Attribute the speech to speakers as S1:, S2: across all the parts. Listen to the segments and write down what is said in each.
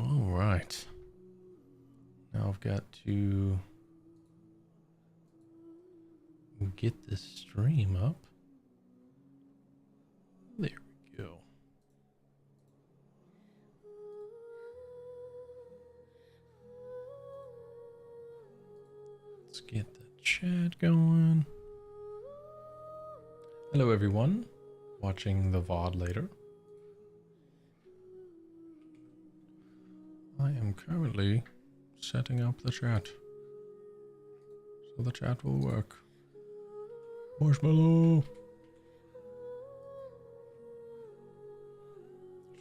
S1: All right. Now I've got to get the stream up. There we go. Let's get the chat going. Hello everyone watching the VOD later. I am currently setting up the chat so the chat will work. Marshmallow.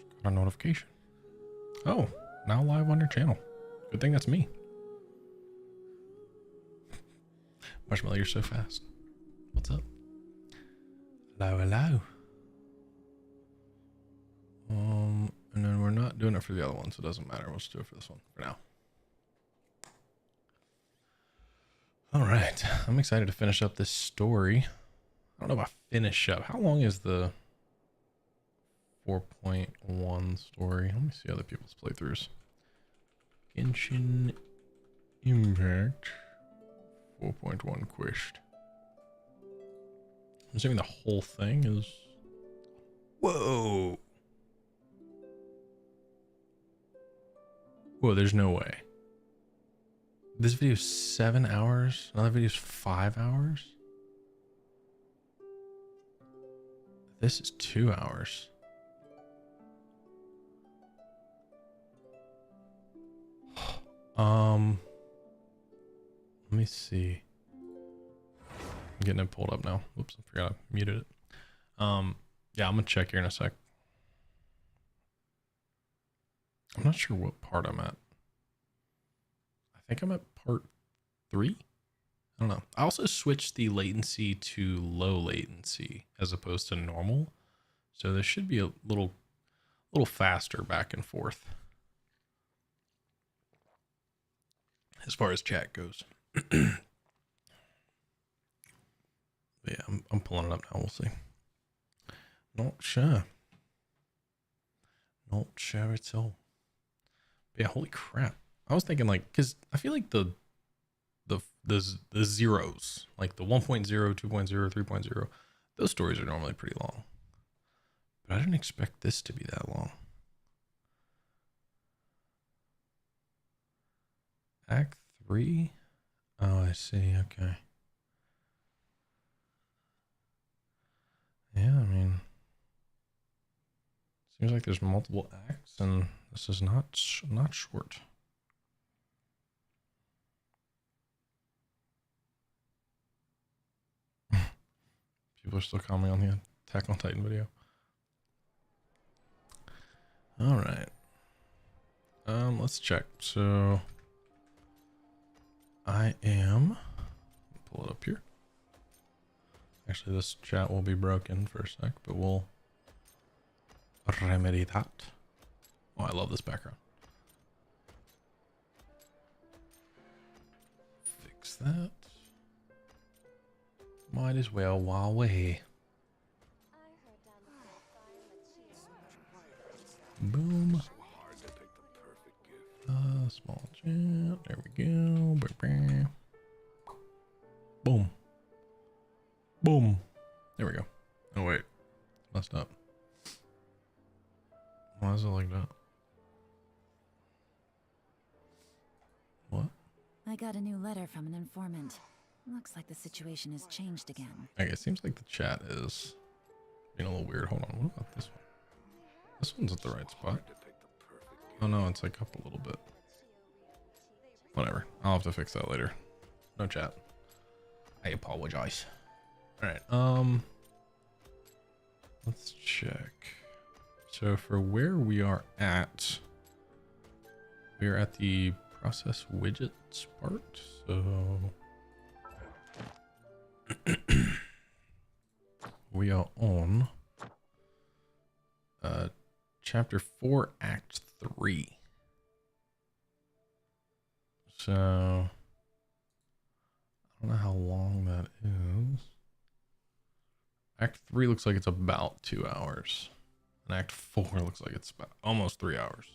S1: Just got a notification. Oh, now live on your channel. Good thing that's me. Marshmallow, you're so fast. What's up? Hello, hello. And then we're not doing it for the other one, so it doesn't matter. We'll just do it for this one for now. All right, I'm excited to finish up this story. I don't know about finish up. How long is the 4.1 story? Let me see other people's playthroughs. Genshin Impact 4.1 quest. I'm assuming the whole thing is... Whoa! Whoa, there's no way. This video is 7 hours. Another video is 5 hours. This is 2 hours. Let me see. I'm getting it pulled up now. Oops, I forgot I muted it. Yeah, I'm gonna check here in a sec. I'm not sure what part I'm at. I think I'm at part 3. I don't know. I also switched the latency to low latency as opposed to normal. So there should be a little faster back and forth as far as chat goes. But yeah, I'm pulling it up now. We'll see. Not sure. Not sure at all. But yeah, holy crap. I was thinking like, because I feel like the zeros, like the 1.0, 2.0, 3.0, those stories are normally pretty long. But I didn't expect this to be that long. Act 3? Oh, I see. Okay. Yeah, I mean, seems like there's multiple acts, and this is not short. People are still commenting on the Attack on Titan video. All right. Let's check. So I am pull it up here. Actually, this chat will be broken for a sec, but we'll remedy that. Oh, I love this background. Fix that. Might as well while we're boom. Small chat. There we go. Boom. Boom. There we go. Oh wait, messed up. Why is it like that? What?
S2: I got a new letter from an informant. Looks like the situation has changed again.
S1: Okay, it seems like the chat is being a little weird. Hold on, what about this one? This one's at the right spot. Oh no, it's like up a little bit. Whatever, I'll have to fix that later. No chat. I apologize. All right, let's check. So for where we are at the process widgets part. So we are on chapter 4, act 3. So I don't know how long that is. Act 3 looks like it's about 2 hours. And Act 4 looks like it's about almost 3 hours.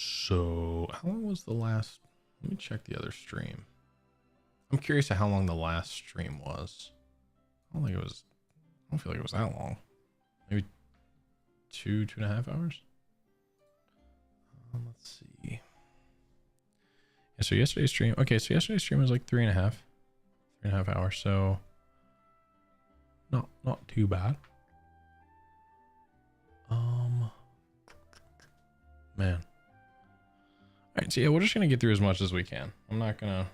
S1: So how long was the last? Let me check the other stream. I'm curious to how long the last stream was. I don't think it was. I don't feel like it was that long. Maybe 2.5 hours. Let's see. Yeah, so yesterday's stream. Okay, so yesterday's stream was like 3.5 hours. So not too bad. Man. All right, so yeah, we're just gonna get through as much as we can. I'm not gonna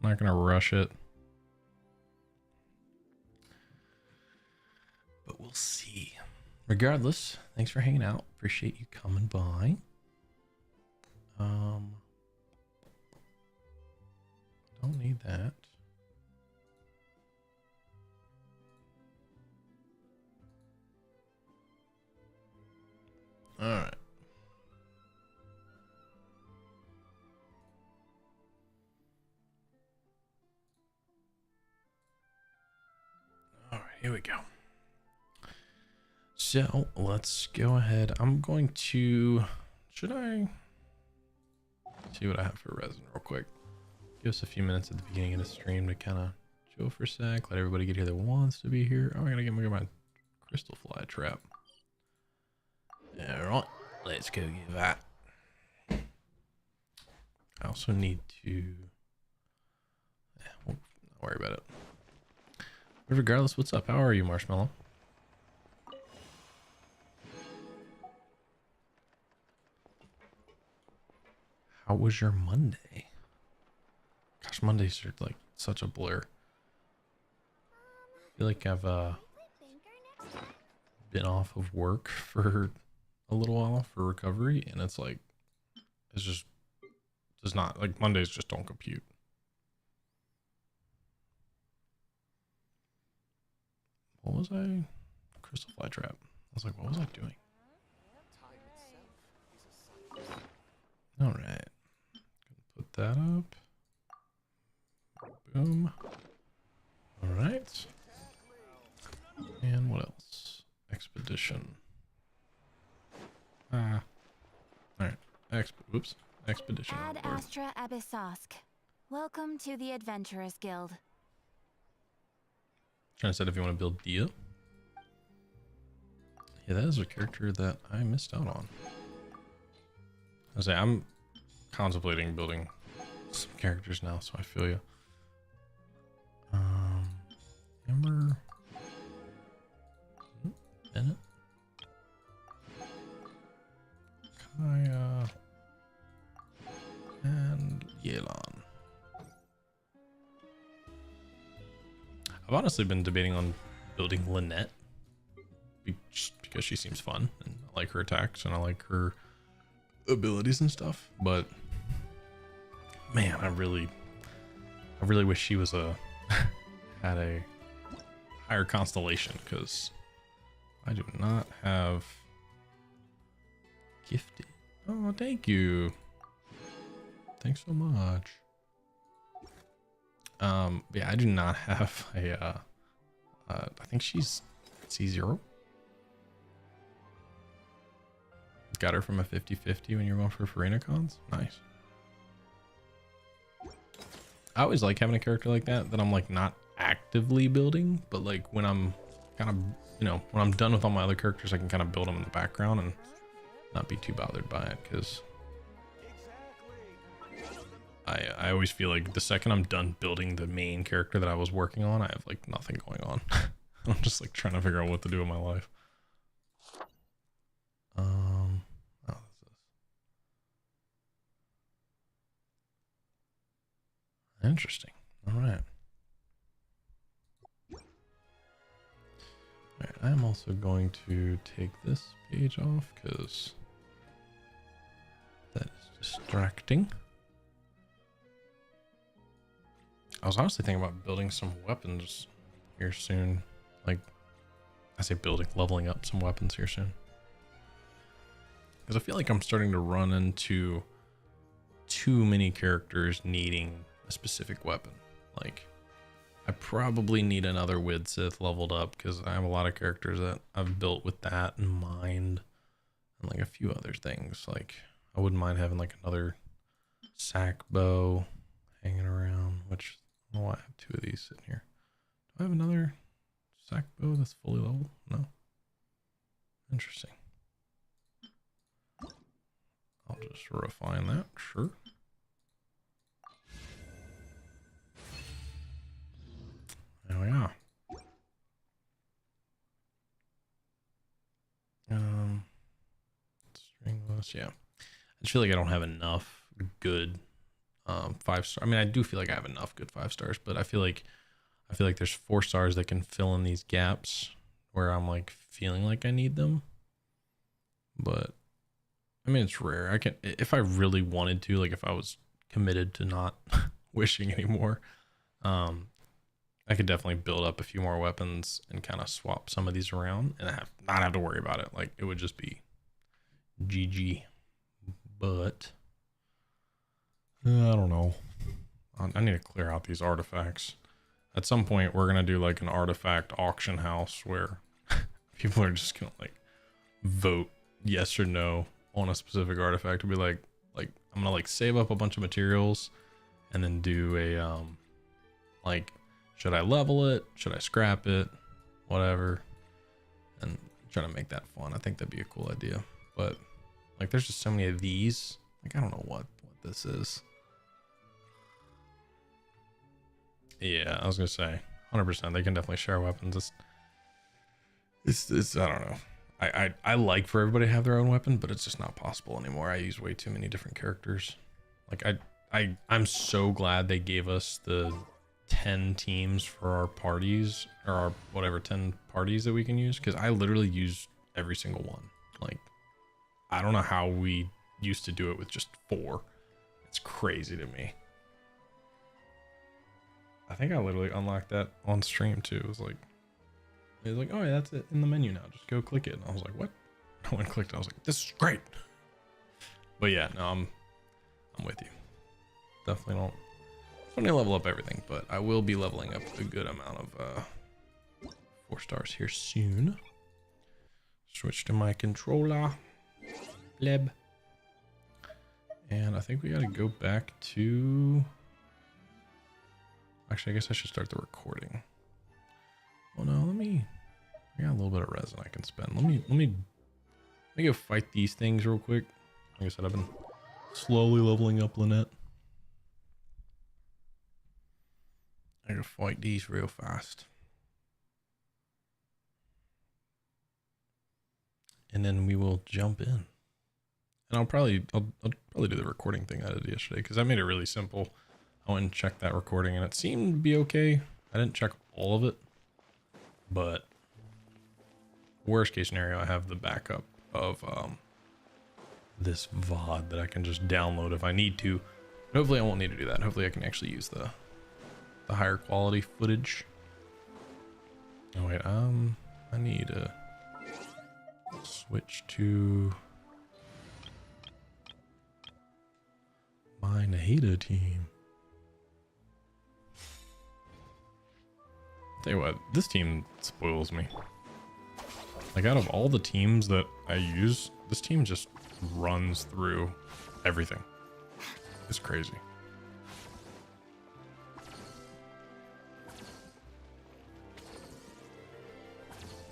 S1: rush it, but we'll see. Regardless, thanks for hanging out. Appreciate you coming by. Don't need that. All right. All right, here we go. So let's go ahead. I'm going to, should I see what I have for resin real quick? Give us a few minutes at the beginning of the stream to kind of chill for a sec. Let everybody get here that wants to be here. Oh, I gotta get my crystal fly trap. All right, let's go get that. I also need to, won't worry about it. But regardless, what's up? How are you, Marshmallow? How was your Monday? Gosh, Mondays are like such a blur. I feel like I've been off of work for a little while for recovery, and it's like it's just does not, like, Mondays just don't compute. What was I? Crystal fly trap. I was like, what was I doing? All right. Put that up. Boom. All right. And what else? Expedition. All right. Oops. Expedition.
S3: Ad Astra Abyssosk. Welcome to the Adventurers Guild.
S1: Trying to say if you want to build Dia. Yeah, that is a character that I missed out on. I say I'm contemplating building some characters now, so I feel you. Amber, Bennett, Kaya, and Yelan. I've honestly been debating on building Lynette because she seems fun and I like her attacks and I like her abilities and stuff, but man, I really wish she was had a higher constellation, because I do not have gifted. Oh, thank you. Thanks so much. Yeah, I do not have a I think she's C0. Got her from a 50-50 when you're going for Farina cons. Nice. I always like having a character like that I'm like not actively building, but like when I'm kind of, you know, when I'm done with all my other characters, I can kind of build them in the background and not be too bothered by it, because I always feel like the second I'm done building the main character that I was working on, I have like nothing going on. I'm just like trying to figure out what to do in my life. Oh, what's this? Interesting. All right. Alright, I'm also going to take this page off because that is distracting. I was honestly thinking about building some weapons here soon. Like, I say building, leveling up some weapons here soon. Because I feel like I'm starting to run into too many characters needing a specific weapon. Like, I probably need another Widsith leveled up because I have a lot of characters that I've built with that in mind. And like a few other things. Like, I wouldn't mind having like another sack bow hanging around, which I don't know why I have 2 of these sitting here. Do I have another sack bow that's fully leveled? No. Interesting. I'll just refine that, sure. There we are. Stringless, yeah. I just feel like I don't have enough good 5-star. I mean, I do feel like I have enough good 5 stars, but I feel like there's 4 stars that can fill in these gaps where I'm like feeling like I need them. But I mean, it's rare. I can, if I really wanted to, like if I was committed to not wishing anymore, I could definitely build up a few more weapons and kind of swap some of these around and not have to worry about it. Like it would just be GG. But I don't know. I need to clear out these artifacts. At some point, we're gonna do like an artifact auction house where people are just gonna like vote yes or no on a specific artifact. To be like I'm gonna like save up a bunch of materials and then do a like, should I level it? Should I scrap it? Whatever. And try to make that fun. I think that'd be a cool idea. But like there's just so many of these. Like I don't know what this is. Yeah, I was gonna say 100%. They can definitely share weapons. It's I don't know. I like for everybody to have their own weapon, but it's just not possible anymore. I use way too many different characters. Like I'm so glad they gave us the 10 teams for our parties, or our whatever 10 parties that we can use, because I literally use every single one. Like I don't know how we used to do it with just 4. It's crazy to me. I think I literally unlocked that on stream too. It was like, oh yeah, that's it in the menu now. Just go click it. And I was like, what? I went and clicked it. I was like, this is great. But yeah, no, I'm with you. Definitely don't need to level up everything, but I will be leveling up a good amount of 4 stars here soon. Switch to my controller. Bleb. And I think we got to go back to... Actually, I guess I should start the recording. Well, no, I got a little bit of resin I can spend. Let me go fight these things real quick. Like I said, I've been slowly leveling up Lynette. I gotta fight these real fast. And then we will jump in. And I'll probably do the recording thing I did yesterday, because I made it really simple. I went and checked that recording and it seemed to be okay. I didn't check all of it, but worst case scenario, I have the backup of this VOD that I can just download if I need to. But hopefully I won't need to do that. Hopefully I can actually use the higher quality footage. Oh wait, I need to switch to my Nahida team. Tell you what, this team spoils me. Like out of all the teams that I use, this team just runs through everything. It's crazy.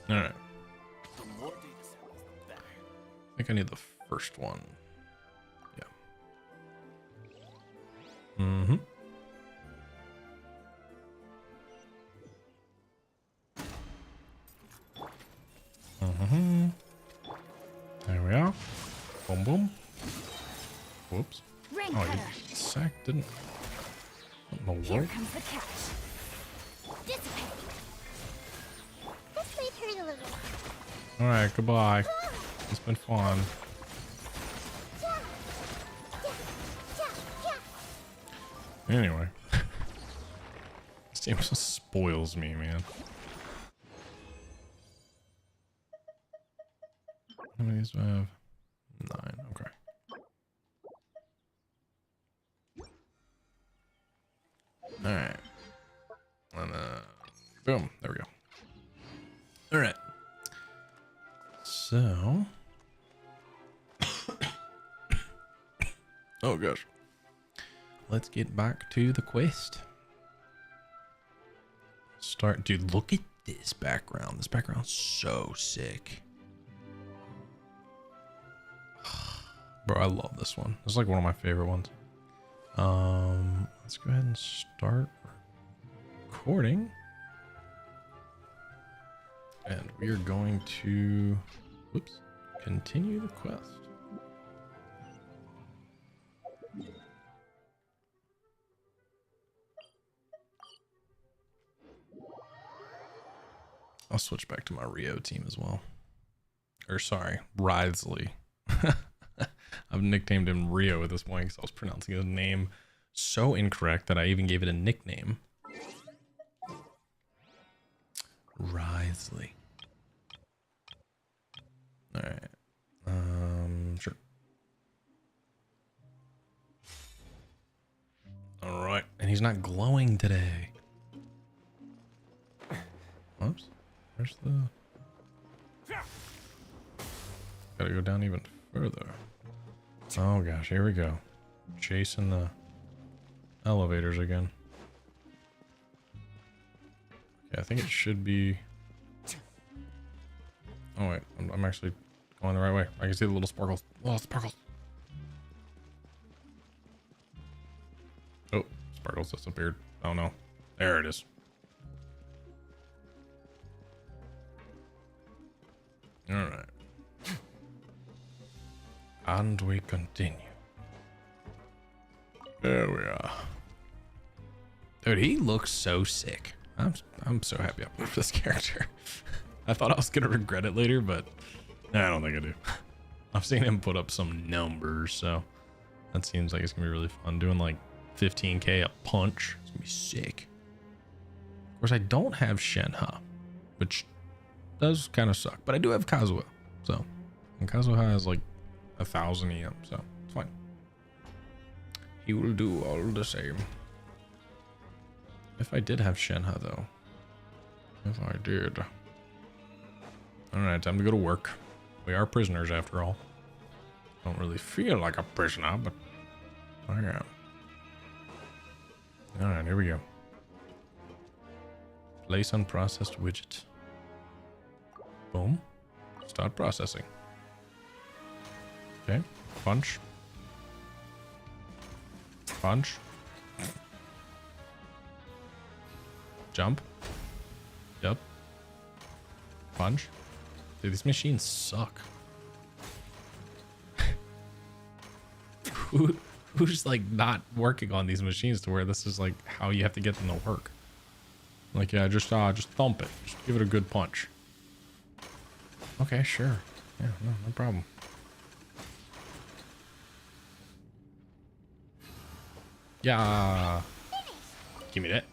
S1: All right. I think I need the first one. Yeah. Mm-hmm. Mm-hmm. There we are. Boom, boom. Whoops. Oh, you sack didn't. What in the world?
S3: Here comes the catch. Dissipate. This might hurt a little.
S1: All right, goodbye. It's been fun. Anyway, this game just spoils me, man. How many of these do I have? 9. Okay. All right. And boom. There we go. All right. So Oh gosh. Let's get back to the quest. Dude, look at this background. This background's so sick. Bro, I love this one. This is like one of my favorite ones. Let's go ahead and start recording. And we are going to, whoops, continue the quest. I'll switch back to my Rio team as well. Or sorry, Wriothesley. I've nicknamed him Rio at this point because I was pronouncing his name so incorrect that I even gave it a nickname. Wriothesley. Alright. Sure. Alright. And he's not glowing today. Oops. Where's the... Gotta go down even further. Oh gosh, here we go. Chasing the elevators again. Yeah, I think it should be... Oh wait, I'm actually going the right way. I can see the little sparkles. Oh, sparkles. Oh, sparkles disappeared. Oh no. There it is. Alright. And we continue. There we are. Dude, he looks so sick. I'm so happy I picked this character. I thought I was gonna regret it later, but I don't think I do. I've seen him put up some numbers, so that seems like it's gonna be really fun. Doing like 15k a punch. It's gonna be sick. Of course, I don't have Shenhe, which does kind of suck, but I do have Kazuha. So, and Kazuha has like 1,000 EM, so it's fine. He will do all the same. If I did have Shenhe though. If I did. Alright, time to go to work. We are prisoners after all. Don't really feel like a prisoner, but I am. Alright, here we go. Place unprocessed widget. Boom. Start processing. Okay. Punch. Punch. Jump. Yep. Punch. Dude, these machines suck. Who's like not working on these machines to where this is like how you have to get them to work? Like, yeah, just thump it. Just give it a good punch. Okay, sure. Yeah, no problem. Yeah. Give me that.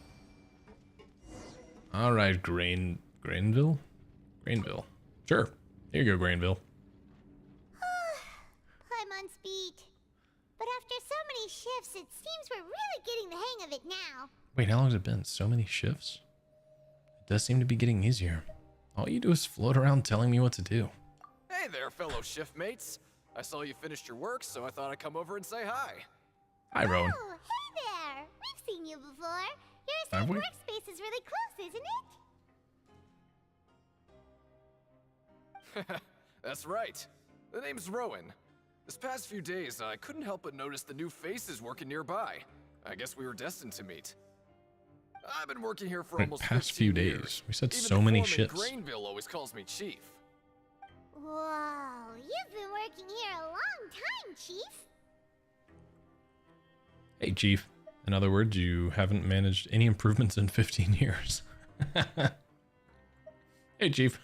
S1: All right, Grainville? Grainville. Sure. Here you go, Grainville.
S4: I'm on speed. But after so many shifts, it seems we're really getting the hang of it now.
S1: Wait, how long has it been? So many shifts? It does seem to be getting easier. All you do is float around telling me what to do.
S5: Hey there, fellow shift mates. I saw you finished your work, so I thought I'd come over and say hi.
S1: Hi, Rowan.
S4: Oh, hey there. We've seen you before. Your
S1: Have
S4: safe
S1: we?
S4: workspace is really close, isn't it?
S5: That's right. The name's Rowan. This past few days, I couldn't help but notice the new faces working nearby. I guess we were destined to meet. I've been working here for
S1: Right,
S5: almost
S1: past
S5: 15
S1: few
S5: years.
S1: days. We said
S5: Even
S1: so
S5: the
S1: many
S5: foreman
S1: shifts.
S5: Grainville always calls me Chief.
S4: Whoa, you've been working here a long time, Chief.
S1: Hey, Chief. In other words, you haven't managed any improvements in 15 years. Hey, Chief.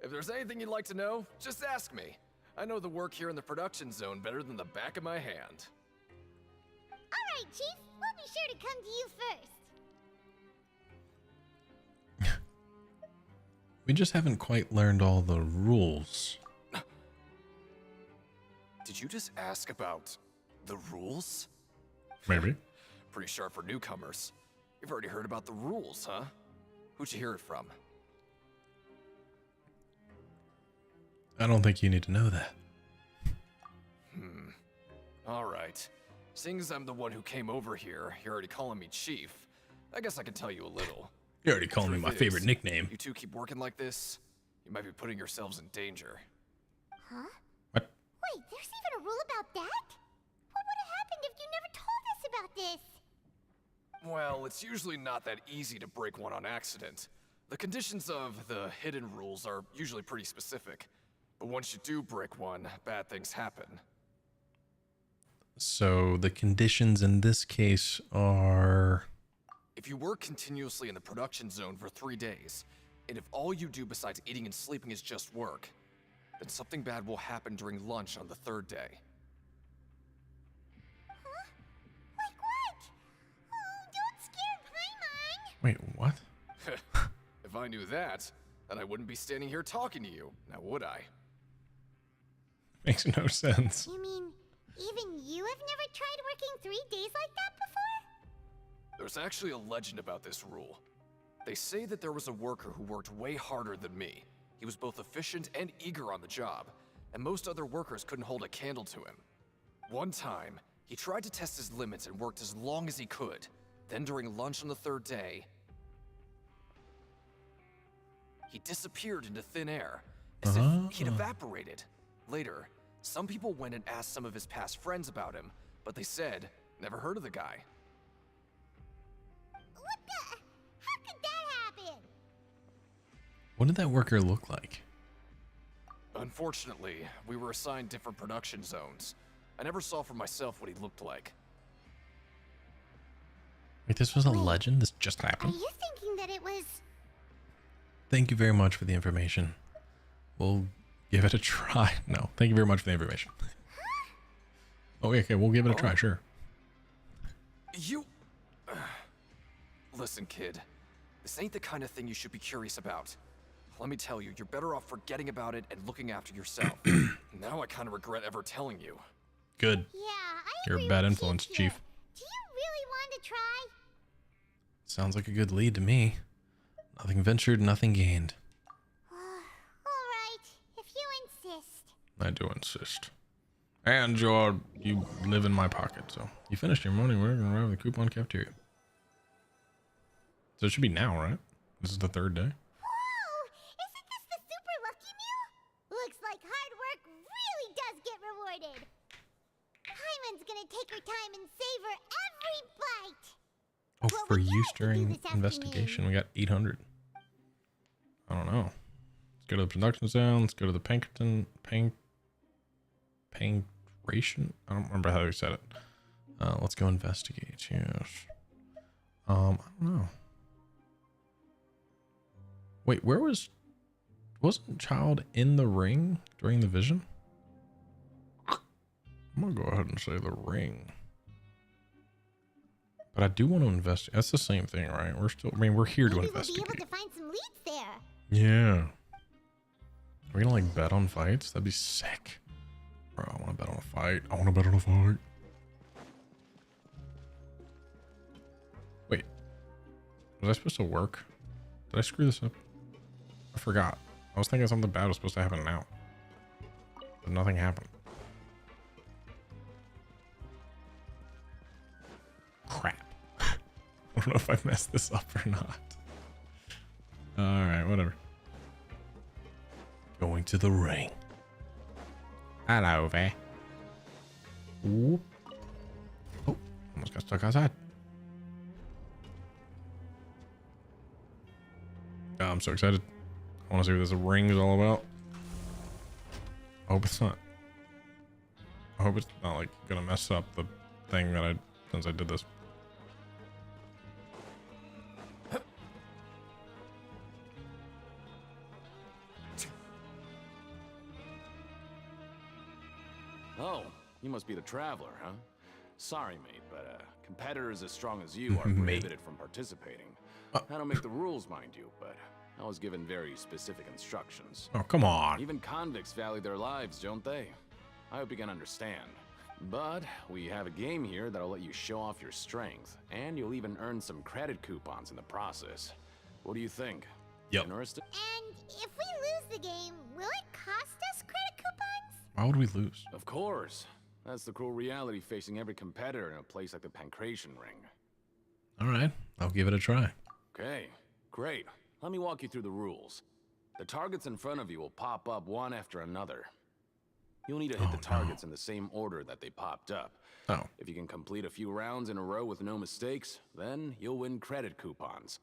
S5: If there's anything you'd like to know, just ask me. I know the work here in the production zone better than the back of my hand.
S4: All right, Chief. We'll be sure to come to you first.
S1: We just haven't quite learned all the rules.
S5: Did you just ask about the rules?
S1: Maybe.
S5: Pretty sharp for newcomers. You've already heard about the rules, huh? Who'd you hear it from?
S1: I don't think you need to know that.
S5: right. Seeing as I'm the one who came over here, you're already calling me Chief. I guess I can tell you a little.
S1: You're already calling me my favorite nickname.
S5: You two keep working like this, you might be putting yourselves in danger.
S4: Huh?
S1: What?
S4: Wait, there's even a rule about that? What would have happened if you never told us about this?
S5: Well, it's usually not that easy to break one on accident. The conditions of the hidden rules are usually pretty specific. But once you do break one, bad things happen.
S1: So the conditions in this case are...
S5: If you work continuously in the production zone for 3 days, and if all you do besides eating and sleeping is just work, then something bad will happen during lunch on the 3rd day.
S4: Huh? Like what? Oh, don't scare Paimon!
S1: Wait, what?
S5: If I knew that, then I wouldn't be standing here talking to you, now would I?
S1: Makes no sense.
S4: You mean, even you have never tried working 3 days like that before?
S5: There's actually a legend about this rule. They say that there was a worker who worked way harder than me. He was both efficient and eager on the job, and most other workers couldn't hold a candle to him. One time, he tried to test his limits and worked as long as he could. Then during lunch on the 3rd day, he disappeared into thin air, as if he'd evaporated. Later, some people went and asked some of his past friends about him, but they said, never heard of the guy.
S4: What the? How could that happen?
S1: What did that worker look like?
S5: Unfortunately, we were assigned different production zones. I never saw for myself what he looked like.
S1: Wait, this was a legend? This just
S4: Are
S1: happened?
S4: you thinking that it was...
S1: Thank you very much for the information. We'll give it a try. No, thank you very much for the information. Oh, okay, we'll give it a try, sure.
S5: You... Listen, kid. This ain't the kind of thing you should be curious about. Let me tell you, you're better off forgetting about it and looking after yourself. Now I kind of regret ever telling you.
S1: Good.
S4: Yeah, I
S1: You're a
S4: agree
S1: bad
S4: with
S1: influence,
S4: here.
S1: Chief.
S4: Do you really want to try?
S1: Sounds like a good lead to me. Nothing ventured, nothing gained.
S4: Alright, if you insist.
S1: I do insist. And you live in my pocket, so you finished your morning work and arrived at the coupon cafeteria. So it should be now, right? This is the 3rd day.
S4: Whoa! Isn't this the super lucky meal? Looks like hard work really does get rewarded. Paimon's gonna take her time and savor every bite.
S1: Oh,
S4: What
S1: for
S4: would you
S1: use
S4: like to do
S1: during
S4: this afternoon?
S1: investigation, we got 800. I don't know. Let's go to the production zone. Let's go to the Pankerton Pankration. I don't remember how you said it. Let's go investigate. Yes. I don't know. Wait, wasn't Child in the ring during the vision? I'm gonna go ahead and say the ring. But I do want to investigate. That's the same thing, right? We're here to
S4: Maybe
S1: investigate.
S4: we'll be able to find some leads there.
S1: Yeah. Are we gonna like bet on fights? That'd be sick. Bro, I wanna bet on a fight. Wait. Was I supposed to work? Did I screw this up? I forgot. I was thinking something bad was supposed to happen now. But nothing happened. Crap. I don't know if I messed this up or not. Alright, whatever. Going to the ring. Hello there. Whoop. Oh, almost got stuck outside. Oh, I'm so excited. I want to see what this ring is all about. I hope it's not. I hope it's not like gonna mess up the thing that since I did this.
S6: Oh, you must be the traveler, huh? Sorry, mate, but competitors as strong as you are prohibited from participating. I don't make the rules, mind you, but I was given very specific instructions.
S1: Oh, come on.
S6: Even convicts value their lives, don't they? I hope you can understand. But we have a game here that'll let you show off your strength, and you'll even earn some credit coupons in the process. What do you think?
S1: Yep.
S6: Interested?
S4: And if we lose the game, will it cost us credit coupons?
S1: Why would we lose?
S6: Of course. That's the cruel reality facing every competitor in a place like the Pancration Ring.
S1: All right, I'll give it a try.
S6: Okay, great. Let me walk you through the rules. The targets in front of you will pop up one after another. You'll need to hit the targets in the same order that they popped up.
S1: Oh,
S6: If you can complete a few rounds in a row with no mistakes, then you'll win credit coupons.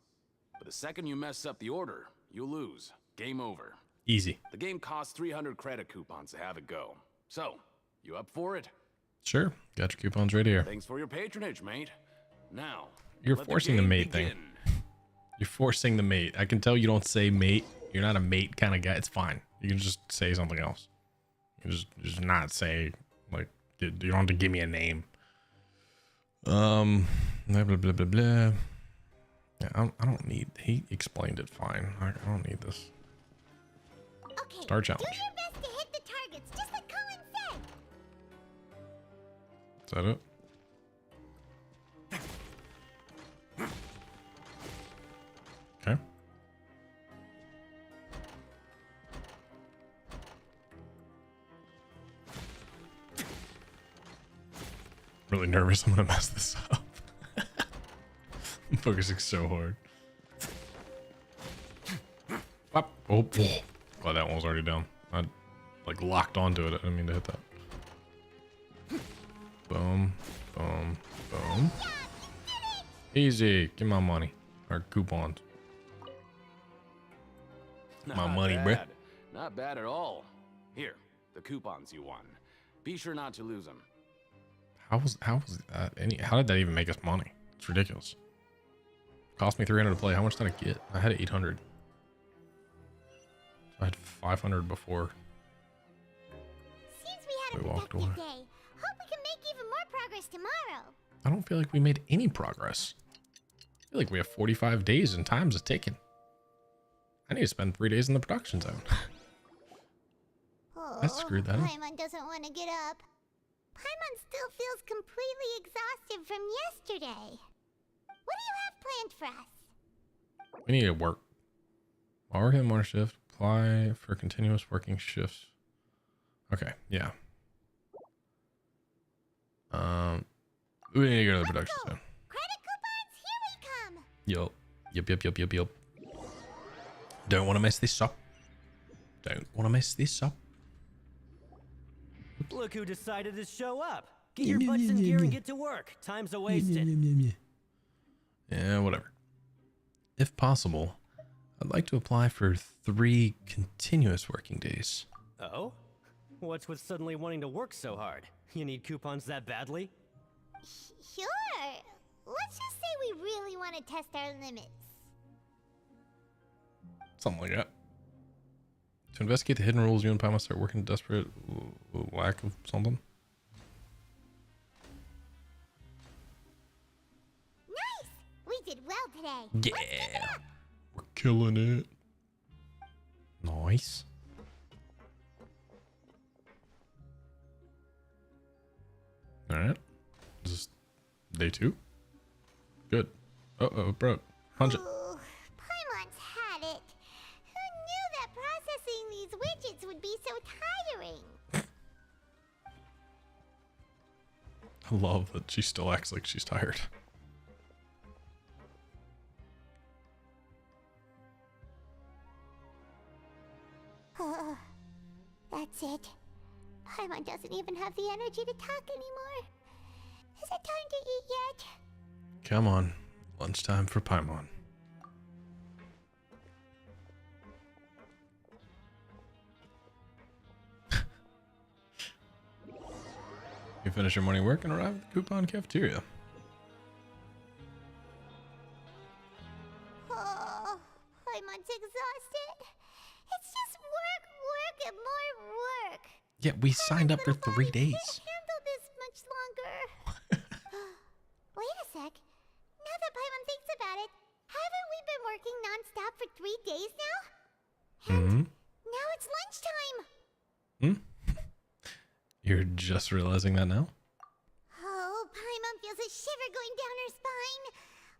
S6: But the second you mess up the order, you'll lose. Game over.
S1: easy.
S6: The game costs 300 credit coupons to have it go. So, you up for it?
S1: Sure, got your coupons right here.
S6: Thanks for your patronage, mate. Now,
S1: You're
S6: let
S1: forcing the
S6: game
S1: mate thing.
S6: begin.
S1: You're forcing the mate. I can tell you don't say mate. You're not a mate kind of guy. It's fine. You can just say something else. You just not say, like, you don't have to give me a name. Blah blah blah blah blah. Yeah, I don't need. He explained it fine. I don't need this.
S4: Okay,
S1: Star challenge.
S4: do your best to hit the targets, just like Colin said.
S1: Is that it? Okay. Really nervous. I'm gonna mess this up. I'm focusing so hard. Whop. Oh, glad that one was already down. I like locked onto it. I didn't mean to hit that. Boom, boom, boom. Easy. Give my money. Or coupons. My
S6: Not
S1: money,
S6: bad.
S1: bruh.
S6: Not bad at all. Here, the coupons you won. Be sure not to lose them.
S1: How was that how did that even make us money? It's ridiculous. Cost me 300 to play. How much did I get? I had 800. I had 500 before.
S4: Seems we had a
S1: We walked
S4: productive
S1: away.
S4: day. Hope we can make even more progress tomorrow.
S1: I don't feel like we made any progress. I feel like we have 45 days and time's a ticking. I need to spend 3 days in the production zone.
S4: Oh,
S1: I screwed that up.
S4: Paimon doesn't want to get up. Paimon still feels completely exhausted from yesterday. What do you have planned for us?
S1: We need to work. While working more shift, apply for continuous working shifts. Okay, yeah. We need to go to the production
S4: Go.
S1: zone.
S4: Credit coupons, here we come.
S1: Yup. Don't want to mess this up. Don't want to mess this up.
S7: Look who decided to show up. Get your butts in gear and get to work. Time's a wasted.
S1: Yeah, whatever. If possible, I'd like to apply for 3 continuous working days.
S7: Oh? What's with suddenly wanting to work so hard? You need coupons that badly?
S4: Sure. Let's just say we really want to test our limits.
S1: Something like that. To investigate the hidden rules, you and Pai must start working desperate lack of something.
S4: Nice! We did well today.
S1: Yeah. We're killing it. Nice. Alright. Is this day 2? Good. Uh-oh, bro. Punch it.
S4: Ooh, Paimon's had it. Who knew that processing these widgets would be so tiring?
S1: I love that she still acts like she's tired.
S4: That's it. Paimon doesn't even have the energy to talk anymore. Is it time to eat yet?
S1: Come on. Lunchtime for Paimon. You finish your morning work and arrive at the coupon cafeteria.
S4: Oh, Paimon's exhausted. It's just work, and more work.
S1: Yeah, we signed up for
S4: Little
S1: 3
S4: body
S1: days.
S4: can't handle this much longer. Wait a sec. Now that Paimon thinks about it, haven't we been working non-stop for 3 days now? And now it's lunchtime.
S1: You're just realizing that now?
S4: Oh, Paimon feels a shiver going down her spine.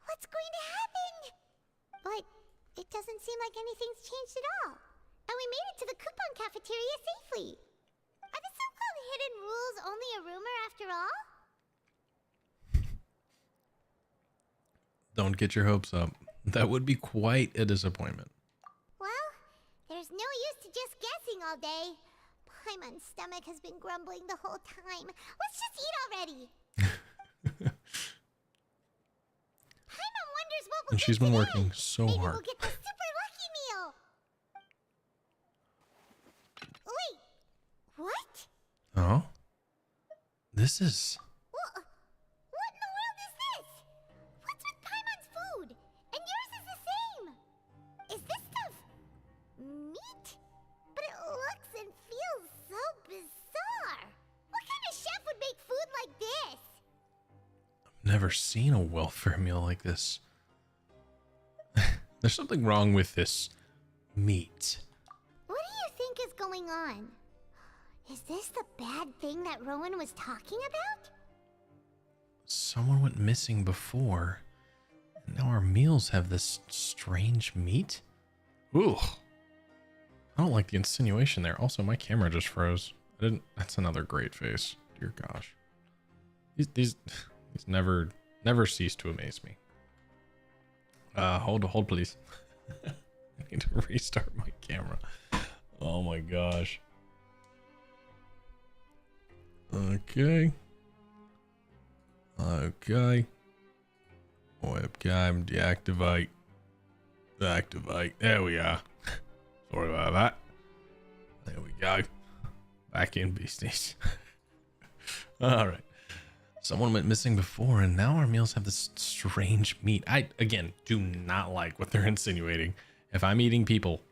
S4: What's going to happen? But it doesn't seem like anything's changed at all. And we made it to the coupon cafeteria safely. Are the so-called hidden unwritten rules only a rumor after all?
S1: Don't get your hopes up. That would be quite a disappointment.
S4: Well, there's no use to just guessing all day. Paimon's stomach has been grumbling the whole time. Let's just eat already. Paimon wonders what we'll
S1: And
S4: get
S1: she's been
S4: today.
S1: working so
S4: Maybe
S1: hard.
S4: we'll get the super lucky meal. Wait, what?
S1: Oh? This is...
S4: What in the world is this? What's with Paimon's food? And yours is the same. Is this stuff meat? But it looks and feels so bizarre. What kind of chef would make food like this?
S1: Never seen a welfare meal like this. There's something wrong with this meat.
S4: What do you think is going on? Is this the bad thing that Rowan was talking about?
S1: Someone went missing before. And now our meals have this strange meat? Ooh. I don't like the insinuation there. Also, my camera just froze. That's another great face. Dear gosh. These never cease to amaze me. Hold please. I need to restart my camera. Oh my gosh. Okay. Webcam deactivate. Activate. There we are. Sorry about that. There we go. Back in business. All right. Someone went missing before, and now our meals have this strange meat. I, again, do not like what they're insinuating. If I'm eating people,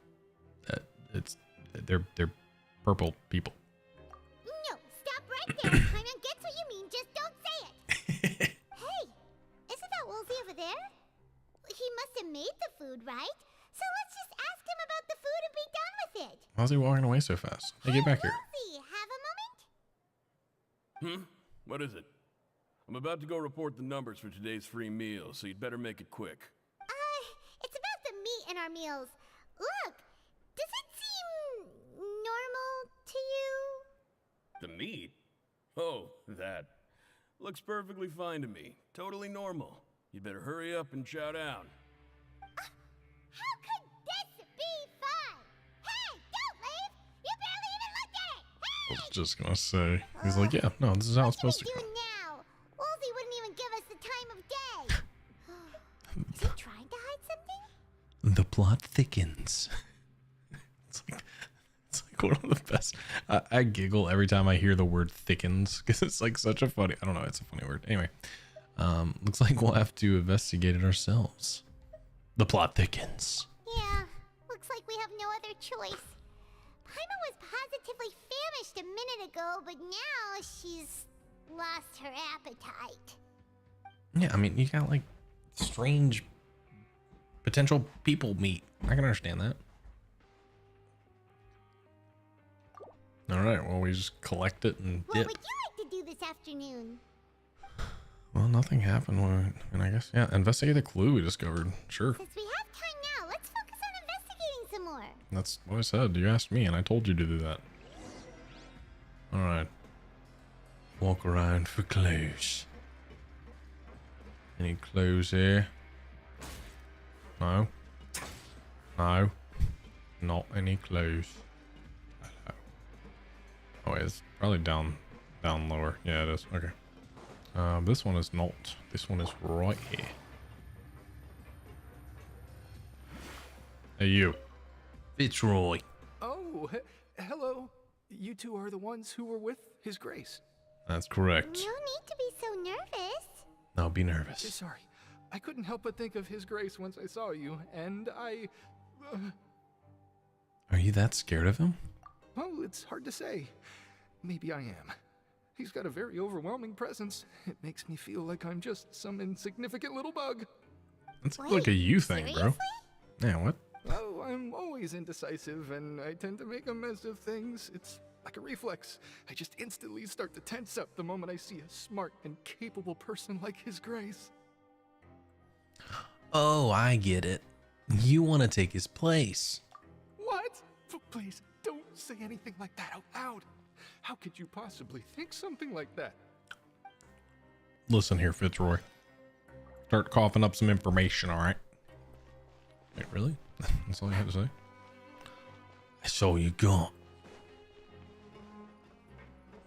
S1: they're purple people.
S4: No, stop right there. Paimon gets what you mean, just don't say it. Hey, isn't that Woolsey over there? He must have made the food, right? So let's just ask him about the food and be done with it.
S1: How's he walking away so fast? Hey, get back here.
S4: Woolsey, have a moment?
S8: What is it? I'm about to go report the numbers for today's free meal, so you'd better make it quick.
S4: It's about the meat in our meals. Look, does it seem normal to you?
S8: The meat? Oh, that. Looks perfectly fine to me. Totally normal. You'd better hurry up and chow down.
S4: How could this be fun? Hey, don't leave! You barely even looked at it!
S1: I
S4: Hey!
S1: was just gonna say. He's like, yeah, no, this is how it's supposed to
S4: What
S1: go.
S4: do we do now? Woolsey wouldn't even give us the time of day. Is he trying to hide something?
S1: The plot thickens. It's like one of the best. I giggle every time I hear the word thickens because it's like such a funny. I don't know. It's a funny word. Anyway, looks like we'll have to investigate it ourselves. The plot thickens.
S4: Yeah, looks like we have no other choice. Paimon was positively famished a minute ago, but now she's lost her appetite.
S1: Yeah, I mean, you got like strange potential people meet. I can understand that. All right, well, we just collect it and
S4: What
S1: dip.
S4: would you like to do this afternoon?
S1: Well, nothing happened. I mean, I guess, yeah, investigate the clue we discovered. Sure.
S4: Since we have time now, let's focus on investigating some more.
S1: That's what I said. You asked me, and I told you to do that. All right. Walk around for clues. Any clues here? No. No. Not any clues. Hello. Oh, wait, it's probably down lower. Yeah, it is. Okay. This one is not. This one is right here. Hey, you. Fitzroy.
S9: Oh, hello. You two are the ones who were with His Grace.
S1: That's correct.
S4: No need to be so nervous.
S1: Now be nervous.
S9: Sorry. I couldn't help but think of His Grace once I saw you, and I...
S1: Are you that scared of him?
S9: well, it's hard to say. Maybe I am. He's got a very overwhelming presence. It makes me feel like I'm just some insignificant little bug.
S1: That's
S4: Wait,
S1: like a you thing, bro.
S4: seriously?
S1: Yeah, what?
S9: Oh, I'm always indecisive, and I tend to make a mess of things. It's like a reflex. I just instantly start to tense up the moment I see a smart and capable person like His Grace.
S1: Oh, I get it. You want to take his place.
S9: What? Please, don't say anything like that out loud. How could you possibly think something like that?
S1: Listen here, Fitzroy. Start coughing up some information, all right? Wait, really? That's all you had to say? That's all you got.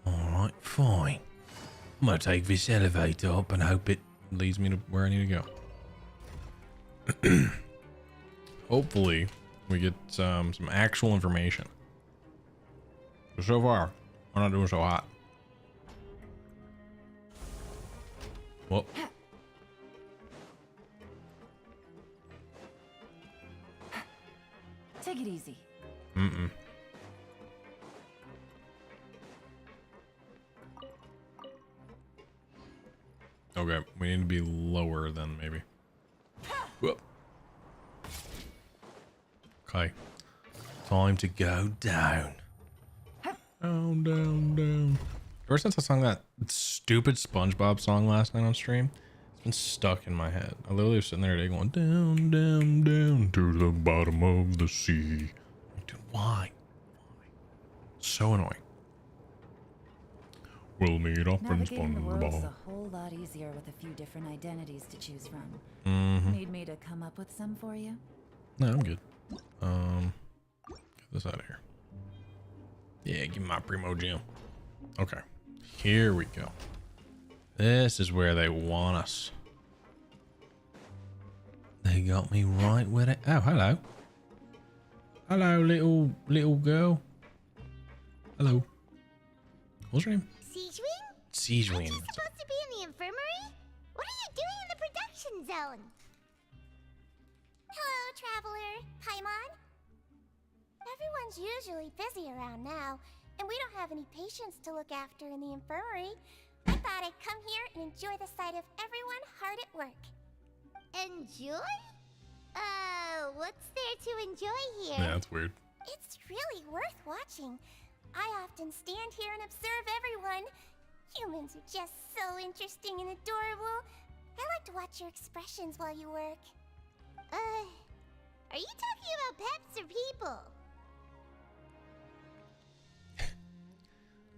S1: All right, fine. I'm gonna take this elevator up and hope it leads me to where I need to go. Hopefully, we get some actual information. But so far, we're not doing so hot. Well.
S2: Take it easy.
S1: Mm-mm. Okay, we need to be lower then, maybe. Whoop. Okay. Time to go down. Down, down, down. Ever since I sung that stupid SpongeBob song last night on stream, it's been stuck in my head. I literally was sitting there today going, down, down, down to the bottom of the sea. Like, dude, why? So annoying. We'll meet up in
S2: Navigating the world's
S1: SpongeBob.
S2: a whole lot easier with a few different identities to choose from.
S1: Mm-hmm.
S2: Need me to come up with some for you?
S1: No, I'm good. Get this out of here. Yeah, give me my Primo Gem. Okay. Here we go. This is where they want us. They got me right with it. Oh, hello. Hello, little girl. Hello. What's your name?
S4: Siegewing?
S1: Siegewing.
S4: Aren't you supposed to be in the infirmary? What are you doing in the production zone? Hello, traveler. Paimon? Everyone's usually busy around now, and we don't have any patients to look after in the infirmary. I thought I'd come here and enjoy the sight of everyone hard at work. Enjoy? What's there to enjoy here?
S1: Yeah, that's weird.
S4: It's really worth watching. I often stand here and observe everyone. Humans are just so interesting and adorable. I like to watch your expressions while you work. Are you talking about pets or people?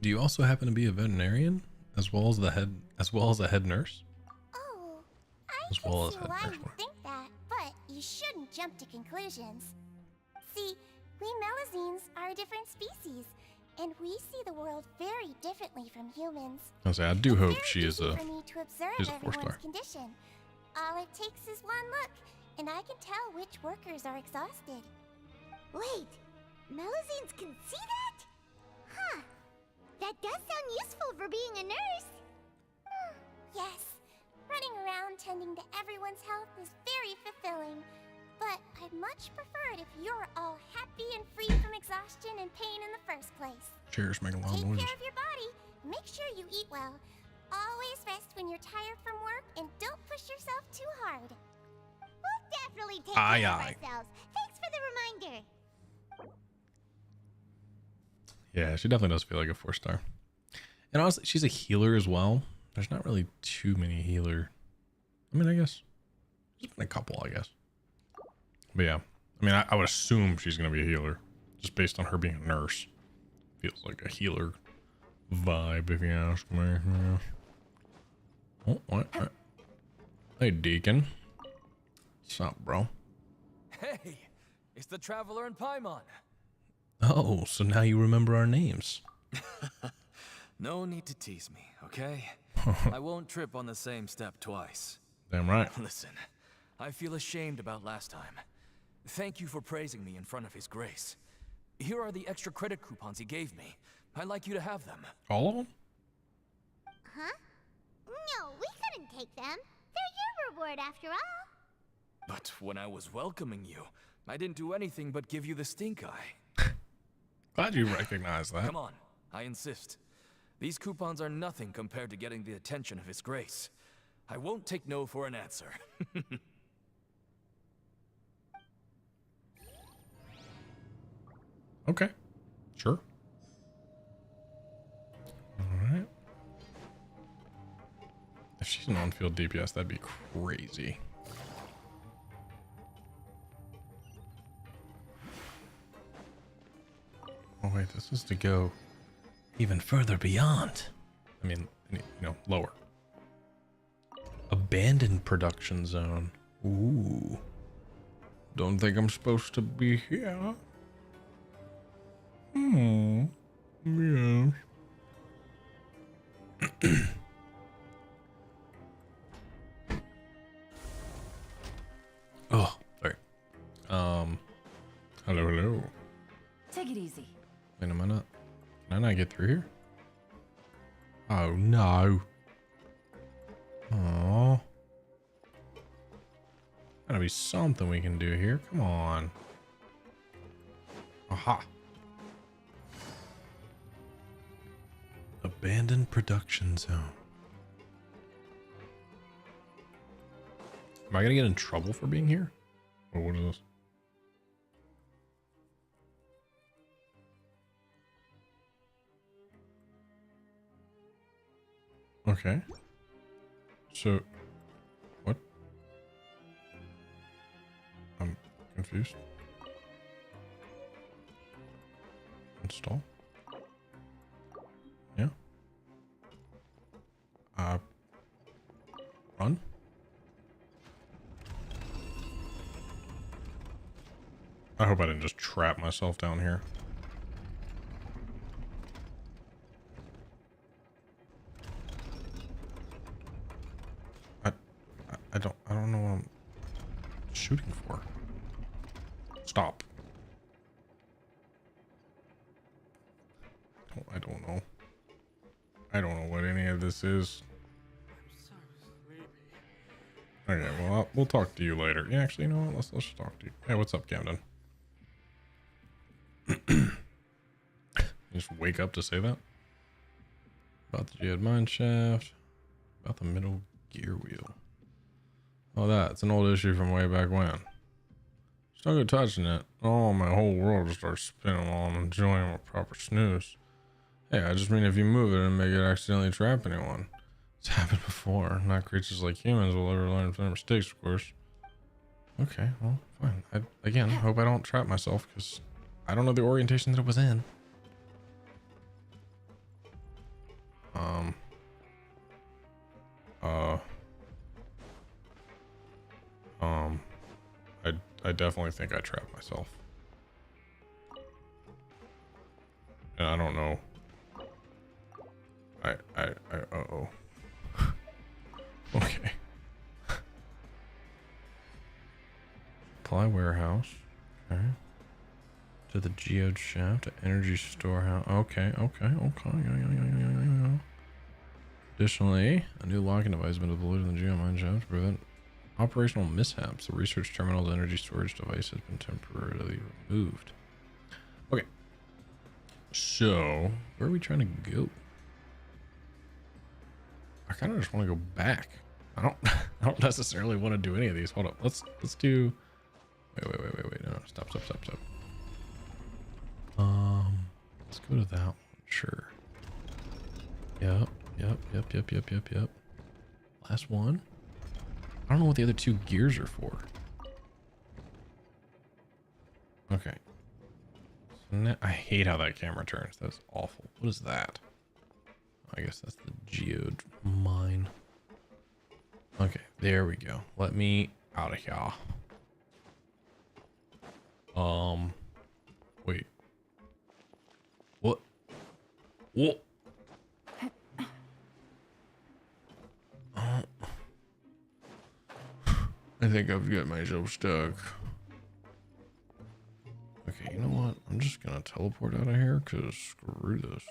S1: Do you also happen to be a veterinarian as well as a head nurse?
S4: Oh, I
S1: As
S4: can
S1: well as
S4: see
S1: head
S4: why
S1: nurse,
S4: you
S1: sorry.
S4: think that, but you shouldn't jump to conclusions. See, we Melazines are a different species, and we see the world very differently from humans.
S1: I say I do
S4: It's
S1: hope
S4: very
S1: she is
S4: easy
S1: a
S4: for me to observe
S1: she's a
S4: everyone's
S1: 4-star.
S4: condition. All it takes is one look, and I can tell which workers are exhausted. Wait, Melazines can see that? Huh. That does sound useful for being a nurse. Yes. Running around tending to everyone's health is very fulfilling. But I'd much prefer it if you're all happy and free from exhaustion and pain in the first place.
S1: Cheers, make a loud
S4: Take
S1: noises.
S4: care of your body. Make sure you eat well. Always rest when you're tired from work, and don't push yourself too hard. We'll definitely take care of ourselves. Thanks for the reminder.
S1: Yeah, she definitely does feel like a 4-star. And honestly, she's a healer as well. There's not really too many healer. I mean, I guess there's been a couple, I guess. But yeah, I mean, I would assume she's gonna be a healer just based on her being a nurse. Feels like a healer vibe, if you ask me. Yeah. Oh, what? Hey, Deacon. What's up, bro?
S10: Hey, it's the Traveler and Paimon.
S1: Oh, so now you remember our names.
S10: No need to tease me, okay? I won't trip on the same step twice.
S1: Damn right.
S10: Listen, I feel ashamed about last time. Thank you for praising me in front of His Grace. Here are the extra credit coupons he gave me. I'd like you to have them.
S1: All of them?
S4: Huh? No, we couldn't take them. They're your reward after all.
S10: But when I was welcoming you, I didn't do anything but give you the stink eye.
S1: Glad you recognize that.
S10: Come on, I insist. These coupons are nothing compared to getting the attention of His Grace. I won't take no for an answer.
S1: Okay. Sure. Alright. If she's an on-field DPS, that'd be crazy. Oh wait, this is to go Even further beyond. I mean, you know, lower. Abandoned production zone. Ooh. Don't think I'm supposed to be here. Hmm. Yeah. Oh, sorry. Hello.
S2: Take it easy.
S1: Wait a minute. Can I not get through here? Oh no. Oh. Gotta be something we can do here. Come on. Aha. Abandoned production zone. Am I gonna get in trouble for being here? Or what is this? Okay. So, what? I'm confused. Install. Yeah. Run. I hope I didn't just trap myself down here. I don't know what I'm shooting for. Stop. I don't know. I don't know what any of this is. Okay, well, we'll talk to you later. Yeah, actually, you know what? Let's just talk to you. Hey, what's up, Camden? You just wake up to say that? About the Geode mine shaft. About the middle gear wheel. Oh, that's an old issue from way back when. Just no good touching it. Oh, my whole world just starts spinning while I'm enjoying a proper snooze. Hey, I just mean if you move it and make it accidentally trap anyone. It's happened before. Not creatures like humans will ever learn from their mistakes, of course. Okay, well, fine. Again, hope I don't trap myself, because I don't know the orientation that it was in. I definitely think I trapped myself. And I don't know. Uh-oh. Okay. Supply warehouse. Okay. To the geode shaft, to energy storehouse. Okay. Yeah. Additionally, a new locking device has been deployed in the geode mine shaft to prevent operational mishaps. The research terminal's energy storage device has been temporarily removed. Okay. So, where are we trying to go? I kind of just want to go back. I don't necessarily want to do any of these. Hold up. Let's do. Wait. No, stop. Let's go to that one. Sure. Yep. Last one. I don't know what the other two gears are for. Okay. So now, I hate how that camera turns. That's awful. What is that? I guess that's the geode mine. Okay, there we go. Let me out of here. Wait. What? I think I've got myself stuck. Okay, you know what? I'm just gonna teleport out of here, because screw this.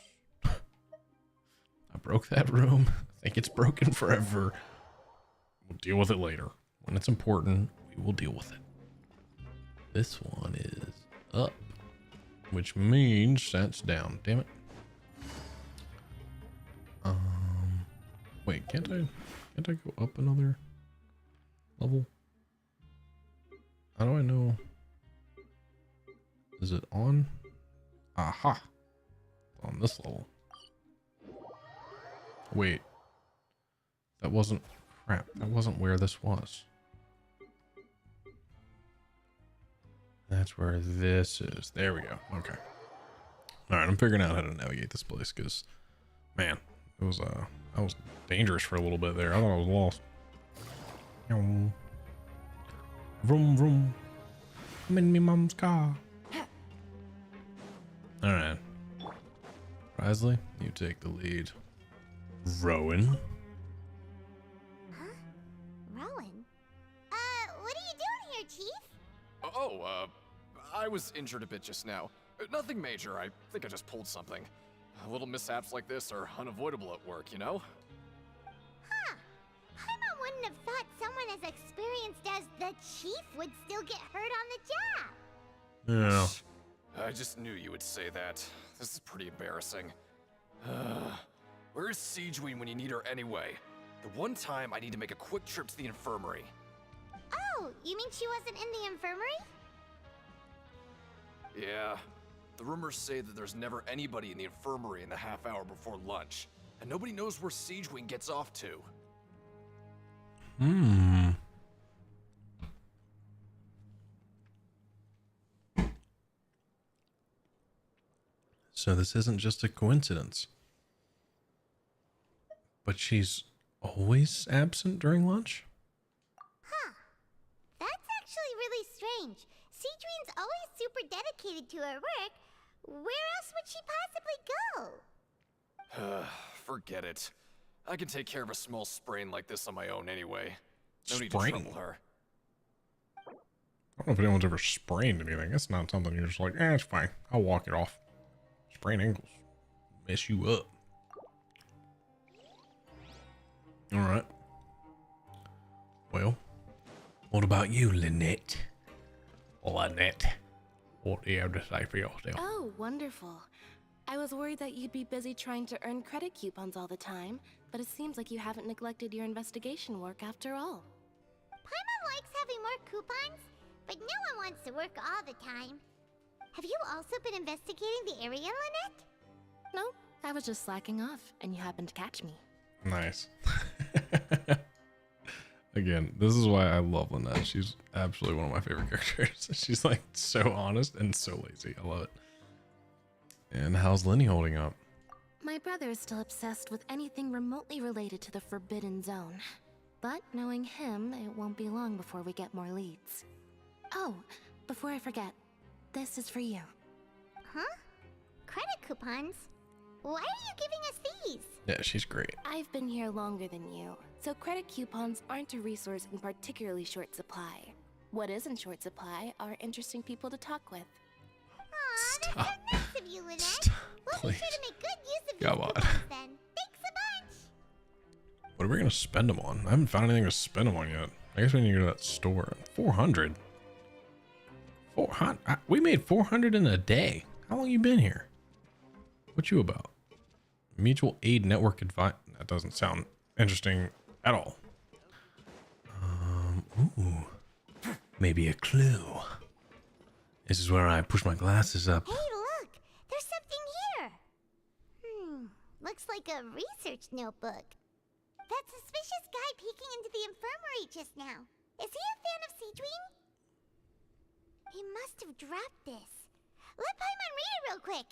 S1: I broke that room. I think it's broken forever. We'll deal with it later. When it's important, we will deal with it. This one is up, which means that's down. Damn it. Wait, can't I go up another level? How do I know? Is it on? Aha. On this level. Wait. That wasn't... Crap. That wasn't where this was. That's where this is. There we go. Okay. All right, I'm figuring out how to navigate this place because, man, it was that was dangerous for a little bit there. I thought I was lost. Vroom vroom. I'm in my mom's car. All right, Risley, you take the lead. Rowan.
S4: Huh? Rowan? What are you doing here, Chief?
S5: Oh, I was injured a bit just now. Nothing major. I think I just pulled something. Little mishaps like this are unavoidable at work, you know?
S4: Huh. Paimon wouldn't have thought someone as experienced as the Chief would still get hurt on the job.
S1: Yeah.
S5: I just knew you would say that. This is pretty embarrassing. Where is Siegeween when you need her anyway? The one time I need to make a quick trip to the infirmary.
S4: Oh, you mean she wasn't in the infirmary?
S5: Yeah. The rumors say that there's never anybody in the infirmary in the half hour before lunch, and nobody knows where Siegeween gets off to.
S1: So this isn't just a coincidence. But she's always absent during lunch?
S4: Huh. That's actually really strange. Siegeween's always super dedicated to her work. Where else would she possibly go?
S5: Forget it. I can take care of a small sprain like this on my own anyway. No need
S1: Sprain?
S5: to trouble her.
S1: I don't know if anyone's ever sprained anything. It's not something you're just like, it's fine. I'll walk it off. Sprained ankles mess you up. All right. Well, what about you, Lynette? Lynette, what do you have to say for yourself?
S11: Oh, wonderful. I was worried that you'd be busy trying to earn credit coupons all the time, but it seems like you haven't neglected your investigation work after all.
S4: Paimon likes having more coupons, but no one wants to work all the time. Have you also been investigating the area, Lynette?
S11: No, I was just slacking off, and you happened to catch me.
S1: Nice. Again, this is why I love Lynette. She's absolutely one of my favorite characters. She's like so honest and so lazy. I love it. And how's Lenny holding up?
S11: My brother is still obsessed with anything remotely related to the Forbidden Zone. But knowing him, it won't be long before we get more leads. Oh, before I forget, this is for you.
S4: Huh? Credit coupons? Why are you giving us these?
S1: Yeah, she's great.
S11: I've been here longer than you, so credit coupons aren't a resource in particularly short supply. What is in short supply are interesting people to talk with.
S4: Aw, that's so nice of you, Lynette.
S1: Stop,
S4: We'll be sure to make good use of these coupons then. Thanks a bunch.
S1: What are we going to spend them on? I haven't found anything to spend them on yet. I guess we need to go to that store. 400. 400. We made 400 in a day. How long you been here? What you about? Mutual aid network advice. That doesn't sound interesting at all. Ooh. Maybe a clue. This is where I push my glasses up.
S4: Hey, look! There's something here! Looks like a research notebook. That suspicious guy peeking into the infirmary just now. Is he a fan of Siegeween? He must have dropped this. Let Paimon read it real quick.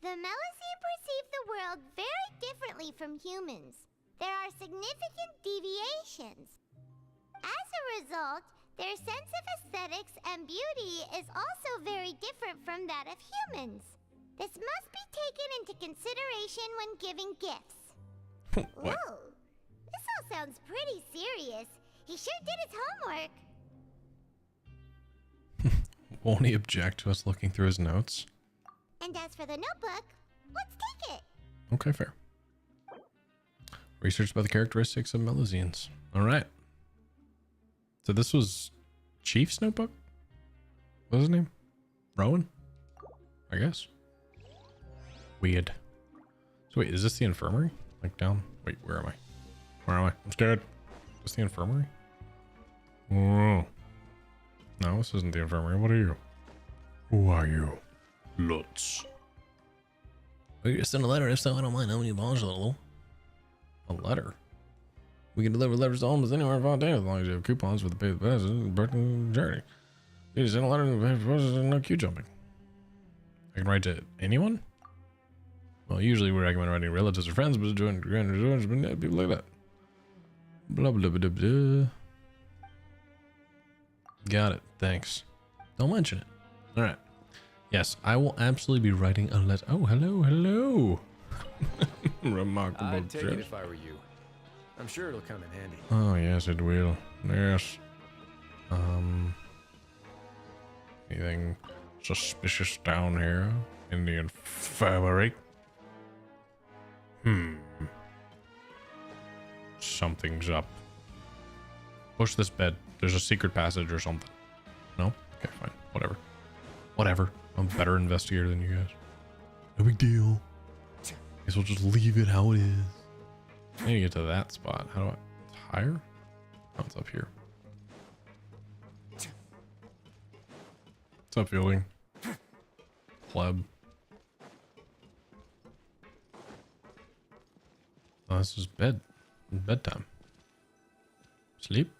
S4: The Melusine perceive the world very differently from humans. There are significant deviations. As a result, their sense of aesthetics and beauty is also very different from that of humans. This must be taken into consideration when giving gifts.
S1: What?
S4: Whoa, this all sounds pretty serious. He sure did his homework.
S1: Won't he object to us looking through his notes?
S4: And as for the notebook, let's take it.
S1: Okay, fair. Research about the characteristics of Melusines. All right. So this was Chief's notebook? What was his name? Rowan? I guess. Weird. So wait, is this the infirmary? Like down? Wait, where am I? Where am I? I'm scared. Is this the infirmary? Whoa. No, this isn't the infirmary. What are you? Who are you? Lutz. We can send a letter. If so, I don't mind. How many balls a little? A letter? We can deliver letters to homes anywhere in Fontana as long as you have coupons for the pay the passes and Burton journey. You just send a letter to the no queue jumping. I can write to anyone? Well, usually we recommend writing relatives or friends, but join people like that. Blah, blah, blah, blah, blah. Got it. Thanks. Don't mention it. All right. Yes, I will absolutely be writing a letter. Oh, hello, hello. Remarkable.
S12: I'd take it if I were you. I'm sure it'll come in handy.
S1: Oh, yes, it will. Yes. Anything suspicious down here in the infirmary? Something's up. Push this bed. There's a secret passage or something. No? Okay, fine. Whatever. Whatever. I'm a better investigator than you guys. No big deal. Guess we'll just leave it how it is. I need to get to that spot. How do I? It's higher? Oh, it's up here. What's up, Fielding? Pleb. Oh, this is bedtime. Sleep?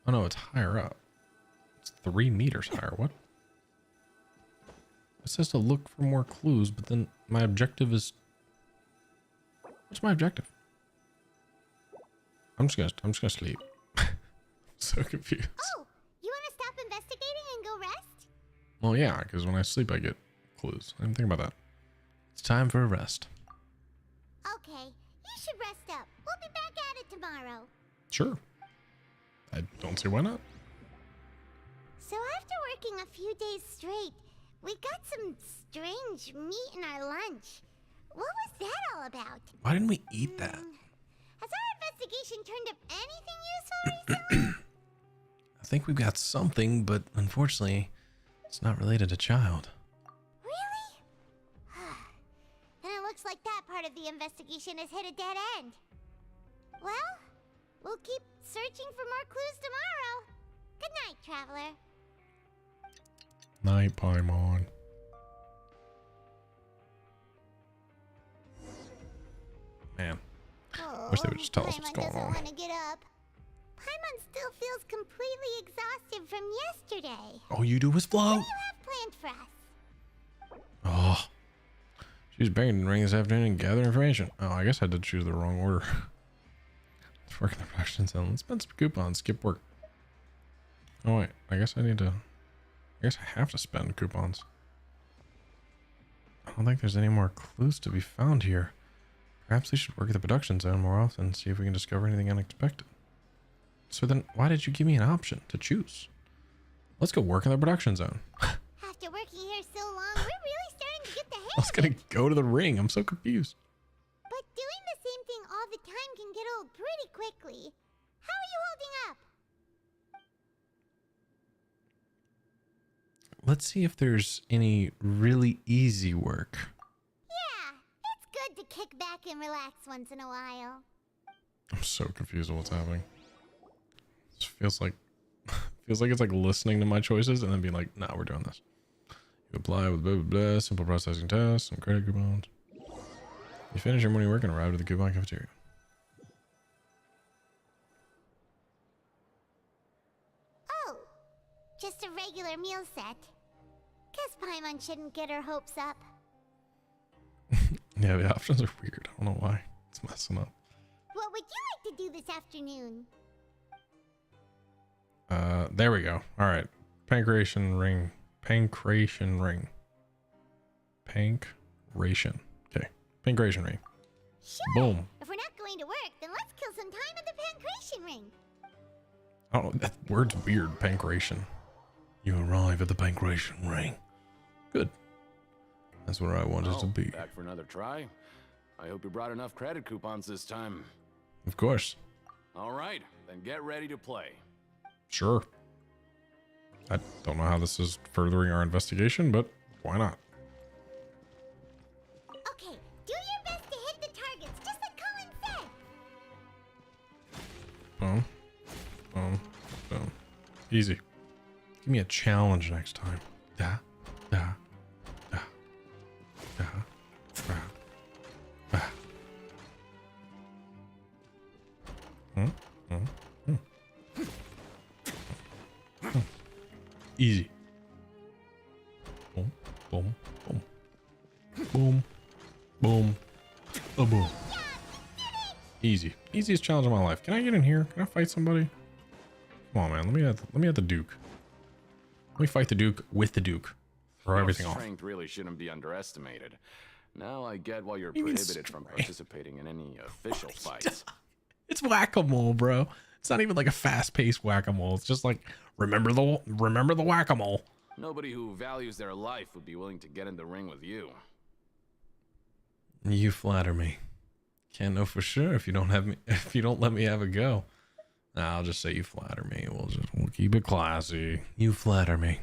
S1: Oh no, it's higher up. It's 3 meters higher. What? It says to look for more clues, but then my objective is... What's my objective? I'm just gonna sleep. So confused.
S4: Oh, you want to stop investigating and go rest?
S1: Well, yeah, because when I sleep, I get clues. I didn't think about that. It's time for a rest.
S4: Okay, you should rest up. We'll be back at it tomorrow.
S1: Sure. I don't see why not.
S4: So after working a few days straight, we got some strange meat in our lunch. What was that all about?
S1: Why didn't we eat that?
S4: Has our investigation turned up anything useful recently?
S1: I think we've got something, but unfortunately, it's not related to child.
S4: Really? Then it looks like that part of the investigation has hit a dead end. Well, we'll keep searching for more clues tomorrow. Good night, Traveler.
S1: Night, Paimon. Man, wish they would just tell us what's going on.
S4: Want to get up. Paimon still feels completely exhausted from yesterday.
S1: All you do is float.
S4: What do you have planned for us?
S1: Oh, she's banging the ring this afternoon and gather information. Oh, I guess I did choose the wrong order. Let's work in the production zone. Let's spend some coupons. Skip work. Oh wait, I guess I have to spend coupons. I don't think there's any more clues to be found here. Perhaps we should work at the production zone more often, see if we can discover anything unexpected. So then, why did you give me an option to choose? Let's go work in the production zone.
S4: After working here so long, we're really starting to get the hang
S1: I was gonna go to the ring. I'm so confused.
S4: But doing the same thing all the time can get old pretty quickly. How are you holding up?
S1: Let's see if there's any really easy work.
S4: Yeah, it's good to kick back and relax once in a while.
S1: I'm so confused with what's happening. It feels like it's like listening to my choices and then being like, nah, we're doing this. You apply with blah blah blah, simple processing tests, some credit coupons. You finish your morning work and arrive at the coupon cafeteria.
S4: Oh, just a regular meal set. Guess Paimon shouldn't get her hopes up.
S1: Yeah, the options are weird. I don't know why. It's messing up.
S4: What would you like to do this afternoon?
S1: There we go. All right. Pancreation ring. Pancreation ring. Pancreation. Okay. Pancreation ring.
S4: Sure.
S1: Boom.
S4: If we're not going to work, then let's kill some time at the Pancreation ring.
S1: Oh, that word's weird. Pancreation. You arrive at the Pancreation ring. Good. That's where I wanted to be.
S6: Back for another try? I hope you brought enough credit coupons this time.
S1: Of course.
S6: All right, then get ready to play.
S1: Sure. I don't know how this is furthering our investigation, but why not?
S4: Okay, do your best to hit the targets, just like Colin said.
S1: Boom. Boom. Boom. Easy. Give me a challenge next time. Da. Da. Da. Da. Da. Da. Easy. Boom. Boom. Boom. Oh, boom. Easy. Easiest challenge of my life. Can I get in here? Can I fight somebody? Come on, man. Let me at the Duke. Let me fight the Duke with the Duke. Throw everything off.
S6: Strength really shouldn't be underestimated. Now I get why you're prohibited from participating in any official fights.
S1: It's whack-a-mole, bro. It's not even like a fast-paced whack-a-mole. It's just like remember the whack-a-mole.
S6: Nobody who values their life would be willing to get in the ring with you.
S1: You flatter me. Can't know for sure if you don't let me have a go. Nah, I'll just say you flatter me. We'll keep it classy. You flatter me.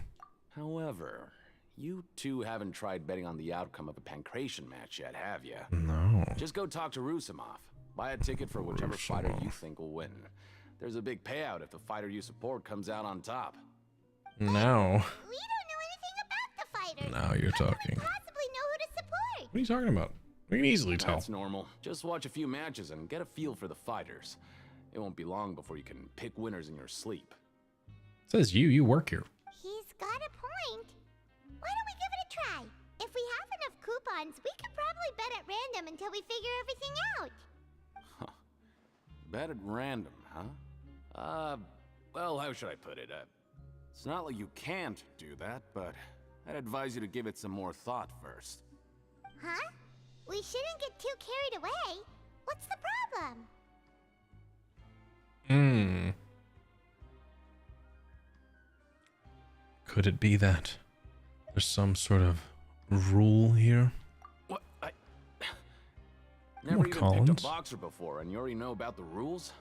S6: However, you two haven't tried betting on the outcome of a pancration match yet, have you?
S1: No.
S6: Just go talk to Rusimov. Buy a ticket for whichever fighter you think will win. There's a big payout if the fighter you support comes out on top.
S1: No.
S4: We don't know anything about the fighters.
S1: Now you're talking.
S4: How could we possibly know who to support?
S1: What are you talking about? We can easily tell.
S6: That's normal. Just watch a few matches and get a feel for the fighters. It won't be long before you can pick winners in your sleep.
S1: It says you work here.
S4: He's got a point. Why don't we give it a try? If we have enough coupons, we could probably bet at random until we figure everything out.
S6: Huh. Bet at random, huh? Well, how should I put it? It's not like you can't do that, but I'd advise you to give it some more thought first.
S4: Huh? We shouldn't get too carried away. What's the problem?
S1: Could it be that there's some sort of rule here?
S6: What? Never even picked a boxer before, and you already know about the rules?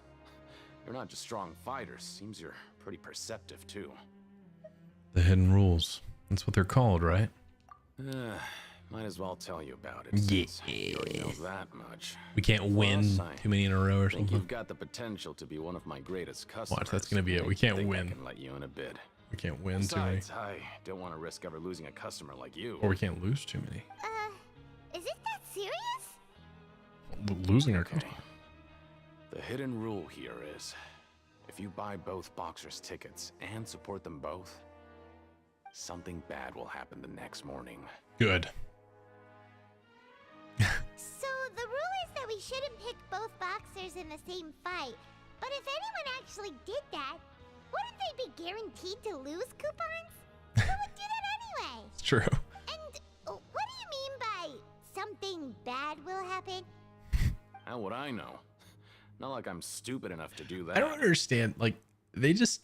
S6: You're not just strong fighters. Seems you're pretty perceptive, too.
S1: The hidden rules. That's what they're called, right?
S6: Might as well tell you about it. Since you already know that much.
S1: We can't win too many in a row or
S6: something.
S1: something.
S6: You've got the potential to be one of my greatest customers.
S1: Watch, that's gonna be it. We can't win.
S6: I can let you in a bid.
S1: We can't win too many.
S6: Besides, I don't want to risk ever losing a customer like you.
S1: Or we can't lose too many.
S4: Is it that serious?
S1: Losing our customer.
S6: The hidden rule here is, if you buy both boxers' tickets and support them both, something bad will happen the next morning.
S1: Good.
S4: So the rule is that we shouldn't pick both boxers in the same fight. But if anyone actually did that, wouldn't they be guaranteed to lose coupons? Who would do that anyway?
S1: It's true.
S4: And what do you mean by something bad will happen?
S6: How would I know? Not like I'm stupid enough to do that.
S1: I don't understand. Like, these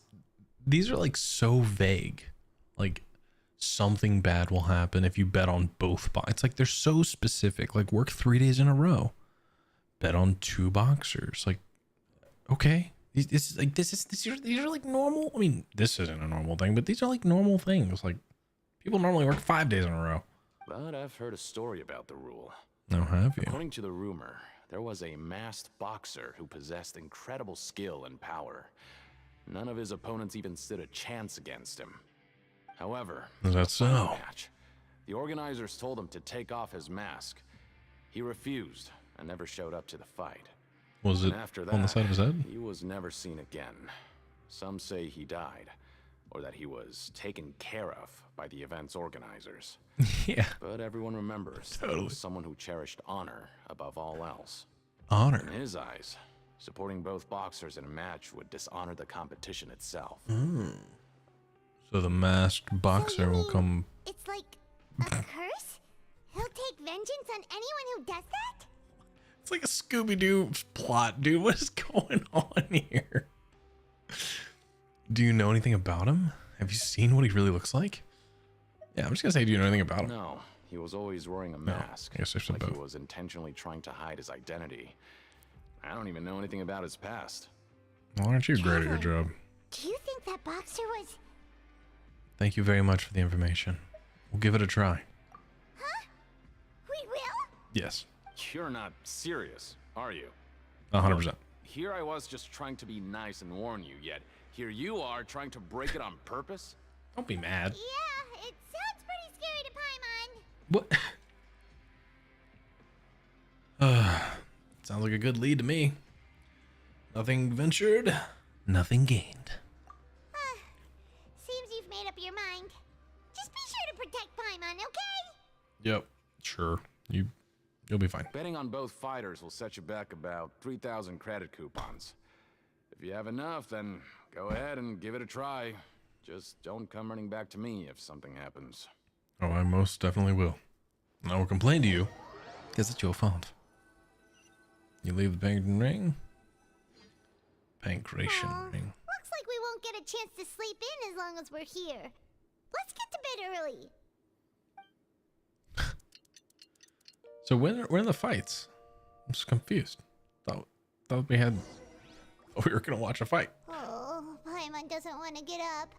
S1: are like so vague. Like, something bad will happen if you bet on both it's like they're so specific. Like, work 3 days in a row, bet on 2 boxers. Like, okay, these are like normal. I mean, this isn't a normal thing, but these are like normal things. Like, people normally work 5 days in a row.
S6: But I've heard a story about the rule.
S1: No, have you?
S6: According to the rumor, there was a masked boxer who possessed incredible skill and power. None of his opponents even stood a chance against him. However,
S1: is that so?
S6: Match, the organizers told him to take off his mask. He refused and never showed up to the fight.
S1: Was it
S6: after that,
S1: on the side of his head?
S6: He was never seen again. Some say he died, or that he was taken care of by the event's organizers.
S1: Yeah.
S6: But everyone remembers that he was someone who cherished honor above all else.
S1: Honor?
S6: In his eyes, supporting both boxers in a match would dishonor the competition itself.
S1: So the masked boxer will come.
S4: It's like a curse? He'll take vengeance on anyone who does that?
S1: It's like a Scooby-Doo plot, dude. What is going on here? Do you know anything about him? Have you seen what he really looks like? Yeah, I'm just gonna say, do you know anything about him?
S6: No, he was always wearing a mask.
S1: I guess I should
S6: like
S1: both.
S6: He was intentionally trying to hide his identity. I don't even know anything about his past.
S1: Well, aren't you great at your job?
S4: Do you think that boxer was...
S1: Thank you very much for the information. We'll give it a try.
S4: Huh? We will?
S1: Yes.
S6: You're not serious, are you?
S1: 100%.
S6: Here I was just trying to be nice and warn you, yet here you are trying to break it on purpose?
S1: Don't be mad.
S4: Yeah, it sounds pretty scary to Paimon.
S1: What? Sounds like a good lead to me. Nothing ventured, nothing gained.
S4: Seems you've made up your mind. Just be sure to protect Paimon, okay?
S1: Yep, sure. You You'll be fine.
S6: Betting on both fighters will set you back about 3,000 credit coupons. If you have enough, then go ahead and give it a try. Just don't come running back to me if something happens.
S1: Oh, I most definitely will. And I will complain to you because it's your fault. You leave the pancreation ring. Pancreation ring.
S4: Looks like we won't get a chance to sleep in as long as we're here. Let's get to bed early.
S1: So when are the fights? I'm just confused. Thought we were gonna watch a fight.
S4: Oh, Paimon doesn't want to get up.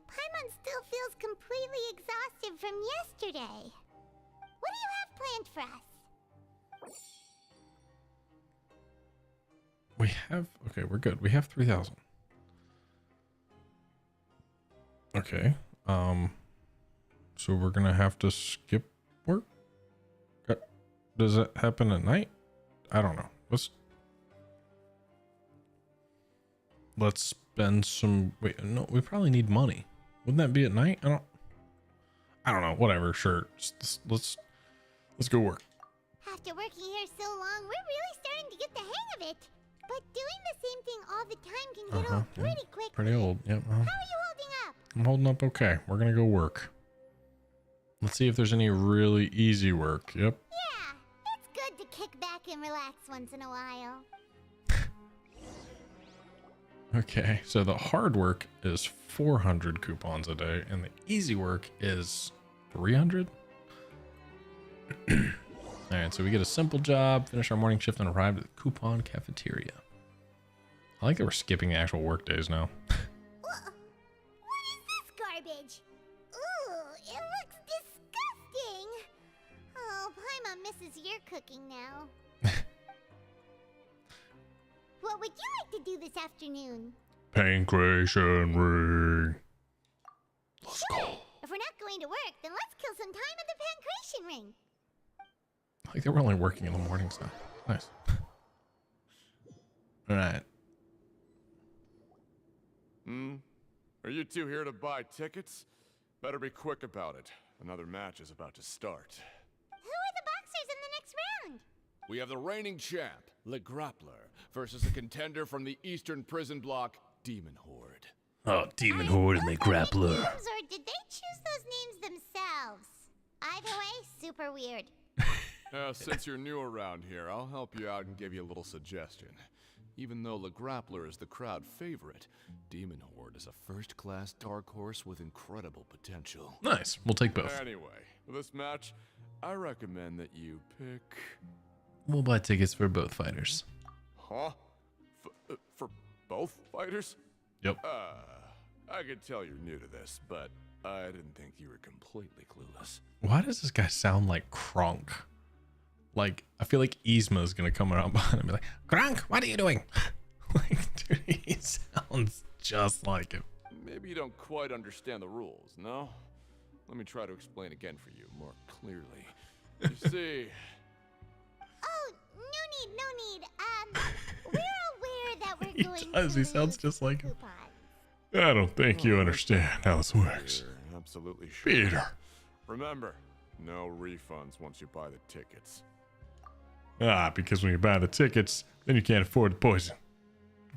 S4: Paimon still feels completely exhausted from yesterday. What do you have planned for us?
S1: We have, okay, we're good. We have 3,000. Okay. So we're gonna have to skip work. Does that happen at night? I don't know. Let's spend some. Wait, no, we probably need money. Wouldn't that be at night? I don't know. Whatever. Sure. Let's go work.
S4: After working here so long, we're really starting to get the hang of it. But doing the same thing all the time can get old pretty quick.
S1: Pretty old. Yep.
S4: How are you holding up?
S1: I'm holding up okay. We're gonna go work. Let's see if there's any really easy work. Yep.
S4: Yeah, it's good to kick back and relax once in a while.
S1: Okay, so the hard work is 400 coupons a day, and the easy work is 300. All right, so we get a simple job, finish our morning shift, and arrive at the coupon cafeteria. I like that we're skipping the actual work days now.
S4: What is this garbage? Ooh, it looks disgusting. Oh, Paimon misses your cooking now. What would you like to do this afternoon?
S1: Pancreation ring. Let's go.
S4: If we're not going to work, then let's kill some time at the pancreation ring.
S1: I like that we're only working in the mornings now. Nice. All right.
S13: Are you two here to buy tickets? Better be quick about it. Another match is about to start.
S4: Who are the boxers in the next round?
S13: We have the reigning champ, Le Grappler, versus a contender from the Eastern Prison Block, Demon Horde.
S14: Oh, Demon Horde and Le Grappler.
S4: Or did they choose those names themselves? Either way, super weird.
S13: Since you're new around here, I'll help you out and give you a little suggestion. Even though Le Grappler is the crowd favorite, Demon Horde is a first-class dark horse with incredible potential.
S1: Nice. We'll take both.
S13: Anyway, for this match, I recommend that you pick...
S1: We'll buy tickets for both fighters.
S13: Huh? For both fighters?
S1: Yep.
S13: I could tell you're new to this, but I didn't think you were completely clueless.
S1: Why does this guy sound like Kronk? Like, I feel like Yzma's gonna come around behind him and be like, Kronk, what are you doing? Like, dude, he sounds just like him.
S13: Maybe you don't quite understand the rules, no? Let me try to explain again for you more clearly. You see...
S4: Oh, no need. We're aware that we're going
S1: does.
S4: to
S1: He sounds
S4: lose
S1: just like him.
S4: coupons.
S1: I don't think you understand how this works.
S13: You're absolutely sure.
S1: Peter.
S13: Remember, no refunds once you buy the tickets.
S1: Because when you buy the tickets, then you can't afford the poison.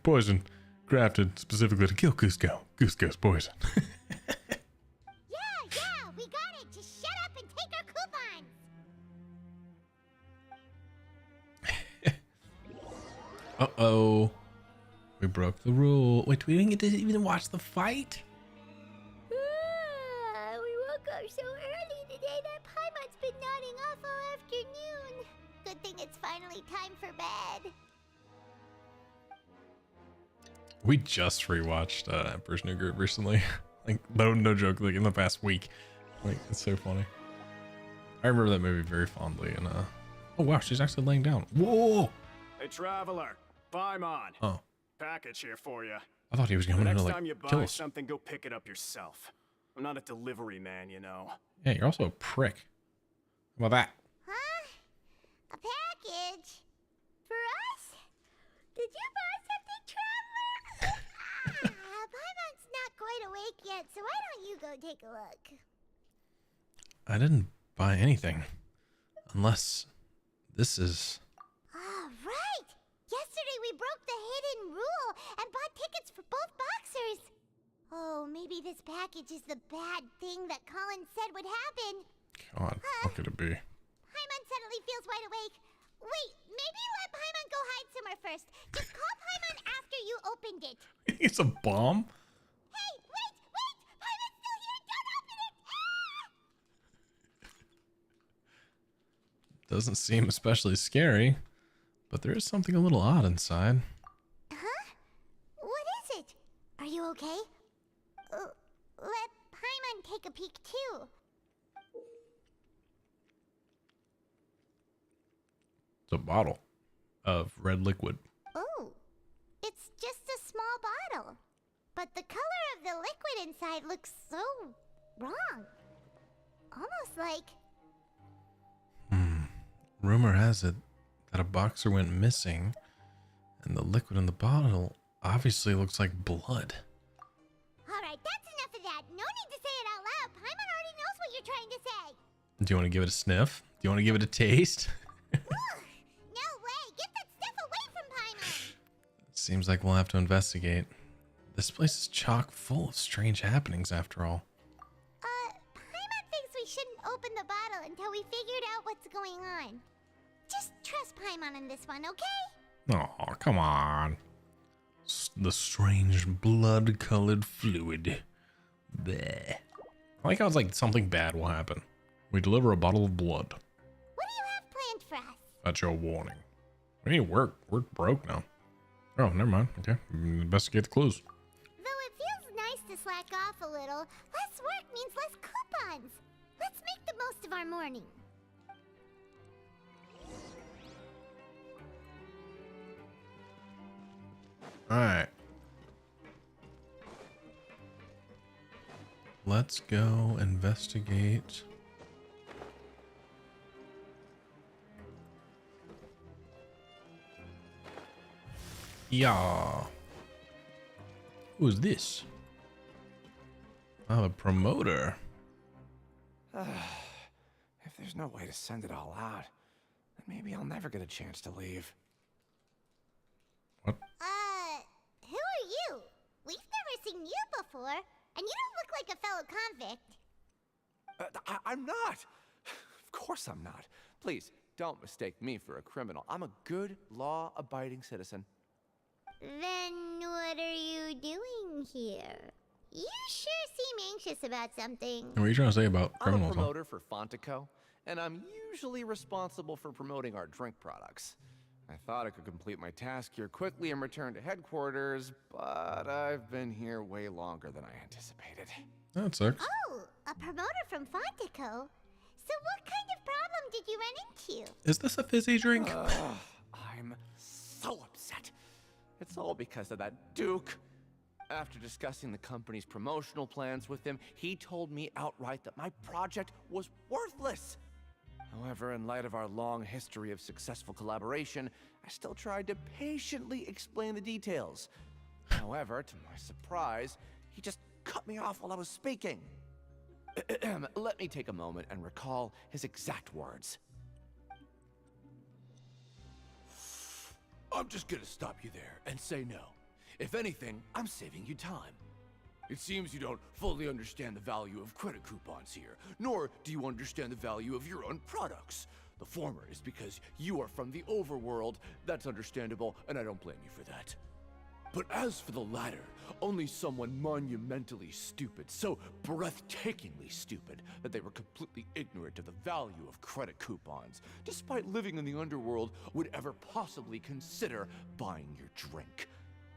S1: Poison crafted specifically to kill Cusco. Cusco's poison.
S4: Yeah, we got it. Just shut up and take our coupons.
S1: Uh-oh. We broke the rule. Wait, we didn't get to even watch the fight?
S4: We woke up so early today that Paimon's been nodding off all afternoon. Good thing it's finally time for bed.
S1: We just rewatched Emperor's New Groove recently. Like, no joke, like in the past week. Like, it's so funny. I remember that movie very fondly. And oh wow, she's actually laying down. Whoa!
S15: Hey, traveler, Paimon.
S1: Oh.
S15: Package here for you.
S1: I thought he was coming in to
S15: Next time you
S1: like kill
S15: buy
S1: us.
S15: something, go pick it up yourself. I'm not a delivery man, you know.
S1: Yeah, you're also a prick. How about that?
S4: Huh? A package? For us? Did you buy something, traveler? Paimon's not quite awake yet, so why don't you go take a look?
S1: I didn't buy anything. Unless This is...
S4: Ah, right! Yesterday we broke the hidden rule and bought tickets for both boxers. Oh, maybe this package is the bad thing that Colin said would happen.
S1: God, what could it be?
S4: Paimon suddenly feels wide awake. Wait, maybe let Paimon go hide somewhere first. Just call Paimon after you opened it.
S1: It's a bomb?
S4: Hey, wait! Paimon's still here! Don't open it! Ah!
S1: Doesn't seem especially scary, but there is something a little odd inside.
S4: Huh? What is it? Are you okay? Let Paimon take a peek too.
S1: It's a bottle of red liquid.
S4: Oh, it's just a small bottle. But the color of the liquid inside looks so wrong. Almost like...
S1: Rumor has it that a boxer went missing, and the liquid in the bottle obviously looks like blood.
S4: Alright, that's enough of that. No need to say it out loud. Paimon already knows what you're trying to say.
S1: Do you want to give it a sniff? Do you want to give it a taste?
S4: No way! Get that stuff away from Paimon!
S1: Seems like we'll have to investigate. This place is chock full of strange happenings after all.
S4: Paimon thinks we shouldn't open the bottle until we figured out what's going on. Just trust Paimon in this one, okay?
S1: Oh, come on. The strange blood-colored fluid. Bleh. I like how it's like something bad will happen. We deliver a bottle of blood.
S4: What do you have planned for us?
S1: That's your warning. We need work. We're broke now. Oh, never mind. Okay. Investigate the clues.
S4: Though it feels nice to slack off a little, less work means less coupons. Let's make the most of our morning.
S1: Alright. Let's go investigate. Yeah. Who's this? Oh, a promoter.
S6: If there's no way to send it all out, then maybe I'll never get a chance to leave.
S1: What?
S4: Who are you? We've never seen you before, and you don't look like a fellow convict.
S6: I'm not! Of course I'm not. Please, don't mistake me for a criminal. I'm a good, law-abiding citizen.
S4: Then what are you doing here? You sure seem anxious about something.
S1: What are you trying to say about criminals?
S6: I'm a promoter for Fontico, and I'm usually responsible for promoting our drink products. I thought I could complete my task here quickly and return to headquarters, but I've been here way longer than I anticipated.
S1: That sucks.
S4: Oh, a promoter from Fontico? So what kind of problem did you run into?
S1: Is this a fizzy drink?
S6: I'm so upset. It's all because of that Duke. After discussing the company's promotional plans with him, he told me outright that my project was worthless. However, in light of our long history of successful collaboration, I still tried to patiently explain the details. However, to my surprise, he just cut me off while I was speaking. Let me take a moment and recall his exact words. I'm just gonna stop you there and say no. If anything, I'm saving you time. It seems you don't fully understand the value of credit coupons here, nor do you understand the value of your own products. The former is because you are from the overworld. That's understandable, and I don't blame you for that. But as for the latter, only someone monumentally stupid, so breathtakingly stupid, that they were completely ignorant of the value of credit coupons, despite living in the underworld, would ever possibly consider buying your drink.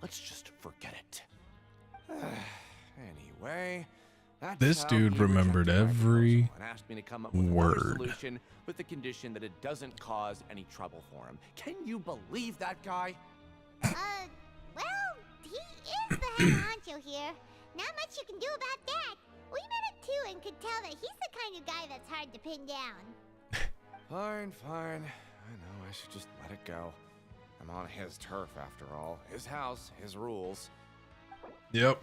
S6: Let's just forget it. Anyway,
S1: This dude remembered every
S6: and asked me to come up with
S1: word.
S6: a solution with the condition that it doesn't cause any trouble for him. Can you believe that guy?
S4: Well, he is the head honcho here. Not much you can do about that. We met him too and could tell that he's the kind of guy that's hard to pin down.
S6: Fine. I know I should just let it go. I'm on his turf after all. His house, his rules.
S1: Yep.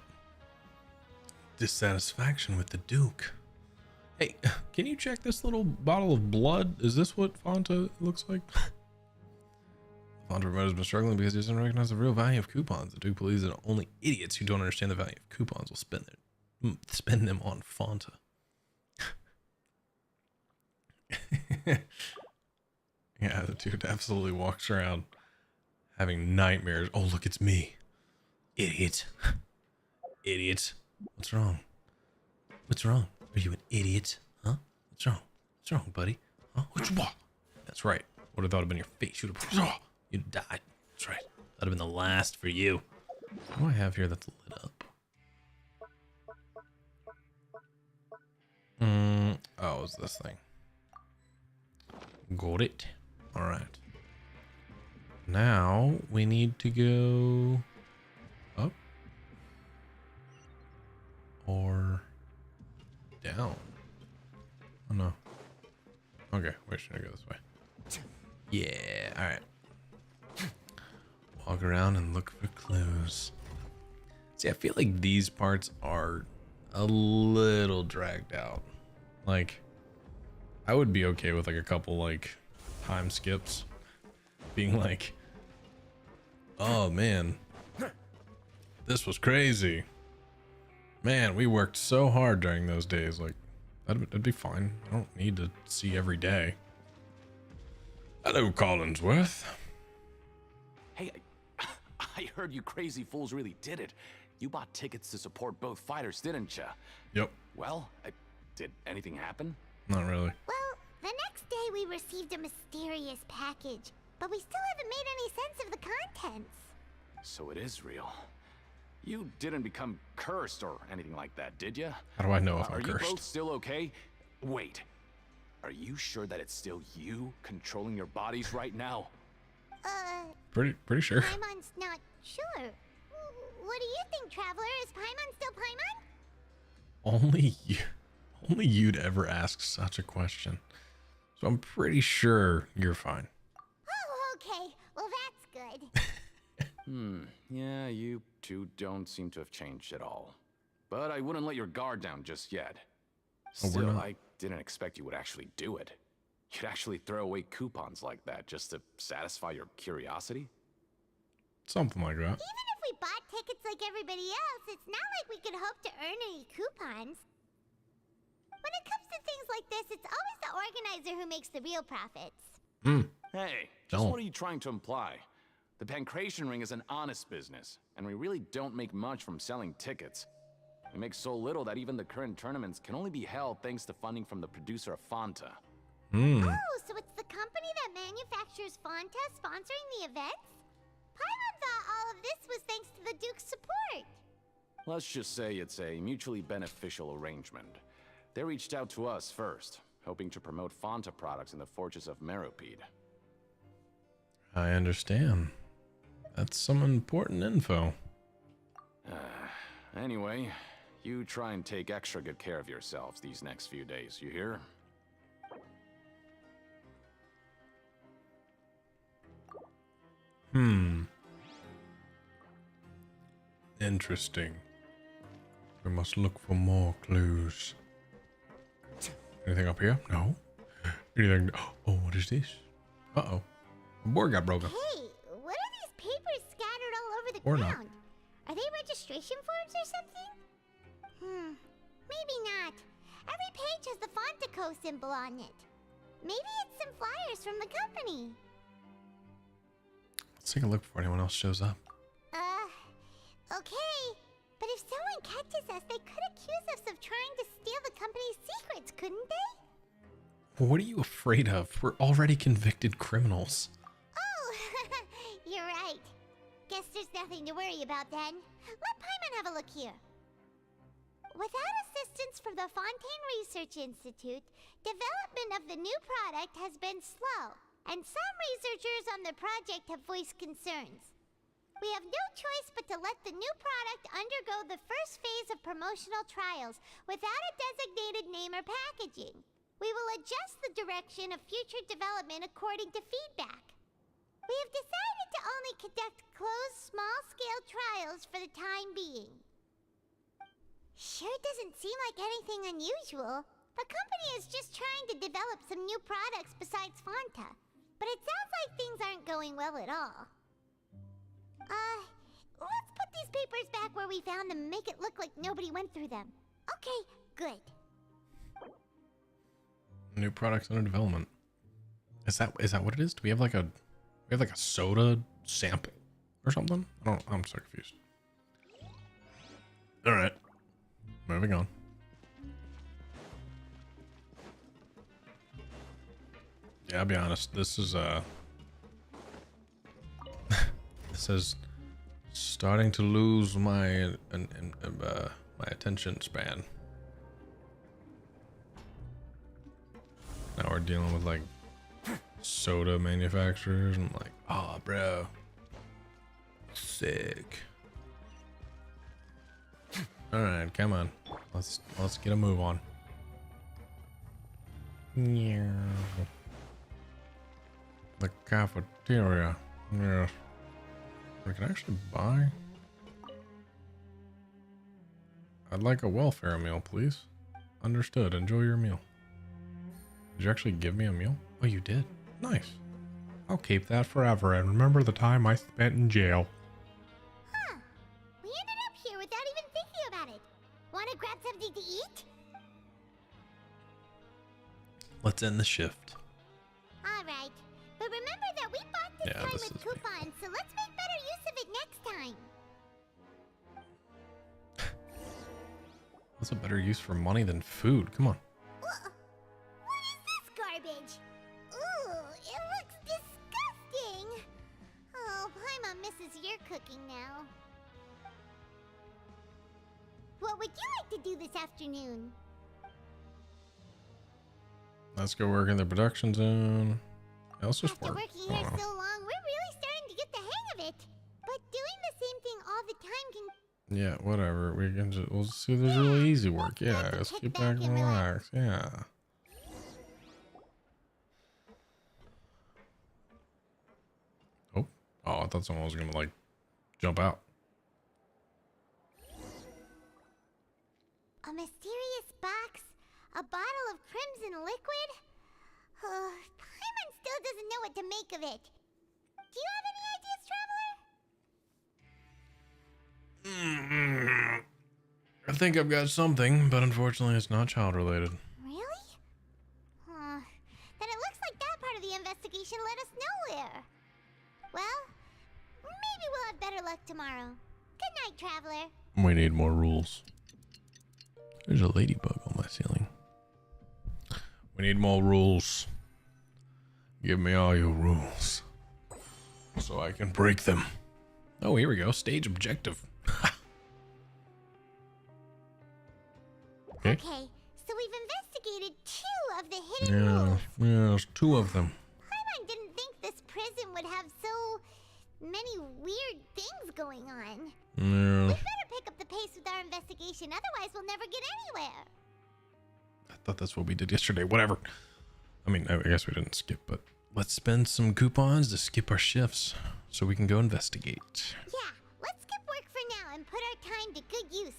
S1: Dissatisfaction with the Duke. Hey, can you check this little bottle of blood? Is this what Fanta looks like? Fanta promoter has been struggling because he doesn't recognize the real value of coupons. The Duke believes that only idiots who don't understand the value of coupons will spend them on Fanta. Yeah, the dude absolutely walks around having nightmares. Oh, look, it's me. Idiot. Idiot. What's wrong? What's wrong? Are you an idiot? Huh? What's wrong? What's wrong, buddy? Huh? That's right. Would have thought it'd been your face. You'd died. That's right. That'd have been the last for you. What do I have here that's lit up? Oh, it's this thing. Got it. All right. Now we need to go up or down. Oh no. Okay, wait, should I go this way? Yeah, all right. Walk around and look for clues. See, I feel like these parts are a little dragged out. Like, I would be okay with like a couple like time skips being like, oh man, this was crazy. Man, we worked so hard during those days. Like, that'd be fine. I don't need to see every day. Hello, Collinsworth.
S6: Hey, I heard you crazy fools really did it. You bought tickets to support both fighters, didn't ya?
S1: Yep.
S6: Well, did anything happen?
S1: Not really.
S4: Well, the next day we received a mysterious package, but we still haven't made any sense of the contents.
S6: So it is real. You didn't become cursed or anything like that, did you?
S1: How do I know if I'm
S6: Are
S1: cursed?
S6: you both still okay? Wait. Are you sure that it's still you controlling your bodies right now?
S1: Pretty sure.
S4: Paimon's not sure. What do you think, Traveler? Is Paimon still Paimon?
S1: Only you'd ever ask such a question. So I'm pretty sure you're fine.
S4: Oh, okay. Well, that's good.
S6: Yeah, you two don't seem to have changed at all. But I wouldn't let your guard down just yet. Still, I didn't expect you would actually do it. You'd actually throw away coupons like that just to satisfy your curiosity?
S1: Something like that.
S4: Even if we bought tickets like everybody else, it's not like we could hope to earn any coupons. When it comes to things like this, it's always the organizer who makes the real profits.
S6: Hey, just what are you trying to imply? The Pancration Ring is an honest business, and we really don't make much from selling tickets. We make so little that even the current tournaments can only be held thanks to funding from the producer of Fanta.
S4: Oh, so it's the company that manufactures Fanta sponsoring the events? Paimon thought all of this was thanks to the Duke's support.
S6: Let's just say it's a mutually beneficial arrangement. They reached out to us first, hoping to promote Fanta products in the Fortress of Meropide.
S1: I understand. That's some important info.
S6: Anyway, you try and take extra good care of yourselves these next few days, you hear?
S1: Interesting. We must look for more clues. Anything up here? No. Anything? Oh, what is this? Uh-oh. The board got broken.
S4: Hey, what are these papers scattered all over the
S1: Or
S4: ground?
S1: not.
S4: Are they registration forms or something? Maybe not. Every page has the Fontaco symbol on it. Maybe it's some flyers from the company.
S1: Let's take a look before anyone else shows up.
S4: Okay. But if someone catches us, they could accuse us of trying to steal the company's secrets, couldn't they?
S1: What are you afraid of? We're already convicted criminals.
S4: Oh, you're right. Guess there's nothing to worry about then. Let Paimon have a look here. Without assistance from the Fontaine Research Institute, development of the new product has been slow, and some researchers on the project have voiced concerns. We have no choice but to let the new product undergo the first phase of promotional trials without a designated name or packaging. We will adjust the direction of future development according to feedback. We have decided to only conduct closed, small-scale trials for the time being. Sure doesn't seem like anything unusual. The company is just trying to develop some new products besides Fanta. But it sounds like things aren't going well at all. Let's put these papers back where we found them and make it look like nobody went through them. Okay, good.
S1: New products under development. Is that what it is? Do we have like a soda sample or something? I'm so confused. All right, moving on. Yeah, I'll be honest. This is this is starting to lose my my attention span. Now we're dealing with like soda manufacturers. I'm like, oh, bro, sick. All right, come on, let's get a move on. Yeah. The cafeteria. Yes. We can actually buy. I'd like a welfare meal, please. Understood. Enjoy your meal. Did you actually give me a meal? Oh, you did? Nice. I'll keep that forever and remember the time I spent in jail.
S4: Huh. We ended up here without even thinking about it. Want to grab something to eat?
S1: Let's end the shift.
S4: Alright. But remember that we bought this time with coupons, so let's make better use of it next time.
S1: What's a better use for money than food? Come on.
S4: What is this garbage? Ooh, it looks disgusting. Oh, Paimon misses your cooking now. What would you like to do this afternoon?
S1: Let's go work in the production zone. Yeah, let's just
S4: After
S1: work.
S4: working here so long, we're really starting to get the hang of it. But doing the same thing all the time can...
S1: Yeah, whatever. We'll see. There's really easy work. Yeah, let's keep back and relax. Yeah. Oh, I thought someone was gonna like jump out.
S4: A mysterious box? A bottle of crimson liquid? Paimon still doesn't know what to make of it. Do you have any ideas, Traveler?
S1: I think I've got something, but unfortunately it's not child related.
S4: Really? Then it looks like that part of the investigation led us nowhere. Well, maybe we'll have better luck tomorrow. Good night, Traveler.
S1: We need more rules. There's a ladybug on my ceiling. We need more rules. Give me all your rules so I can break them. Oh, here we go. Stage objective. Okay.
S4: Okay, so we've investigated 2 of the hidden rules.
S1: Yes, 2 of them.
S4: Paimon didn't think this prison would have so many weird things going on.
S1: Yeah.
S4: We better pick up the pace with our investigation, otherwise we'll never get anywhere.
S1: I thought that's what we did yesterday. Whatever. I mean, I guess we didn't skip, but let's spend some coupons to skip our shifts so we can go investigate.
S4: Yeah, let's skip work for now and put our time to good use.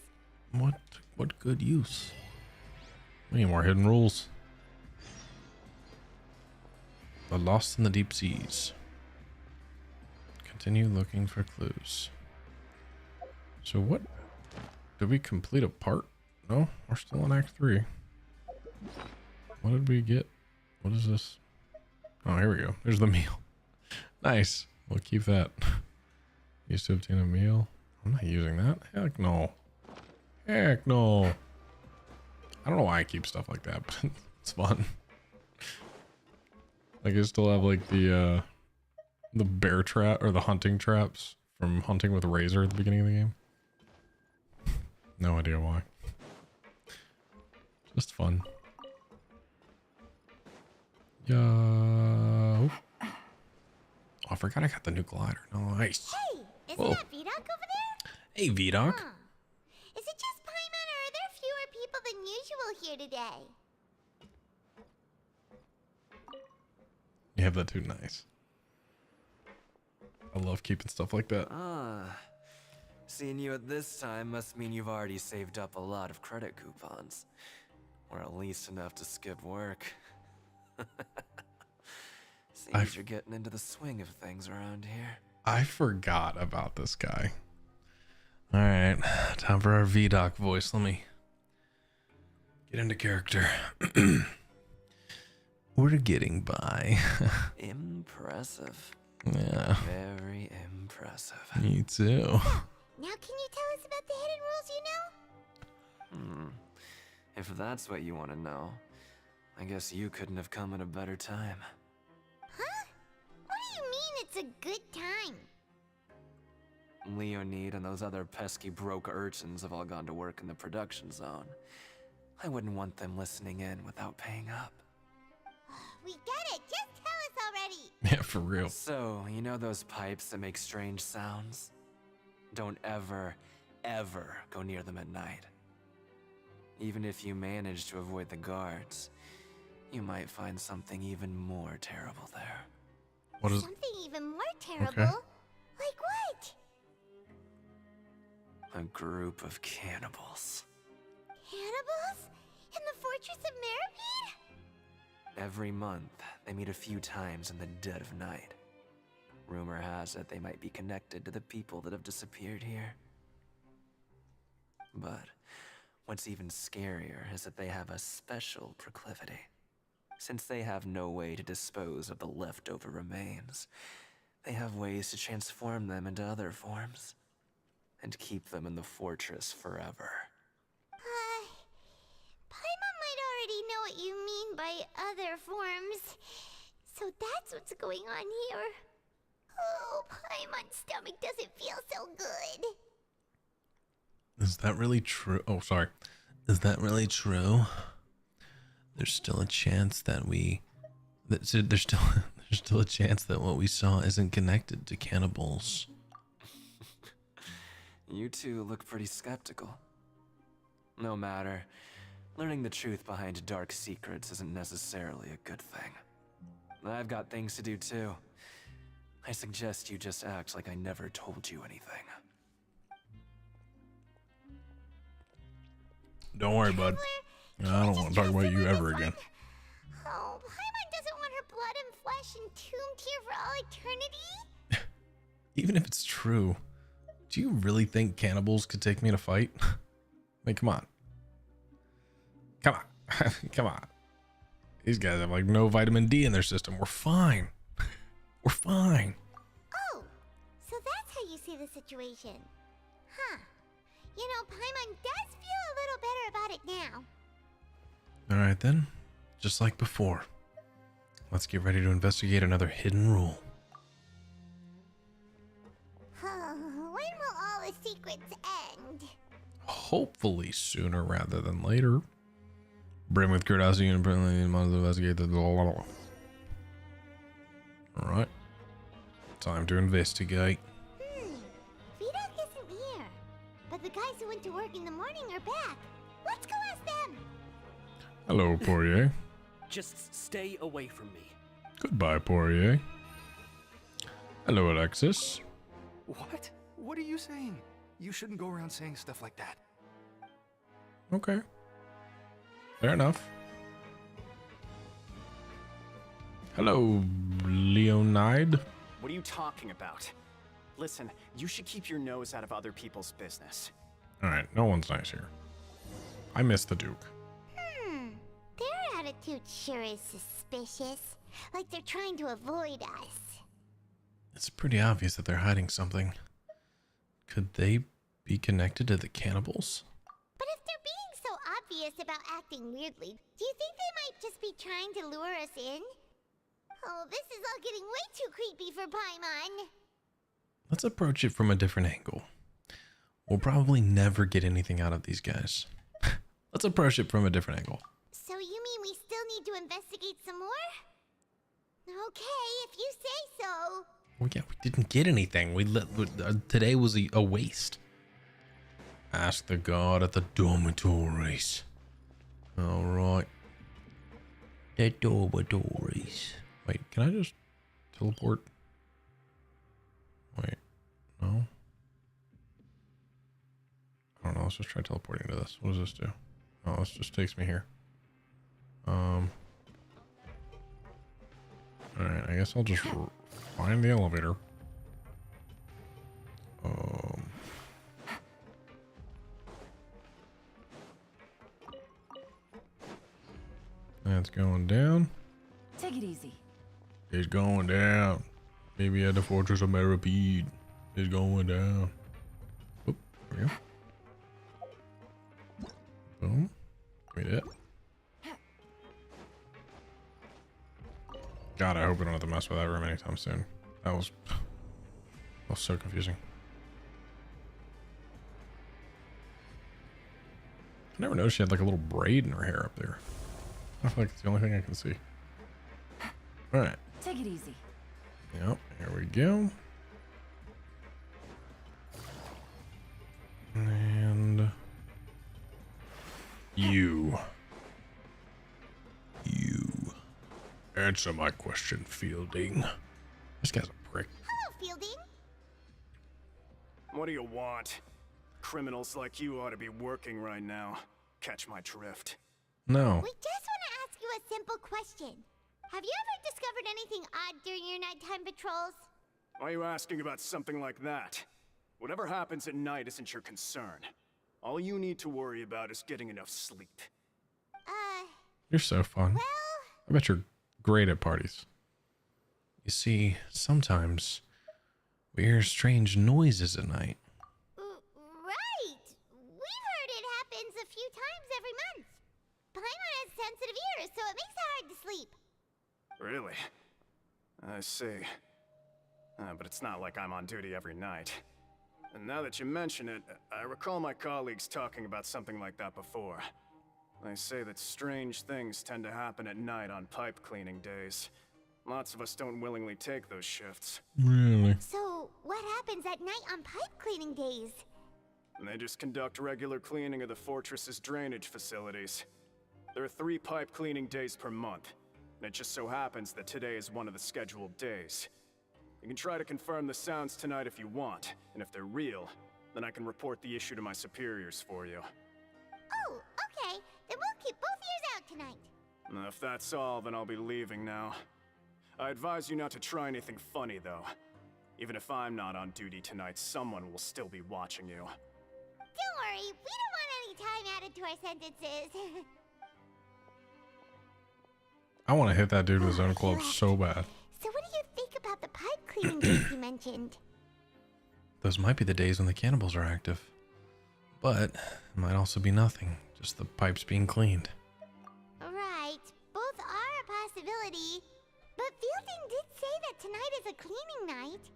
S1: What good use? We need more hidden rules. The Lost in the Deep Seas. Continue looking for clues. So what? Did we complete a part? No, we're still in Act 3. What did we get? What is this? Oh, here we go. There's the meal. Nice. We'll keep that. Used to obtain a meal. I'm not using that. Heck no. Heck no. I don't know why I keep stuff like that, but it's fun. Like I still have like the bear trap or the hunting traps from Hunting with Razor at the beginning of the game. No idea why. Just fun. Yeah. Oh, I forgot I got the new glider. Nice.
S4: Hey, isn't that Vidocq over there?
S1: Hey, Vidocq.
S4: Huh. Is it just Paimon, or are there fewer people than usual here today?
S1: You have that too. Nice. I love keeping stuff like that.
S16: Seeing you at this time must mean you've already saved up a lot of credit coupons. Or at least enough to skip work. Seems you're getting into the swing of things around here.
S1: I forgot about this guy. All right, time for our VDoc voice. Let me get into character. We're getting by.
S16: Impressive.
S1: Yeah.
S16: Very impressive.
S1: Me too.
S4: Now can you tell us about the hidden rules you know?
S16: If that's what you want to know, I guess you couldn't have come at a better time.
S4: Huh? What do you mean it's a good time?
S16: Leonid and those other pesky broke urchins have all gone to work in the production zone. I wouldn't want them listening in without paying up.
S4: We get it! Just tell us already!
S1: Yeah, for real.
S16: So, you know those pipes that make strange sounds? Don't ever, ever go near them at night. Even if you manage to avoid the guards, you might find something even more terrible there.
S1: What is
S4: something even more terrible?
S1: Okay.
S4: Like what?
S16: A group of cannibals.
S4: Cannibals? In the Fortress of Meripede?
S16: Every month, they meet a few times in the dead of night. Rumor has it they might be connected to the people that have disappeared here. But what's even scarier is that they have a special proclivity. Since they have no way to dispose of the leftover remains, they have ways to transform them into other forms and keep them in the fortress forever.
S4: Paimon might already know what you mean by other forms. So that's what's going on here. Oh, Paimon's stomach doesn't feel so good.
S1: Is that really true? Oh, sorry. Is that really true? There's still a chance that there's still a chance that what we saw isn't connected to cannibals.
S16: You two look pretty skeptical. No matter. Learning the truth behind dark secrets isn't necessarily a good thing. I've got things to do too. I suggest you just act like I never told you anything.
S1: Don't worry, bud. I don't want to talk about you ever again.
S4: Oh, Paimon doesn't want her blood and flesh entombed here for all eternity?
S1: Even if it's true, do you really think cannibals could take me in a fight? I mean, come on. Come on. Come on. These guys have like no vitamin D in their system. We're fine. We're fine.
S4: Oh, so that's how you see the situation. Huh. You know, Paimon does feel a little better about it now.
S1: All right, then. Just like before. Let's get ready to investigate another hidden rule.
S4: When will all the secrets end?
S1: Hopefully sooner rather than later. Brim with curiosity and apparently investigate the All right. Time to investigate.
S4: Vidok isn't here. But the guys who went to work in the morning are back. Let's go ask them.
S1: Hello, Poirier.
S7: Just stay away from me.
S1: Goodbye, Poirier. Hello, Alexis.
S9: What? What are you saying? You shouldn't go around saying stuff like that.
S1: Okay. Fair enough. Hello, Leonide.
S15: What are you talking about? Listen, you should keep your nose out of other people's business.
S1: Alright, no one's nice here. I miss the Duke.
S4: Their attitude sure is suspicious. Like they're trying to avoid us.
S1: It's pretty obvious that they're hiding something. Could they be connected to the cannibals?
S4: But if they're being so obvious about acting weirdly, do you think they might just be trying to lure us in? Oh, this is all getting way too creepy for Paimon.
S1: Let's approach it from a different angle. We'll probably never get anything out of these guys. Let's approach it from a different angle.
S4: So you mean we still need to investigate some more? Okay, if you say so.
S1: Well, yeah, we didn't get anything. Today was a waste. Ask the guard at the dormitories. All right. The dormitories. Wait, can I just teleport? Wait, no. I don't know. Let's just try teleporting to this. What does this do? Oh, this just takes me here. Alright, I guess I'll just find the elevator. That's going down.
S2: Take it easy.
S1: It's going down. Maybe at the Fortress of Meripede. It's going down. Oop, there we go. Boom. Give me that. God, I hope we don't have to mess with that room anytime soon. That was so confusing. I never noticed she had like a little braid in her hair up there. I feel like it's the only thing I can see. All right.
S2: Take it easy.
S1: Yep, here we go. And you. Answer my question, Fielding. This guy's a prick.
S4: Hello, Fielding.
S15: What do you want? Criminals like you ought to be working right now. Catch my drift.
S1: No.
S4: We just want to ask you a simple question. Have you ever discovered anything odd during your nighttime patrols?
S15: Why are you asking about something like that? Whatever happens at night isn't your concern. All you need to worry about is getting enough sleep.
S1: You're so fun.
S4: Well,
S1: I bet you're great at parties. You see, sometimes we hear strange noises at night.
S4: right. We've heard it happens a few times every month. Paimon has sensitive ears, so it makes it hard to sleep.
S15: Really? I see. But it's not like I'm on duty every night. And now that you mention it, I recall my colleagues talking about something like that before. They say that strange things tend to happen at night on pipe cleaning days. Lots of us don't willingly take those shifts.
S1: Really?
S4: So, what happens at night on pipe cleaning days?
S15: And they just conduct regular cleaning of the fortress's drainage facilities. There are 3 pipe cleaning days per month, and it just so happens that today is one of the scheduled days. You can try to confirm the sounds tonight if you want, and if they're real, then I can report the issue to my superiors for you.
S4: Oh, okay. Then we'll keep both ears out tonight.
S15: If that's all, then I'll be leaving now. I advise you not to try anything funny, though. Even if I'm not on duty tonight, someone will still be watching you.
S4: Don't worry, we don't want any time added to our sentences.
S1: I want to hit that dude with his own club so bad.
S4: So what do you think about the pipe cleaning days you mentioned?
S1: Those might be the days when the cannibals are active. But it might also be nothing. Just the pipes being cleaned.
S4: Right. Both are a possibility. But Fielding did say that tonight is a cleaning night.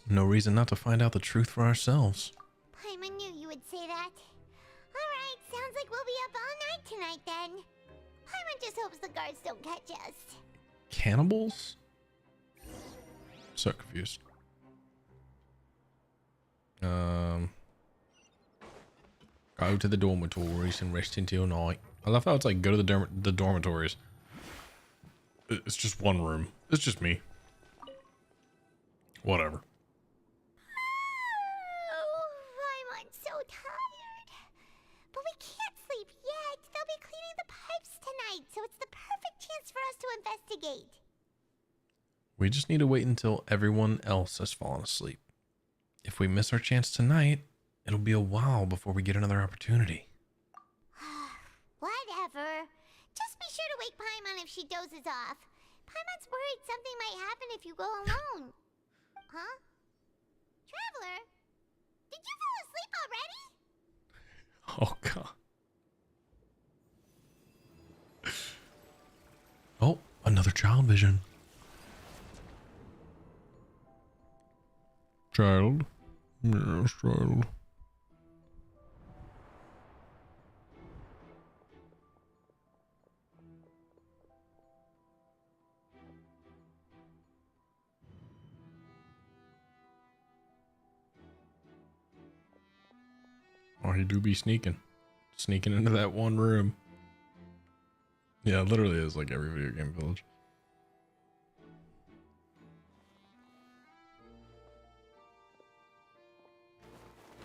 S1: No reason not to find out the truth for ourselves.
S4: Paimon knew you would say that. Alright, sounds like we'll be up all night tonight then. Paimon just hopes the guards don't catch us.
S1: Cannibals? So confused. Go to the dormitories and rest until night. I love how it's like go to the dormitories. It's just one room. It's just me. Whatever.
S4: Oh, Paimon's so tired. But we can't sleep yet. They'll be cleaning the pipes tonight, so it's the perfect chance for us to investigate.
S1: We just need to wait until everyone else has fallen asleep. If we miss our chance tonight, it'll be a while before we get another opportunity.
S4: Whatever. Just be sure to wake Paimon if she dozes off. Paimon's worried something might happen if you go alone. Huh? Traveler? Did you fall asleep already?
S1: Oh, God. Oh, another child vision. Child. Yes, child. Oh, he do be sneaking. Sneaking into that one room. Yeah, it literally is like every video game village.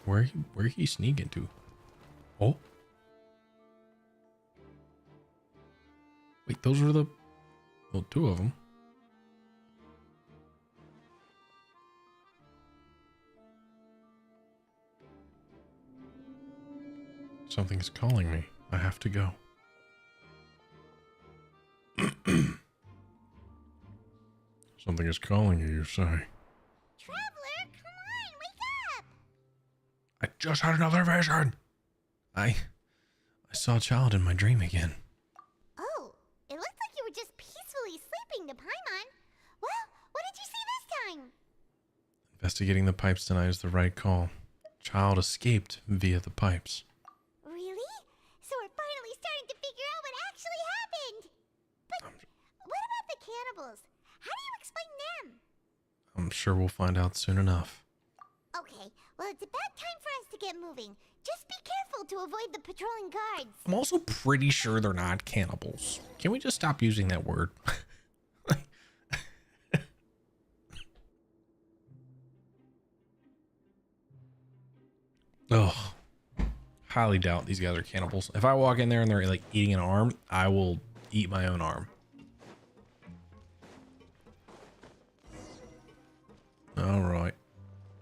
S1: Where he sneaking to? Oh. wait, those were the... Well, two of them. Something is calling me. I have to go. Something is calling you, you say.
S4: Traveler, come on, wake up!
S1: I just had another vision. I saw a child in my dream again.
S4: Oh, it looked like you were just peacefully sleeping to Paimon. Well, what did you see this time?
S1: Investigating the pipes tonight is the right call. Child escaped via the pipes.
S4: Really? So we're finally starting to figure out what actually happened. But what about the cannibals? How do you explain them?
S1: I'm sure we'll find out soon enough.
S4: Okay, well, it's about time for us to get moving. Just be careful to avoid the patrolling guards.
S1: I'm also pretty sure they're not cannibals. Can we just stop using that word? Oh, highly doubt these guys are cannibals. If I walk in there and they're like eating an arm, I will eat my own arm. All right.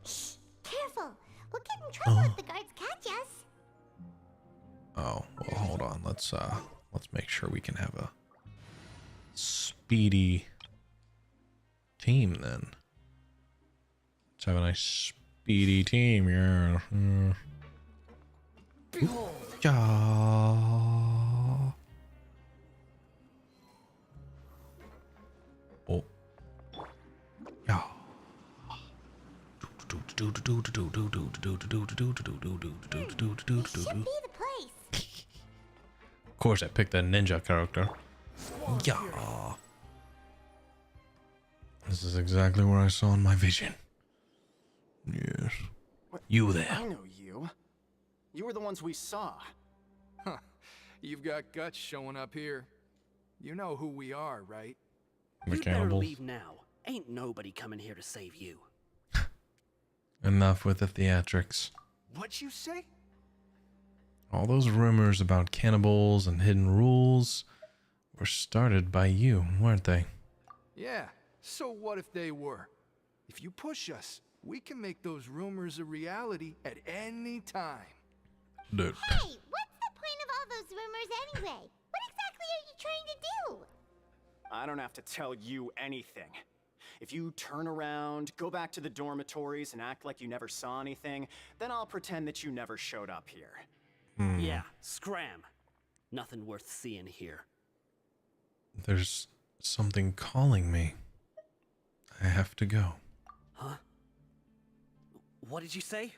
S4: Shh, careful. We'll get in trouble if the guards catch us.
S1: Oh, well, hold on. Let's make sure we can have a speedy team then. Let's have a nice speedy team, yeah. Yeah. Oh. Yeah.
S4: This should be the place.
S1: Of course, I picked a ninja character. Yeah. This is exactly where I saw in my vision. Yes. You there.
S15: I know you. You were the ones we saw.
S9: Huh. You've got guts showing up here. You know who we are, right?
S1: The
S17: You better
S1: cannibals.
S17: leave now. Ain't nobody coming here to save you.
S1: Enough with the theatrics.
S9: What'd you say?
S1: All those rumors about cannibals and hidden rules were started by you, weren't they?
S9: Yeah, so what if they were? If you push us, we can make those rumors a reality at any time.
S1: Dude.
S4: Hey, what's the point of all those rumors anyway? What exactly are you trying to do?
S15: I don't have to tell you anything. If you turn around, go back to the dormitories, and act like you never saw anything, then I'll pretend that you never showed up here.
S17: Yeah, scram. Nothing worth seeing here.
S1: There's something calling me. I have to go.
S17: Huh? What did you say?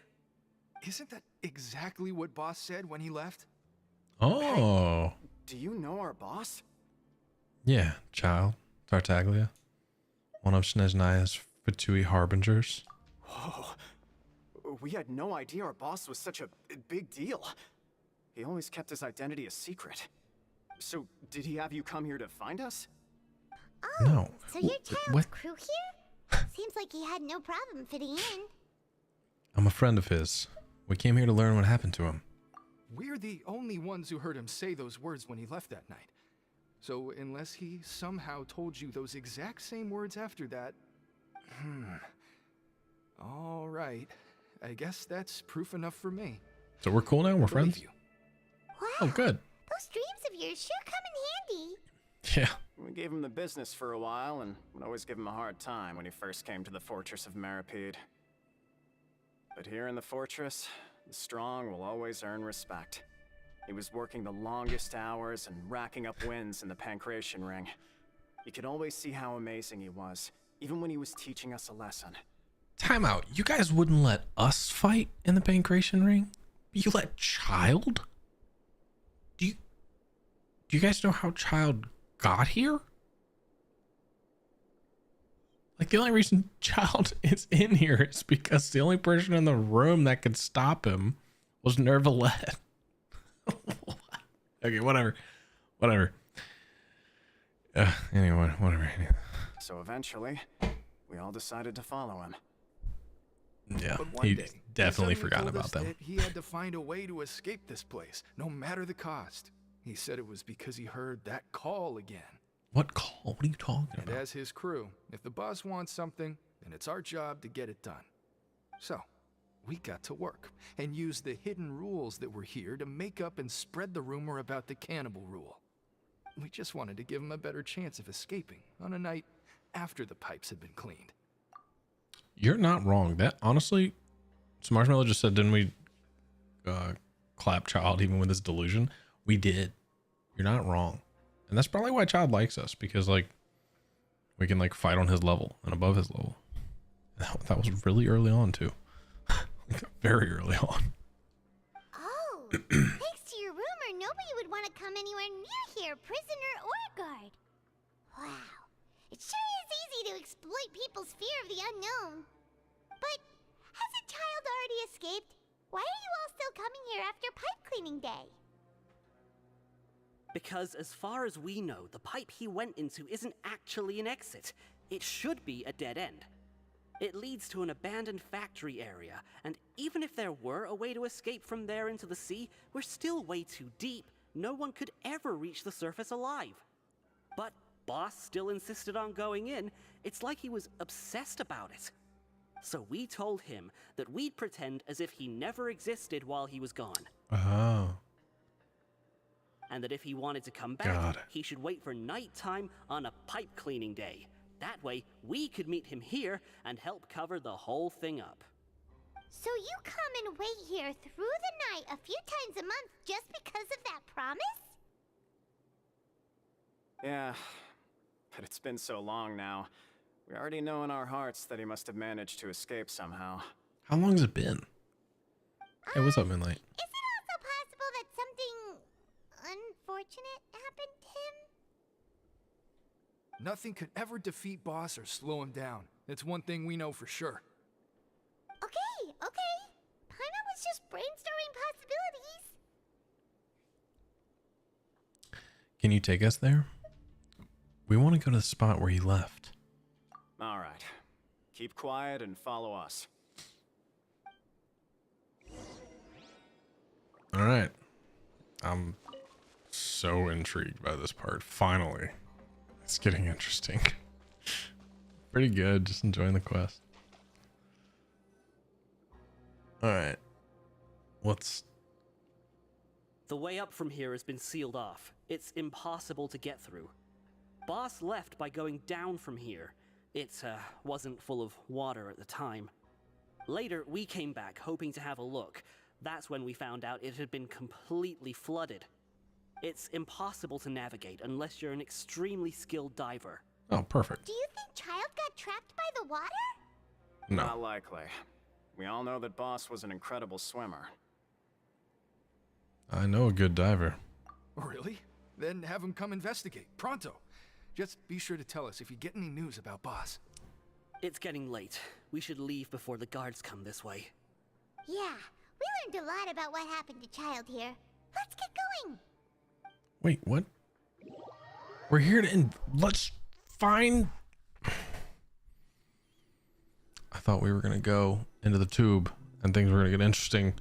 S9: Isn't that exactly what Boss said when he left?
S1: Oh.
S15: Do you know our boss?
S1: Yeah, child. Tartaglia. One of Snezhnaya's Fatui Harbingers.
S15: Whoa. We had no idea our boss was such a big deal. He always kept his identity a secret. So, did he have you come here to find us?
S4: Oh,
S1: No.
S4: so you're Child's
S1: What?
S4: crew here? Seems like he had no problem fitting in.
S1: I'm a friend of his. We came here to learn what happened to him.
S9: We're the only ones who heard him say those words when he left that night. So unless he somehow told you those exact same words after that... All right. I guess that's proof enough for me.
S1: So we're cool now? We're
S9: Believe
S1: friends?
S9: you.
S4: Wow,
S1: Oh, good.
S4: those dreams of yours sure come in handy.
S1: Yeah.
S15: We gave him the business for a while, and would always give him a hard time when he first came to the fortress of Maripede. But here in the fortress, the strong will always earn respect. He was working the longest hours and racking up wins in the Pancration Ring. You could always see how amazing he was, even when he was teaching us a lesson.
S1: Time out. You guys wouldn't let us fight in the Pancration Ring? You let Child? Do you guys know how Child got here? Like, the only reason Child is in here is because the only person in the room that could stop him was Nervalette. Okay, whatever. Anyway, whatever.
S15: So eventually, we all decided to follow him.
S1: Yeah,
S9: But one
S1: he
S9: day,
S1: definitely
S9: he
S1: forgot
S9: told
S1: about
S9: us
S1: them.
S9: that he had to find a way to escape this place, no matter the cost. He said it was because he heard that call again.
S1: What call? What are you talking
S9: And
S1: about?
S9: as his crew, if the boss wants something, then it's our job to get it done. So, we got to work and used the hidden rules that were here to make up and spread the rumor about the cannibal rule. We just wanted to give him a better chance of escaping on a night after the pipes had been cleaned.
S1: You're not wrong. That honestly, so Marshmallow just said, didn't we clap Child even with his delusion? We did. You're not wrong. And that's probably why Child likes us, because like we can like fight on his level and above his level. That was really early on too. Very early on.
S4: Oh, thanks to your rumor, nobody would want to come anywhere near here, prisoner or guard. Wow, it sure is easy to exploit people's fear of the unknown. But hasn't Child already escaped? Why are you all still coming here after pipe cleaning day?
S17: Because as far as we know, the pipe he went into isn't actually an exit. It should be a dead end. It leads to an abandoned factory area, and even if there were a way to escape from there into the sea, we're still way too deep. No one could ever reach the surface alive. But Boss still insisted on going in. It's like he was obsessed about it. So we told him that we'd pretend as if he never existed while he was gone.
S1: Oh.
S17: And that if he wanted to come back, he should wait for nighttime on a pipe cleaning day. That way, we could meet him here and help cover the whole thing up.
S4: So you come and wait here through the night a few times a month just because of that promise?
S15: Yeah, but it's been so long now. We already know in our hearts that he must have managed to escape somehow.
S1: How long has it been? Hey, what's up, Moonlight?
S4: Is it also possible that something unfortunate happened to him?
S9: Nothing could ever defeat Boss or slow him down. It's one thing we know for sure.
S4: Okay. Paimon was just brainstorming possibilities.
S1: Can you take us there? We want to go to the spot where he left.
S15: All right. Keep quiet and follow us.
S1: All right. I'm so intrigued by this part. Finally. It's getting interesting. Pretty good. Just enjoying the quest. All right. What's...
S17: The way up from here has been sealed off. It's impossible to get through. Boss left by going down from here. It wasn't full of water at the time. Later, we came back hoping to have a look. That's when we found out it had been completely flooded. It's impossible to navigate unless you're an extremely skilled diver.
S1: Oh, perfect.
S4: Do you think Child got trapped by the water?
S1: No.
S15: Not likely. We all know that Boss was an incredible swimmer.
S1: I know a good diver.
S9: Really? Then have him come investigate. Pronto. Just be sure to tell us if you get any news about Boss.
S17: It's getting late. We should leave before the guards come this way.
S4: Yeah, we learned a lot about what happened to Child here. Let's get going.
S1: Wait, what? We're here to let's find... I thought we were going to go into the tube and things were going to get interesting.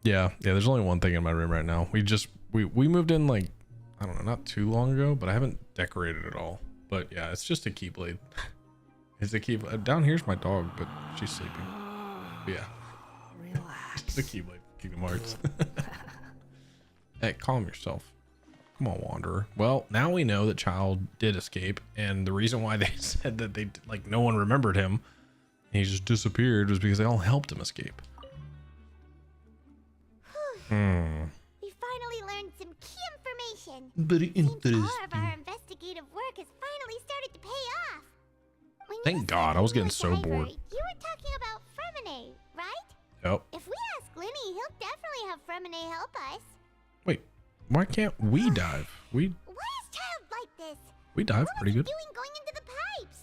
S1: Yeah, there's only one thing in my room right now. We moved in like, I don't know, not too long ago, but I haven't decorated it all. But yeah, it's just a keyblade. It's a keyblade. Down here's my dog, but she's sleeping. But yeah.
S2: Relax.
S1: The keyblade. Kingdom Hearts. Hey, calm yourself. Come on, Wanderer. Well, now we know that Child did escape, and the reason why they said that they like no one remembered him, and he just disappeared, was because they all helped him escape.
S4: We finally learned some key information.
S1: Very interesting.
S4: All of our investigative work has finally started to pay off. When
S1: Thank God, I was getting so bored.
S4: You were talking about Fremine, right?
S1: Yep.
S4: If we ask Linny, he'll definitely have Fremine help us.
S1: Wait, why can't we dive?
S4: Why is Child like this?
S1: We dive pretty good.
S4: What was he doing going into the pipes?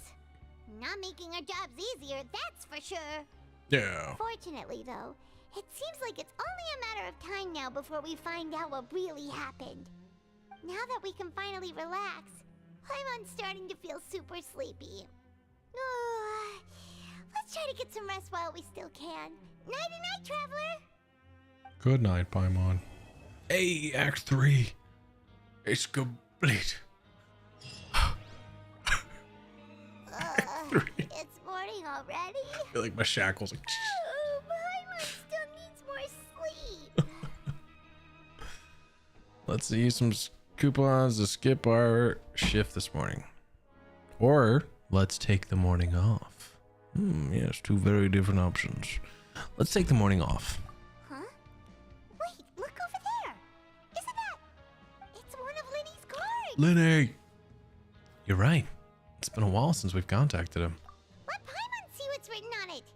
S4: Not making our jobs easier, that's for sure.
S1: Yeah.
S4: Fortunately, though, it seems like it's only a matter of time now before we find out what really happened. Now that we can finally relax, I'm starting to feel super sleepy. Let's try to get some rest while we still can. Nighty-night, traveler!
S1: Good night, Paimon. Hey, Act 3. It's complete.
S4: It's morning already.
S1: I feel like my shackles like.
S4: Oh, Paimon still needs more sleep.
S1: Let's use some coupons to skip our shift this morning. Or let's take the morning off. Yes, two very different options. Let's take the morning off.
S4: Huh? Wait, look over there. Isn't that? It's one of Linny's cards.
S1: Linny! You're right. It's been a while since we've contacted him.
S4: Let Paimon see what's written on it.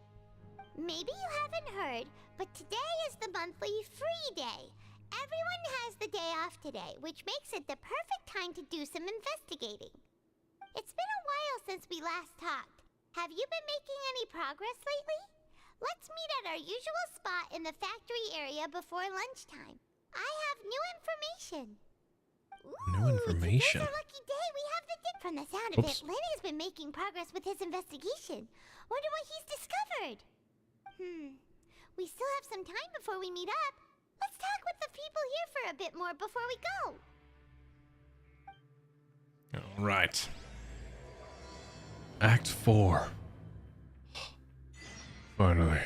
S4: Maybe you haven't heard, but today is the monthly free day. Everyone has the day off today, which makes it the perfect time to do some investigating. It's been a while since we last talked. Have you been making any progress lately? Let's meet at our usual spot in the factory area before lunchtime. I have new information.
S1: New information?
S4: Today's our lucky day. We have the From the sound of it, Lenny's been making progress with his investigation. Wonder what he's discovered. We still have some time before we meet up. Let's talk with the people here for a bit more before we go.
S1: All right. Act 4. Finally.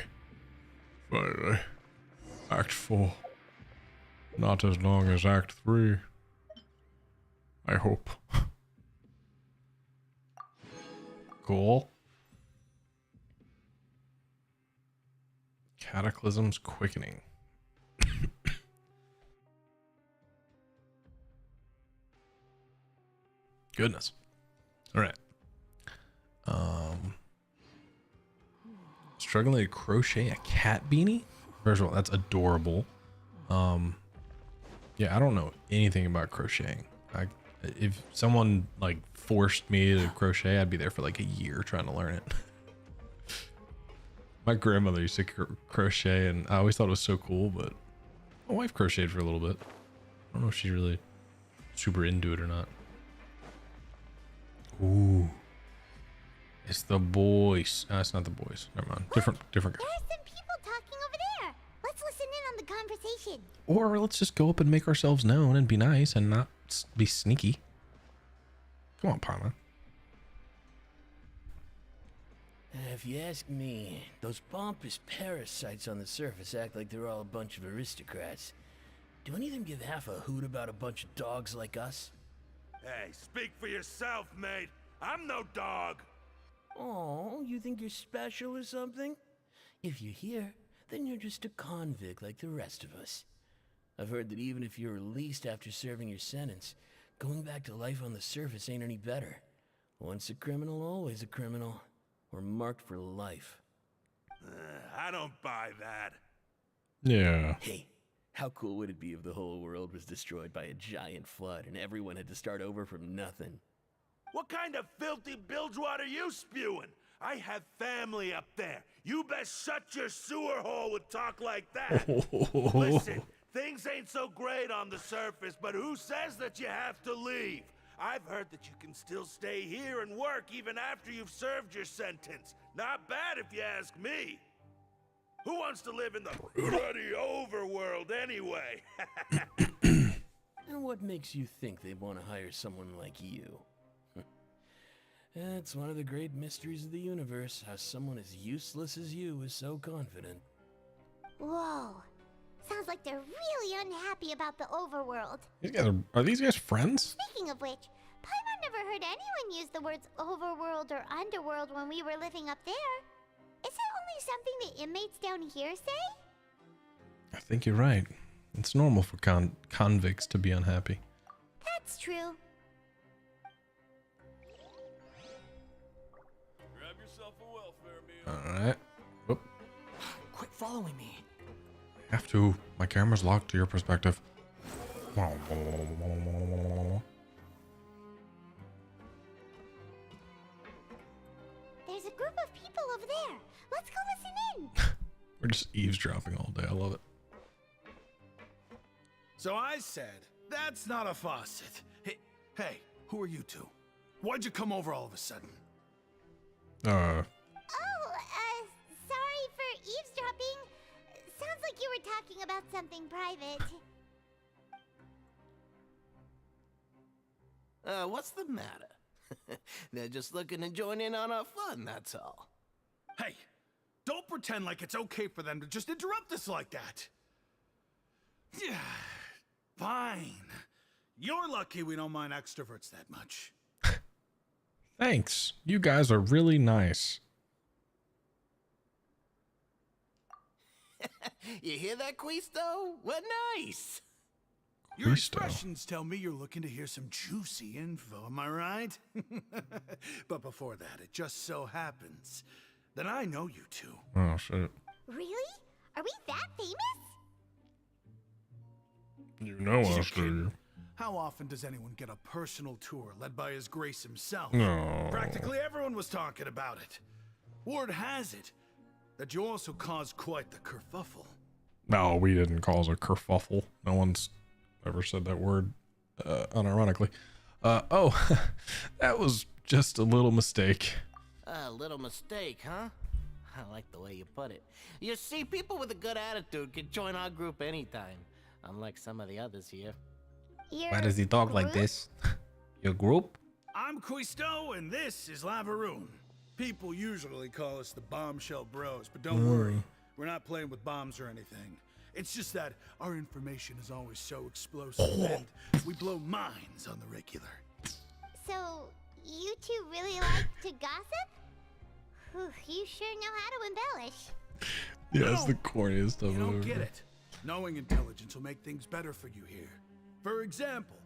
S1: Act 4. Not as long as Act 3. I hope. Cool. Cataclysm's Quickening. Goodness. All right. Struggling to crochet a cat beanie? First of all, that's adorable. Yeah, I don't know anything about crocheting. If someone like forced me to crochet, I'd be there for like a year trying to learn it. My grandmother used to crochet, and I always thought it was so cool, but my wife crocheted for a little bit. I don't know if she's really super into it or not. Ooh. It's the boys. It's not the boys. Never mind. Different guy.
S4: There are some people talking over there. Let's listen in on the conversation.
S1: Or let's just go up and make ourselves known and be nice and not be sneaky. Come on, Paimon.
S18: If you ask me, those pompous parasites on the surface act like they're all a bunch of aristocrats. Do any of them give half a hoot about a bunch of dogs like us?
S19: Hey, speak for yourself, mate. I'm no dog.
S18: Oh, you think you're special or something? If you're here, then you're just a convict like the rest of us. I've heard that even if you're released after serving your sentence, going back to life on the surface ain't any better. Once a criminal, always a criminal. We're marked for life.
S19: I don't buy that.
S1: Yeah.
S18: Hey, how cool would it be if the whole world was destroyed by a giant flood and everyone had to start over from nothing?
S19: What kind of filthy bilgewater are you spewing? I have family up there. You best shut your sewer hole with talk like that. Listen, things ain't so great on the surface, but who says that you have to leave? I've heard that you can still stay here and work even after you've served your sentence. Not bad if you ask me. Who wants to live in the bloody overworld anyway?
S18: And what makes you think they want to hire someone like you? It's one of the great mysteries of the universe, how someone as useless as you is so confident.
S4: Whoa. Sounds like they're really unhappy about the overworld.
S1: These guys are these guys friends?
S4: Speaking of which, Paimon never heard anyone use the words overworld or underworld when we were living up there. Is it only something the inmates down here say?
S1: I think you're right. It's normal for convicts to be unhappy.
S4: That's true.
S19: Grab yourself a welfare meal.
S1: Alright. Whoop.
S10: Quit following me.
S1: I have to. My camera's locked to your perspective.
S4: There's a group of people over there. Let's go listen in.
S1: We're just eavesdropping all day. I love it.
S20: So I said, that's not a faucet. Hey, who are you two? Why'd you come over all of a sudden?
S4: Sorry for eavesdropping. Sounds like you were talking talking about something private.
S18: What's the matter? They're just looking to join in on our fun, that's all.
S20: Hey, don't pretend like it's okay for them to just interrupt us like that. Yeah, fine. You're lucky we don't mind extroverts that much.
S1: Thanks. You guys are really nice.
S18: You hear that, Quisto? We're nice.
S20: Your expressions tell me you're looking to hear some juicy info, am I right? But before that, it just so happens that I know you two.
S1: Oh, shit.
S4: Really? Are we that famous?
S1: You know us, do you?
S20: How often does anyone get a personal tour led by His Grace himself?
S1: No.
S20: Practically everyone was talking about it. Word has it that you also caused quite the kerfuffle.
S1: No, we didn't cause a kerfuffle. No one's ever said that word unironically. Oh, that was just a little mistake.
S18: A little mistake, huh? I like the way you put it. You see, people with a good attitude can join our group anytime, unlike some of the others here.
S1: Why does he talk like this? Your group?
S20: I'm Quisto, and this is Lavaroon. People usually call us the Bombshell Bros, but don't worry, we're not playing with bombs or anything. It's just that our information is always so explosive, and we blow minds on the regular.
S4: So, you two really like to gossip? Whew, you sure know how to embellish.
S1: Yeah, it's the corniest stuff
S20: You don't
S1: ever.
S20: get it. Knowing intelligence will make things better for you here. For example,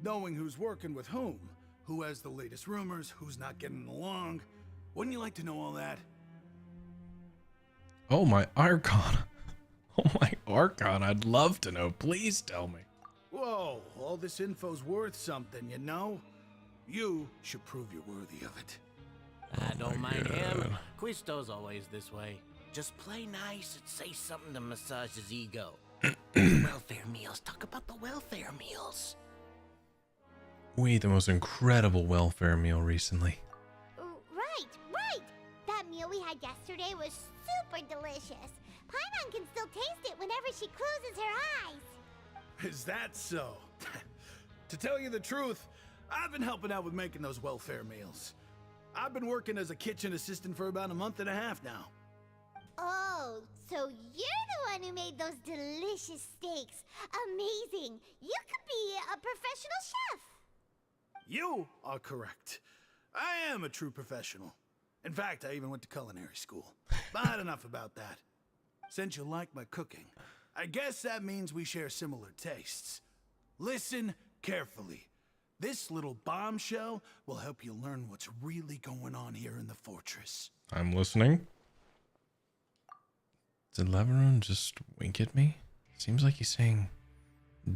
S20: knowing who's working with whom, who has the latest rumors, who's not getting along. Wouldn't you like to know all that?
S1: Oh, my Archon. Oh, my Archon. I'd love to know. Please tell me.
S20: Whoa, all this info's worth something, you know? You should prove you're worthy of it.
S18: I don't mind him. Quisto's always this way. Just play nice and say something to massage his ego. Welfare meals. Talk about the welfare meals.
S1: We ate the most incredible welfare meal recently.
S4: Right. That meal we had yesterday was super delicious. Paimon can still taste it whenever she closes her eyes.
S20: Is that so? To tell you the truth, I've been helping out with making those welfare meals. I've been working as a kitchen assistant for about a month and a half now.
S4: Oh, so you're the one who made those delicious steaks. Amazing. You could be a professional chef.
S20: You are correct. I am a true professional. In fact, I even went to culinary school. But enough about that. Since you like my cooking, I guess that means we share similar tastes. Listen carefully. This little bombshell will help you learn what's really going on here in the fortress.
S1: I'm listening. Did Lavaroon just wink at me? Seems like he's saying,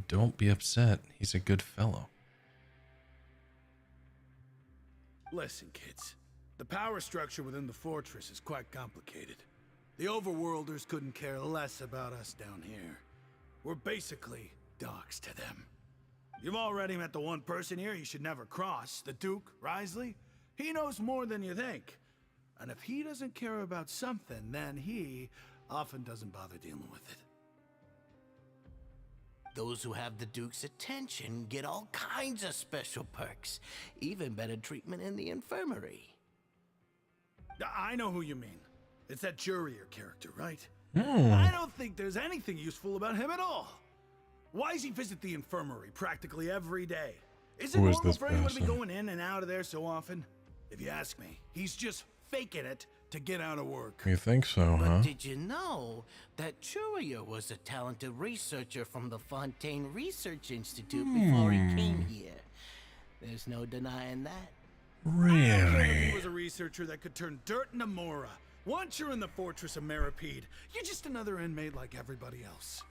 S1: don't be upset. He's a good fellow.
S20: Listen, kids. The power structure within the fortress is quite complicated. The overworlders couldn't care less about us down here. We're basically dogs to them. You've already met the one person here you should never cross, the Duke, Risley. He knows more than you think. And if he doesn't care about something, then he often doesn't bother dealing with it.
S18: Those who have the Duke's attention get all kinds of special perks, even better treatment in the infirmary.
S20: I know who you mean. It's that Jurier character, right?
S1: Hmm.
S20: I don't think there's anything useful about him at all. Why does he visit the infirmary practically every day? Is it
S1: Who is
S20: normal
S1: this
S20: for anyone to be
S1: person?
S20: going in and out of there so often? If you ask me, he's just faking it to get out of work.
S1: You think so, huh?
S18: But did you know that Jurier was a talented researcher from the Fontaine Research Institute before he came here? There's no denying that.
S20: I don't care if he
S1: Really?
S20: was a researcher that could turn dirt into Mora. Once you're in the fortress of Meripede, you're just another inmate like everybody else.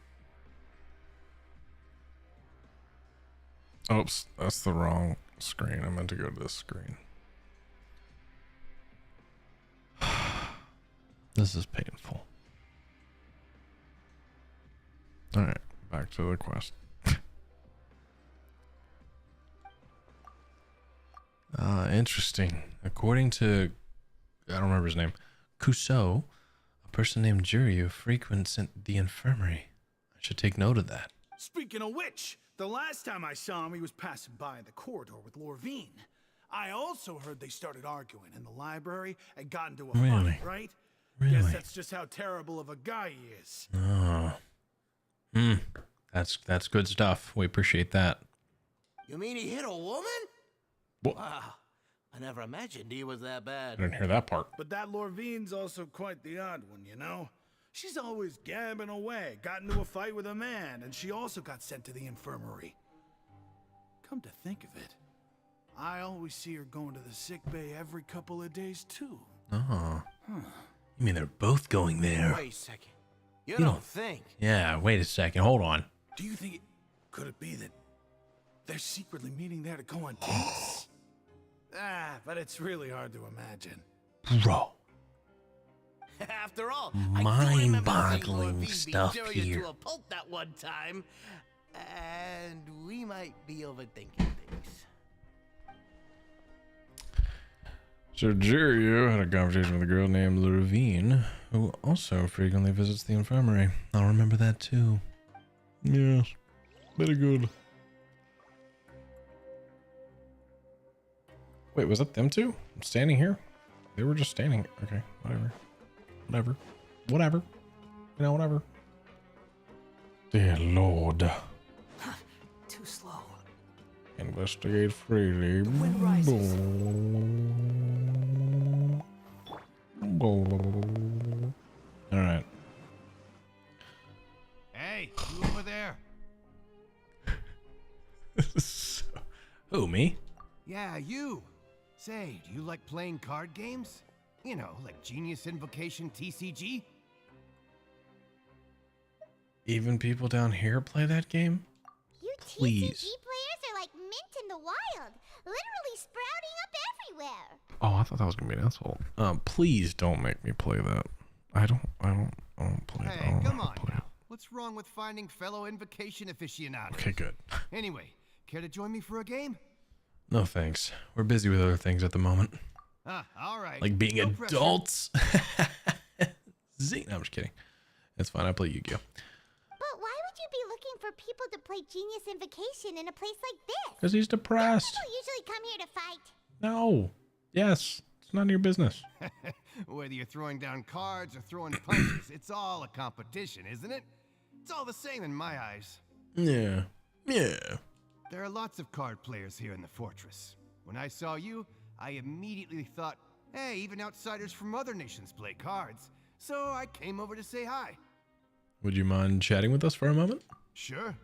S1: Oops, that's the wrong screen. I meant to go to this screen. This is painful. Alright, back to the quest. Interesting. According to, I don't remember his name, Kuso, a person named Juryu frequents the infirmary. Should take note of that.
S20: Speaking of which, the last time I saw him, he was passing by in the corridor with Lorvine. I also heard they started arguing in the library and got into a fight, right?
S1: Really?
S20: Guess that's just how terrible of a guy he is.
S1: Oh. That's good stuff. We appreciate that.
S19: You mean he hit a woman?
S1: What?
S19: Wow. I never imagined he was that bad.
S1: I didn't hear that part.
S20: But that Lorvine's also quite the odd one, you know? She's always gabbing away, got into a fight with a man, and she also got sent to the infirmary. Come to think of it, I always see her going to the sick bay every couple of days, too.
S1: Oh. You mean they're both going there?
S19: Wait a second. You don't think?
S1: Yeah, wait a second. Hold on.
S20: Do you think could it be that they're secretly meeting there to go on dates? But it's really hard to imagine.
S1: Bro.
S19: After all,
S1: Mind-boggling stuff here.
S19: To a pulp that one time, and we might be overthinking things.
S1: So Jerry had a conversation with a girl named Lorvine, who also frequently visits the infirmary. I'll remember that too. Yes, very good. Wait, was that them two? I'm standing here? They were just standing. Okay, whatever. Whatever. You know, whatever. Dear Lord.
S19: Too slow.
S1: Investigate freely.
S19: The wind rises.
S1: All right.
S21: Hey, you over there?
S1: Who, me?
S21: Yeah, you. Say, do you like playing card games? You know, like Genius Invocation TCG?
S4: Even people down here play that game? You
S1: Please.
S4: TCG players are like mint in the wild, literally sprouting up everywhere.
S1: Oh, I thought that was gonna be an asshole. Please don't make me play that. I don't play that.
S21: Hey, come on now. What's wrong with finding fellow Invocation aficionados?
S1: Okay, good.
S21: Anyway, care to join me for a game?
S1: No thanks. We're busy with other things at the moment.
S21: All right.
S1: Like being
S21: No pressure.
S1: adults. Zing. No, I'm just kidding. It's fine. I play Yu-Gi-Oh.
S4: But why would you be looking for people to play Genius Invocation in a place like this?
S1: Because he's depressed.
S4: People usually come here to fight.
S1: No. Yes. It's none of your business.
S21: Whether you're throwing down cards or throwing punches, it's all a competition, isn't it? It's all the same in my eyes.
S1: Yeah. Yeah.
S21: There are lots of card players here in the fortress. When I saw you, I immediately thought, hey, even outsiders from other nations play cards. So I came over to say hi.
S1: Would you mind chatting with us for a moment?
S21: Sure.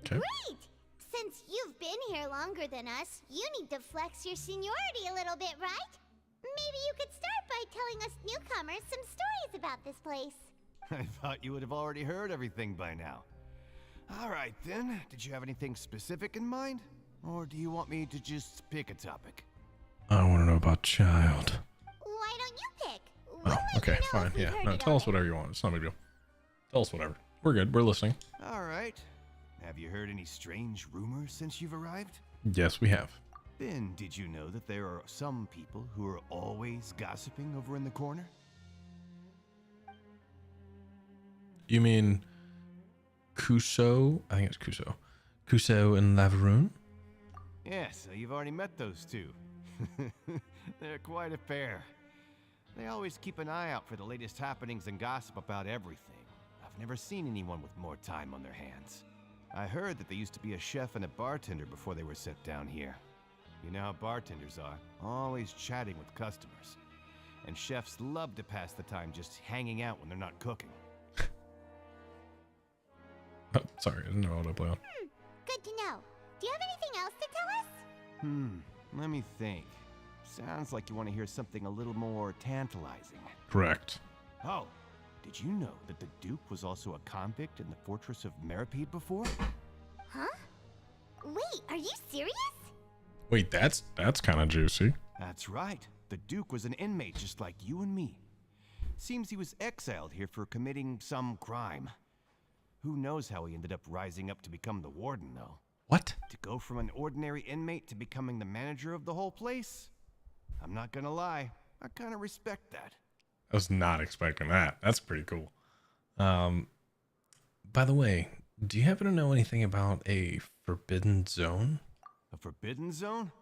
S1: Okay.
S4: Great! Since you've been here longer than us, you need to flex your seniority a little bit, right? Maybe you could start by telling us newcomers some stories about this place.
S21: I thought you would have already heard everything by now. All right, then. Did you have anything specific in mind? Or do you want me to just pick a topic?
S1: I want to know about Child.
S4: Why don't you pick?
S1: Oh, okay, fine. Yeah. No, tell us whatever you want. It's not a big deal. Tell us whatever. We're good. We're listening.
S21: All right. Have you heard any strange rumors since you've arrived?
S1: Yes, we have.
S21: Then, did you know that there are some people who are always gossiping over in the corner?
S1: You mean Kuso? I think it's Kuso. Kuso and Lavaroon?
S21: Yeah, so you've already met those two. They're quite a pair. They always keep an eye out for the latest happenings and gossip about everything. I've never seen anyone with more time on their hands. I heard that they used to be a chef and a bartender before they were sent down here. You know how bartenders are, always chatting with customers. And chefs love to pass the time just hanging out when they're not cooking.
S1: Oh, sorry, I didn't know what I play on.
S4: Good to know. Do you have anything else to tell us?
S21: Let me think. Sounds like you want to hear something a little more tantalizing.
S1: Correct.
S21: Oh, did you know that the Duke was also a convict in the fortress of Meripede before?
S4: Huh? Wait, are you serious?
S1: Wait, that's kind of juicy.
S21: That's right. The Duke was an inmate just like you and me. Seems he was exiled here for committing some crime. Who knows how he ended up rising up to become the warden, though.
S1: What?
S21: To go from an ordinary inmate to becoming the manager of the whole place? I'm not gonna lie, I kind of respect that.
S1: I was not expecting that. That's pretty cool. By the way, do you happen to know anything about a forbidden zone?
S21: A forbidden zone?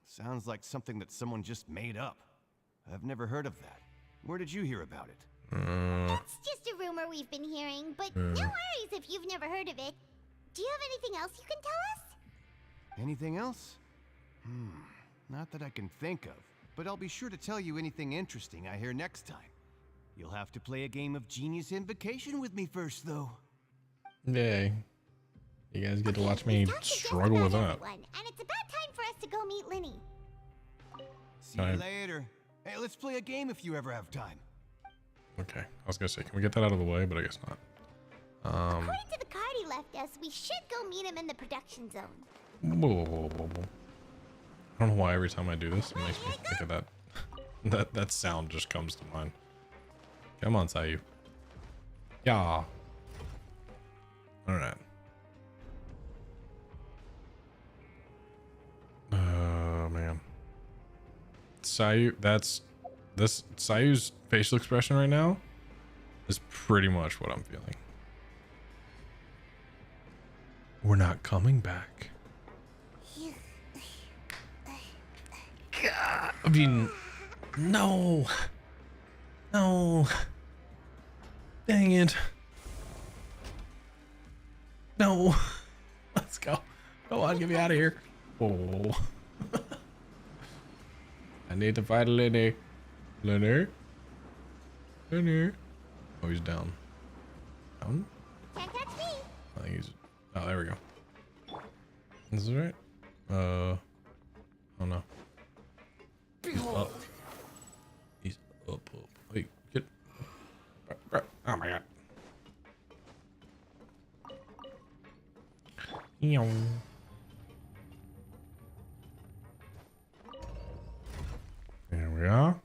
S21: Sounds like something that someone just made up. I've never heard of that. Where did you hear about it?
S4: It's just a rumor we've been hearing, but no worries if you've never heard of it. Do you have anything else you can tell us?
S21: Anything else? Not that I can think of, but I'll be sure to tell you anything interesting I hear next time. You'll have to play a game of Genius Invocation with me first, though.
S1: Yay. You guys get to watch me struggle with that.
S4: And it's about time for us to go meet Linny.
S21: See you later. Hey, let's play a game if you ever have time.
S1: Okay, I was gonna say, can we get that out of the way? But I guess not.
S4: According to the card he left us, we should go meet him in the production zone.
S1: I don't know why every time I do this, it makes me think of that. that sound just comes to mind. Come on, Sayu. Yeah. All right. Man. Sayu, Sayu's facial expression right now is pretty much what I'm feeling. We're not coming back. God, I mean, no. No. Dang it. No. Let's go. Go on, get me out of here. Oh. I need to fight Lenny. Lenny? Lenny? Oh, he's down. Down?
S4: Can't catch me.
S1: I think he's... Oh, there we go. Is this right? Oh no. He's up. He's up. Wait, get... Oh my god. There we are.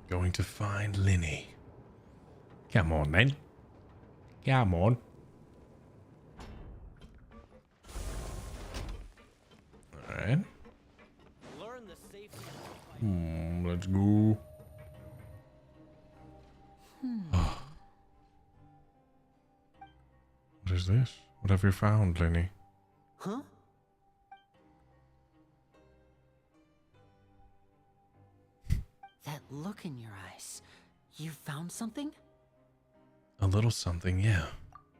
S1: Going to find Linny. Come on, then. Come on. Alright. Let's go. What is this? What have you found, Lenny?
S17: Huh? That look in your eyes. You found something?
S1: A little something, yeah.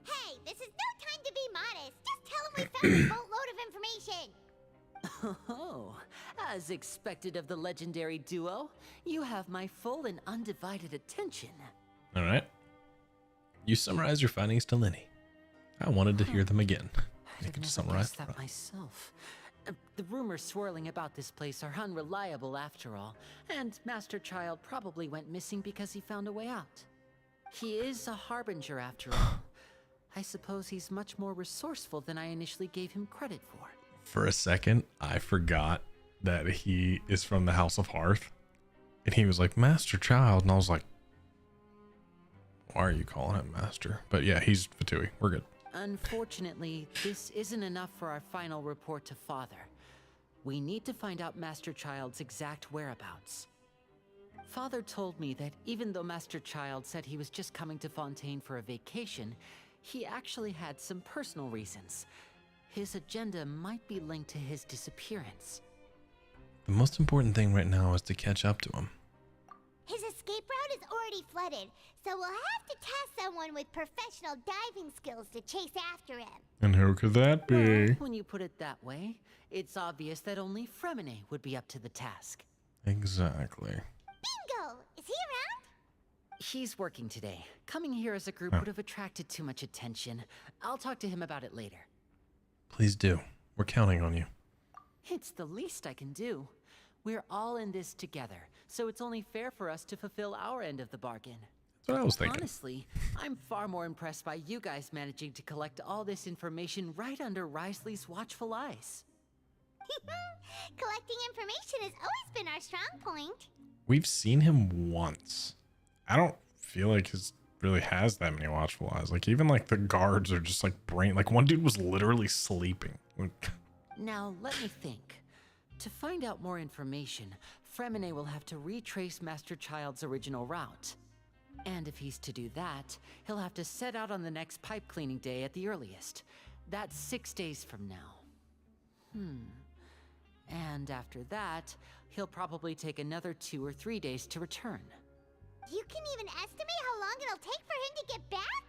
S4: Hey, this is no time to be modest. Just tell him we found a boatload of information.
S17: Oh, as expected of the legendary duo, you have my full and undivided attention.
S1: Alright. You summarize your findings to Lenny. I wanted to hear them again. You can summarize
S17: that myself. The rumors swirling about this place are unreliable after all, and Master Child probably went missing because he found a way out. He is a harbinger after all. I suppose he's much more resourceful than I initially gave him credit for.
S1: For a second, I forgot that he is from the House of Hearth. And he was like, Master Child. And I was like, why are you calling him Master? But yeah, he's Fatui. We're good.
S17: Unfortunately, this isn't enough for our final report to Father. We need to find out Master Child's exact whereabouts. Father told me that even though Master Child said he was just coming to Fontaine for a vacation, he actually had some personal reasons. His agenda might be linked to his disappearance.
S1: The most important thing right now is to catch up to him.
S4: His escape route is already flooded, so we'll have to task someone with professional diving skills to chase after him.
S1: And who could that be?
S17: Well, when you put it that way, it's obvious that only Fremine would be up to the task.
S1: Exactly.
S4: Bingo! Is he around?
S17: He's working today. Coming here as a group would have attracted too much attention. I'll talk to him about it later.
S1: Please do. We're counting on you.
S17: It's the least I can do. We're all in this together, so it's only fair for us to fulfill our end of the bargain.
S1: That's what I was thinking.
S17: Honestly, I'm far more impressed by you guys managing to collect all this information right under Risley's watchful eyes.
S4: Collecting information has always been our strong point.
S1: We've seen him once. I don't feel like his really has that many watchful eyes. Like even like the guards are just like like one dude was literally sleeping.
S17: Now let me think. To find out more information, Fremine will have to retrace Master Child's original route.
S3: And if he's to do that, he'll have to set out on the next pipe cleaning day at the earliest. That's 6 days from now. And after that, he'll probably take another 2 or 3 days to return.
S4: You can even estimate how long it'll take for him to get back?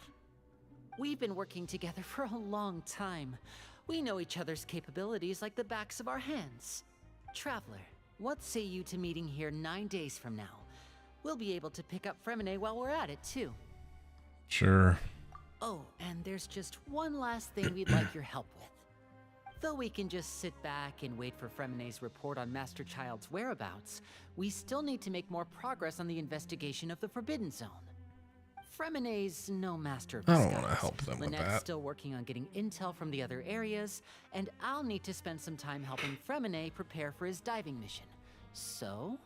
S3: We've been working together for a long time. We know each other's capabilities like the backs of our hands. Traveler, what say you to meeting here 9 days from now? We'll be able to pick up Fremine while we're at it, too.
S1: Sure.
S3: Oh, and there's just one last thing we'd like your help with. Though we can just sit back and wait for Fremine's report on Master Child's whereabouts, we still need to make more progress on the investigation of the Forbidden Zone. Fremine's no master of
S1: I
S3: disguise.
S1: don't want to help them with
S3: Lynette's
S1: that.
S3: still working on getting intel from the other areas, and I'll need to spend some time helping Fremine prepare for his diving mission. So,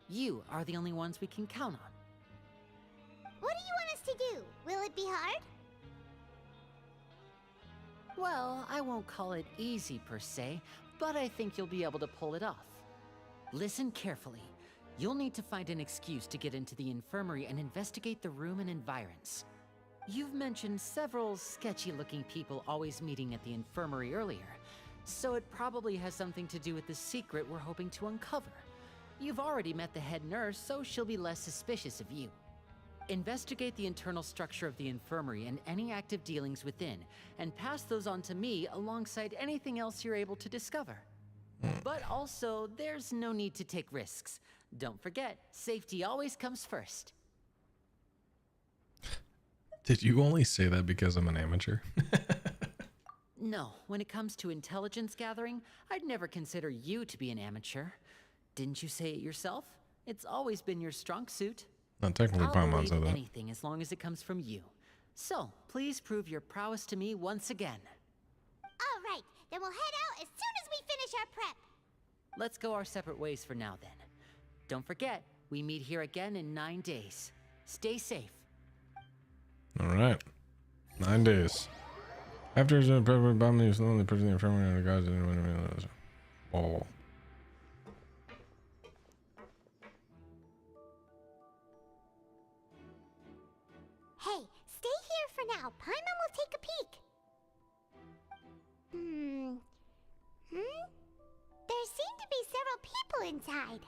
S3: you are the only ones we can count on.
S4: What do you want us to do? Will it be hard?
S3: Well, I won't call it easy per se, but I think you'll be able to pull it off. Listen carefully. You'll need to find an excuse to get into the infirmary and investigate the room and environs. You've mentioned several sketchy-looking people always meeting at the infirmary earlier, so it probably has something to do with the secret we're hoping to uncover. You've already met the head nurse, so she'll be less suspicious of you. Investigate the internal structure of the infirmary and any active dealings within, and pass those on to me alongside anything else you're able to discover. But also, there's no need to take risks. Don't forget, safety always comes first.
S1: Did you only say that because I'm an amateur?
S3: No, when it comes to intelligence gathering, I'd never consider you to be an amateur. Didn't you say it yourself? It's always been your strong suit.
S1: Not technically,
S3: I'll
S1: Paimon
S3: believe
S1: said that.
S3: anything as long as it comes from you. So, please prove your prowess to me once again.
S4: All right, then we'll head out as soon as we finish our prep.
S3: Let's go our separate ways for now then. Don't forget, we meet here again in 9 days. Stay safe.
S1: All right. 9 days. After his bombing, he slowly pushing the infirmary on the guys and oh.
S4: Hey, stay here for now. Paimon will take a peek. There seem to be several people inside.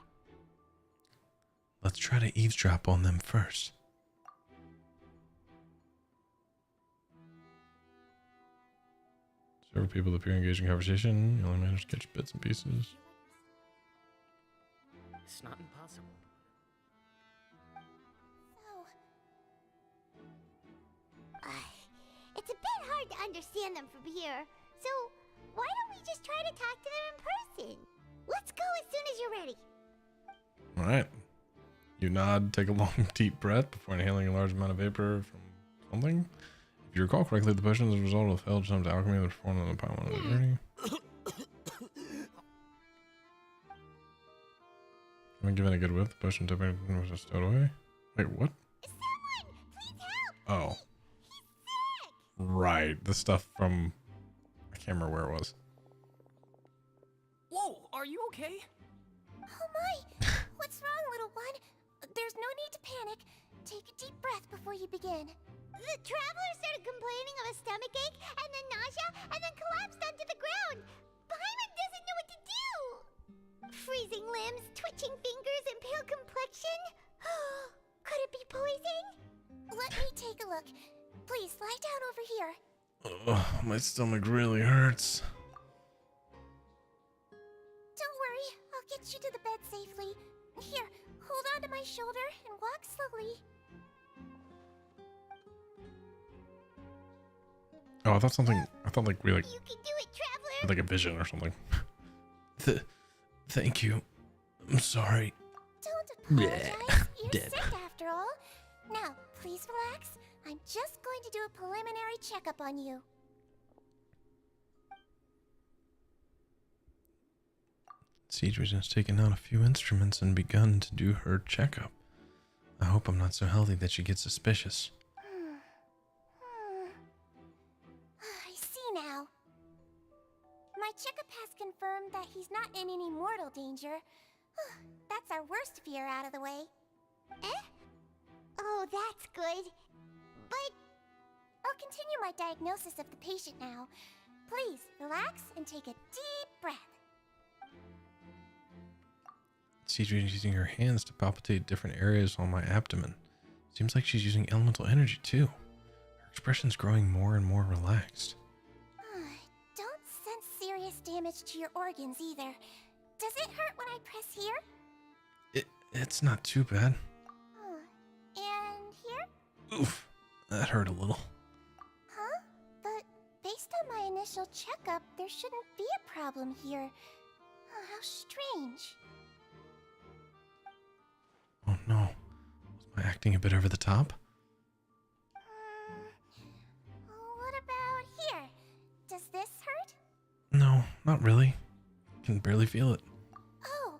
S1: Let's try to eavesdrop on them first. Several people appear engaged in conversation. You only manage to catch bits and pieces.
S17: It's not impossible.
S4: It's a bit hard to understand them from here. So, why don't we just try to talk to them in person? Let's go as soon as you're ready.
S1: All right. You nod, take a long, deep breath before inhaling a large amount of vapor from something. If you recall correctly, the potion is a result of failed attempts at alchemy that was performed on the Paimon of the journey. Am I giving a good whiff? The potion typically was just stowed away. Wait, what?
S4: Someone, please help!
S1: Oh. Right. The stuff from... I can't remember where it was.
S10: Whoa, are you okay?
S4: Oh my! What's wrong, little one? There's no need to panic. Take a deep breath before you begin. The traveler started complaining of a stomachache, and then nausea, and then collapsed onto the ground. Paimon doesn't know what to do. Freezing limbs, twitching fingers, and pale complexion. Could it be poison? Let me take a look. Please lie down over here.
S1: Oh, my stomach really hurts.
S4: Don't worry, I'll get you to the bed safely. Here, hold on to my shoulder and walk slowly.
S1: Oh, I thought like we like...
S4: You can do it, traveler!
S1: had like a vision or something. Thank you. I'm sorry.
S4: Don't apologize. You're sick after all. Now, please relax. I'm just going to do a preliminary checkup on you.
S1: Siege has taken out a few instruments and begun to do her checkup. I hope I'm not so healthy that she gets suspicious.
S4: I see now. My checkup has confirmed that he's not in any mortal danger. That's our worst fear out of the way. Eh? Oh, that's good. But I'll continue my diagnosis of the patient now. Please, relax and take a deep breath.
S1: Sijuin's using her hands to palpitate different areas on my abdomen. Seems like she's using elemental energy too. Her expression's growing more and more relaxed.
S4: Don't sense serious damage to your organs either. Does it hurt when I press here?
S1: It's not too bad.
S4: And here?
S1: Oof, that hurt a little.
S4: Huh? But based on my initial checkup, there shouldn't be a problem here. Oh, how strange.
S1: Oh no. Was I acting a bit over the top?
S4: What about here? Does this hurt?
S1: No, not really. I can barely feel it.
S4: Oh.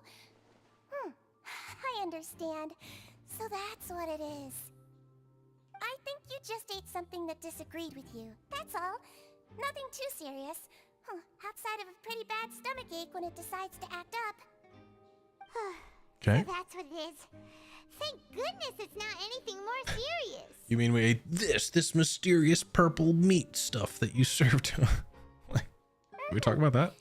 S4: I understand. So that's what it is. I think you just ate something that disagreed with you. That's all. Nothing too serious. Outside of a pretty bad stomachache when it decides to act up.
S1: Okay.
S4: So that's what it is. Thank goodness it's not anything more serious.
S1: You mean we ate this mysterious purple meat stuff that you served to? Like, can we talk about that?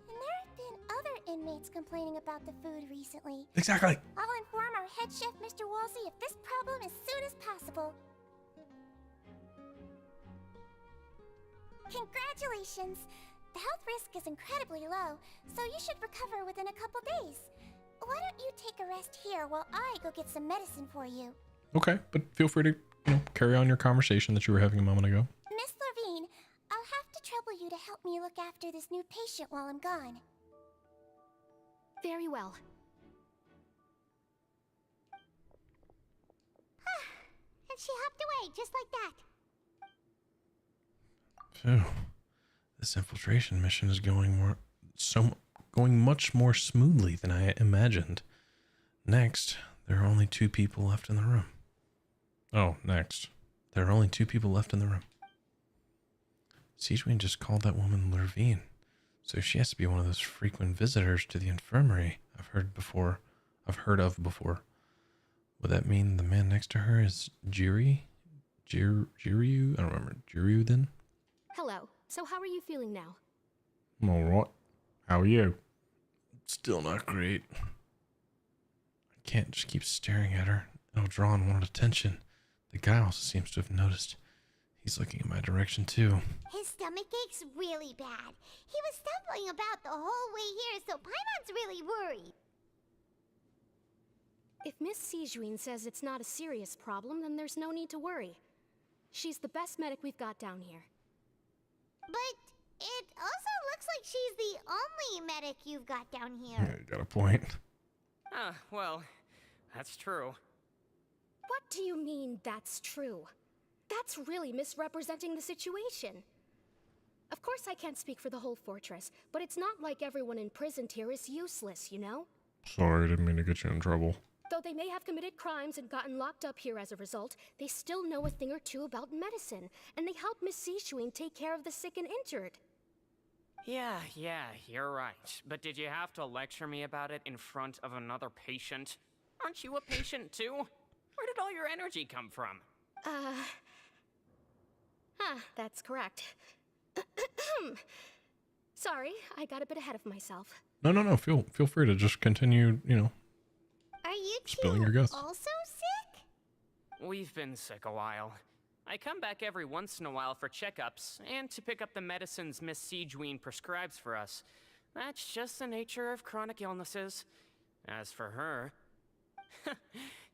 S4: And there have been other inmates complaining about the food recently.
S1: Exactly.
S4: I'll inform our head chef, Mr. Wolsey, of this problem as soon as possible. Congratulations! The health risk is incredibly low, so you should recover within a couple days. Why don't you take a rest here while I go get some medicine for you?
S1: Okay, but feel free to, carry on your conversation that you were having a moment ago.
S4: Miss Levine, I'll have to trouble you to help me look after this new patient while I'm gone.
S11: Very well.
S4: And she hopped away just like that.
S1: Phew. This infiltration mission is going much more smoothly than I imagined. Next, there are only 2 people left in the room. Oh, next. There are only 2 people left in the room. Sijuin just called that woman Levine, so she has to be one of those frequent visitors to the infirmary I've heard of before. Would that mean the man next to her is Jiryu? I don't remember. Jiryu then?
S11: Hello. So how are you feeling now?
S1: I'm alright. How are you? Still not great. I can't just keep staring at her. It'll draw unwanted attention. The guy also seems to have noticed. He's looking in my direction too.
S4: His stomach ache's really bad. He was stumbling about the whole way here, so Paimon's really worried.
S11: If Miss Sijuin says it's not a serious problem, then there's no need to worry. She's the best medic we've got down here.
S4: But it also looks like she's the only medic you've got down here.
S1: Yeah, you got a point.
S3: Well, that's true.
S11: What do you mean, that's true? That's really misrepresenting the situation. Of course I can't speak for the whole fortress, but it's not like everyone imprisoned here is useless, you know?
S1: Sorry, I didn't mean to get you in trouble.
S11: Though they may have committed crimes and gotten locked up here as a result, they still know a thing or two about medicine, and they help Miss Sijuin take care of the sick and injured.
S8: Yeah, you're right. But did you have to lecture me about it in front of another patient? Aren't you a patient too? Where did all your energy come from?
S11: That's correct. Sorry, I got a bit ahead of myself.
S1: No. Feel free to just continue,
S4: Are you
S1: spilling your guts.
S4: Also sick?
S8: We've been sick a while. I come back every once in a while for checkups, and to pick up the medicines Miss Sijuin prescribes for us. That's just the nature of chronic illnesses. As for her...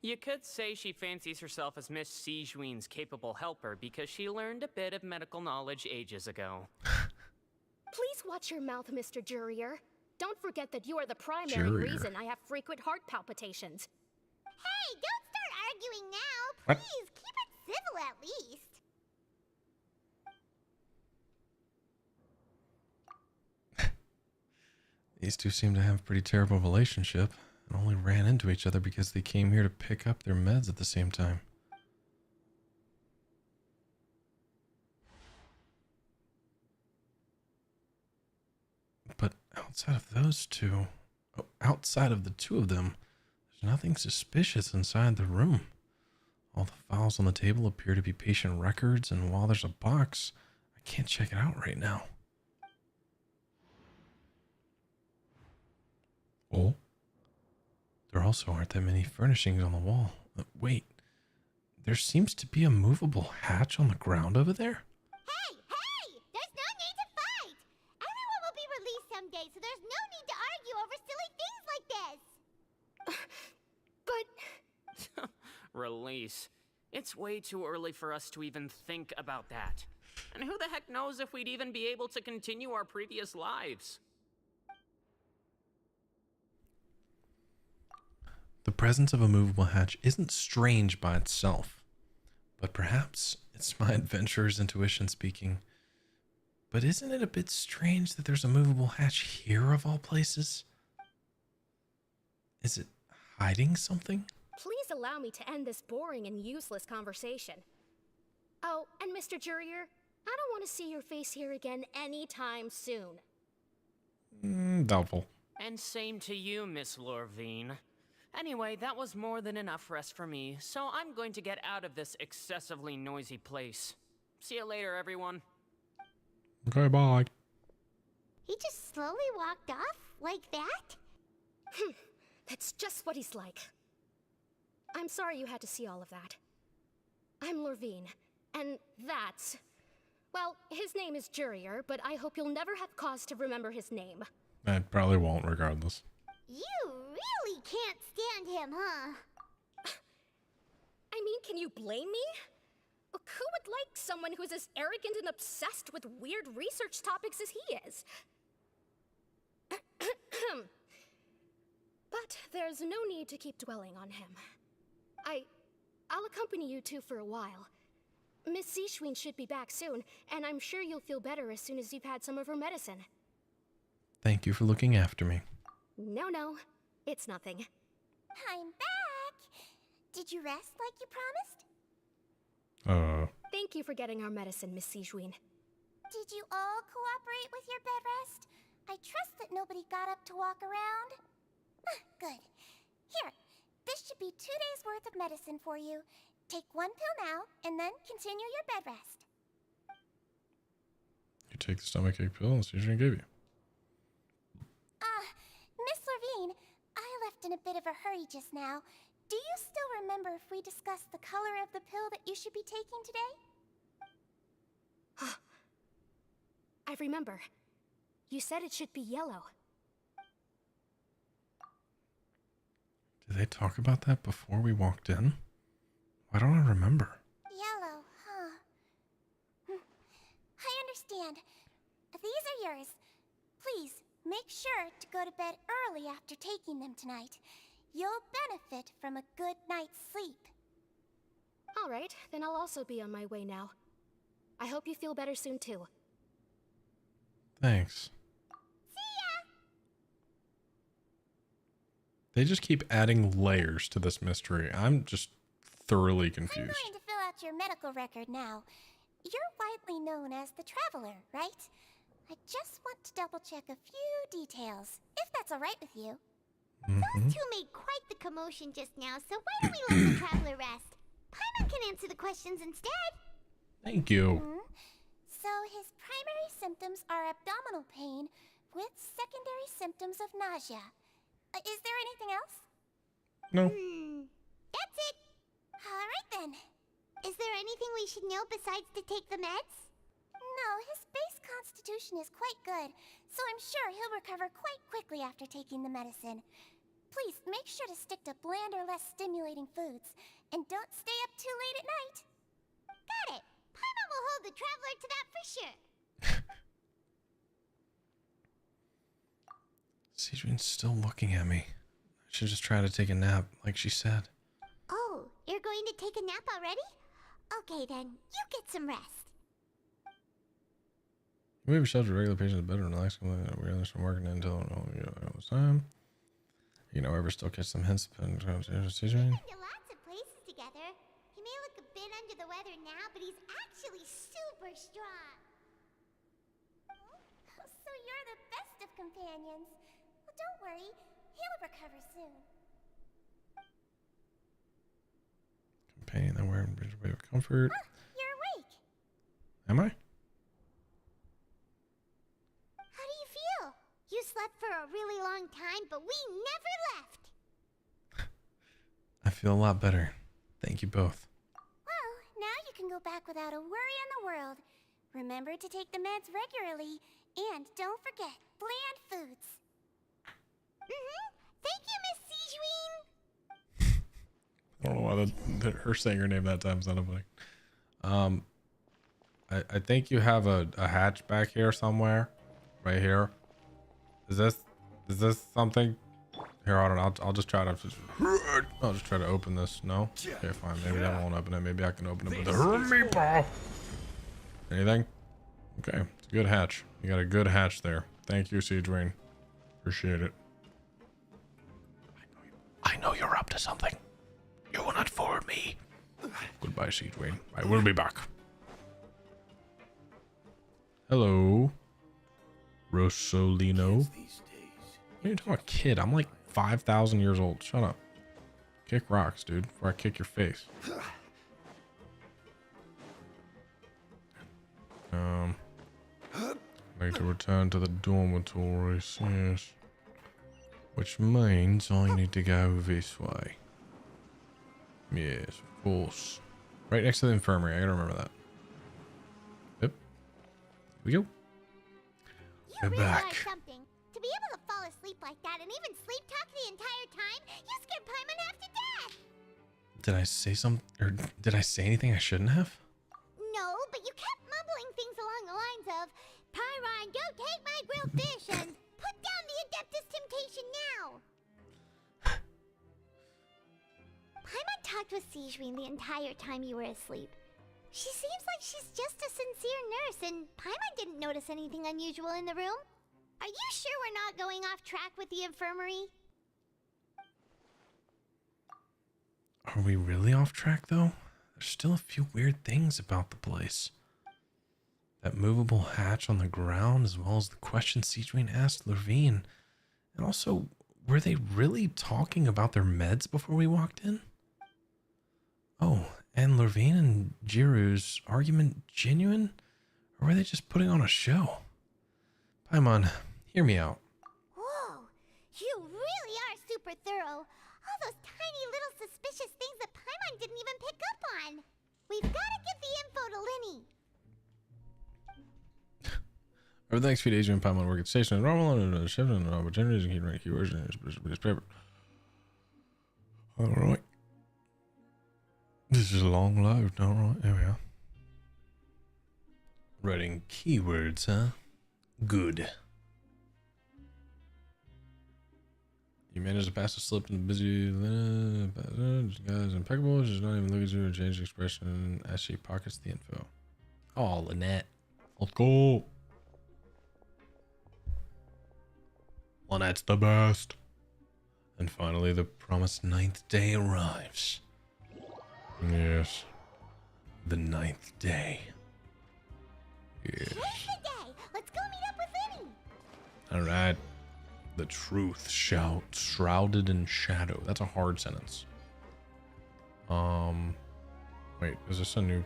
S8: you could say she fancies herself as Miss Sijuin's capable helper because she learned a bit of medical knowledge ages ago.
S11: Please watch your mouth, Mr. Jurier. Don't forget that you are the primary reason I have frequent heart palpitations.
S4: Hey, don't start arguing now.
S1: What?
S4: Please, keep it civil at least.
S1: These two seem to have a pretty terrible relationship and only ran into each other because they came here to pick up their meds at the same time. But outside of those two, outside of the two of them, there's nothing suspicious inside the room. All the files on the table appear to be patient records, and while there's a box, I can't check it out right now. Oh. There also aren't that many furnishings on the wall. Wait. There seems to be a movable hatch on the ground over there?
S4: Hey! Hey! There's no need to fight! Everyone will be released someday, so there's no need to argue over silly things like this!
S8: But... Release. It's way too early for us to even think about that. And who the heck knows if we'd even be able to continue our previous lives?
S1: The presence of a movable hatch isn't strange by itself, but perhaps it's my adventurer's intuition speaking. But isn't it a bit strange that there's a movable hatch here of all places? Is it hiding something?
S5: Please allow me to end this boring and useless conversation. Oh, and Mr. Jurier, I don't want to see your face here again anytime soon.
S1: Doubtful.
S8: And same to you, Miss Lorvine. Anyway, that was more than enough rest for me, so I'm going to get out of this excessively noisy place. See you later, everyone.
S1: Okay, bye.
S4: He just slowly walked off like that?
S5: That's just what he's like. I'm sorry you had to see all of that. I'm Lorvine, and that's... Well, his name is Jurier, but I hope you'll never have cause to remember his name.
S1: I probably won't, regardless.
S4: You really can't stand him, huh?
S5: I mean, can you blame me? Who would like someone who's as arrogant and obsessed with weird research topics as he is? But there's no need to keep dwelling on him. I'll accompany you two for a while. Miss Seashween should be back soon, and I'm sure you'll feel better as soon as you've had some of her medicine.
S1: Thank you for looking after me.
S5: No, it's nothing.
S4: I'm back! Did you rest like you promised?
S5: Thank you for getting our medicine, Miss Seashween.
S4: Did you all cooperate with your bed rest? I trust that nobody got up to walk around. Good. Here, this should be 2 days' worth of medicine for you. Take 1 pill now, and then continue your bed rest.
S1: You take the stomachache pill, and Seashween gave you.
S4: Miss Lorvine, I left in a bit of a hurry just now. Do you still remember if we discussed the color of the pill that you should be taking today?
S5: I remember. You said it should be yellow.
S1: Did they talk about that before we walked in? Why don't I remember?
S4: Yellow, huh? I understand. These are yours. Please, make sure to go to bed early after taking them tonight. You'll benefit from a good night's sleep.
S5: All right, then I'll also be on my way now. I hope you feel better soon, too.
S1: Thanks.
S4: See ya!
S1: They just keep adding layers to this mystery. I'm just thoroughly confused.
S4: I'm going to fill out your medical record now. You're widely known as the Traveler, right? I just want to double-check a few details, if that's all right with you. Those two made quite the commotion just now, so why don't we let the Traveler rest? Paimon can answer the questions instead.
S1: Thank you.
S4: So his primary symptoms are abdominal pain with secondary symptoms of nausea. Is there anything else?
S1: No.
S4: That's it. All right then. Is there anything we should know besides to take the meds? No, his base constitution is quite good, so I'm sure he'll recover quite quickly after taking the medicine. Please make sure to stick to bland or less stimulating foods, and don't stay up too late at night. Got it. Paimon will hold the Traveler to that for sure.
S1: Seashween's still looking at me. I should just try to take a nap, like she said.
S4: Oh, you're going to take a nap already? Okay then, you get some rest.
S1: Maybe shelter regular patients better and relax. We really start working until all this time. You know, ever still catch some hints of Seashween?
S4: Lots of places together. He may look a bit under the weather now, but he's actually super strong. So you're the best of companions. Well, don't worry, he'll recover soon.
S1: Companion that Somewhere in a way of comfort.
S4: Oh, you're awake.
S1: Am I?
S4: How do you feel? You slept for a really long time, but we never left.
S1: I feel a lot better. Thank you both.
S4: Well, now you can go back without a worry in the world. Remember to take the meds regularly, and don't forget bland foods. Thank you, Miss Sijuin.
S1: I don't know why her saying her name that time sounded funny. I think you have a hatch back here somewhere, right here. Is this something? Here, hold on. I'll just try to. I'll just try to open this. No. Okay, fine. Maybe that won't open it. Maybe I can open it with a meatball. Anything? Okay, it's a good hatch. You got a good hatch there. Thank you, Sijuin. Appreciate it.
S14: I know you're up to something. You will not fool me.
S1: Goodbye, Sijuin. I will be back. Hello, Rosolino. What are you talking about, kid? I'm like 5,000 years old. Shut up. Kick rocks, dude, before I kick your face. Need to return to the dormitories, yes. Which means I need to go this way. Yes, of course. Right next to the infirmary. I gotta remember that. Yep. Here we go.
S4: You
S1: We're
S4: realize
S1: back.
S4: something. To be able to fall asleep like that and even sleep talk the entire time, you scared Paimon half to death.
S1: Did I say something, or did I say anything I shouldn't have?
S4: No, but you kept mumbling things along the lines of, Pyron, don't take my grilled fish, and put down the Adeptus Temptation now. Paimon talked with Sijuin the entire time you were asleep. She seems like she's just a sincere nurse, and Paimon didn't notice anything unusual in the room. Are you sure we're not going off track with the infirmary?
S1: Are we really off track, though? There's still a few weird things about the place. That movable hatch on the ground, as well as the question Sijuin asked Levine. And also, were they really talking about their meds before we walked in? Oh, and Levine and Jiru's argument genuine? Or were they just putting on a show? Paimon, hear me out.
S4: Whoa, you really are super thorough. All those tiny little suspicious things that Paimon didn't even pick up on. We've got to give the info to Linny.
S1: Over the next few days, you and Paimon work at station and normal and shift and opportunities and keep writing keywords in his paper. Alright. This is a long load, alright, there we are. Writing keywords, huh? Good. You managed to pass a slip in the busy guys impeccable. She's not even looking at you or change the expression as she pockets the info. Oh, Lynette. Let's go. Lynette's the best. And finally, the promised 9th day arrives. Yes. The 9th day. Yes.
S4: Today's the day. Let's go meet up with Linny.
S1: Alright. The truth shrouded in shadow. That's a hard sentence. Wait, is this a new...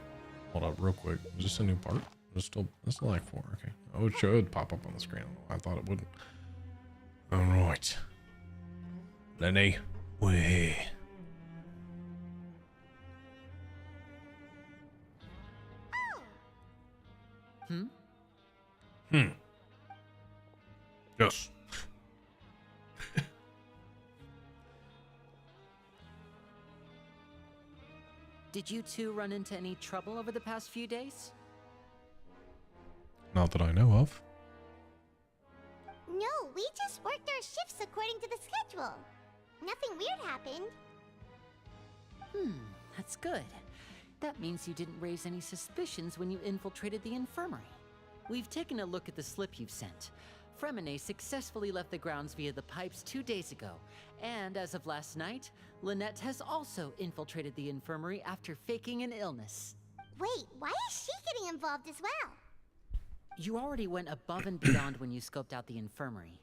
S1: Hold up real quick. Is this a new part? It's still Act 4, okay. Oh, it should pop up on the screen. I don't know why I thought it wouldn't. Alright. Lenny, we're here. Yes.
S3: Did you two run into any trouble over the past few days?
S1: Not that I know of.
S4: No, we just worked our shifts according to the schedule. Nothing weird happened.
S3: That's good. That means you didn't raise any suspicions when you infiltrated the infirmary. We've taken a look at the slip you've sent. Fremine successfully left the grounds via the pipes 2 days ago, and as of last night, Lynette has also infiltrated the infirmary after faking an illness.
S4: Wait, why is she getting involved as well?
S3: You already went above and beyond when you scoped out the infirmary.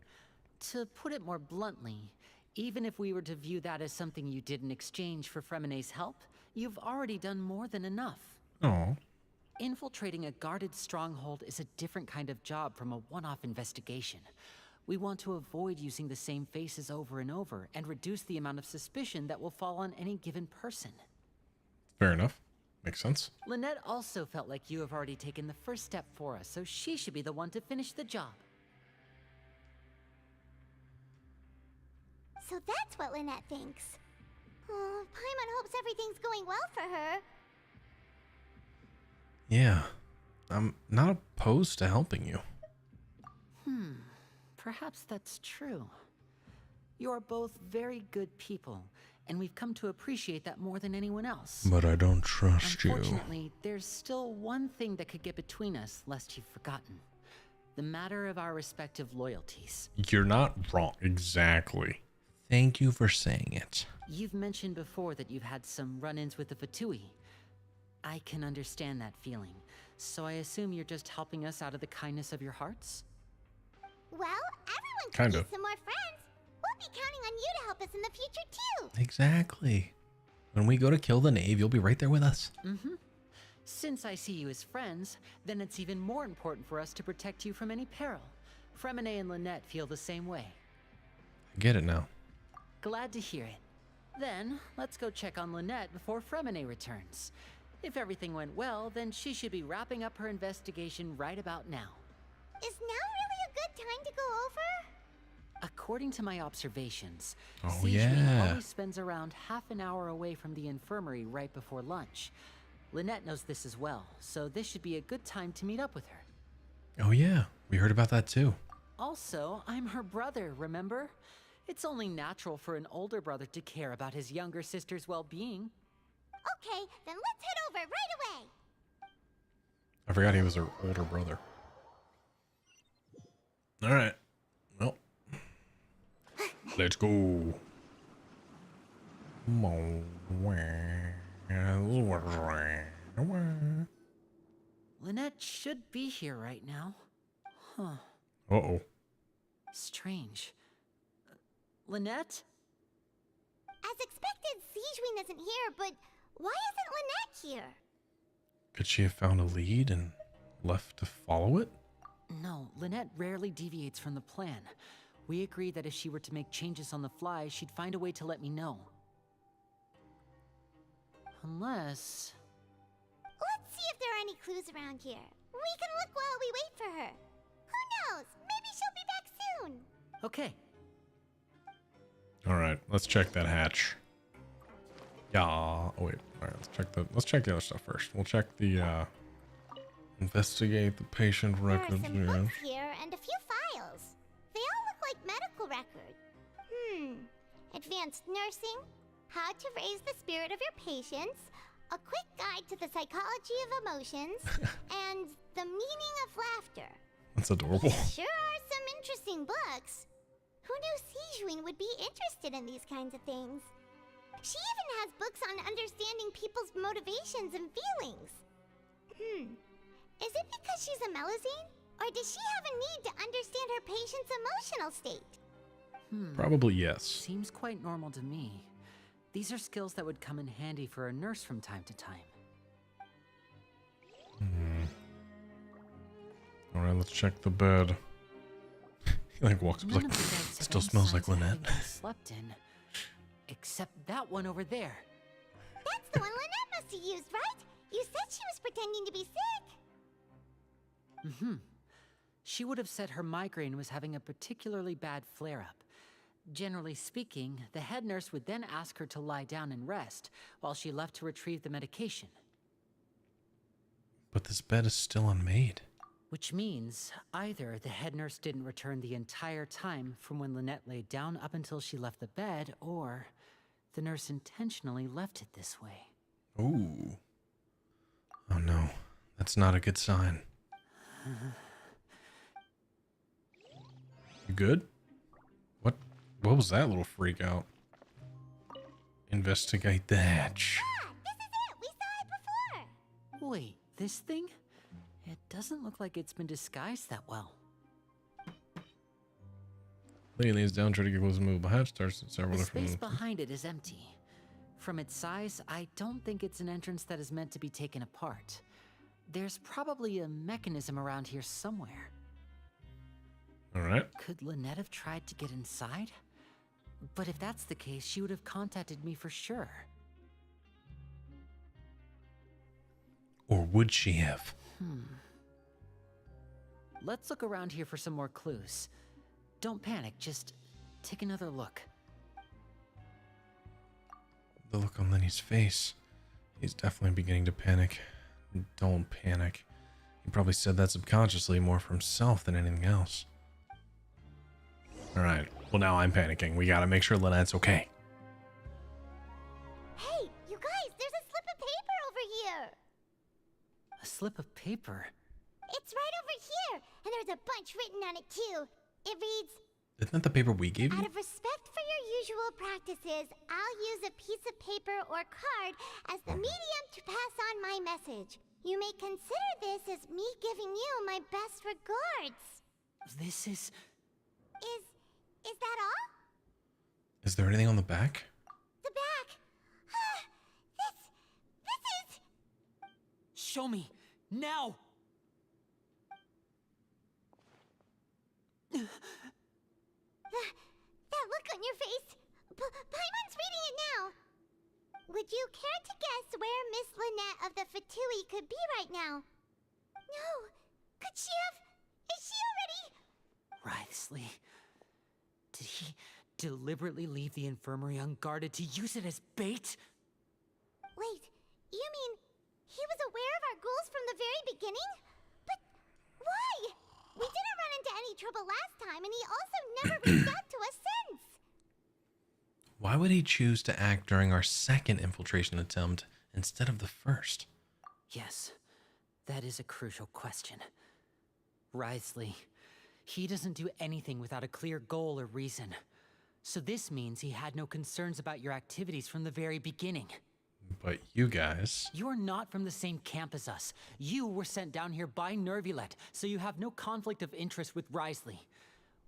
S3: To put it more bluntly, even if we were to view that as something you did in exchange for Fremine's help, You've already done more than enough.
S1: Oh.
S3: Infiltrating a guarded stronghold is a different kind of job from a one-off investigation. We want to avoid using the same faces over and over and reduce the amount of suspicion that will fall on any given person.
S1: Fair enough. Makes sense.
S3: Lynette also felt like you have already taken the first step for us, so she should be the one to finish the job.
S4: So that's what Lynette thinks. Oh, Paimon hopes everything's going well for her.
S1: Yeah. I'm not opposed to helping you.
S3: Perhaps that's true. You're both very good people, and we've come to appreciate that more than anyone else.
S1: But I don't trust you.
S3: Unfortunately, there's still one thing that could get between us, lest you've forgotten. The matter of our respective loyalties.
S1: You're not wrong. Exactly. Thank you for saying it.
S3: You've mentioned before that you've had some run-ins with the Fatui. I can understand that feeling, so I assume you're just helping us out of the kindness of your hearts?
S4: Well, everyone
S1: Kind
S4: could
S1: of.
S4: use some more friends. We'll be counting on you to help us in the future too.
S1: Exactly. When we go to kill the knave, you'll be right there with us.
S3: Since I see you as friends, then it's even more important for us to protect you from any peril. Fremine and Lynette feel the same way.
S1: I get it now.
S3: Glad to hear it. Then, let's go check on Lynette before Fremine returns. If everything went well, then she should be wrapping up her investigation right about now.
S4: Is now really a good time to go over?
S3: According to my observations,
S1: Oh,
S3: Siegewin
S1: yeah.
S3: always spends around half an hour away from the infirmary right before lunch. Lynette knows this as well, so this should be a good time to meet up with her.
S1: Oh yeah, we heard about that too.
S3: Also, I'm her brother, remember? It's only natural for an older brother to care about his younger sister's well-being.
S4: Okay, then let's head over right away.
S1: I forgot he was her older brother. All right. Well, let's go. Come on.
S3: Lynette should be here right now. Huh.
S1: Uh-oh.
S3: Strange. Lynette?
S4: As expected, Siegewin isn't here, but why isn't Lynette here?
S1: Could she have found a lead and left to follow it?
S3: No, Lynette rarely deviates from the plan. We agreed that if she were to make changes on the fly, she'd find a way to let me know. Unless...
S4: Let's see if there are any clues around here. We can look while we wait for her. Who knows? Maybe she'll be back soon.
S3: Okay.
S1: All right, let's check that hatch. Yeah. Oh wait. All right, let's check the other stuff first. We'll check the investigate the patient records.
S4: There are some books here and a few files. They all look like medical records. Advanced nursing, how to raise the spirit of your patients, a quick guide to the psychology of emotions, and the meaning of laughter.
S1: That's adorable.
S4: Sure are some interesting books. Who knew Siegewin would be interested in these kinds of things? She even has books on understanding people's motivations and feelings. Is it because she's a Melusine? Or does she have a need to understand her patient's emotional state?
S1: Probably yes.
S3: Seems quite normal to me. These are skills that would come in handy for a nurse from time to time.
S1: All right, let's check the bed. He like walks up,
S3: None
S1: like,
S3: of the beds have
S1: still
S3: any
S1: smells like
S3: signs of
S1: Lynette.
S3: having been slept in, except that one over there.
S4: That's the one Lynette must have used, right? You said she was pretending to be sick.
S3: She would have said her migraine was having a particularly bad flare-up. Generally speaking, the head nurse would then ask her to lie down and rest, while she left to retrieve the medication.
S1: But this bed is still unmade.
S3: Which means either the head nurse didn't return the entire time from when Lynette laid down up until she left the bed, or the nurse intentionally left it this way.
S1: Ooh. Oh no, that's not a good sign. You good? What was that little freak out? Investigate the hatch.
S4: Ah, this is it! We saw it before!
S3: Wait, this thing? It doesn't look like it's been disguised that well.
S1: Lady lays down, trying to get close to the movable hatch, starts at several
S3: The
S1: different...
S3: space behind it is empty. From its size, I don't think it's an entrance that is meant to be taken apart. There's probably a mechanism around here somewhere.
S1: All right.
S3: Could Lynette have tried to get inside? But if that's the case, she would have contacted me for sure.
S1: Or would she have?
S3: Let's look around here for some more clues. Don't panic, just take another look.
S1: The look on Lenny's face. He's definitely beginning to panic. Don't panic. He probably said that subconsciously more for himself than anything else. Alright, well now I'm panicking. We gotta make sure Lynette's okay.
S4: Hey, you guys, there's a slip of paper over here.
S3: A slip of paper?
S4: It's right over here, and there's a bunch written on it too. It reads,
S1: Isn't that the paper we gave you?
S4: out of respect for your usual practices, I'll use a piece of paper or card as the medium to pass on my message. You may consider this as me giving you my best regards.
S3: This is...
S4: Is that all?
S1: Is there anything on the back?
S4: The back. This is...
S3: Show me! Now!
S4: That look on your face. Paimon's reading it now. Would you care to guess where Miss Lynette of the Fatui could be right now? No. Could she have... Is she already...
S3: Wriothesley. Did he deliberately leave the infirmary unguarded to use it as bait?
S4: Wait, you mean he was aware of our goals from the very beginning? But why? We didn't run into any trouble last time, and he also never reached out to us since.
S1: Why would he choose to act during our second infiltration attempt instead of the first?
S3: Yes, that is a crucial question. Wriothesley, he doesn't do anything without a clear goal or reason. So this means he had no concerns about your activities from the very beginning.
S1: But you guys...
S3: You're not from the same camp as us. You were sent down here by Nervulet, so you have no conflict of interest with Wriothesley.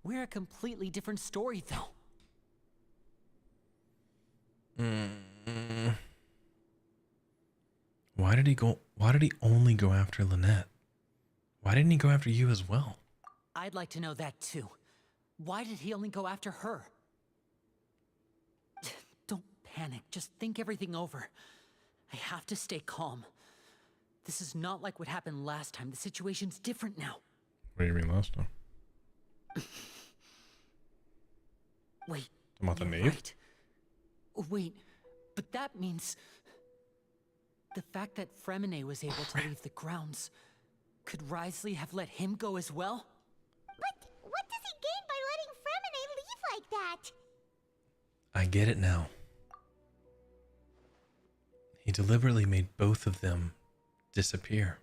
S3: We're a completely different story, though.
S1: Why did he only go after Lynette? Why didn't he go after you as well?
S3: I'd like to know that too. Why did he only go after her? Don't panic, just think everything over. I have to stay calm. This is not like what happened last time. The situation's different now.
S1: What do you mean last time?
S3: Wait.
S1: About the knave?
S3: Right. Wait, but that means... the fact that Fremine was able to leave the grounds... Could Wriothesley have let him go as well?
S4: But what does he gain by letting Fremine leave like that?
S1: I get it now. He deliberately made both of them disappear.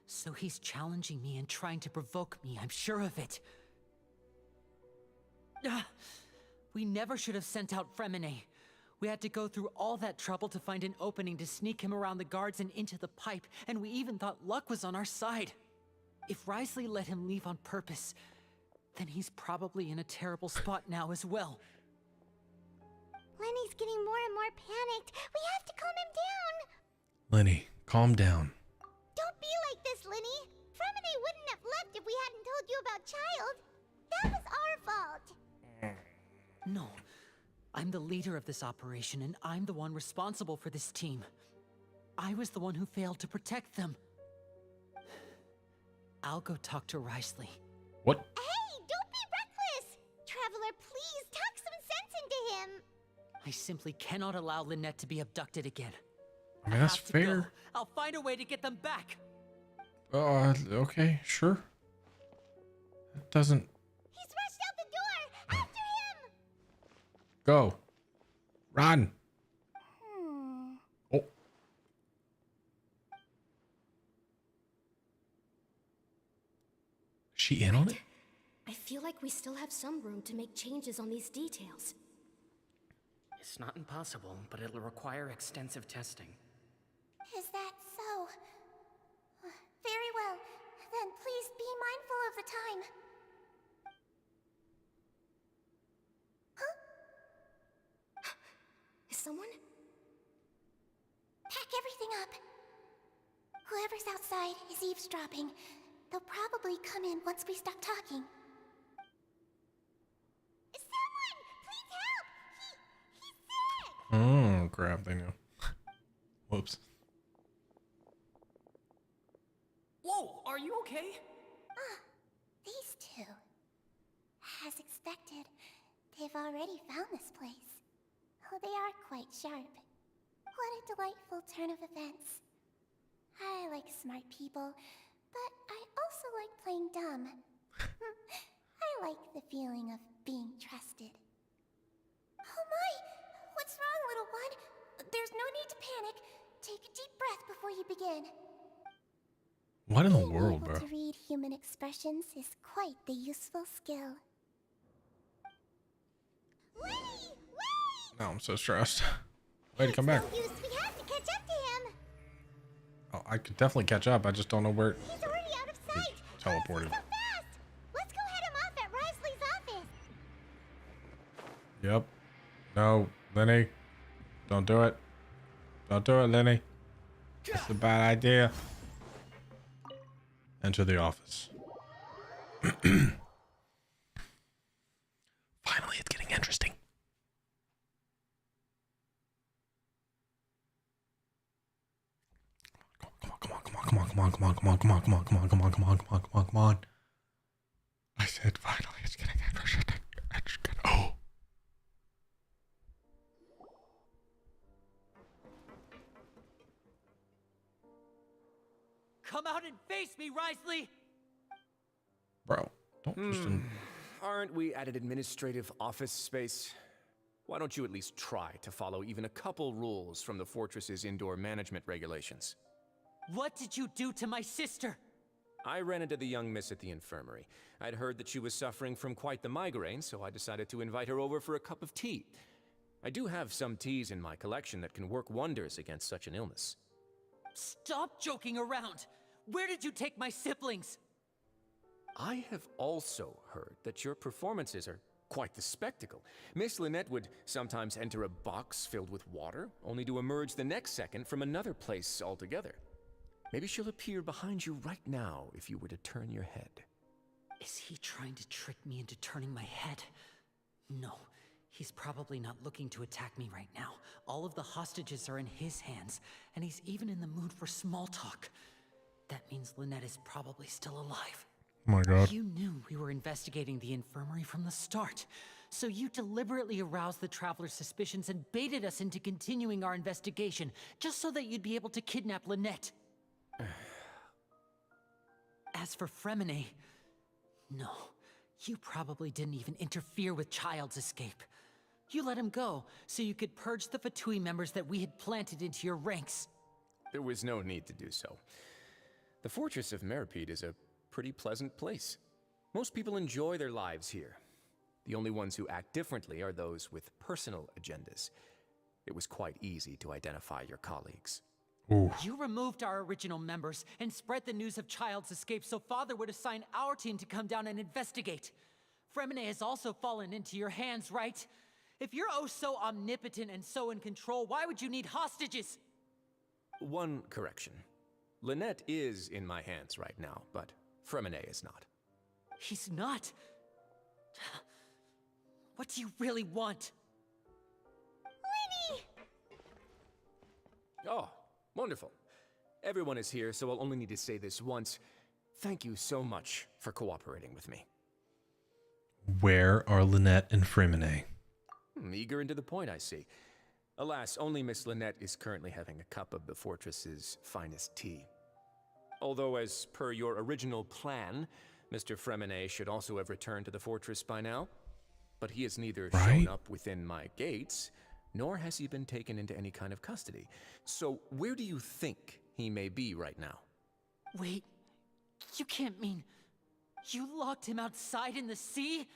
S3: So he's challenging me and trying to provoke me, I'm sure of it. We never should have sent out Fremine. We had to go through all that trouble to find an opening to sneak him around the guards and into the pipe, and we even thought luck was on our side. If Wriothesley let him leave on purpose, then he's probably in a terrible spot now as well.
S4: Lenny's getting more and more panicked. We have to calm him down.
S1: Lenny, calm down.
S4: Don't be like this, Lenny. Fremine wouldn't have left if we hadn't told you about Child. That was our fault.
S3: No. I'm the leader of this operation, and I'm the one responsible for this team. I was the one who failed to protect them. I'll go talk to Wriothesley.
S1: What?
S4: Hey, don't be reckless! Traveler, please talk some sense into him.
S3: I simply cannot allow Lynette to be abducted again.
S1: I mean, that's
S3: have to
S1: fair.
S3: go. I'll find a way to get them back.
S1: Okay, sure. It doesn't...
S4: He's rushed out the door! After him!
S1: Go. Run. Oh. Is she in on it?
S5: I feel like we still have some room to make changes on these details.
S8: It's not impossible, but it'll require extensive testing.
S4: Is that so? Very well. Then please be mindful of the time. Huh?
S5: someone?
S4: Pack everything up. Whoever's outside is eavesdropping. They'll probably come in once we stop talking. Someone! Please help! He's sick!
S1: Oh, crap, they knew. Whoops.
S3: Whoa, are you okay?
S4: These two. As expected, they've already found this place. Oh, they are quite sharp. What a delightful turn of events. I like smart people, but I also like playing dumb. I like the feeling of being trusted. Oh my! What's wrong, little one? There's no need to panic. Take a deep breath before you begin.
S1: What in the world,
S4: Being able
S1: bro?
S4: to read human expressions is quite the useful skill.
S1: No, I'm so stressed. Way to come back.
S4: We have to catch up to him.
S1: Oh, I could definitely catch up. I just don't know where.
S4: He's already out of sight.
S1: Teleported.
S4: So fast. Let's go head him off at Risley's office.
S1: Yep. No, Lenny. Don't do it. Don't do it, Lenny. It's a bad idea. Enter the office. Finally, it's getting interesting. Come on. I said finally, it's getting interesting. Oh.
S3: Come out and face me, Risley!
S1: Bro, don't just...
S12: Aren't we at an administrative office space? Why don't you at least try to follow even a couple rules from the fortress's indoor management regulations?
S3: What did you do to my sister?
S12: I ran into the young miss at the infirmary. I'd heard that she was suffering from quite the migraine, so I decided to invite her over for a cup of tea. I do have some teas in my collection that can work wonders against such an illness.
S3: Stop joking around! Where did you take my siblings?
S12: I have also heard that your performances are quite the spectacle. Miss Lynette would sometimes enter a box filled with water, only to emerge the next second from another place altogether. Maybe she'll appear behind you right now if you were to turn your head.
S3: Is he trying to trick me into turning my head? No, he's probably not looking to attack me right now. All of the hostages are in his hands, and he's even in the mood for small talk. That means Lynette is probably still alive.
S1: Oh my god.
S3: You knew we were investigating the infirmary from the start, so you deliberately aroused the Traveler's suspicions and baited us into continuing our investigation, just so that you'd be able to kidnap Lynette. As for Fremine, no, you probably didn't even interfere with Child's escape. You let him go, so you could purge the Fatui members that we had planted into your ranks.
S12: There was no need to do so. The Fortress of Meripede is a pretty pleasant place. Most people enjoy their lives here. The only ones who act differently are those with personal agendas. It was quite easy to identify your colleagues.
S1: Ooh.
S3: You removed our original members and spread the news of Child's escape so Father would assign our team to come down and investigate. Fremine has also fallen into your hands, right? If you're oh so omnipotent and so in control, why would you need hostages?
S12: One correction. Lynette is in my hands right now, but Fremine is not.
S3: He's not? What do you really want?
S4: Lenny!
S12: Oh, wonderful. Everyone is here, so I'll only need to say this once. Thank you so much for cooperating with me.
S1: Where are Lynette and Fremine?
S12: Eager and to the point, I see. Alas, only Miss Lynette is currently having a cup of the fortress's finest tea. Although, as per your original plan, Mr. Fremine should also have returned to the fortress by now. But he has neither shown up within my gates, nor has he been taken into any kind of custody. So where do you think he may be right now?
S3: Wait, you can't mean you locked him outside in the sea?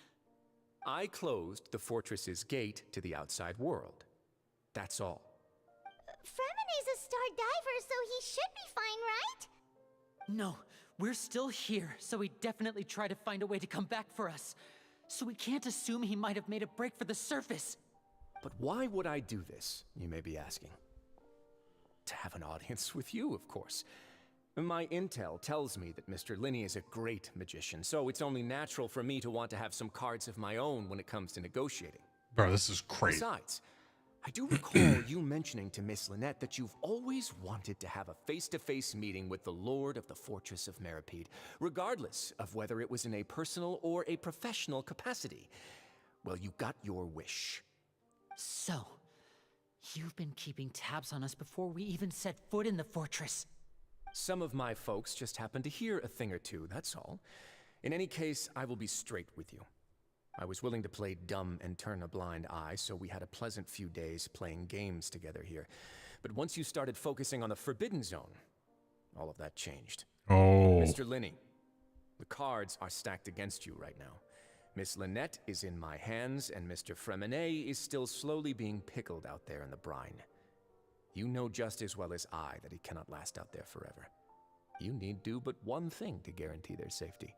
S12: I closed the fortress's gate to the outside world. That's all.
S4: Fremine's a star diver, so he should be fine, right?
S3: No, we're still here, so he definitely tried to find a way to come back for us. So we can't assume he might have made a break for the surface.
S12: But why would I do this, you may be asking? To have an audience with you, of course. My intel tells me that Mr. Linney is a great magician, so it's only natural for me to want to have some cards of my own when it comes to negotiating.
S1: Bro, this is great.
S12: Besides, I do recall you mentioning to Miss Lynette that you've always wanted to have a face-to-face meeting with the Lord of the Fortress of Meripede, regardless of whether it was in a personal or a professional capacity. Well, you got your wish.
S3: So, you've been keeping tabs on us before we even set foot in the fortress.
S12: Some of my folks just happened to hear a thing or two, that's all. In any case, I will be straight with you. I was willing to play dumb and turn a blind eye, so we had a pleasant few days playing games together here. But once you started focusing on the Forbidden Zone, all of that changed.
S1: Oh.
S12: Mr. Linney, the cards are stacked against you right now. Miss Lynette is in my hands, and Mr. Fremenet is still slowly being pickled out there in the brine. You know just as well as I that he cannot last out there forever. You need do but one thing to guarantee their safety.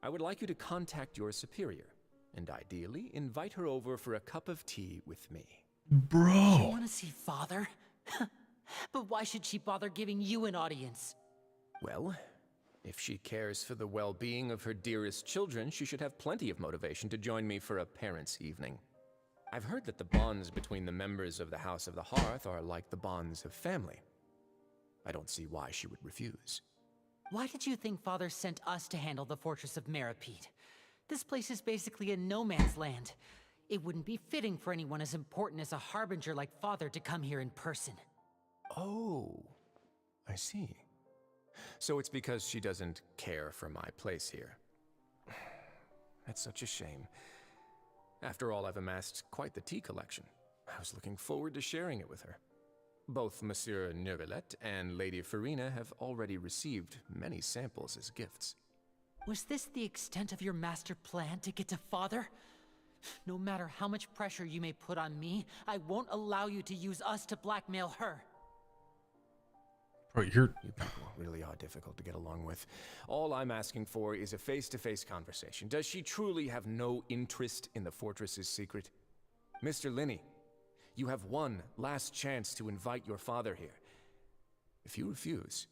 S12: I would like you to contact your superior, and ideally invite her over for a cup of tea with me.
S1: Bro!
S3: You want to see Father? But why should she bother giving you an audience?
S12: Well, if she cares for the well-being of her dearest children, she should have plenty of motivation to join me for a parents' evening. I've heard that the bonds between the members of the House of the Hearth are like the bonds of family. I don't see why she would refuse.
S3: Why did you think Father sent us to handle the Fortress of Meripede? This place is basically a no man's land. It wouldn't be fitting for anyone as important as a harbinger like Father to come here in person.
S12: Oh, I see. So it's because she doesn't care for my place here. That's such a shame. After all, I've amassed quite the tea collection. I was looking forward to sharing it with her. Both Monsieur Neuvillette and Lady Farina have already received many samples as gifts.
S3: Was this the extent of your master plan to get to Father? No matter how much pressure you may put on me, I won't allow you to use us to blackmail her.
S1: Bro,
S12: You people really are difficult to get along with. All I'm asking for is a face-to-face conversation. Does she truly have no interest in the fortress's secret? Mr. Linney, you have one last chance to invite your father here. If you refuse...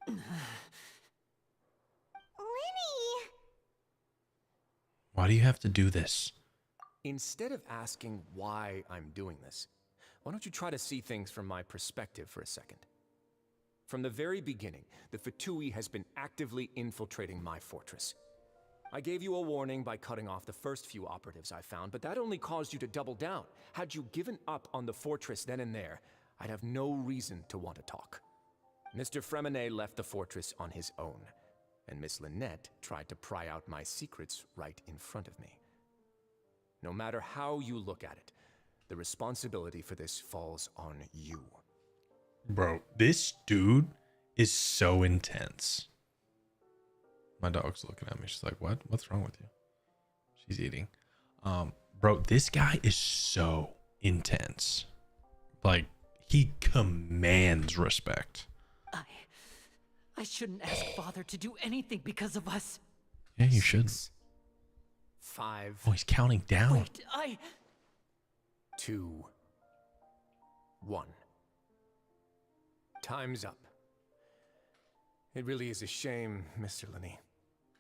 S4: Linny!
S1: Why do you have to do this?
S12: Instead of asking why I'm doing this, why don't you try to see things from my perspective for a second? From the very beginning, the Fatui has been actively infiltrating my fortress. I gave you a warning by cutting off the first few operatives I found, but that only caused you to double down. Had you given up on the fortress then and there, I'd have no reason to want to talk. Mr. Fremenet left the fortress on his own, and Miss Lynette tried to pry out my secrets right in front of me. No matter how you look at it, the responsibility for this falls on you.
S1: Bro, this dude is so intense. My dog's looking at me. She's like, what? What's wrong with you? She's eating. Bro, this guy is so intense. Like, he commands respect.
S3: I shouldn't ask Father to do anything because of us.
S1: Yeah, you should.
S12: 5.
S1: Oh, he's counting down.
S3: Wait,
S12: 2, 1. Time's up. It really is a shame, Mr. Linney.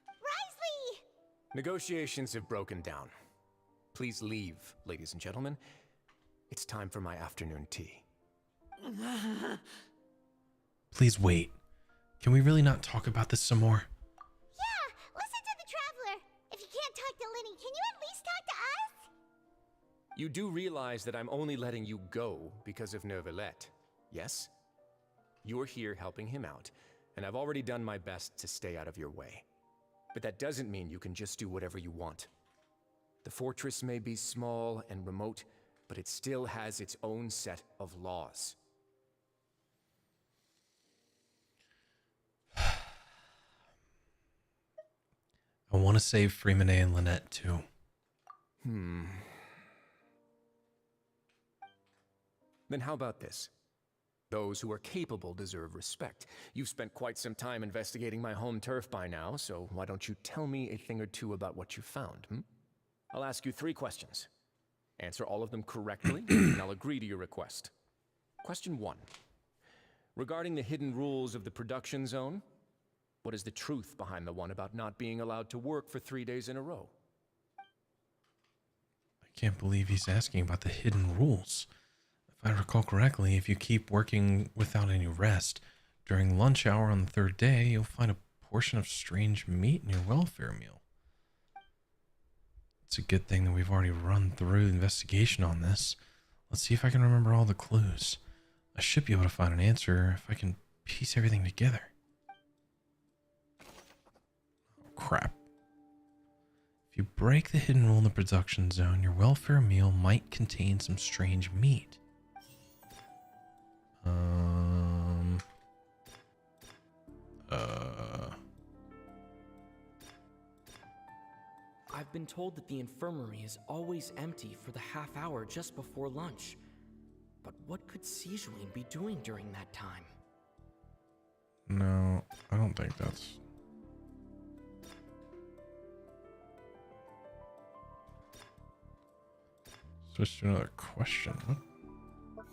S4: Risley!
S12: Negotiations have broken down. Please leave, ladies and gentlemen. It's time for my afternoon tea.
S1: Please wait. Can we really not talk about this some more?
S4: Yeah, listen to the Traveler. If you can't talk to Linny, can you at least talk to us?
S12: You do realize that I'm only letting you go because of Neuvillette, yes? You're here helping him out, and I've already done my best to stay out of your way. But that doesn't mean you can just do whatever you want. The fortress may be small and remote, but it still has its own set of laws.
S1: I want to save Fremenet and Lynette too.
S12: Then how about this? Those who are capable deserve respect. You've spent quite some time investigating my home turf by now, so why don't you tell me a thing or two about what you found, I'll ask you 3 questions. Answer all of them correctly, and I'll agree to your request. Question 1. Regarding the hidden rules of the production zone, what is the truth behind the one about not being allowed to work for 3 days in a row?
S1: I can't believe he's asking about the hidden rules. If I recall correctly, if you keep working without any rest, during lunch hour on the 3rd day, you'll find a portion of strange meat in your welfare meal. It's a good thing that we've already run through the investigation on this. Let's see if I can remember all the clues. I should be able to find an answer if I can piece everything together. Oh, crap. If you break the hidden rule in the production zone, your welfare meal might contain some strange meat.
S13: I've been told that the infirmary is always empty for the half hour just before lunch. But what could Sijuin be doing during that time?
S1: No, I don't think that's... Switch to another question. What?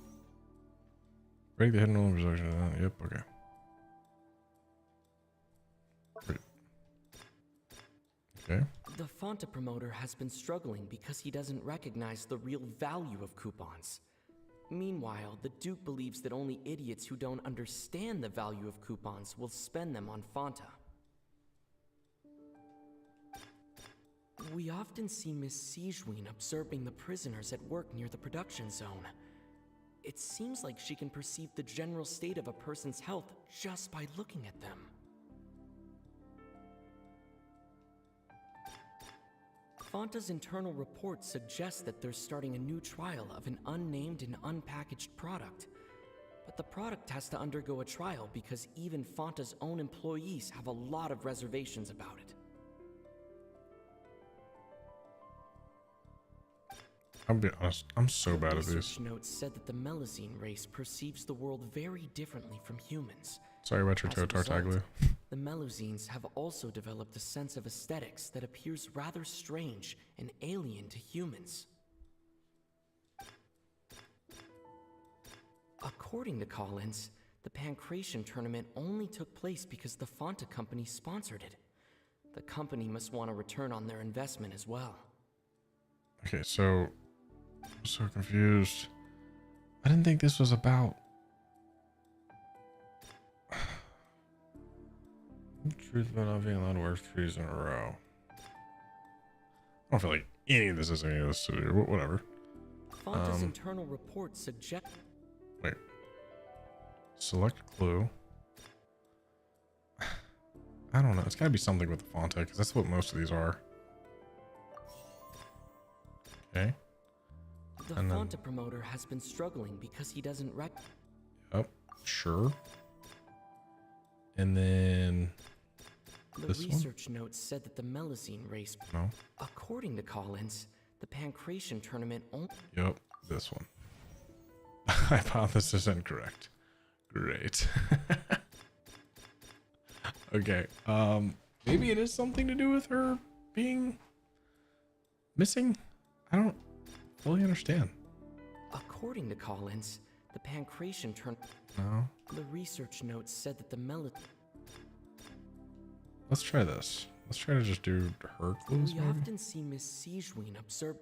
S1: Break the hidden rule of production. Yep, okay. Okay.
S13: The Fonta promoter has been struggling because he doesn't recognize the real value of coupons. Meanwhile, the Duke believes that only idiots who don't understand the value of coupons will spend them on Fonta. We often see Miss Sijuin observing the prisoners at work near the production zone. It seems like she can perceive the general state of a person's health just by looking at them. Fonta's internal report suggests that they're starting a new trial of an unnamed and unpackaged product. But the product has to undergo a trial because even Fonta's own employees have a lot of reservations about it.
S1: I'll be honest, I'm so bad at these.
S13: Research notes said that the Melazine race perceives the world very differently from humans.
S1: Sorry about your toe, Tartaglia.
S13: The Melusines have also developed a sense of aesthetics that appears rather strange and alien to humans. According to Collins, the Pancration tournament only took place because the Fonta company sponsored it. The company must want a return on their investment as well.
S1: Okay, so... I'm so confused. I didn't think this was about... Truth about not being allowed to work 3 days in a row. I don't feel like any of this has any of this to do, but whatever.
S13: Fonta's internal report suggests...
S1: Wait. Select clue. I don't know. It's gotta be something with the Fonta, because that's what most of these are. Okay.
S13: The Fonta promoter has been struggling because he doesn't
S1: Yep, sure. And then...
S13: The
S1: this
S13: research notes said that the Melazine race...
S1: No.
S13: According to Collins, the Pancration tournament only...
S1: Yep, this one. Hypothesis incorrect. Great. Okay, maybe it is something to do with her being missing? I don't fully understand.
S13: According to Collins, the Pancration tournament...
S1: No.
S13: The research notes said that the
S1: Let's try this. Let's try to just do her clues,
S13: We
S1: maybe?
S13: often see Miss Sijuin observe...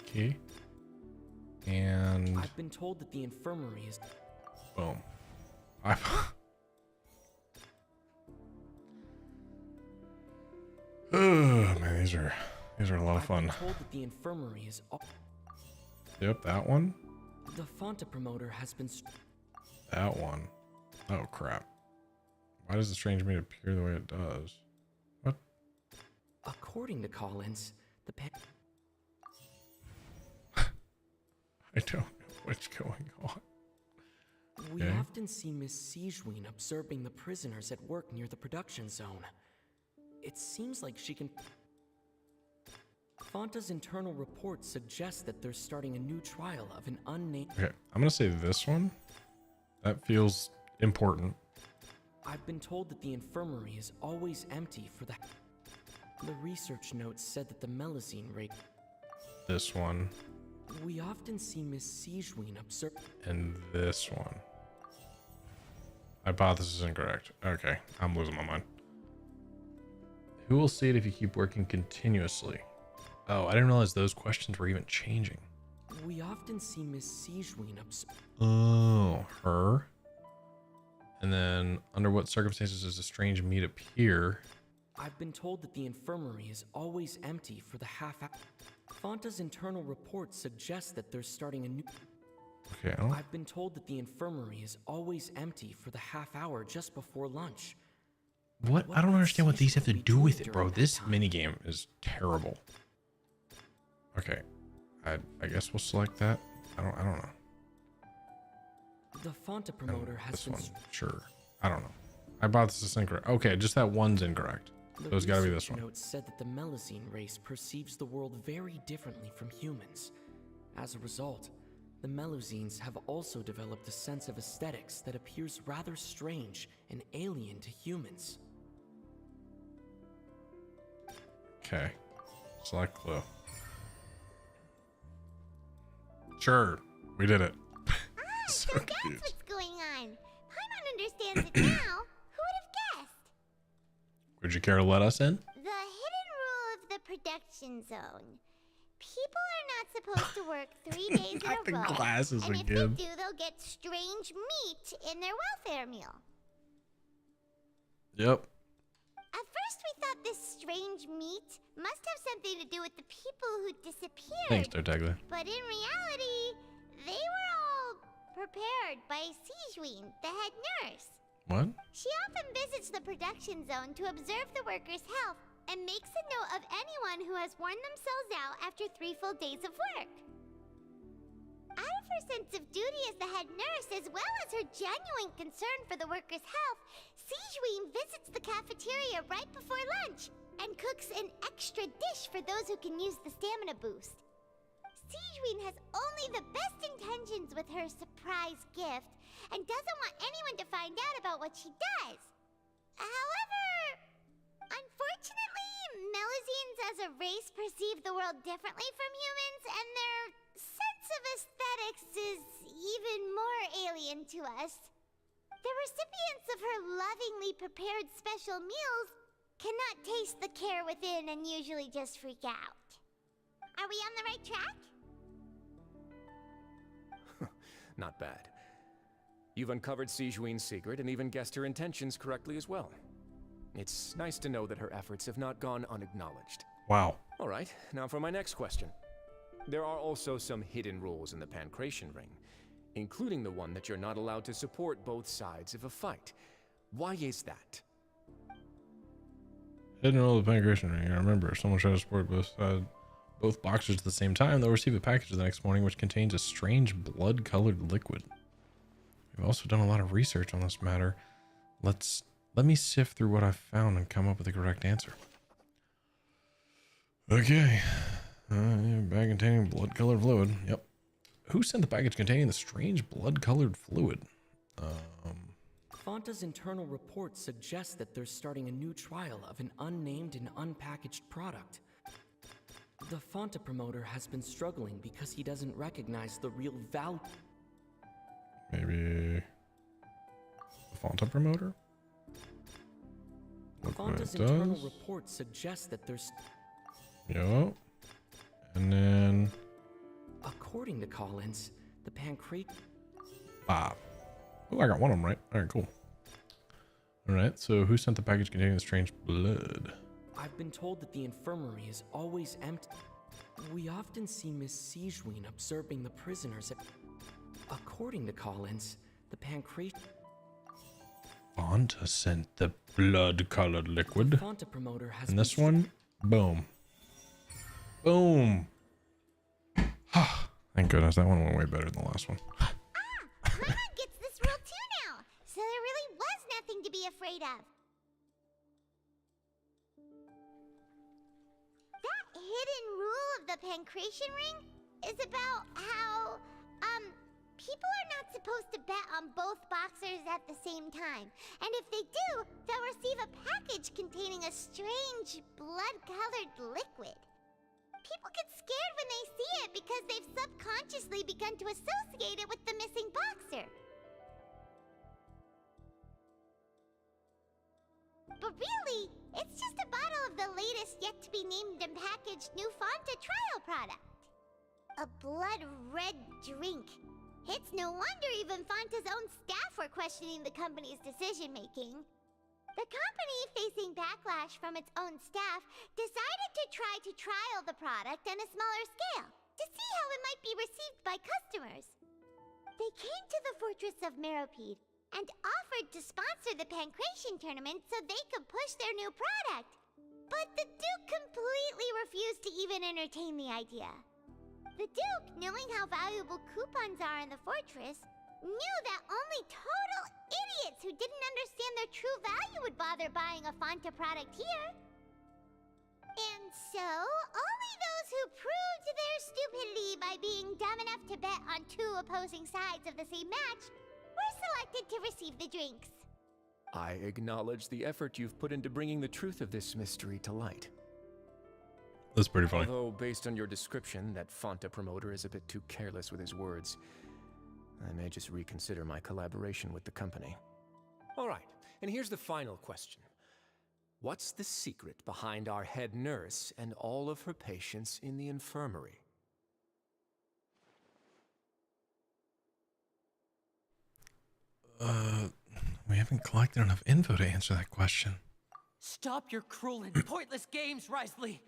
S1: Okay. And...
S13: I've been told that the infirmary is...
S1: Boom. Oh man, these are a lot of fun.
S13: I've been told that the infirmary is...
S1: Yep, that one.
S13: The Fonta promoter has been...
S1: That one. Oh crap. Why does the strange meat appear the way it does? What?
S13: According to Collins, the
S1: I don't know what's going on.
S13: We
S1: Okay.
S13: often see Miss Sijuin observing the prisoners at work near the production zone. It seems like she can... Fonta's internal report suggests that they're starting a new trial of an unnamed...
S1: Okay, I'm gonna say this one. That feels important.
S13: I've been told that the infirmary is always empty for the... The research notes said that the Melazine rate...
S1: this one,
S13: We often see Miss Sijuin observe.
S1: and this one. Hypothesis incorrect. Okay, I'm losing my mind. Who will see it if you keep working continuously? Oh, I didn't realize those questions were even changing.
S13: We often see Miss Sijuin observe.
S1: Oh, her. And then, under what circumstances does a strange meat appear?
S13: I've been told that the infirmary is always empty for the half hour. Fanta's internal reports suggest that they're starting a new.
S1: Okay,
S13: I've been told that the infirmary is always empty for the half hour just before lunch.
S1: What? I don't understand what these have to do with it, bro. This minigame is terrible. Okay, I guess we'll select that. I don't know.
S13: The Fanta promoter has
S1: This
S13: been.
S1: one, sure. I don't know. Hypothesis is incorrect. Okay, just that one's incorrect. So it's got to be this one.
S13: Notes said that the Melusine race perceives the world very differently from humans. As a result, the Melusines have also developed a sense of aesthetics that appears rather strange and alien to humans.
S1: Okay, select clue. Sure, we did it. So
S4: That's
S1: confused.
S4: what's going on. Paimon understands it now. Who would have guessed?
S1: Would you care to let us in?
S4: The hidden rule of the production zone. People are not supposed to work 3 days in
S1: Not the
S4: a row.
S1: glasses
S4: and if
S1: again.
S4: they do, they'll get strange meat in their welfare meal.
S1: Yep.
S4: At first, we thought this strange meat must have something to do with the people who disappeared.
S1: Thanks, Tartaglia.
S4: But in reality, they were all prepared by Sijuin, the head nurse.
S1: What?
S4: She often visits the production zone to observe the workers' health and makes a note of anyone who has worn themselves out after 3 full days of work. Out of her sense of duty as the head nurse, as well as her genuine concern for the workers' health, Sijuin visits the cafeteria right before lunch and cooks an extra dish for those who can use the stamina boost. Sijuin has only the best intentions with her surprise gift and doesn't want anyone to find out about what she does. However, unfortunately, Melusines as a race perceive the world differently from humans, and their sense of aesthetics is even more alien to us. The recipients of her lovingly prepared special meals cannot taste the care within and usually just freak out. Are we on the right track?
S12: Not bad. You've uncovered Sijuin's secret and even guessed her intentions correctly as well. It's nice to know that her efforts have not gone unacknowledged.
S1: Wow.
S12: All right, now for my next question. There are also some hidden rules in the Pancration Ring, including the one that you're not allowed to support both sides of a fight. Why is that?
S1: Hidden rule of the Pancration Ring. I remember, if someone tries to support both boxers at the same time, they'll receive a package the next morning which contains a strange blood-colored liquid. We've also done a lot of research on this matter. Let me sift through what I've found and come up with the correct answer. Okay. Bag containing blood-colored fluid. Yep. Who sent the package containing the strange blood-colored fluid?
S13: Fanta's internal reports suggest that they're starting a new trial of an unnamed and unpackaged product. The Fanta promoter has been struggling because he doesn't recognize the real value.
S1: Maybe the Fanta promoter? Look what
S13: Fanta's
S1: it
S13: internal
S1: does.
S13: reports suggest that there's.
S1: Yep. And then
S13: According to Collins, the pancreas.
S1: oh, I got one of them right. All right, cool. All right, so who sent the package containing the strange blood?
S13: I've been told that the infirmary is always empty. We often see Miss Sijuin observing the prisoners at. According to Collins, the pancreas.
S1: Fanta sent the blood-colored liquid.
S13: The Fanta promoter has
S1: And
S13: been
S1: this one, boom. Boom. Thank goodness, that one went way better than the last one.
S4: Paimon gets this rule too now, so there really was nothing to be afraid of. That hidden rule of the Pancration Ring is about how, people are not supposed to bet on both boxers at the same time. And if they do, they'll receive a package containing a strange blood-colored liquid. People get scared when they see it because they've subconsciously begun to associate it with the missing boxer. But really, it's just a bottle of the latest yet-to-be-named and packaged new Fanta trial product. A blood-red drink. It's no wonder even Fanta's own staff were questioning the company's decision-making. The company, facing backlash from its own staff, decided to try to trial the product on a smaller scale to see how it might be received by customers. They came to the fortress of Meropide and offered to sponsor the Pancration tournament so they could push their new product. But the Duke completely refused to even entertain the idea. The Duke, knowing how valuable coupons are in the fortress, knew that only total idiots who didn't understand their true value would bother buying a Fanta product here. And so, only those who proved their stupidity by being dumb enough to bet on two opposing sides of the same match were selected to receive the drinks.
S12: I acknowledge the effort you've put into bringing the truth of this mystery to light.
S1: That's pretty funny.
S12: Although, based on your description, that Fanta promoter is a bit too careless with his words. I may just reconsider my collaboration with the company. All right, and here's the final question. What's the secret behind our head nurse and all of her patients in the infirmary?
S1: We haven't collected enough info to answer that question.
S3: Stop your cruel and pointless games, Risley.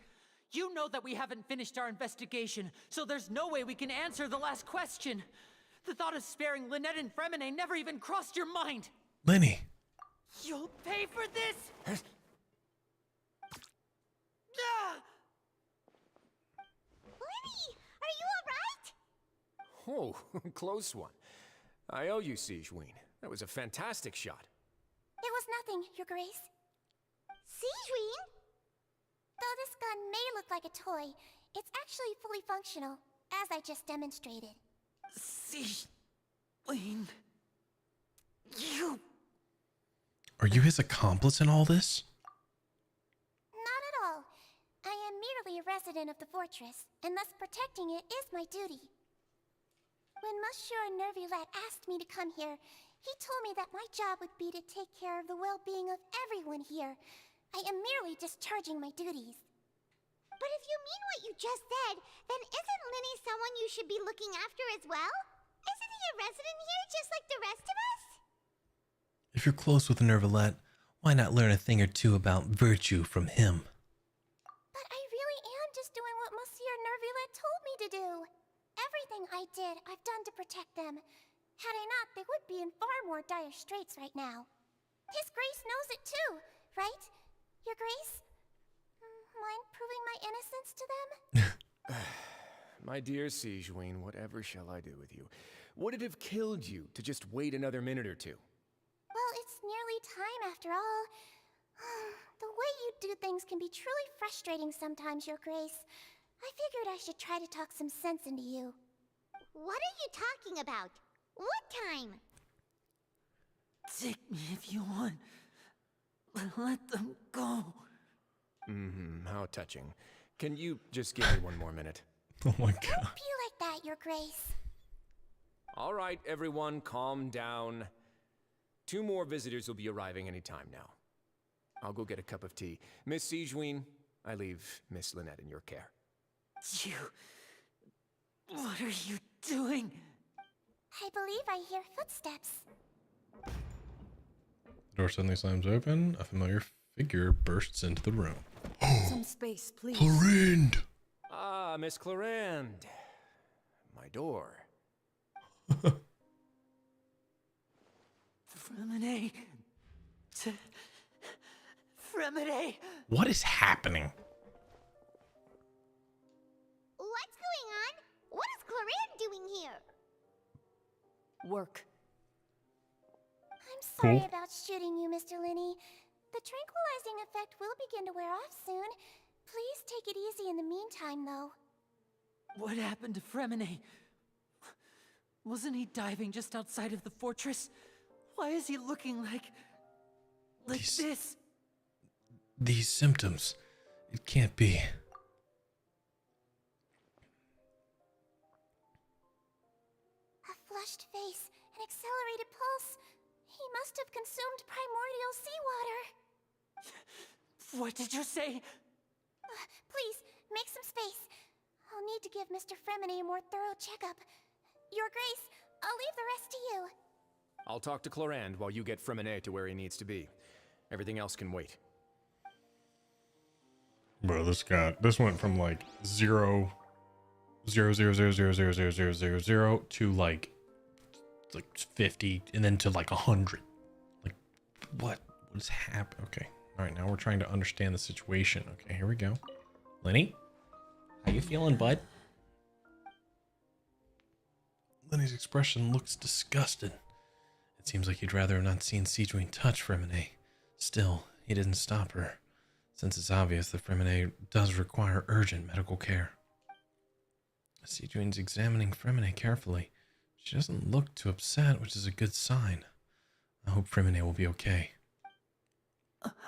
S3: You know that we haven't finished our investigation, so there's no way we can answer the last question. The thought of sparing Lynette and Fremine never even crossed your mind.
S1: Lenny.
S3: You'll pay for this!
S4: Lenny, are you alright?
S12: Oh, close one. I owe you, Sigeween. That was a fantastic shot.
S4: It was nothing, Your Grace. Sigeween? Though this gun may look like a toy, it's actually fully functional, as I just demonstrated.
S3: Sigeween... You...
S1: Are you his accomplice in all this?
S4: Not at all. I am merely a resident of the fortress, and thus protecting it is my duty. When Monsieur Nervulette asked me to come here, he told me that my job would be to take care of the well-being of everyone here. I am merely discharging my duties. But if you mean what you just said, then isn't Linny someone you should be looking after as well? Isn't he a resident here just like the rest of us?
S1: If you're close with Nervulette, why not learn a thing or two about virtue from him?
S4: But I really am just doing what Monsieur Nervulette told me to do. Everything I did, I've done to protect them. Had I not, they would be in far more dire straits right now. His Grace knows it too, right? Your Grace? Mind proving my innocence to them?
S12: My dear Sigeween, whatever shall I do with you? Would it have killed you to just wait another minute or two?
S4: Well, it's nearly time after all. The way you do things can be truly frustrating sometimes, Your Grace. I figured I should try to talk some sense into you. What are you talking about? What time?
S3: Take me if you want. Let them go.
S12: How touching. Can you just give me one more minute?
S1: Oh my god.
S4: Don't be like that, Your Grace.
S12: All right, everyone, calm down. 2 more visitors will be arriving any time now. I'll go get a cup of tea. Miss Sigeween, I leave Miss Lynette in your care.
S3: You... What are you doing?
S4: I believe I hear footsteps.
S1: The door suddenly slams open. A familiar figure bursts into the room.
S2: Some space, please.
S1: Clorinde!
S12: Ah, Miss Clorinde. My door.
S3: Fremine... Fremine...
S1: What is happening?
S4: What's going on? What is Clorinde doing here?
S2: Work.
S4: I'm sorry
S1: Cool.
S4: about shooting you, Mr. Linny. The tranquilizing effect will begin to wear off soon. Please take it easy in the meantime, though.
S3: What happened to Fremine? Wasn't he diving just outside of the fortress? Why is he looking like this?
S1: These symptoms. It can't be.
S4: flushed face, an accelerated pulse. He must have consumed primordial seawater.
S3: What did you say?
S4: Please, make some space. I'll need to give Mr. Fremine a more thorough checkup. Your Grace, I'll leave the rest to you.
S12: I'll talk to Clorand while you get Fremine to where he needs to be. Everything else can wait.
S1: Bro, this went from like 0 to like 50 and then to like 100. Like what is happening? Okay. All right, now we're trying to understand the situation. Okay, here we go. Lenny, how you feeling, bud? Lenny's expression looks disgusted. It seems like he'd rather have not seen Sejuani touch Fremine. Still, he didn't stop her, since it's obvious that Fremine does require urgent medical care. Sejuani's examining Fremine carefully. She doesn't look too upset, which is a good sign. I hope Fremine will be okay.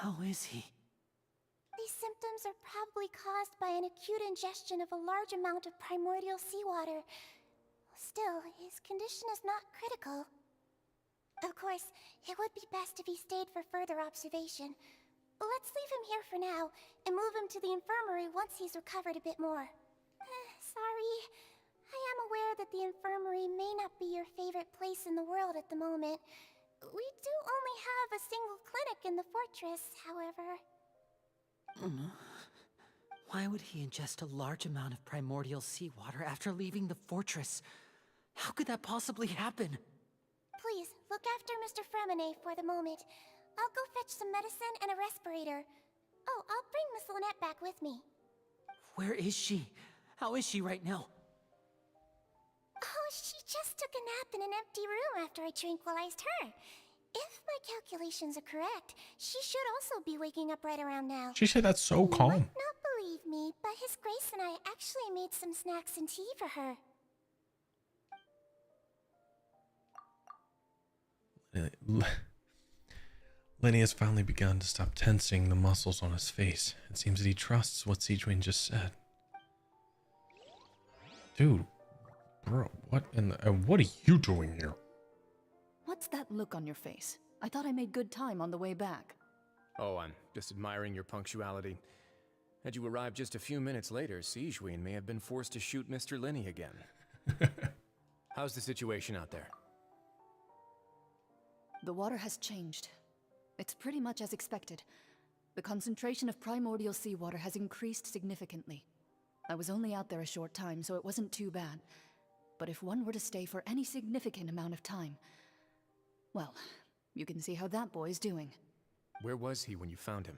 S3: How is he?
S4: These symptoms are probably caused by an acute ingestion of a large amount of primordial seawater. Still, his condition is not critical. Of course, it would be best if he stayed for further observation. Let's leave him here for now, and move him to the infirmary once he's recovered a bit more. Sorry. I am aware that the infirmary may not be your favorite place in the world at the moment. We do only have a single clinic in the fortress, however.
S3: Why would he ingest a large amount of primordial seawater after leaving the fortress? How could that possibly happen?
S4: Please, look after Mr. Fremine for the moment. I'll go fetch some medicine and a respirator. Oh, I'll bring Miss Lynette back with me.
S3: Where is she? How is she right now?
S4: Oh, she just took a nap in an empty room after I tranquilized her. If my calculations are correct, she should also be waking up right around now.
S1: She said that's so calm.
S4: You might not believe me, but His Grace and I actually made some snacks and tea for her.
S1: Lenny has finally begun to stop tensing the muscles on his face. It seems that he trusts what Sejuani just said. Dude, bro, what are you doing here?
S6: What's that look on your face? I thought I made good time on the way back.
S12: Oh, I'm just admiring your punctuality. Had you arrived just a few minutes later, Sejuani may have been forced to shoot Mr. Lenny again. How's the situation out there?
S6: The water has changed. It's pretty much as expected. The concentration of primordial seawater has increased significantly. I was only out there a short time, so it wasn't too bad. But if one were to stay for any significant amount of time, well, you can see how that boy's doing.
S12: Where was he when you found him?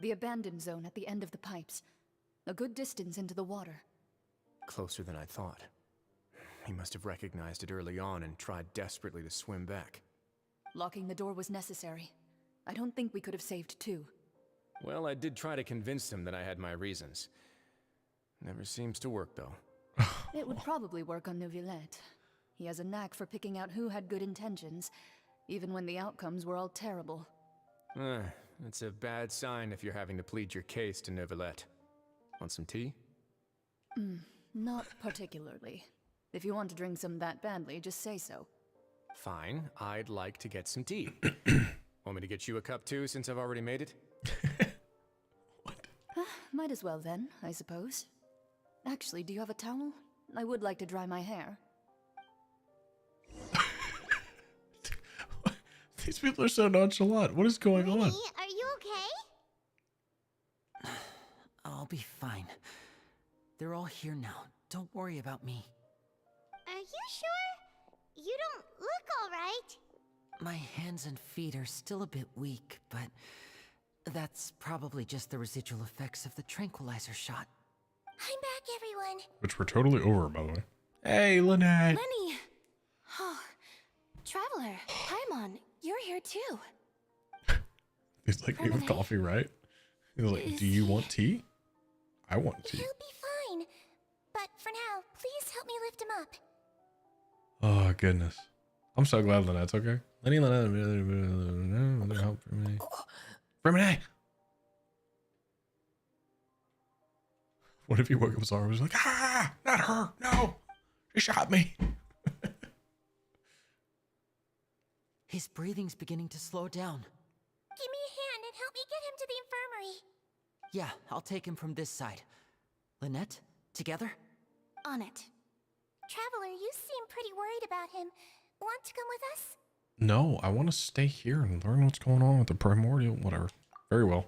S6: The abandoned zone at the end of the pipes. A good distance into the water.
S12: Closer than I thought. He must have recognized it early on and tried desperately to swim back.
S6: Locking the door was necessary. I don't think we could have saved two.
S12: Well, I did try to convince him that I had my reasons. Never seems to work, though.
S6: It would probably work on Neuvillette. He has a knack for picking out who had good intentions, even when the outcomes were all terrible.
S12: That's a bad sign if you're having to plead your case to Neuvillette. Want some tea?
S6: Not particularly. If you want to drink some that badly, just say so.
S12: Fine, I'd like to get some tea. Want me to get you a cup too, since I've already made it?
S6: Might as well then, I suppose. Actually, do you have a towel? I would like to dry my hair.
S1: These people are so nonchalant. What is going on?
S4: Are you okay?
S3: I'll be fine. They're all here now. Don't worry about me.
S4: Are you sure? You don't look all right.
S3: My hands and feet are still a bit weak, but that's probably just the residual effects of the tranquilizer shot.
S4: I'm back, everyone.
S1: Which we're totally over, by the way. Hey, Lynette.
S11: Lenny! Oh, Traveler, Paimon, you're here too.
S1: He's like, me with coffee, right? He's like, do you want tea? I want tea.
S4: He'll be fine. But for now, please help me lift him up.
S1: Oh, goodness. I'm so glad Lynette's okay. Lynette, help Fremine. Fremine! What if he woke up sorry? He was like, ah, not her, no, She shot me.
S3: His breathing's beginning to slow down.
S4: Give me a hand and help me get him to the infirmary.
S3: Yeah, I'll take him from this side. Lynette, together?
S4: On it. Traveler, you seem pretty worried about him. Want to come with us?
S1: No, I want to stay here and learn what's going on with the primordial. Whatever. Very well.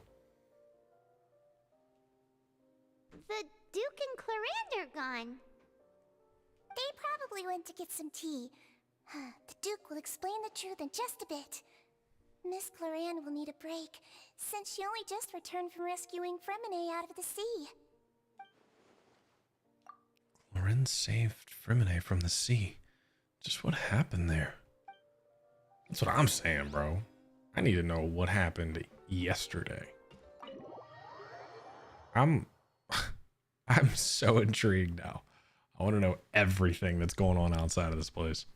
S4: The Duke and Clarande are gone. They probably went to get some tea. The Duke will explain the truth in just a bit. Miss Clarande will need a break, since she only just returned from rescuing Fremine out of the sea.
S1: Loren saved Fremine from the sea. Just what happened there? That's what I'm saying, bro. I need to know what happened yesterday. I'm so intrigued now. I want to know everything that's going on outside of this place.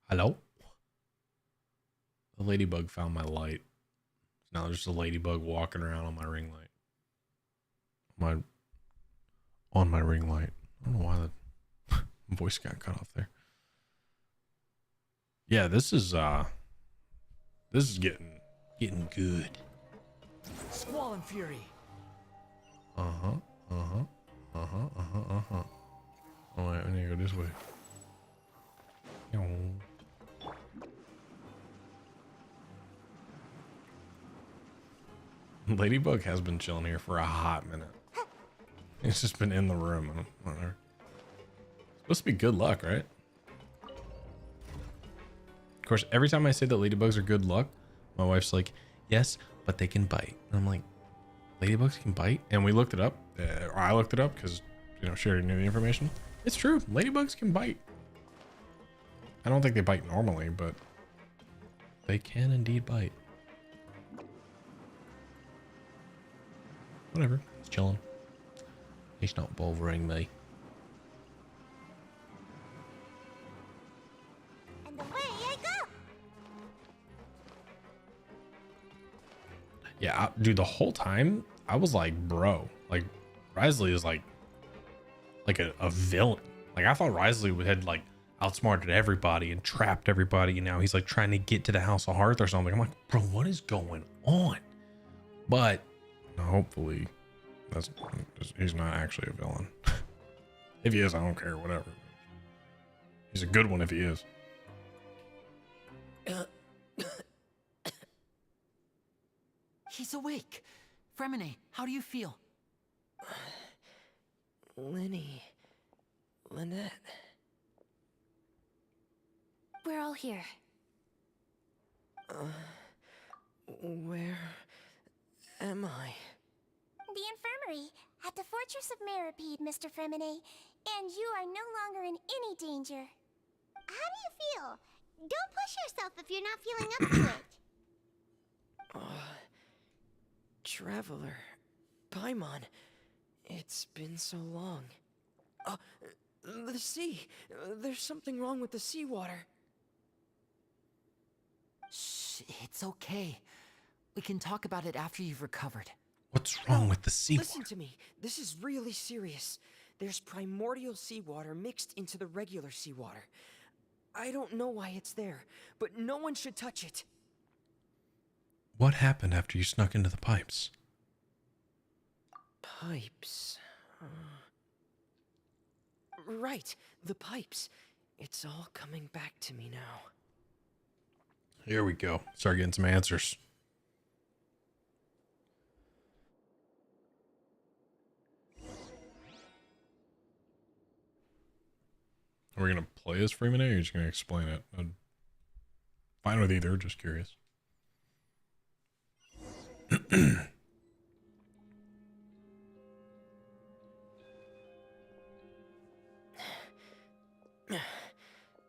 S1: Hello? The ladybug found my light. Now there's just a ladybug walking around on my ring light. On my ring light. I don't know why the voice got cut off there. Yeah, this is getting good.
S10: Squall and Fury.
S1: Oh wait, we need to go this way. Ladybug has been chilling here for a hot minute. It's just been in the room. Whatever. Supposed to be good luck, right? Of course, every time I say that ladybugs are good luck, my wife's like, yes, but they can bite. And I'm like, ladybugs can bite? And we looked it up. Or I looked it up because, you know, she already knew the information. It's true. Ladybugs can bite. I don't think they bite normally, but they can indeed bite. Whatever. He's chilling. He's not bothering me.
S4: And away I go!
S1: Yeah, dude, the whole time, I was like, bro. Like, Risley is like a villain. Like, I thought Risley had, like, outsmarted everybody and trapped everybody, and now he's, like, trying to get to the House of Hearth or something. I'm like, bro, what is going on? But hopefully he's not actually a villain. If he is, I don't care, whatever. He's a good one if he is.
S3: He's awake. Fremine, how do you feel?
S16: Lynette.
S11: We're all here.
S16: Where am I?
S4: The infirmary, at the Fortress of Meripede, Mr. Fremine, and you are no longer in any danger. How do you feel? Don't push yourself if you're not feeling up to it.
S16: Traveler, Paimon, it's been so long. The sea. There's something wrong with the seawater.
S3: Shh, it's okay. We can talk about it after you've recovered.
S1: What's wrong with the seawater?
S16: Listen to me. This is really serious. There's primordial seawater mixed into the regular seawater. I don't know why it's there, but no one should touch it.
S1: What happened after you snuck into the pipes?
S16: Pipes. Right, the pipes. It's all coming back to me now.
S1: Here we go. Start getting some answers. Are we going to play as Fremine, or are you just going to explain it? I'm fine with either, just curious.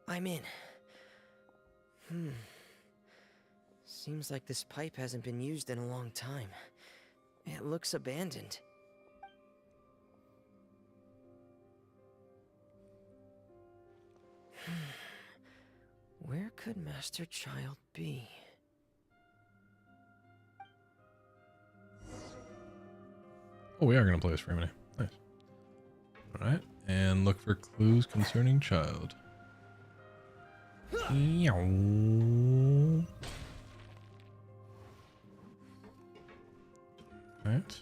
S16: I'm in. Seems like this pipe hasn't been used in a long time. It looks abandoned. Where could Master Child be?
S1: Oh, we are going to play as Freeman. Nice. Alright. And look for clues concerning child. Right.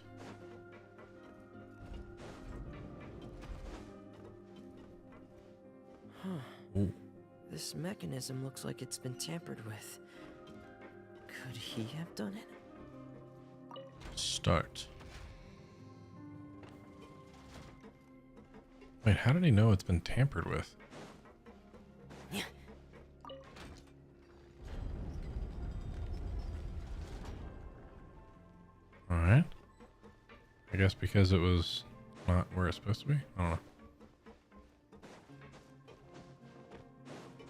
S16: Huh.
S1: Ooh.
S16: This mechanism looks like it's been tampered with. Could he have done it?
S1: Start. Wait, how did he know it's been tampered with? Alright. I guess because it was not where it's supposed to be? I don't know.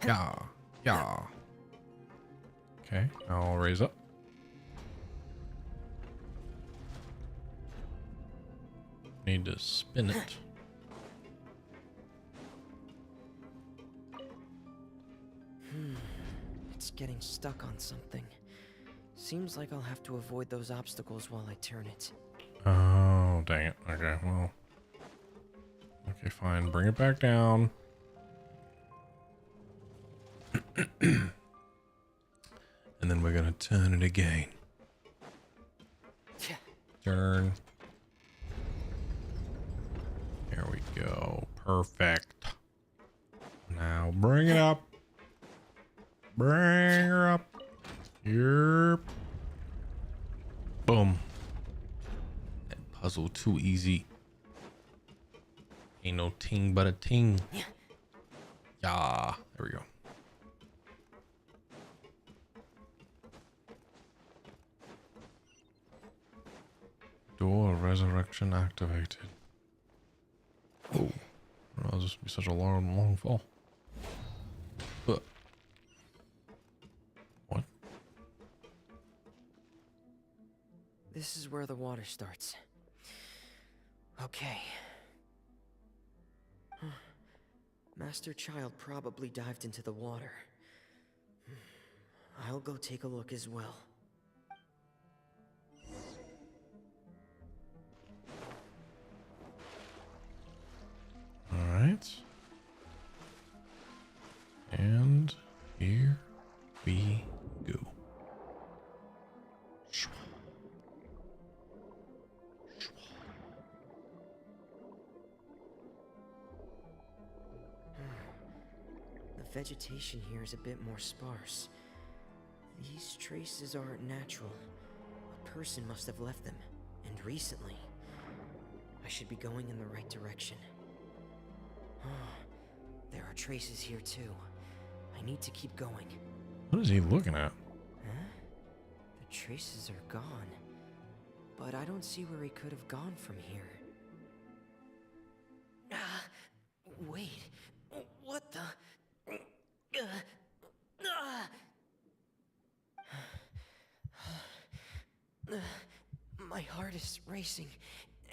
S1: Yeah. Yeah. Okay, I'll raise up. Need to spin it.
S16: It's getting stuck on something. Seems like I'll have to avoid those obstacles while I turn it.
S1: Oh, dang it. Okay, well. Okay, fine. Bring it back down. And then we're gonna turn it again. Turn. There we go. Perfect. Now bring it up. Bring her up. Yep. Boom. That puzzle too easy. Ain't no ting but a ting. Yeah. There we go. Door resurrection activated. Oh. That'll just be such a long fall. But what?
S16: This is where the water starts. Okay. Master Child probably dived into the water. I'll go take a look as well.
S1: All right. And here we go.
S16: The vegetation here is a bit more sparse. These traces aren't natural. A person must have left them, and recently. I should be going in the right direction. There are traces here too. I need to keep going.
S1: What is he looking at?
S16: Huh? The traces are gone. But I don't see where he could have gone from here. Wait. What the? My heart is racing,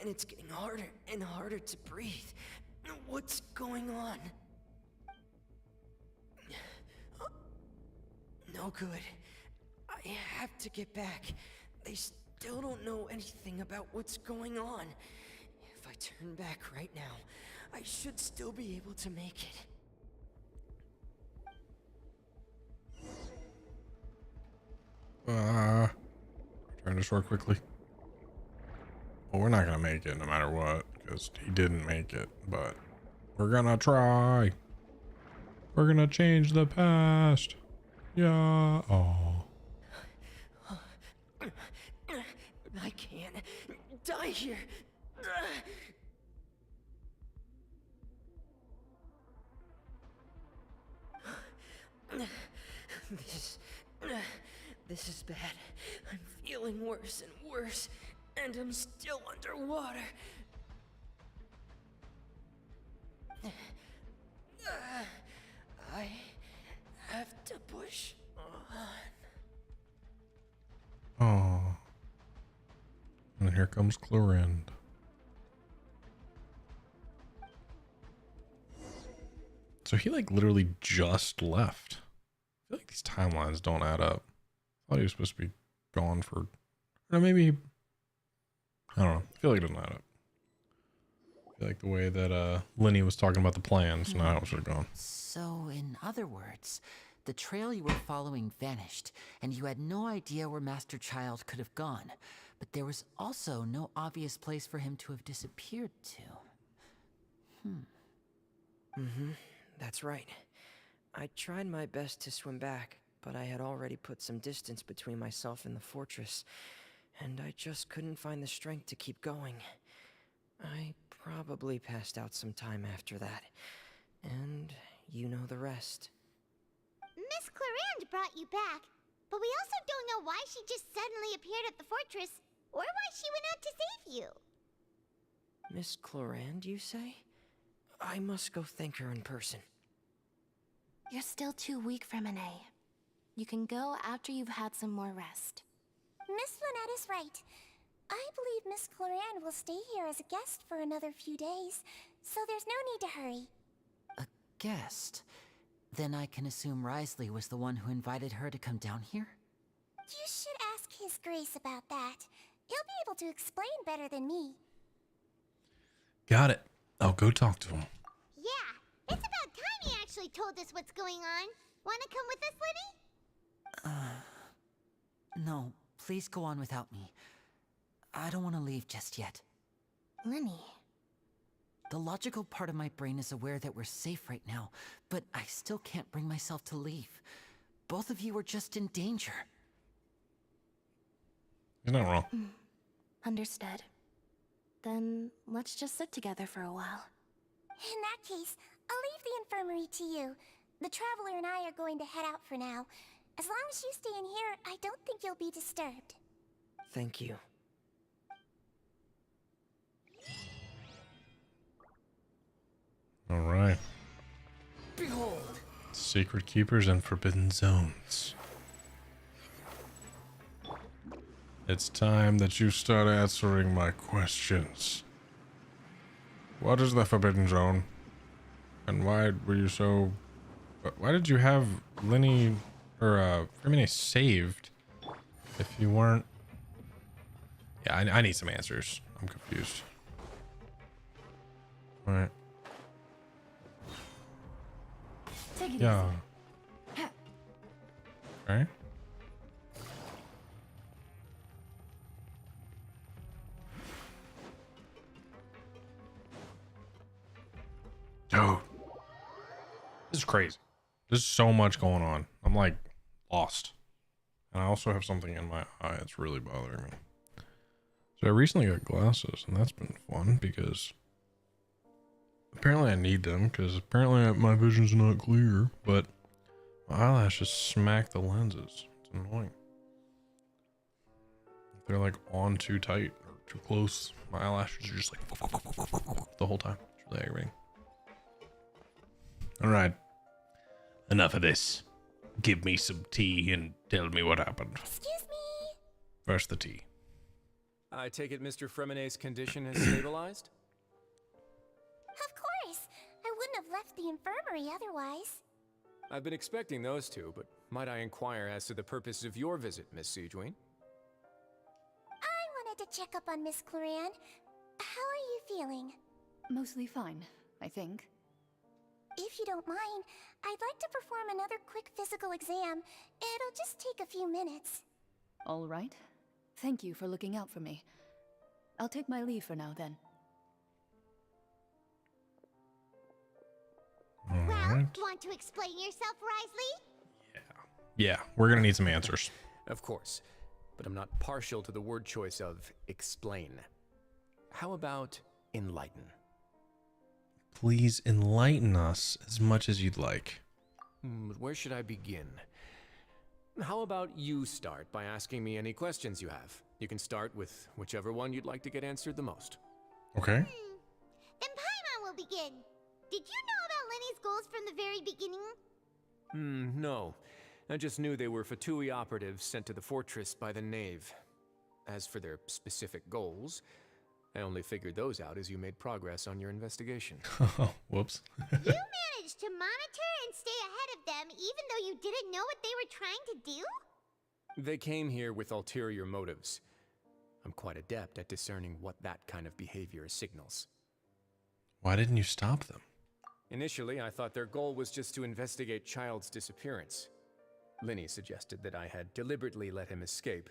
S16: and it's getting harder and harder to breathe. What's going on? No good. I have to get back. They still don't know anything about what's going on. If I turn back right now, I should still be able to make it.
S1: Trying to short quickly. Well, we're not gonna make it no matter what, because he didn't make it, but we're gonna try. We're gonna change the past. Yeah. Oh.
S16: I can't die here. This is bad. I'm feeling worse and worse, and I'm still underwater. I have to push on.
S1: Oh. And here comes Chlorinde. So he like literally just left. I feel like these timelines don't add up. I thought he was supposed to be gone for, or maybe I don't know. I feel like it doesn't add up. I feel like the way that Lenny was talking about the plans, not how it should have gone.
S3: So, in other words, the trail you were following vanished, and you had no idea where Master Child could have gone. But there was also no obvious place for him to have disappeared to.
S16: That's right. I tried my best to swim back, but I had already put some distance between myself and the fortress, and I just couldn't find the strength to keep going. I probably passed out some time after that, and you know the rest.
S4: Miss Clarand brought you back, but we also don't know why she just suddenly appeared at the fortress, or why she went out to save you.
S16: Miss Clarand, you say? I must go thank her in person.
S11: You're still too weak, Fremine. You can go after you've had some more rest.
S4: Miss Lynette is right. I believe Miss Clarand will stay here as a guest for another few days, so there's no need to hurry.
S3: A guest? Then I can assume Risley was the one who invited her to come down here?
S4: You should ask His Grace about that. He'll be able to explain better than me.
S1: Got it. I'll go talk to him.
S4: Yeah, it's about time he actually told us what's going on. Wanna come with us, Lenny?
S3: No, please go on without me. I don't want to leave just yet.
S11: Lenny.
S3: The logical part of my brain is aware that we're safe right now, but I still can't bring myself to leave. Both of you are just in danger.
S1: You're not wrong.
S11: Understood. Then let's just sit together for a while.
S4: In that case, I'll leave the infirmary to you. The Traveler and I are going to head out for now. As long as you stay in here, I don't think you'll be disturbed.
S16: Thank you.
S1: All right.
S3: Behold!
S1: Secret Keepers and Forbidden Zones. It's time that you start answering my questions. What is the Forbidden Zone? And why were you so... Why did you have Lenny or Fremine saved if you weren't... Yeah, I need some answers. I'm confused. All right.
S6: Take it
S1: Yeah.
S6: easy.
S1: Okay. Dude. This is crazy. There's so much going on. I'm like lost. And I also have something in my eye that's really bothering me. So I recently got glasses, and that's been fun because apparently I need them because apparently my vision's not clear, but my eyelashes smack the lenses. It's annoying. If they're like on too tight or too close, my eyelashes are just like the whole time. It's really aggravating. All right. Enough of this. Give me some tea and tell me what happened.
S4: Excuse me?
S1: First the tea.
S12: I take it Mr. Fremine's condition has stabilized?
S4: Of course. I wouldn't have left the infirmary otherwise.
S12: I've been expecting those two, but might I inquire as to the purpose of your visit, Miss Siegeween?
S4: I wanted to check up on Miss Clarand. How are you feeling?
S6: Mostly fine, I think.
S4: If you don't mind, I'd like to perform another quick physical exam. It'll just take a few minutes.
S6: All right. Thank you for looking out for me. I'll take my leave for now, then.
S4: Well, want to explain yourself, Risley?
S1: Yeah, we're gonna need some answers.
S12: Of course, but I'm not partial to the word choice of explain. How about enlighten?
S1: Please enlighten us as much as you'd like.
S12: Where should I begin? How about you start by asking me any questions you have? You can start with whichever one you'd like to get answered the most.
S1: Okay.
S4: Then Paimon will begin. Did you know about Lenny's goals from the very beginning?
S12: No. I just knew they were Fatui operatives sent to the fortress by the Knave. As for their specific goals, I only figured those out as you made progress on your investigation.
S1: Whoops.
S4: You managed to monitor and stay ahead of them even though you didn't know what they were trying to do?
S12: They came here with ulterior motives. I'm quite adept at discerning what that kind of behavior signals.
S1: Why didn't you stop them?
S12: Initially, I thought their goal was just to investigate Child's disappearance. Linny suggested that I had deliberately let him escape,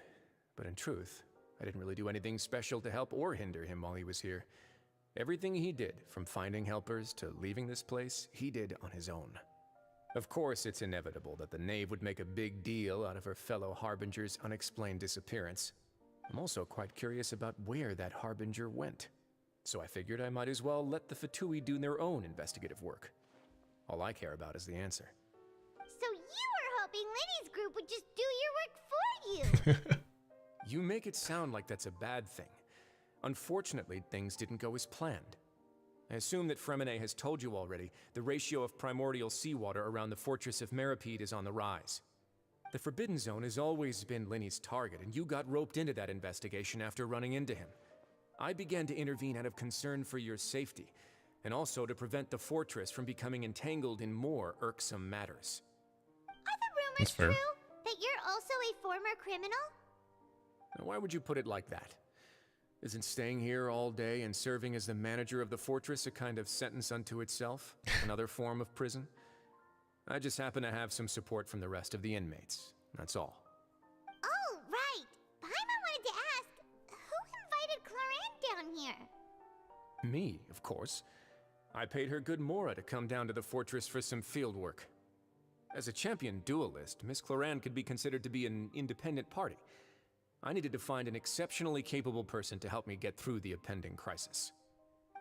S12: but in truth, I didn't really do anything special to help or hinder him while he was here. Everything he did, from finding helpers to leaving this place, he did on his own. Of course, it's inevitable that the Knave would make a big deal out of her fellow Harbinger's unexplained disappearance. I'm also quite curious about where that Harbinger went. So I figured I might as well let the Fatui do their own investigative work. All I care about is the answer.
S4: So you were hoping Linny's group would just do your work for you.
S12: You make it sound like that's a bad thing. Unfortunately, things didn't go as planned. I assume that Fremine has told you already, the ratio of primordial seawater around the fortress of Meripede is on the rise. The Forbidden Zone has always been Linny's target, and you got roped into that investigation after running into him. I began to intervene out of concern for your safety, and also to prevent the fortress from becoming entangled in more irksome matters.
S4: Are the rumors true that you're also a former criminal?
S12: Now, why would you put it like that? Isn't staying here all day and serving as the manager of the fortress a kind of sentence unto itself? Another form of prison? I just happen to have some support from the rest of the inmates. That's all.
S4: Oh, right. Paimon wanted to ask, who invited Cloran down here?
S12: Me, of course. I paid her good mora to come down to the fortress for some field work. As a champion duelist, Miss Cloran could be considered to be an independent party. I needed to find an exceptionally capable person to help me get through the impending crisis.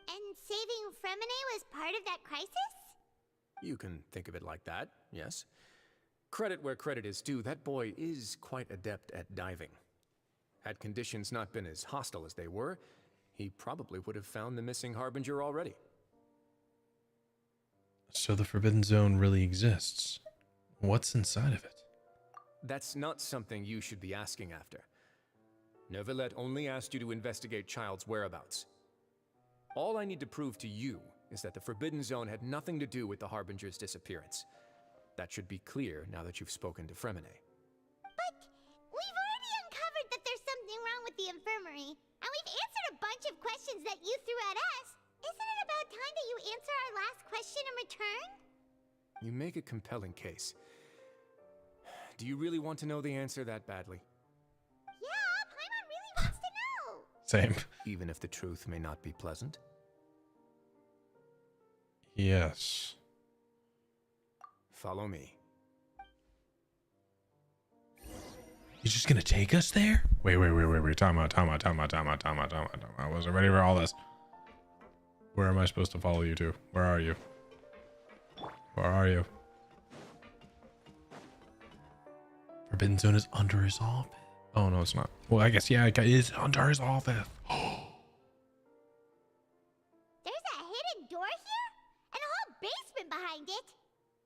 S4: And saving Fremine was part of that crisis?
S12: You can think of it like that, yes. Credit where credit is due, that boy is quite adept at diving. Had conditions not been as hostile as they were, he probably would have found the missing Harbinger already.
S1: So the Forbidden Zone really exists. What's inside of it?
S12: That's not something you should be asking after. Neuvillette only asked you to investigate Child's whereabouts. All I need to prove to you is that the Forbidden Zone had nothing to do with the Harbinger's disappearance. That should be clear now that you've spoken to Fremine.
S4: But we've already uncovered that there's something wrong with the infirmary, and we've answered a bunch of questions that you threw at us. Isn't it about time that you answer our last question in return?
S12: You make a compelling case. Do you really want to know the answer that badly?
S4: Yeah, Paimon really wants to know.
S1: Same.
S12: Even if the truth may not be pleasant?
S1: Yes.
S12: Follow me.
S1: He's just gonna take us there? Wait. Time out. I wasn't ready for all this. Where am I supposed to follow you to? Where are you? Where are you? Forbidden Zone is under his office. Oh, no, it's not. Well, I guess, yeah, it is under his office.
S4: There's a hidden door here? And a whole basement behind it?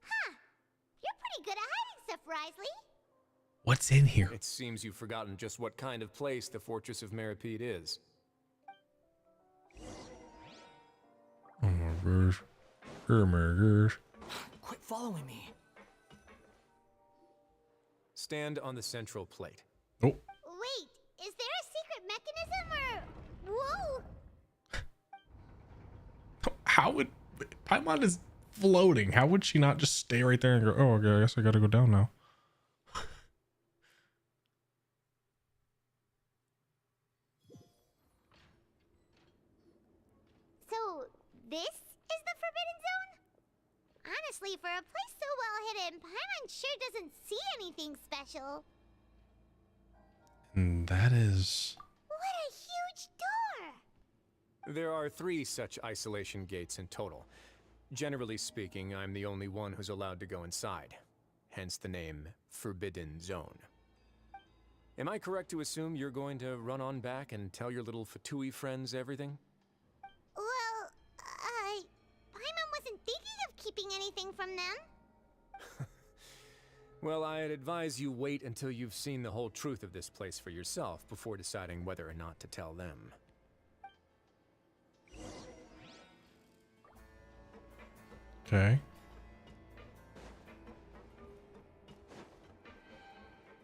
S4: Huh. You're pretty good at hiding stuff, Risley.
S1: What's in here?
S12: It seems you've forgotten just what kind of place the Fortress of Meripede is.
S1: Oh my gosh. Oh my gosh.
S10: Quit following me.
S12: Stand on the central plate.
S1: Oh.
S4: Wait, is there a secret mechanism or... Whoa!
S1: How would... Paimon is floating. How would she not just stay right there and go, oh, okay, I guess I gotta go down now.
S4: So, this is the Forbidden Zone? Honestly, for a place so well hidden, Paimon sure doesn't see anything special.
S1: And that is...
S4: What a huge door!
S12: There are 3 such isolation gates in total. Generally speaking, I'm the only one who's allowed to go inside. Hence the name Forbidden Zone. Am I correct to assume you're going to run on back and tell your little Fatui friends everything?
S4: Well, Paimon wasn't thinking of keeping anything from them.
S12: Well, I'd advise you wait until you've seen the whole truth of this place for yourself before deciding whether or not to tell them.
S1: Okay.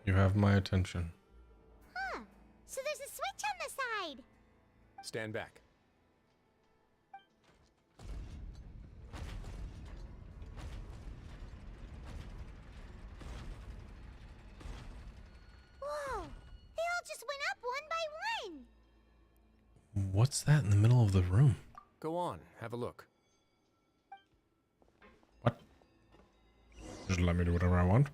S1: You have my attention.
S4: Huh. So there's a switch on the
S12: Stand back.
S4: Whoa! They all just went up one by one!
S1: What's that in the middle of the room?
S12: Go on, have a look.
S1: Just let me do whatever I want.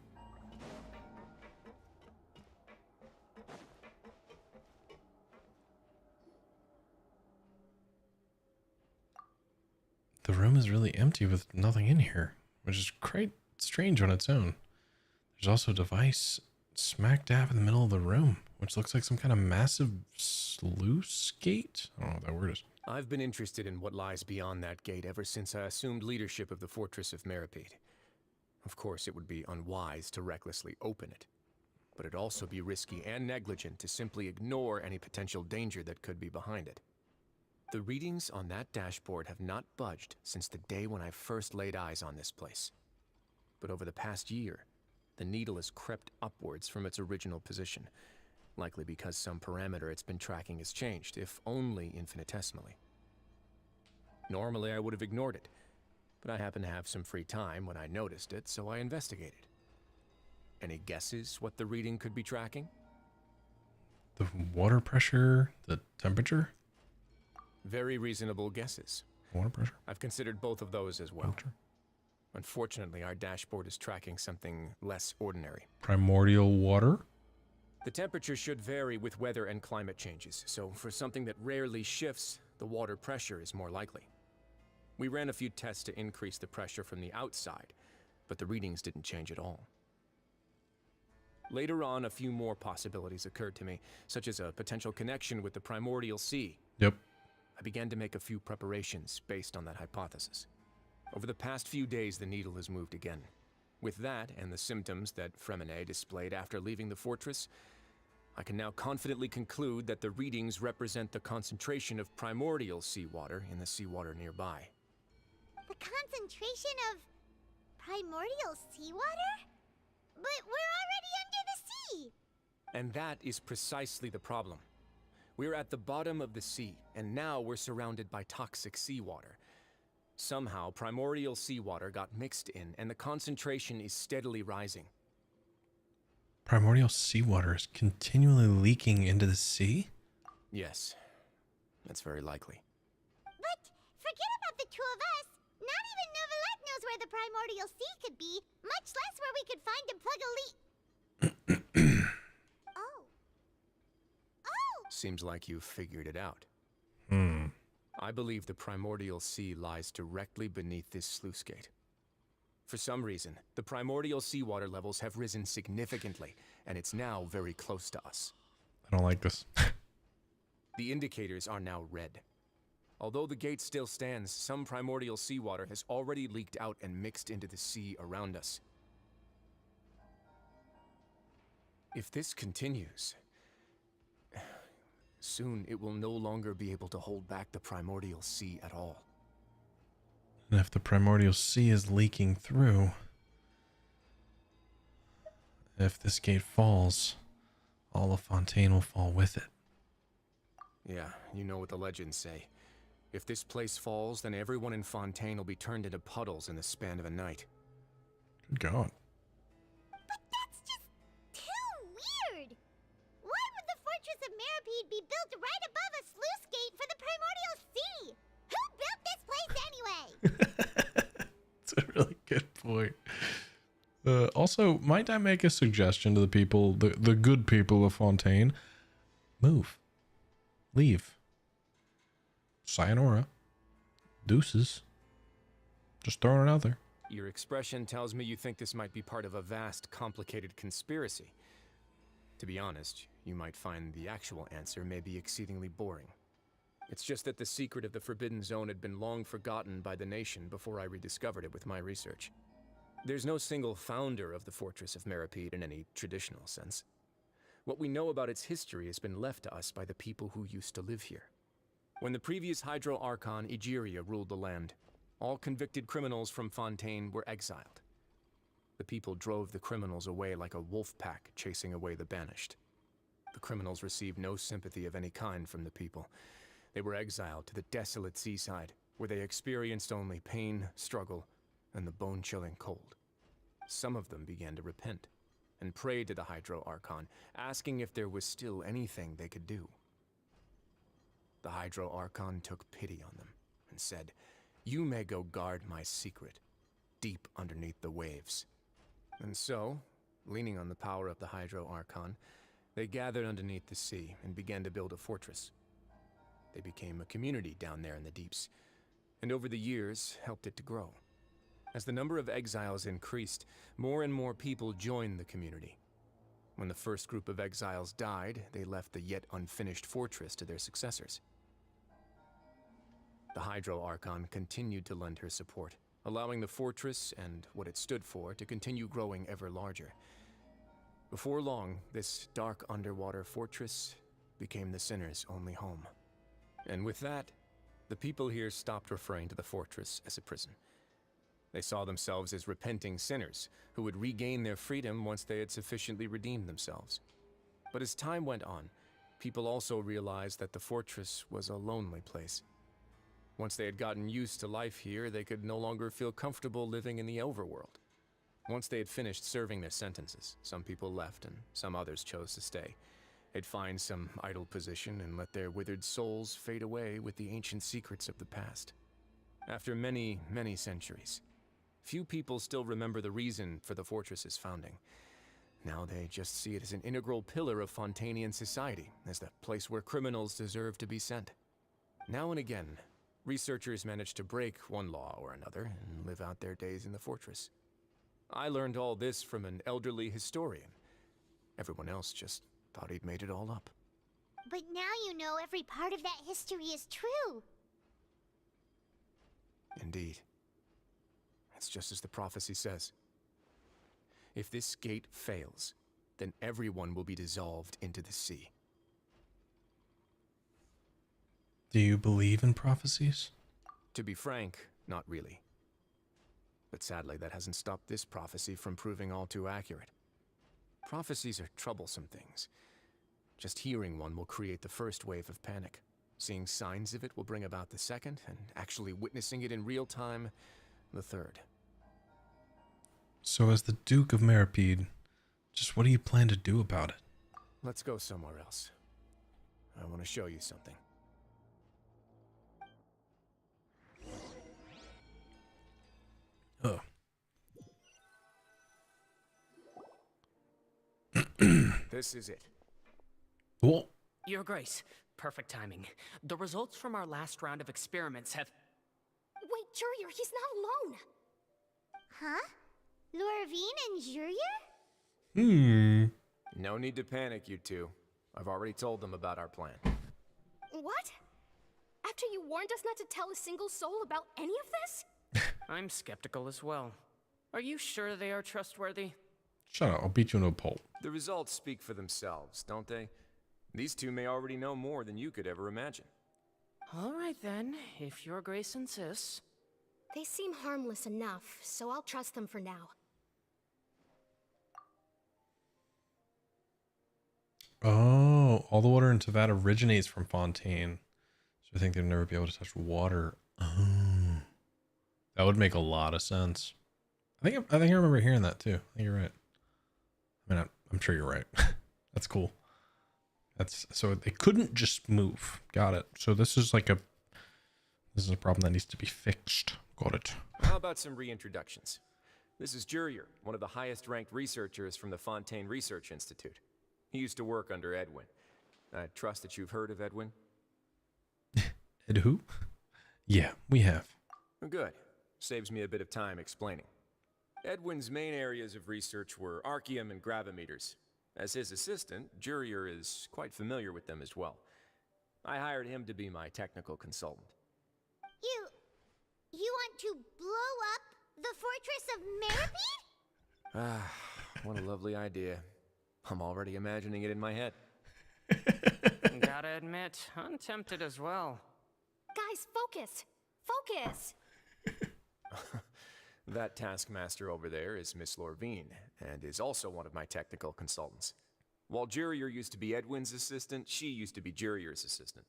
S1: The room is really empty with nothing in here, which is quite strange on its own. There's also a device smack dab in the middle of the room, which looks like some kind of massive sluice gate. I don't know what that word is.
S12: I've been interested in what lies beyond that gate ever since I assumed leadership of the Fortress of Meripede. Of course, it would be unwise to recklessly open it, but it'd also be risky and negligent to simply ignore any potential danger that could be behind it. The readings on that dashboard have not budged since the day when I first laid eyes on this place. But over the past year, the needle has crept upwards from its original position, likely because some parameter it's been tracking has changed, if only infinitesimally. Normally, I would have ignored it, but I happened to have some free time when I noticed it, so I investigated. Any guesses what the reading could be tracking?
S1: The water pressure, the temperature?
S12: Very reasonable guesses.
S1: Water pressure?
S12: I've considered both of those as well. Unfortunately, our dashboard is tracking something less ordinary.
S1: Primordial water?
S12: The temperature should vary with weather and climate changes, so for something that rarely shifts, the water pressure is more likely. We ran a few tests to increase the pressure from the outside, but the readings didn't change at all. Later on, a few more possibilities occurred to me, such as a potential connection with the primordial sea.
S1: Yep.
S12: I began to make a few preparations based on that hypothesis. Over the past few days, the needle has moved again. With that, and the symptoms that Fremine displayed after leaving the fortress, I can now confidently conclude that the readings represent the concentration of primordial seawater in the seawater nearby.
S4: The concentration of primordial seawater? But we're already under the sea!
S12: And that is precisely the problem. We're at the bottom of the sea, and now we're surrounded by toxic seawater. Somehow, primordial seawater got mixed in, and the concentration is steadily rising.
S1: Primordial seawater is continually leaking into the sea?
S12: Yes, that's very likely.
S4: But forget about the two of us. Not even Novelette knows where the primordial sea could be, much less where we could find and plug a leak. Oh.
S12: Seems like you've figured it out. I believe the primordial sea lies directly beneath this sluice gate. For some reason, the primordial seawater levels have risen significantly, and it's now very close to us.
S1: I don't like this.
S12: The indicators are now red. Although the gate still stands, some primordial seawater has already leaked out and mixed into the sea around us. If this continues, soon it will no longer be able to hold back the primordial sea at all.
S1: And if the primordial sea is leaking through, if this gate falls, all of Fontaine will fall with it.
S12: Yeah, you know what the legends say. If this place falls, then everyone in Fontaine will be turned into puddles in the span of a night.
S1: Good God.
S4: But that's just too weird! Why would the Fortress of Meripede be built right above a sluice gate for the primordial sea? Who built this place anyway?
S1: That's a really good point. Also, might I make a suggestion to the people, the good people of Fontaine? Move. Leave. Sayonara. Deuces. Just throwing it out there.
S12: Your expression tells me you think this might be part of a vast, complicated conspiracy. To be honest, you might find the actual answer may be exceedingly boring. It's just that the secret of the Forbidden Zone had been long forgotten by the nation before I rediscovered it with my research. There's no single founder of the Fortress of Meripede in any traditional sense. What we know about its history has been left to us by the people who used to live here. When the previous Hydro Archon Egeria ruled the land, all convicted criminals from Fontaine were exiled. The people drove the criminals away like a wolf pack chasing away the banished. The criminals received no sympathy of any kind from the people. They were exiled to the desolate seaside, where they experienced only pain, struggle, and the bone-chilling cold. Some of them began to repent, and prayed to the Hydro Archon, asking if there was still anything they could do. The Hydro Archon took pity on them, and said, "You may go guard my secret, deep underneath the waves." And so, leaning on the power of the Hydro Archon, they gathered underneath the sea and began to build a fortress. They became a community down there in the deeps, and over the years helped it to grow. As the number of exiles increased, more and more people joined the community. When the first group of exiles died, they left the yet unfinished fortress to their successors. The Hydro Archon continued to lend her support, allowing the fortress and what it stood for to continue growing ever larger. Before long, this dark underwater fortress became the Sinner's only home. And with that, the people here stopped referring to the fortress as a prison. They saw themselves as repenting sinners who would regain their freedom once they had sufficiently redeemed themselves. But as time went on, people also realized that the fortress was a lonely place. Once they had gotten used to life here, they could no longer feel comfortable living in the overworld. Once they had finished serving their sentences, some people left and some others chose to stay. They'd find some idle position and let their withered souls fade away with the ancient secrets of the past. After many, many centuries, few people still remember the reason for the fortress's founding. Now they just see it as an integral pillar of Fontanian society, as the place where criminals deserve to be sent. Now and again, researchers manage to break one law or another and live out their days in the fortress. I learned all this from an elderly historian. Everyone else just thought he'd made it all up.
S4: But now you know every part of that history is true.
S12: Indeed. It's just as the prophecy says. If this gate fails, then everyone will be dissolved into the sea.
S1: Do you believe in prophecies?
S12: To be frank, not really. But sadly, that hasn't stopped this prophecy from proving all too accurate. Prophecies are troublesome things. Just hearing one will create the first wave of panic. Seeing signs of it will bring about the second, and actually witnessing it in real time, the third.
S1: So as the Duke of Meripede, just what do you plan to do about it?
S12: Let's go somewhere else. I want to show you something.
S1: Oh.
S12: This is it.
S1: Cool.
S8: Your Grace, perfect timing. The results from our last round of experiments have...
S5: Wait, Jurier, he's not alone!
S4: Huh? Lorvine and Jurier?
S12: No need to panic, you two. I've already told them about our plan.
S5: What? After you warned us not to tell a single soul about any of this?
S8: I'm skeptical as well. Are you sure they are trustworthy?
S1: Shut up, I'll beat you into a pulp.
S12: The results speak for themselves, don't they? These two may already know more than you could ever imagine.
S8: All right then, if Your Grace insists.
S5: They seem harmless enough, so I'll trust them for now.
S1: Oh, all the water in Teyvat originates from Fontaine. So I think they'd never be able to touch water. Oh. That would make a lot of sense. I think I remember hearing that too. I think you're right. I mean, I'm sure you're right. That's cool. That's so they couldn't just move. Got it. So this is a problem that needs to be fixed. Got it.
S12: How about some reintroductions? This is Jurier, one of the highest ranked researchers from the Fontaine Research Institute. He used to work under Edwin. I trust that you've heard of Edwin?
S1: Ed who? Yeah, we have.
S12: Good. Saves me a bit of time explaining. Edwin's main areas of research were archaeum and gravimeters. As his assistant, Jurier is quite familiar with them as well. I hired him to be my technical consultant.
S4: You want to blow up the Fortress of Meripede?
S12: Ah, what a lovely idea. I'm already imagining it in my head.
S8: Gotta admit, I'm tempted as well.
S5: Guys, focus! Focus!
S12: That taskmaster over there is Miss Lorvine, and is also one of my technical consultants. While Jurier used to be Edwin's assistant, she used to be Jurier's assistant.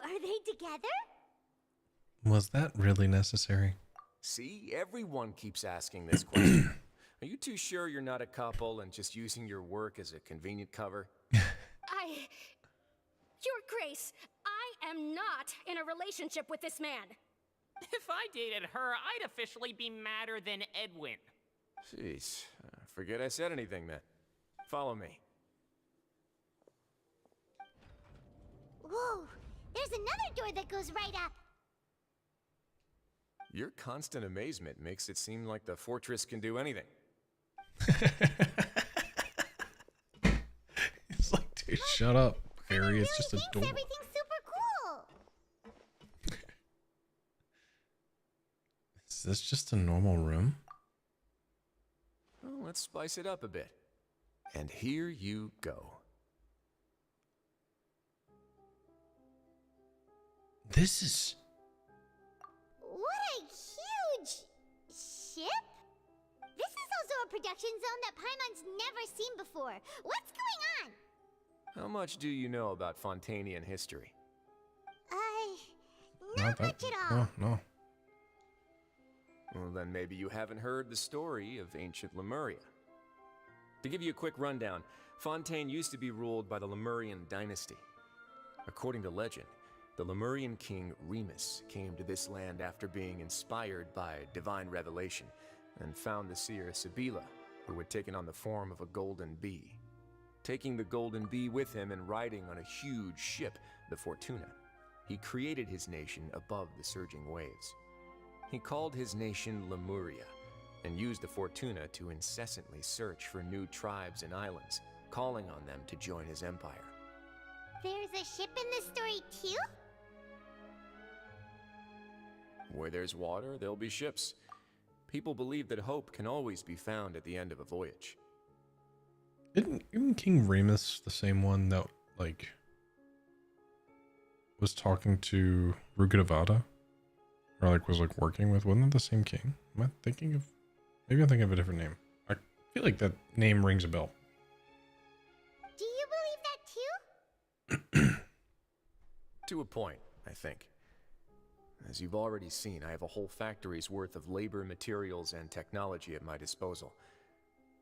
S4: are they together?
S1: Was that really necessary?
S12: See, everyone keeps asking this question. Are you too sure you're not a couple and just using your work as a convenient cover?
S5: Your Grace, I am not in a relationship with this man.
S8: If I dated her, I'd officially be madder than Edwin.
S12: Jeez, forget I said anything then. Follow me.
S4: Whoa, there's another door that goes right up.
S12: Your constant amazement makes it seem like the fortress can do anything.
S1: It's like, dude, shut up, Harry. It's just a door.
S4: Everything's super cool.
S1: Is this just a normal room?
S12: Well, let's spice it up a bit. And here you go.
S1: This is...
S4: What a huge ship? This is also a production zone that Paimon's never seen before. What's going on?
S12: How much do you know about Fontanian history?
S4: Not much at all.
S1: No.
S12: Well, then maybe you haven't heard the story of ancient Lemuria. To give you a quick rundown, Fontaine used to be ruled by the Lemurian dynasty. According to legend, the Lemurian king Remus came to this land after being inspired by divine revelation and found the seer Sibila, who had taken on the form of a golden bee. Taking the golden bee with him and riding on a huge ship, the Fortuna, he created his nation above the surging waves. He called his nation Lemuria and used the Fortuna to incessantly search for new tribes and islands, calling on them to join his empire.
S4: There's a ship in this story too?
S12: Where there's water, there'll be ships. People believe that hope can always be found at the end of a voyage.
S1: Isn't King Remus the same one that, like, was talking to Rukkhadevata? Or, like, was, like, working with... Wasn't it the same king? Am I thinking of... Maybe I'm thinking of a different name. I feel like that name rings a bell.
S4: Do you believe that too?
S12: To a point, I think. As you've already seen, I have a whole factory's worth of labor, materials, and technology at my disposal.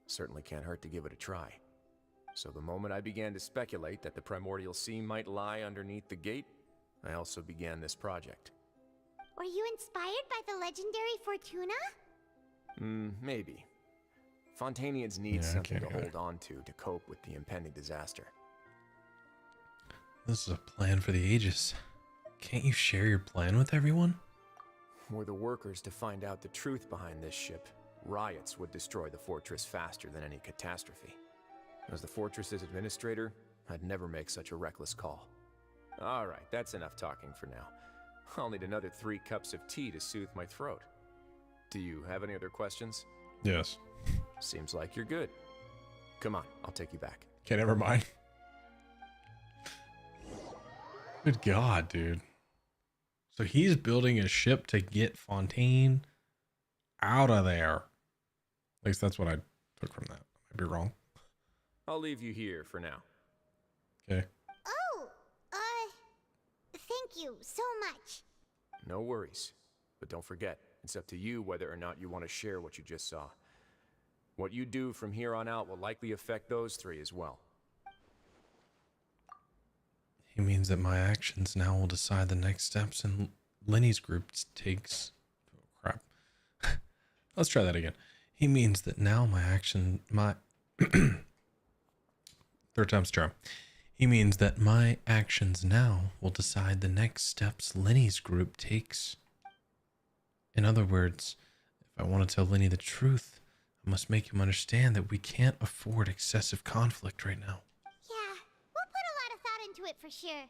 S12: Certainly can't hurt to give it a try. So the moment I began to speculate that the Primordial Sea might lie underneath the gate, I also began this project.
S4: Were you inspired by the legendary Fortuna?
S12: Maybe. Fontanians need something to hold on to cope with the impending disaster.
S1: This is a plan for the ages. Can't you share your plan with everyone?
S12: Were the workers to find out the truth behind this ship, riots would destroy the fortress faster than any catastrophe. As the fortress's administrator, I'd never make such a reckless call. Alright, that's enough talking for now. I'll need another 3 cups of tea to soothe my throat. Do you have any other questions?
S1: Yes.
S12: Seems like you're good. Come on, I'll take you back.
S1: Okay, never mind. Good God, dude. So he's building a ship to get Fontaine out of there. At least that's what I took from that. I might be wrong.
S12: I'll leave you here for now.
S1: Okay.
S4: Oh, thank you so much.
S12: No worries. But don't forget, it's up to you whether or not you want to share what you just saw. What you do from here on out will likely affect those 3 as well.
S1: He means that my actions now will decide the next steps in Lenny's group takes... Oh, crap. Let's try that again. He means that now my third time's charm. He means that my actions now will decide the next steps Lenny's group takes. In other words, if I want to tell Lenny the truth, I must make him understand that we can't afford excessive conflict right now.
S4: Yeah, we'll put a lot of thought into it for sure.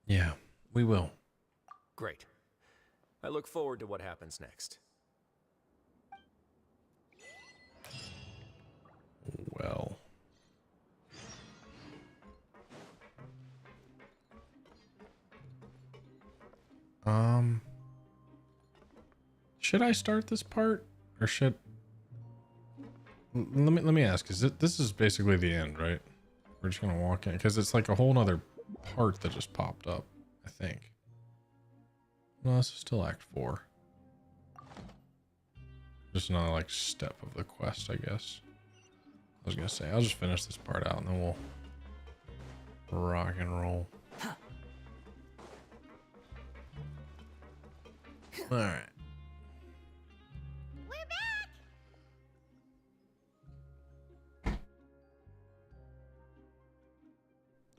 S1: Yeah, we will.
S12: Great. I look forward to what happens next.
S1: Well. Should I start this part or should let me ask, is this is basically the end, right? We're just gonna walk in because it's like a whole nother part that just popped up. I think. No, this is still Act 4. Just another like step of the quest, I guess. I was gonna say, I'll just finish this part out and then we'll rock and roll. Alright.
S4: We're back!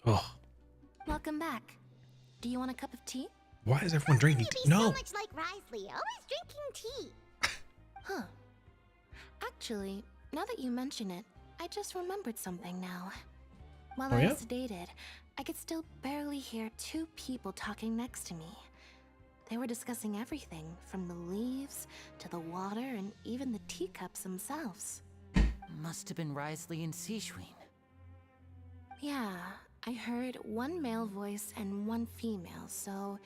S1: Oh,
S11: Welcome back. Do you want a cup of tea?
S1: why is everyone drinking
S4: You'd
S1: tea?
S4: be
S1: No!
S4: so much like Risley, always drinking tea.
S11: Huh. Actually, now that you mention it, I just remembered something now. While
S1: Oh,
S11: I
S1: yeah?
S11: was sedated, I could still barely hear two people talking next to me. They were discussing everything, from the leaves to the water and even the teacups themselves.
S3: Must have been Risley and Sijwin.
S11: Yeah, I heard one male voice and one female, so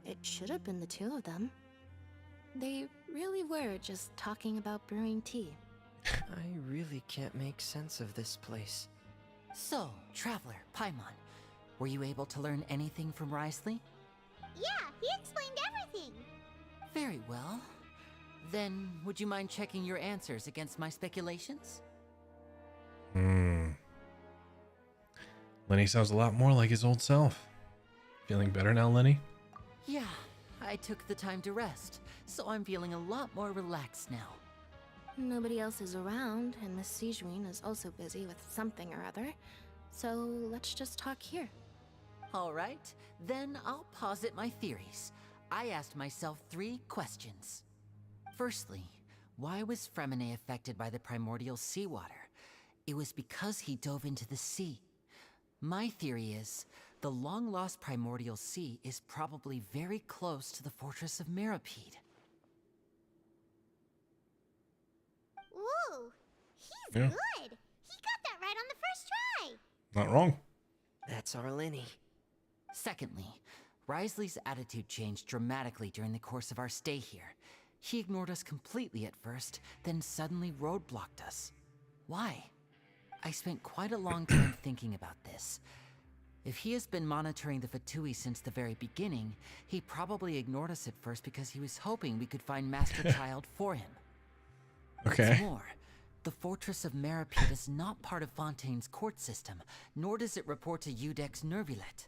S11: it should have been the two of them. They really were just talking about brewing tea.
S16: I really can't make sense of this place.
S3: So, Traveler, Paimon, were you able to learn anything from Risley?
S4: Yeah, he explained everything.
S3: Very well. Then, would you mind checking your answers against my speculations?
S1: Lenny sounds a lot more like his old self. Feeling better now, Lenny?
S3: Yeah, I took the time to rest, so I'm feeling a lot more relaxed now.
S11: Nobody else is around, and Miss Sijwin is also busy with something or other, so let's just talk here.
S3: All right, then I'll posit my theories. I asked myself 3 questions. Firstly, why was Fremine affected by the primordial seawater? It was because he dove into the sea. My theory is, the long-lost primordial sea is probably very close to the fortress of Mirapede.
S4: Whoa, he's
S1: Yeah.
S4: good. He got that right on the first try.
S1: Not wrong.
S16: That's our Lenny.
S3: Secondly, Risley's attitude changed dramatically during the course of our stay here. He ignored us completely at first, then suddenly roadblocked us. Why? I spent quite a long time thinking about this. If he has been monitoring the Fatui since the very beginning, he probably ignored us at first because he was hoping we could find Master Child for him.
S1: Okay.
S3: What's more, the Fortress of Mirapede is not part of Fontaine's court system, nor does it report to Udex Nervulet.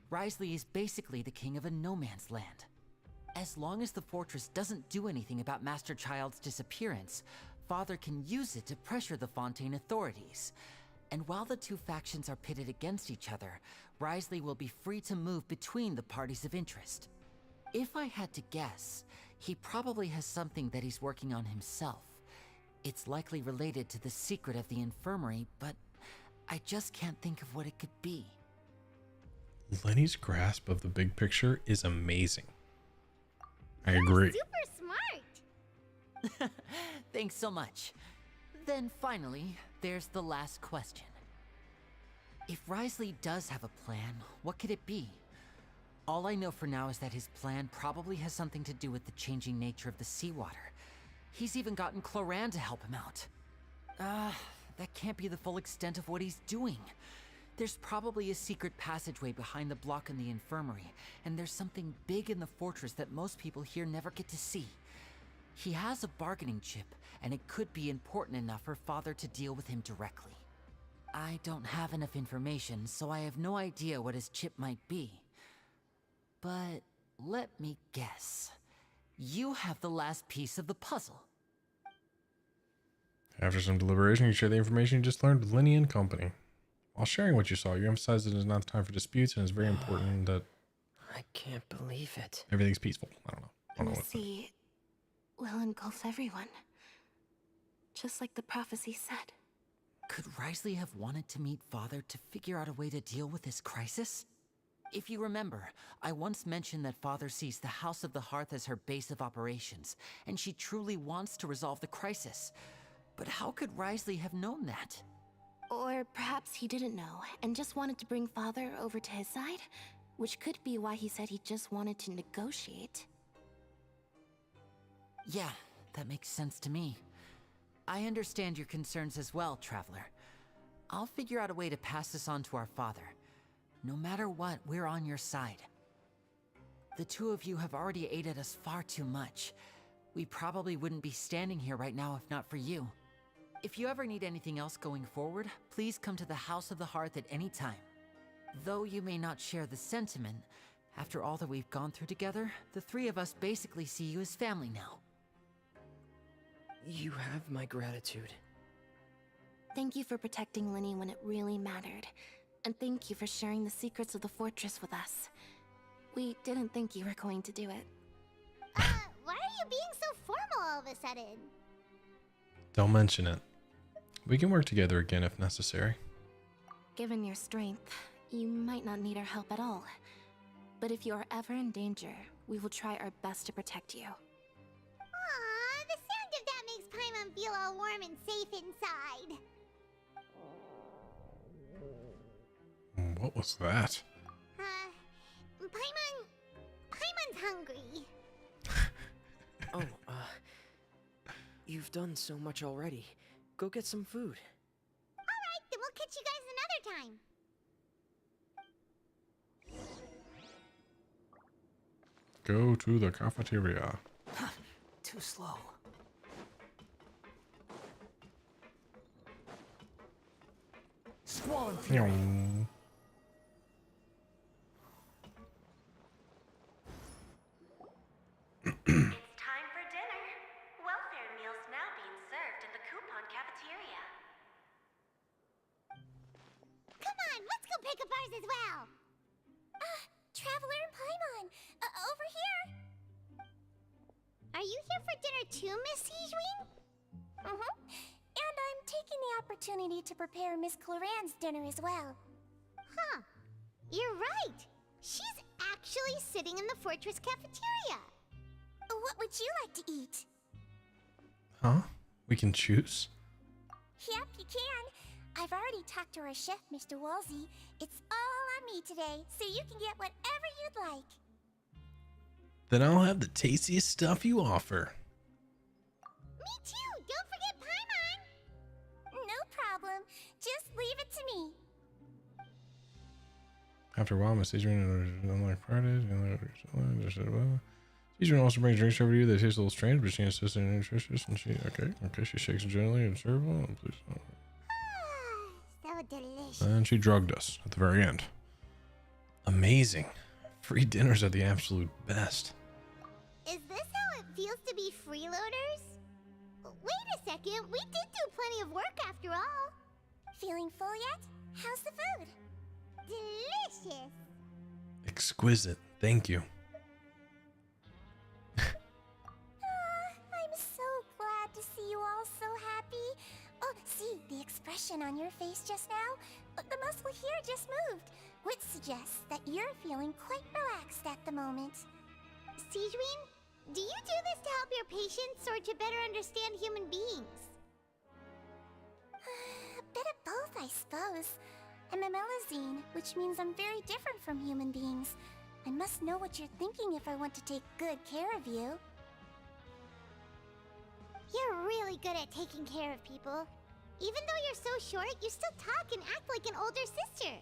S3: Risley is basically the king of a no-man's land. As long as the fortress doesn't do anything about Master Child's disappearance, Father can use it to pressure the Fontaine authorities. And while the two factions are pitted against each other, Risley will be free to move between the parties of interest. If I had to guess, he probably has something that he's working on himself. It's likely related to the secret of the infirmary, but I just can't think of what it could be.
S1: Lenny's grasp of the big picture is amazing. I agree.
S4: Super smart.
S3: Thanks so much. Then finally, there's the last question. If Risley does have a plan, what could it be? All I know for now is that his plan probably has something to do with the changing nature of the seawater. He's even gotten Cloran to help him out. That can't be the full extent of what he's doing. There's probably a secret passageway behind the block in the infirmary, and there's something big in the fortress that most people here never get to see. He has a bargaining chip, and it could be important enough for Father to deal with him directly. I don't have enough information, so I have no idea what his chip might be. But let me guess. You have the last piece of the puzzle.
S1: After some deliberation, you share the information you just learned with Lenny and company. While sharing what you saw, you emphasize that it is not the time for disputes, and it's very important that
S16: I can't believe it.
S1: everything's peaceful. I don't know.
S11: The sea will engulf everyone. Just like the prophecy said.
S3: Could Risley have wanted to meet Father to figure out a way to deal with this crisis? If you remember, I once mentioned that Father sees the House of the Hearth as her base of operations, and she truly wants to resolve the crisis. But how could Risley have known that?
S11: Or perhaps he didn't know, and just wanted to bring Father over to his side? Which could be why he said he just wanted to negotiate.
S3: Yeah, that makes sense to me. I understand your concerns as well, Traveler. I'll figure out a way to pass this on to our Father. No matter what, we're on your side. The two of you have already aided us far too much. We probably wouldn't be standing here right now if not for you. If you ever need anything else going forward, please come to the House of the Hearth at any time. Though you may not share the sentiment, after all that we've gone through together, the three of us basically see you as family now.
S16: You have my gratitude.
S11: Thank you for protecting Linny when it really mattered. And thank you for sharing the secrets of the fortress with us. We didn't think you were going to do it.
S4: Why are you being so formal all of a sudden?
S1: Don't mention it. We can work together again if necessary.
S11: Given your strength, you might not need our help at all. But if you are ever in danger, we will try our best to protect you.
S4: Aww, the sound of that makes Paimon feel all warm and safe inside.
S1: What was that?
S4: Paimon's hungry.
S16: Oh, you've done so much already. Go get some food.
S4: Alright, then we'll catch you guys another time.
S1: Go to the cafeteria.
S3: Too slow.
S21: Squall and fury.
S7: It's time for dinner. Welfare meals now being served in the coupon cafeteria.
S4: Come on, let's go pick up ours as well. Traveler and Paimon, over here. Are you here for dinner too, Miss Sijween?
S22: And I'm taking the opportunity to prepare Miss Cloran's dinner as well.
S4: Huh. You're right. She's actually sitting in the fortress cafeteria.
S22: What would you like to eat?
S1: Huh? We can choose?
S22: Yep, you can. I've already talked to our chef, Mr. Walsey. It's all on me today, so you can get whatever you'd like.
S1: Then I'll have the tastiest stuff you offer.
S4: Me too! Don't forget Paimon!
S22: No problem. Just leave it to me.
S1: After a while, Miss Adrian, unlike Fridays, Adrian also brings drinks over to you that taste a little strange, but she insists they're nutritious, and okay, she shakes them gently and servable, and please.
S4: So delicious.
S1: And she drugged us at the very end. Amazing. Free dinners are the absolute best.
S4: Is this how it feels to be freeloaders? Wait a second, we did do plenty of work after all.
S22: Feeling full yet? How's the food?
S4: Delicious.
S1: Exquisite. Thank you.
S22: I'm so glad to see you all so happy. Oh, see the expression on your face just now? The muscle here just moved, which suggests that you're feeling quite relaxed at the moment.
S4: Sijween, do you do this to help your patients or to better understand human beings?
S22: A bit of both, I suppose. I'm a Melazine, which means I'm very different from human beings. I must know what you're thinking if I want to take good care of you.
S4: You're really good at taking care of people. Even though you're so short, you still talk and act like an older sister.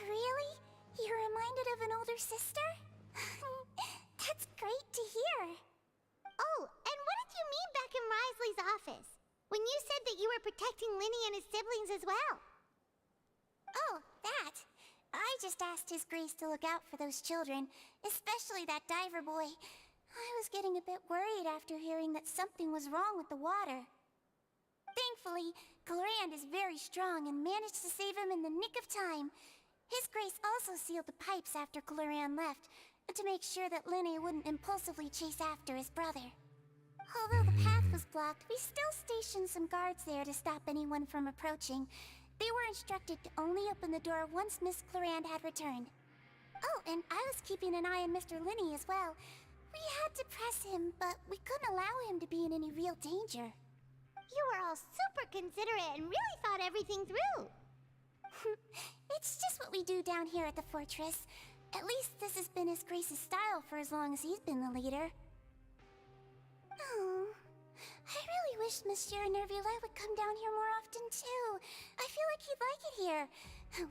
S22: Really? You're reminded of an older sister? That's great to hear.
S4: Oh, and what did you mean back in Risley's office? When you said that you were protecting Linny and his siblings as well?
S22: Oh, that. I just asked His Grace to look out for those children, especially that diver boy. I was getting a bit worried after hearing that something was wrong with the water. Thankfully, Clorand is very strong and managed to save him in the nick of time. His Grace also sealed the pipes after Clorand left, to make sure that Linny wouldn't impulsively chase after his brother. Although the path was blocked, we still stationed some guards there to stop anyone from approaching. They were instructed to only open the door once Miss Clorand had returned. Oh, and I was keeping an eye on Mr. Linny as well. We had to press him, but we couldn't allow him to be in any real danger.
S4: You were all super considerate and really thought everything through.
S22: It's just what we do down here at the fortress. At least this has been His Grace's style for as long as he's been the leader. Oh, I really wish Monsieur Nervula would come down here more often too. I feel like he'd like it here,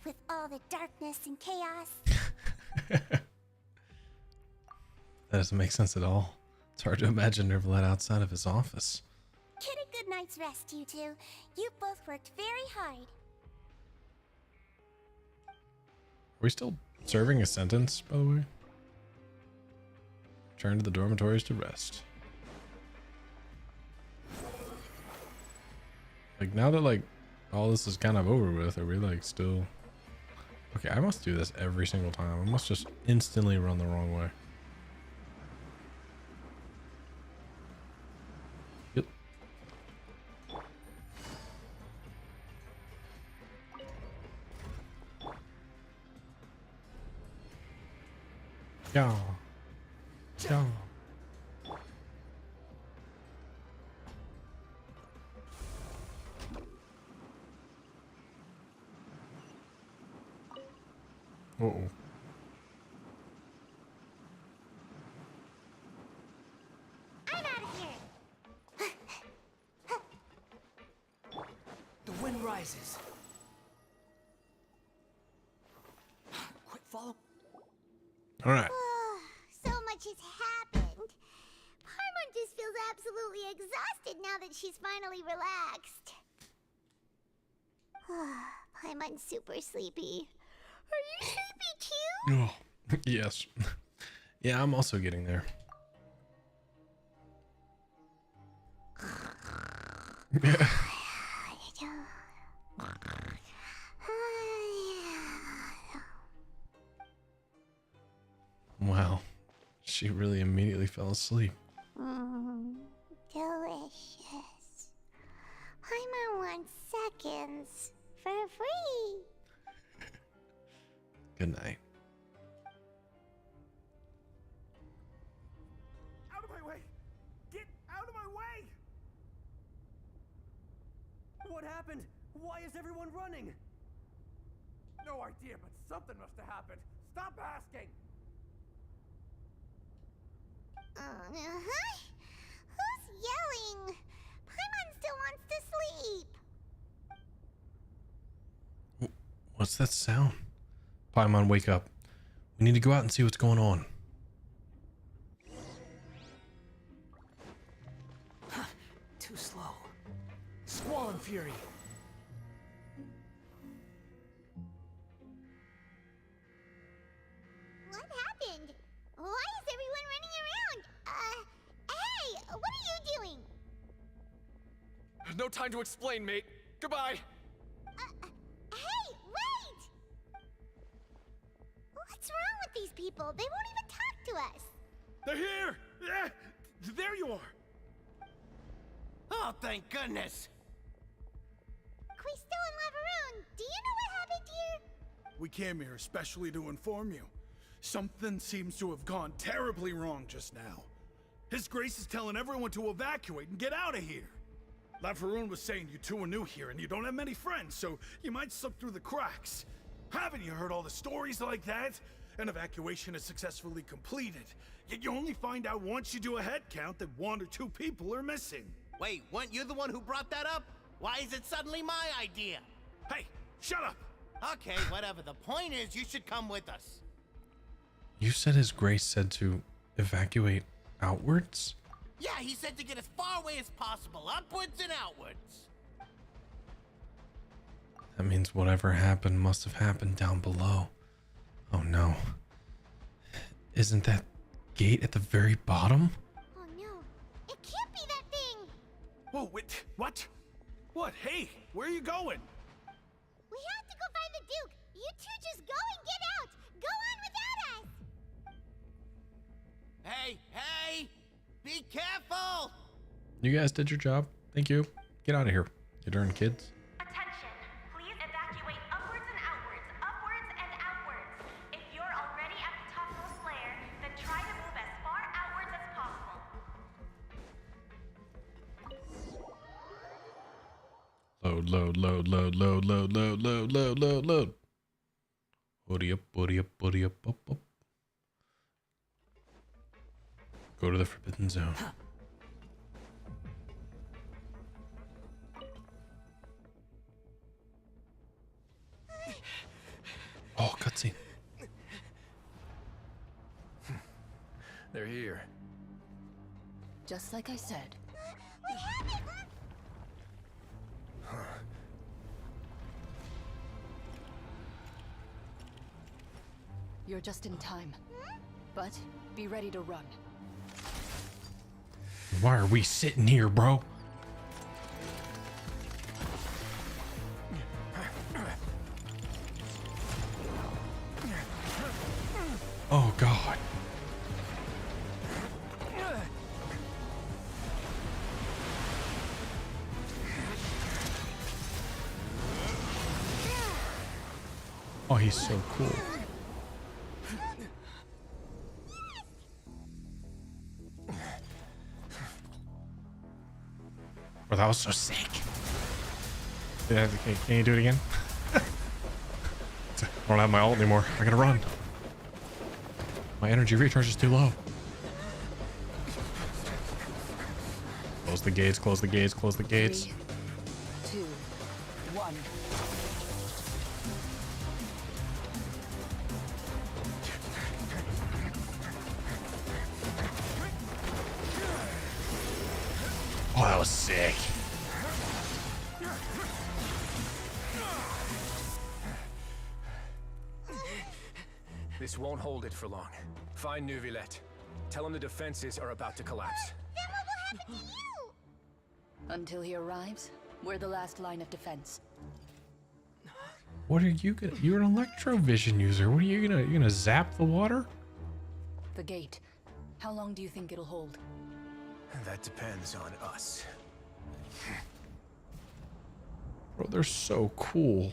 S22: with all the darkness and chaos.
S1: That doesn't make sense at all. It's hard to imagine Nervalet outside of his office.
S4: Get a good night's rest, you two. You both worked very hard.
S1: Are we still serving a sentence, by the way? Return to the dormitories to rest. Like, now that, like, all this is kind of over with, are we, like, still... Okay, I must do this every single time. I must just instantly run the wrong way. Yep. Yeah. Yeah. Uh-oh.
S4: I'm out of here.
S10: The wind rises. Quick, follow.
S1: All right.
S4: So much has happened. Paimon just feels absolutely exhausted now that she's finally relaxed. Paimon's super sleepy. Are you sleepy too?
S1: Oh, yes. Yeah, I'm also getting there. Yeah. Wow. She really immediately fell asleep.
S4: Delicious. Paimon wants seconds for free.
S1: Good night.
S9: Out of my way! Get out of my way! What happened? Why is everyone running? No idea, but something must have happened. Stop asking!
S4: Who's yelling? Paimon still wants to sleep.
S1: What's that sound? Paimon, wake up. We need to go out and see what's going on.
S10: Too slow. Squall and fury.
S4: What happened? Why is everyone running around? Hey, what are you doing?
S10: No time to explain, mate. Goodbye.
S4: Hey, wait! What's wrong with these people? They won't even talk to us.
S9: They're here! Yeah, there you are! Oh, thank goodness!
S4: Quisto and Lavaroon, do you know what happened here?
S20: We came here especially to inform you. Something seems to have gone terribly wrong just now. His Grace is telling everyone to evacuate and get out of here. Lavaroon was saying you two are new here and you don't have many friends, so you might slip through the cracks. Haven't you heard all the stories like that? An evacuation is successfully completed, yet you only find out once you do a head count that 1 or 2 people are missing.
S15: Wait, weren't you the one who brought that up? Why is it suddenly my idea?
S20: Hey, shut up!
S15: Okay, whatever. The point is, you should come with us.
S1: You said His Grace said to evacuate outwards?
S15: Yeah, he said to get as far away as possible, upwards and outwards.
S1: That means whatever happened must have happened down below. Oh no. Isn't that gate at the very bottom?
S4: Oh no, it can't be that thing!
S20: Whoa, wait, what? What? Hey, where are you going?
S4: We have to go find the Duke! You two just go and get out! Go on without us!
S15: Hey, hey! Be careful!
S1: You guys did your job. Thank you. Get out of here, you darn kids.
S7: Attention! Please evacuate upwards and outwards, upwards and outwards. If you're already at the topmost layer, then try to move as far outwards as possible.
S1: Load, load, load, load, load, load, load, load, load, load, load. Buddy up, buddy up, buddy up, up, up. Go to the Forbidden Zone. Oh, cutscene.
S10: They're here.
S6: Just like I said.
S4: We have it!
S6: You're just in time. But be ready to run.
S1: Why are we sitting here, bro? Oh, God. Oh, he's so cool. Oh, that was so sick. Yeah, can you do it again? I don't have my ult anymore. I gotta run. My energy recharge is too low. Close the gates, close the gates, close the gates.
S6: 3, 2, 1.
S1: Oh, that was sick.
S12: This won't hold it for long. Find Neuvillette. Tell him the defenses are about to collapse.
S4: Then what will happen to you?
S6: Until he arrives, we're the last line of defense.
S1: What are you gonna? You're an electrovision user. What are you gonna? You gonna zap the water?
S6: The gate. How long do you think it'll hold?
S12: That depends on us.
S1: Bro, they're so cool.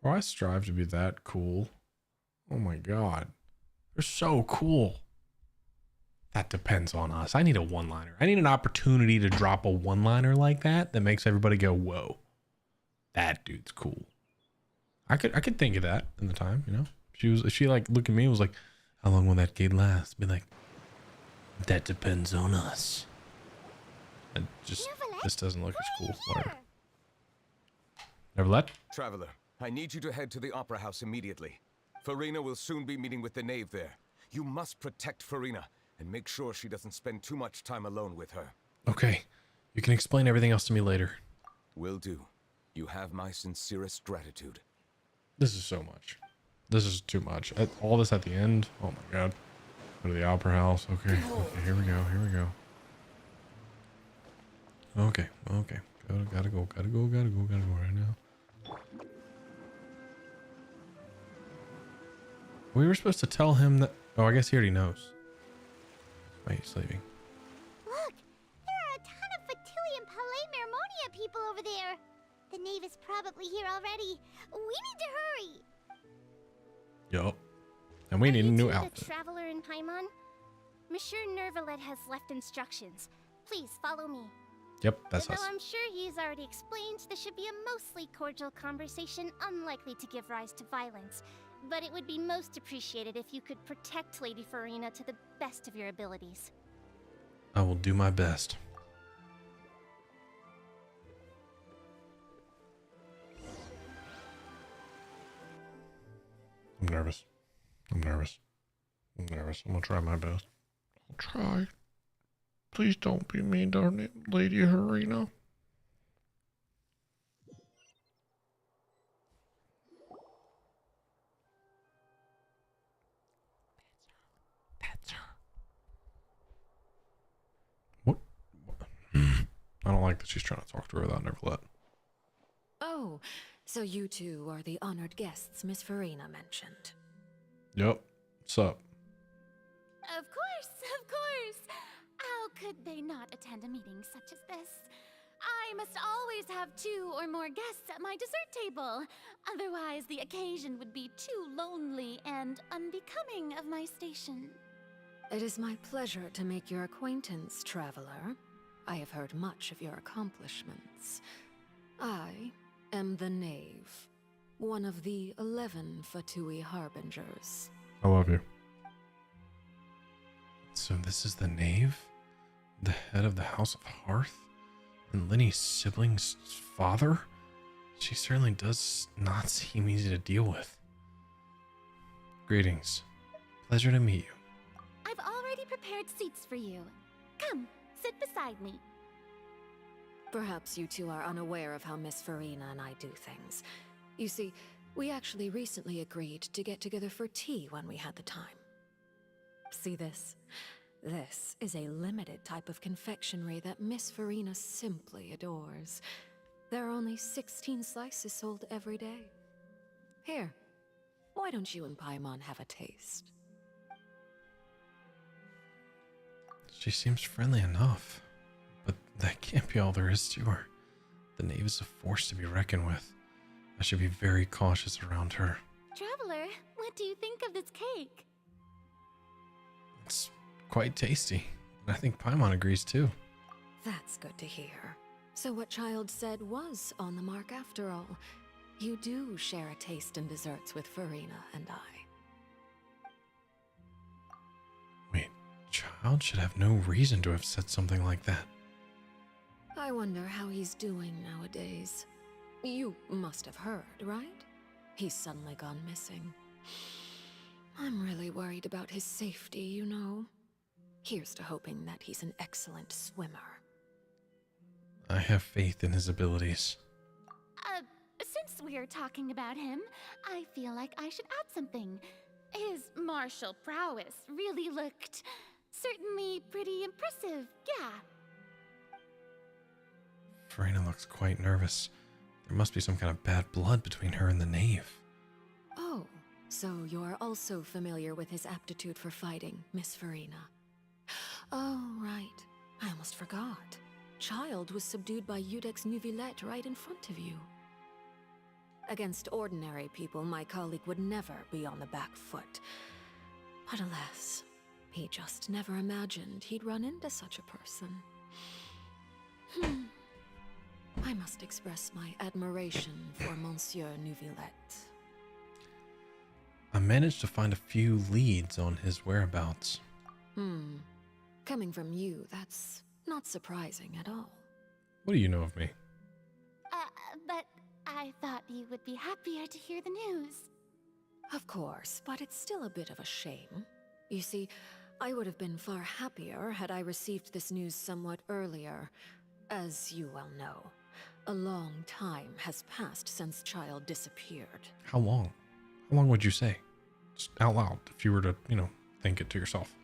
S1: Bro, I strive to be that cool. Oh my God. They're so cool. That depends on us. I need a one-liner. I need an opportunity to drop a one-liner like that that makes everybody go, whoa. That dude's cool. I could think of that in the time, you know? She like looked at me and was like, how long will that gate last? Be like, that depends on us. And just, this doesn't look as cool. Whatever. Neverlet?
S18: Traveler, I need you to head to the Opera House immediately. Farina will soon be meeting with the knave there. You must protect Farina and make sure she doesn't spend too much time alone with her.
S1: Okay. You can explain everything else to me later.
S18: Will do. You have my sincerest gratitude.
S1: This is so much. This is too much. All this at the end. Oh my God. Go to the Opera House. Okay. Okay. Here we go. Here we go. Okay. Okay. Gotta go right now. We were supposed to tell him that. Oh, I guess he already knows. Wait, he's leaving.
S4: Look! There are a ton of Fatui and Palais Mermonia people over there. The knave is probably here already. We need to hurry.
S1: Yup. And we need a new outfit.
S19: The traveler in Paimon? Monsieur Neuvillette has left instructions. Please follow me.
S1: Yep, that's us.
S19: Though I'm sure he's already explained, this should be a mostly cordial conversation, unlikely to give rise to violence. But it would be most appreciated if you could protect Lady Farina to the best of your abilities.
S1: I will do my best. I'm nervous. I'm nervous. I'm nervous. I'm gonna try my best. I'll try. Please don't be mean to Lady Farina. That's her. What? I don't like that she's trying to talk to her without Neverlet.
S2: Oh, so you two are the honored guests Miss Farina mentioned.
S1: Yep. What's up?
S19: Of course, of course. How could they not attend a meeting such as this? I must always have 2 or more guests at my dessert table. Otherwise, the occasion would be too lonely and unbecoming of my station.
S2: It is my pleasure to make your acquaintance, traveler. I have heard much of your accomplishments. I am the Knave, one of the 11 Fatui Harbingers.
S1: I love you. So this is the Knave? The head of the House of Hearth? And Lenny's sibling's father? She certainly does not seem easy to deal with. Greetings. Pleasure to meet you.
S19: I've already prepared seats for you. Come, sit beside me.
S2: Perhaps you two are unaware of how Miss Farina and I do things. You see, we actually recently agreed to get together for tea when we had the time. See this? This is a limited type of confectionery that Miss Farina simply adores. There are only 16 slices sold every day. Here, why don't you and Paimon have a taste?
S1: She seems friendly enough, but that can't be all there is to her. The knave is a force to be reckoned with. I should be very cautious around her.
S19: Traveler, what do you think of this cake?
S1: It's quite tasty, and I think Paimon agrees too.
S2: That's good to hear. So what Child said was on the mark after all. You do share a taste in desserts with Farina and I.
S1: Child should have no reason to have said something like that.
S2: I wonder how he's doing nowadays. You must have heard, right? He's suddenly gone missing. I'm really worried about his safety, you know. Here's to hoping that he's an excellent swimmer.
S1: I have faith in his abilities.
S19: Since we're talking about him, I feel like I should add something. His martial prowess really looked certainly pretty impressive, yeah.
S1: Farina looks quite nervous. There must be some kind of bad blood between her and the knave.
S2: Oh, so you're also familiar with his aptitude for fighting, Miss Farina. Oh, right. I almost forgot. Child was subdued by Udex Nuvillette right in front of you. Against ordinary people, my colleague would never be on the back foot. But alas, he just never imagined he'd run into such a person. I must express my admiration for Monsieur Nuvillette.
S1: I managed to find a few leads on his whereabouts.
S2: Coming from you, that's not surprising at all.
S1: What do you know of me?
S19: But I thought you would be happier to hear the news.
S2: Of course, but it's still a bit of a shame. You see, I would have been far happier had I received this news somewhat earlier. As you well know, a long time has passed since Child disappeared.
S1: How long? How long would you say? Just out loud, if you were to, think it to yourself.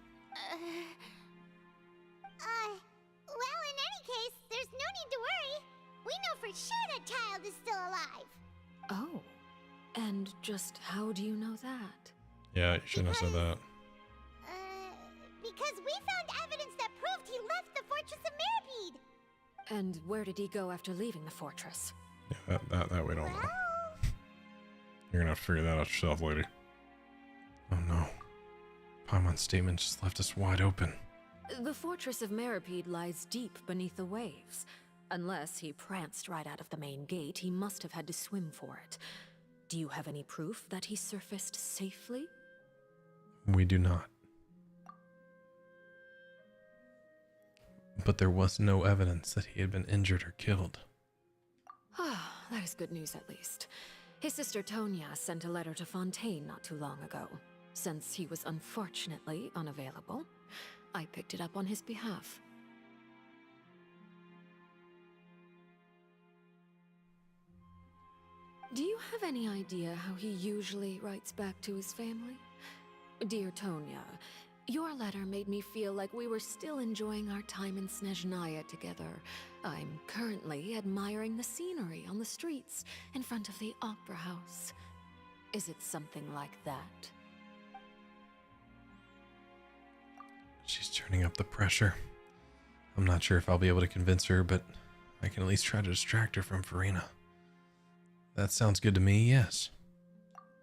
S4: Well, in any case, there's no need to worry. We know for sure that Child is still alive.
S2: Oh, and just how do you know that?
S1: Yeah, you shouldn't have said that.
S4: Because we found evidence that proved he left the Fortress of Mirapede.
S2: And where did he go after leaving the fortress?
S1: Yeah, that we don't know. You're gonna have to figure that out yourself, lady. Oh no. Paimon's statement just left us wide open.
S2: The Fortress of Mirapede lies deep beneath the waves. Unless he pranced right out of the main gate, he must have had to swim for it. Do you have any proof that he surfaced safely?
S1: We do not. But there was no evidence that he had been injured or killed.
S2: Ah, that is good news at least. His sister Tonya sent a letter to Fontaine not too long ago. Since he was unfortunately unavailable, I picked it up on his behalf. Do you have any idea how he usually writes back to his family? Dear Tonya, your letter made me feel like we were still enjoying our time in Snezhnaya together. I'm currently admiring the scenery on the streets in front of the opera house. Is it something like that?
S1: She's turning up the pressure. I'm not sure if I'll be able to convince her, but I can at least try to distract her from Farina. That sounds good to me, yes.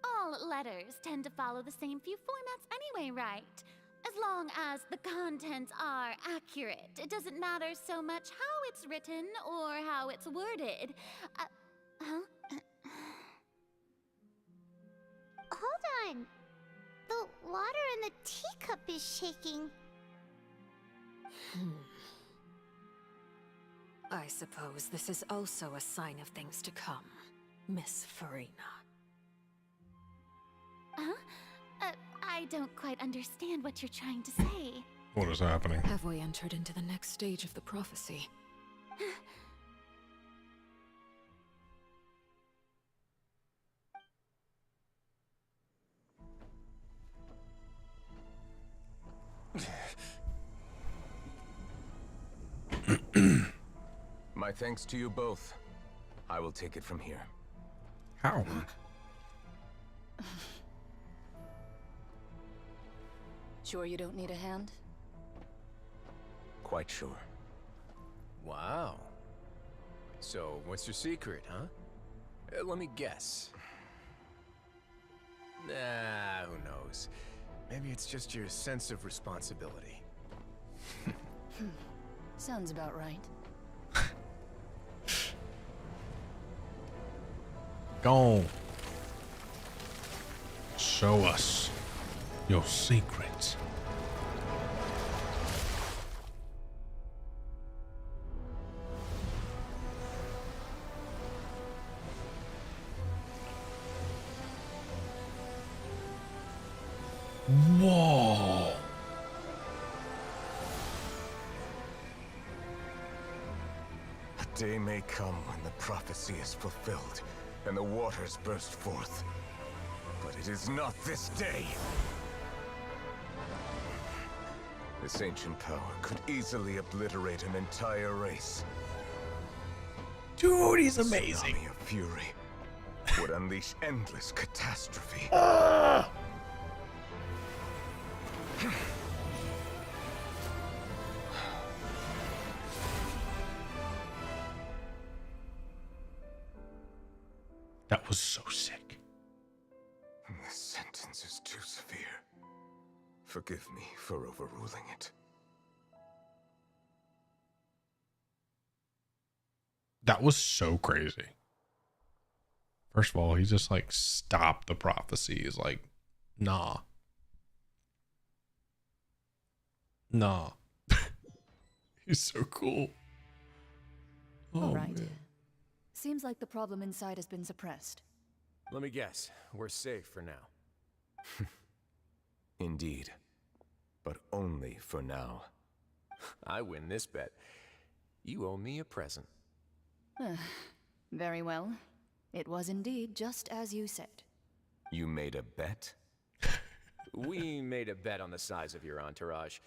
S19: All letters tend to follow the same few formats anyway, right? As long as the contents are accurate, it doesn't matter so much how it's written or how it's worded.
S4: Hold on. The water in the teacup is shaking.
S2: I suppose this is also a sign of things to come, Miss Farina.
S19: I don't quite understand what you're trying to say.
S1: What is happening?
S2: Have we entered into the next stage of the prophecy?
S18: My thanks to you both. I will take it from here.
S1: How?
S6: Sure you don't need a hand?
S18: Quite sure.
S12: Wow. So, what's your secret, huh? Let me guess. Nah, who knows? Maybe it's just your sense of responsibility.
S6: Sounds about right.
S1: Go. Show us your secrets. Whoa.
S18: A day may come when the prophecy is fulfilled and the waters burst forth. But it is not this day. This ancient power could easily obliterate an entire race.
S1: Dude, he's
S18: This
S1: amazing.
S18: tsunami of fury would unleash endless catastrophe.
S1: That was so sick.
S18: This sentence is too severe. Forgive me for overruling it.
S1: That was so crazy. First of all, he just like stopped the prophecy. He's like, nah. Nah. He's so cool.
S6: All right.
S1: man.
S6: Seems like the problem inside has been suppressed.
S12: Let me guess. We're safe for now.
S18: Indeed. But only for now.
S12: I win this bet. You owe me a present.
S6: Very well. It was indeed just as you said.
S18: You made a bet?
S12: We made a bet on the size of your entourage.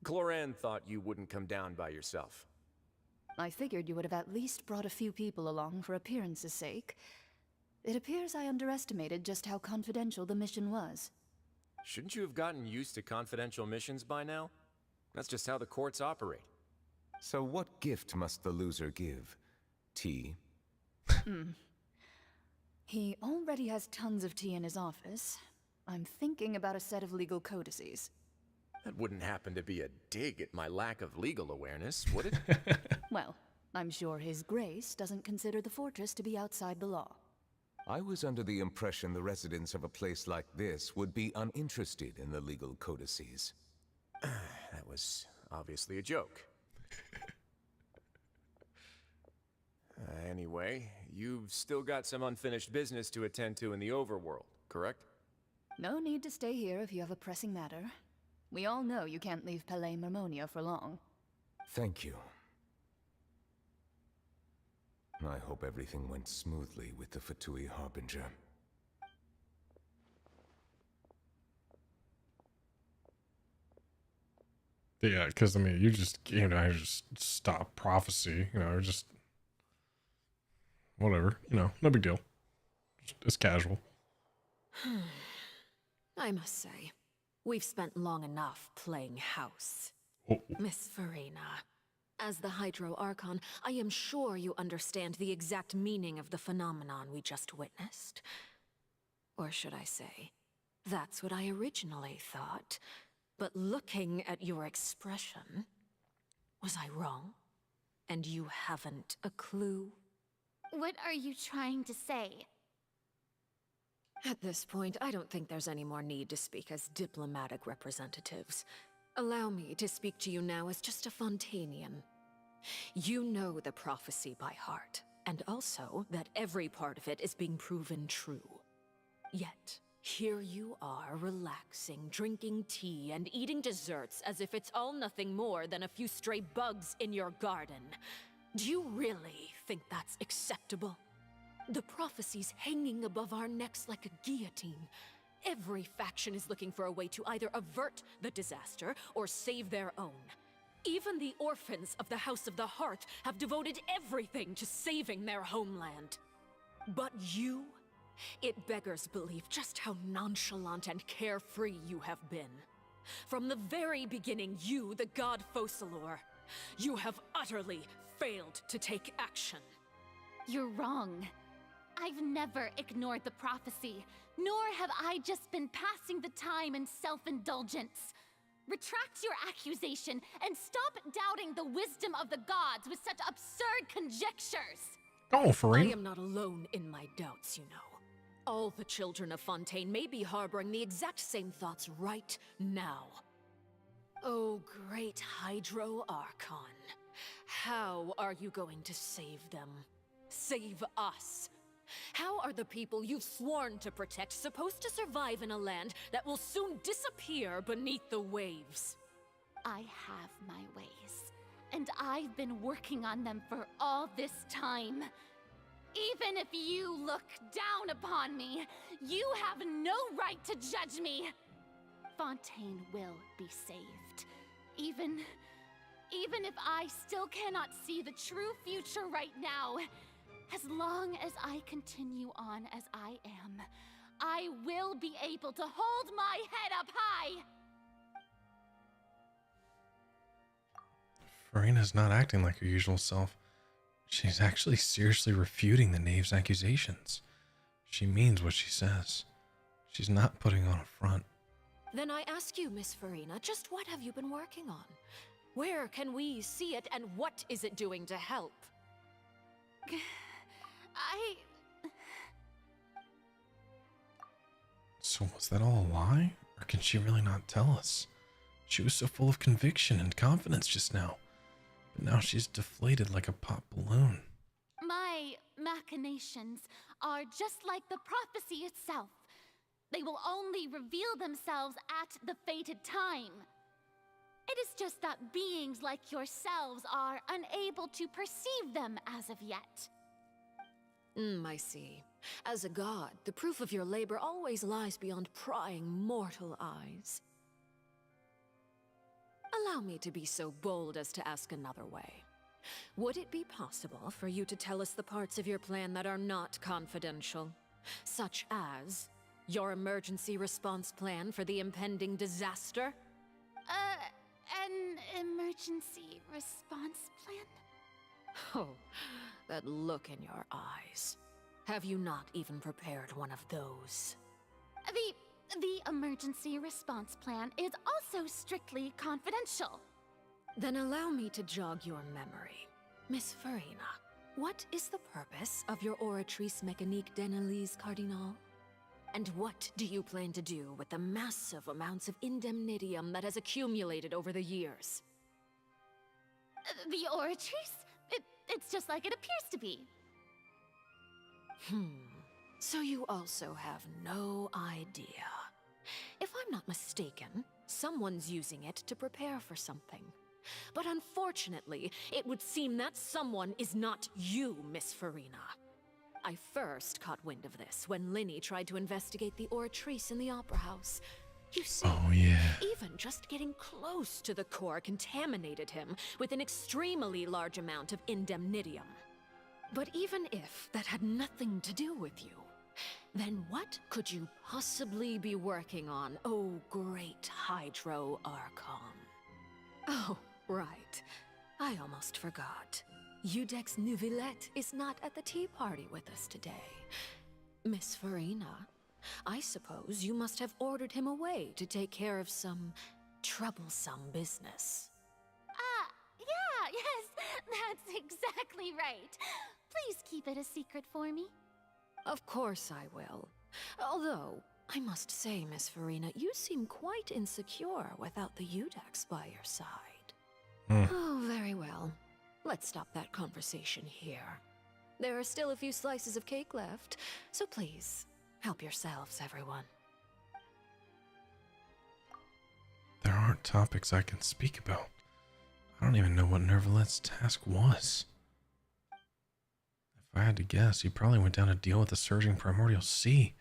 S12: Cloran thought you wouldn't come down by yourself.
S6: I figured you would have at least brought a few people along for appearance's sake. It appears I underestimated just how confidential the mission was.
S12: Shouldn't you have gotten used to confidential missions by now? That's just how the courts operate.
S18: So what gift must the loser give? Tea?
S6: He already has tons of tea in his office. I'm thinking about a set of legal codices.
S12: That wouldn't happen to be a dig at my lack of legal awareness, would it?
S6: Well, I'm sure His Grace doesn't consider the fortress to be outside the law.
S18: I was under the impression the residents of a place like this would be uninterested in the legal codices.
S12: That was obviously a joke. Anyway, you've still got some unfinished business to attend to in the overworld, correct?
S6: No need to stay here if you have a pressing matter. We all know you can't leave Palais Marmonia for long.
S18: Thank you. I hope everything went smoothly with the Fatui Harbinger.
S1: Yeah, because I mean, you just just stop prophecy, or just whatever, no big deal. It's casual.
S2: I must say, we've spent long enough playing house.
S1: Oh.
S2: Miss Farina, as the Hydro Archon, I am sure you understand the exact meaning of the phenomenon we just witnessed. Or should I say, that's what I originally thought. But looking at your expression, was I wrong? And you haven't a clue?
S19: What are you trying to say?
S2: At this point, I don't think there's any more need to speak as diplomatic representatives. Allow me to speak to you now as just a Fontanian. You know the prophecy by heart, and also that every part of it is being proven true. Yet, Here you are, relaxing, drinking tea, and eating desserts as if it's all nothing more than a few stray bugs in your garden. Do you really think that's acceptable? The prophecy's hanging above our necks like a guillotine. Every faction is looking for a way to either avert the disaster or save their own. Even the orphans of the House of the Hearth have devoted everything to saving their homeland. But you? It beggars belief just how nonchalant and carefree you have been. From the very beginning, you, the god Focalor, you have utterly failed to take action.
S19: You're wrong. I've never ignored the prophecy, nor have I just been passing the time in self-indulgence. Retract your accusation and stop doubting the wisdom of the gods with such absurd conjectures.
S1: Oh, for real?
S2: I am not alone in my doubts, you know. All the children of Fontaine may be harboring the exact same thoughts right now. Oh, great Hydro Archon. How are you going to save them? Save us? How are the people you've sworn to protect supposed to survive in a land that will soon disappear beneath the waves?
S19: I have my ways, and I've been working on them for all this time. Even if you look down upon me, you have no right to judge me. Fontaine will be saved. Even if I still cannot see the true future right now, as long as I continue on as I am, I will be able to hold my head up high.
S1: Farina's not acting like her usual self. She's actually seriously refuting the knave's accusations. She means what she says. She's not putting on a front.
S2: Then I ask you, Miss Farina, just what have you been working on? Where can we see it, and what is it doing to help?
S1: So was that all a lie? Or can she really not tell us? She was so full of conviction and confidence just now. But now she's deflated like a pop balloon.
S19: My machinations are just like the prophecy itself. They will only reveal themselves at the fated time. It is just that beings like yourselves are unable to perceive them as of yet.
S2: I see. As a god, the proof of your labor always lies beyond prying mortal eyes. Allow me to be so bold as to ask another way. Would it be possible for you to tell us the parts of your plan that are not confidential? Such as your emergency response plan for the impending disaster?
S19: An emergency response plan?
S2: Oh, that look in your eyes. Have you not even prepared one of those?
S19: The emergency response plan is also strictly confidential.
S2: Then allow me to jog your memory. Miss Farina, what is the purpose of your Oratrice Mécanique d'Analyse Cardinal? And what do you plan to do with the massive amounts of indemnitium that has accumulated over the years?
S19: The Oratrice? It's just like it appears to be.
S2: So you also have no idea. If I'm not mistaken, someone's using it to prepare for something. But unfortunately, it would seem that someone is not you, Miss Farina. I first caught wind of this when Linny tried to investigate the Oratrice in the Opera House. You see, even just getting close to the core contaminated him with an extremely large amount of indemnitium. But even if that had nothing to do with you, then what could you possibly be working on, oh great Hydro Archon? Oh, right. I almost forgot. Udex Neuvillette is not at the tea party with us today. Miss Farina, I suppose you must have ordered him away to take care of some troublesome business.
S19: Yeah, yes, that's exactly right. Please keep it a secret for me.
S2: Of course I will. Although, I must say, Miss Farina, you seem quite insecure without the Udex by your side. Oh, very well. Let's stop that conversation here. There are still a few slices of cake left, so please, help yourselves, everyone.
S1: There aren't topics I can speak about. I don't even know what Nervalet's task was. If I had to guess, he probably went down to deal with the surging primordial sea.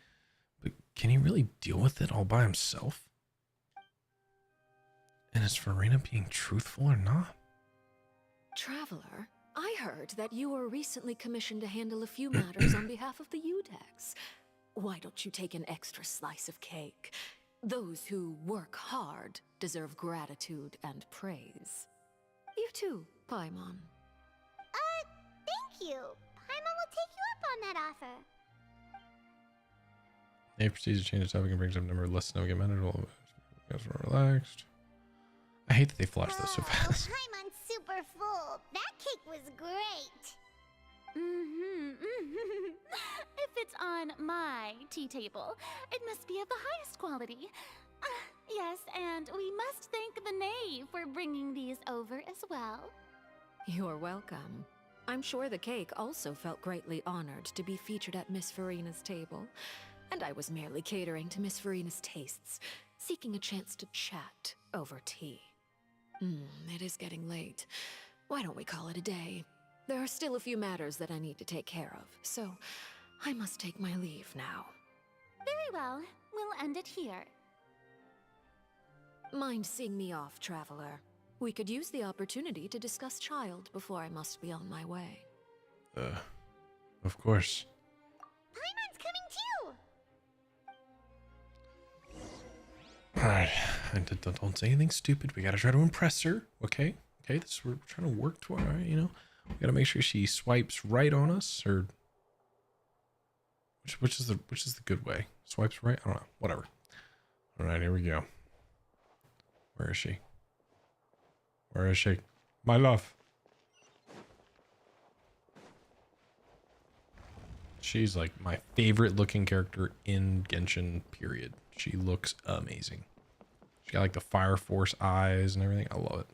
S1: But can he really deal with it all by himself? And is Farina being truthful or not?
S2: Traveler, I heard that you were recently commissioned to handle a few matters on behalf of the Udex. Why don't you take an extra slice of cake? Those who work hard deserve gratitude and praise. You too, Paimon.
S4: Thank you. Paimon will take you up on that offer.
S1: He proceeds to change the topic and brings up a number of less get manageable. Guys are relaxed. I hate that they flash this so fast.
S4: Paimon's super full. That cake was great.
S19: If it's on my tea table, it must be of the highest quality. Yes, and we must thank the knave for bringing these over as well.
S2: You're welcome. I'm sure the cake also felt greatly honored to be featured at Miss Farina's table. And I was merely catering to Miss Farina's tastes, seeking a chance to chat over tea. It is getting late. Why don't we call it a day? There are still a few matters that I need to take care of, so I must take my leave now.
S19: Very well. We'll end it here.
S2: Mind seeing me off, Traveler? We could use the opportunity to discuss Child before I must be on my way.
S1: Of course.
S4: Paimon's coming too!
S1: Alright, don't say anything stupid. We gotta try to impress her, okay? Okay, this is we're trying to work toward, alright, you know? We gotta make sure she swipes right on us, or which is the good way? Swipes right? I don't know. Whatever. Alright, here we go. Where is she? Where is she? My love. She's like my favorite looking character in Genshin, period. She looks amazing. She got like the Fire Force eyes and everything. I love it.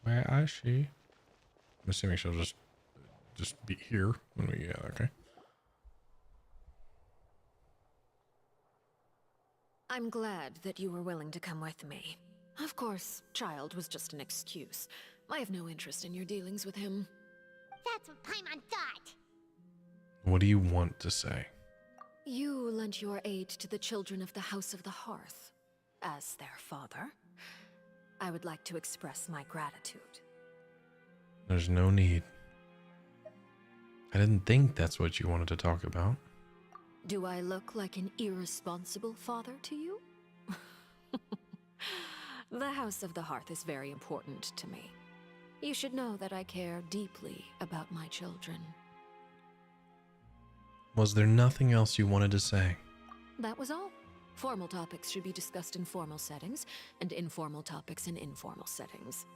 S1: Where is she? I'm assuming she'll just be here when we get okay.
S2: I'm glad that you were willing to come with me. Of course, Child was just an excuse. I have no interest in your dealings with him.
S4: That's what Paimon thought.
S1: What do you want to say?
S2: You lent your aid to the children of the House of the Hearth. As their father, I would like to express my gratitude.
S1: There's no need. I didn't think that's what you wanted to talk about.
S2: Do I look like an irresponsible father to you? The House of the Hearth is very important to me. You should know that I care deeply about my children.
S1: Was there nothing else you wanted to say?
S2: That was all. Formal topics should be discussed in formal settings, and informal topics in informal settings.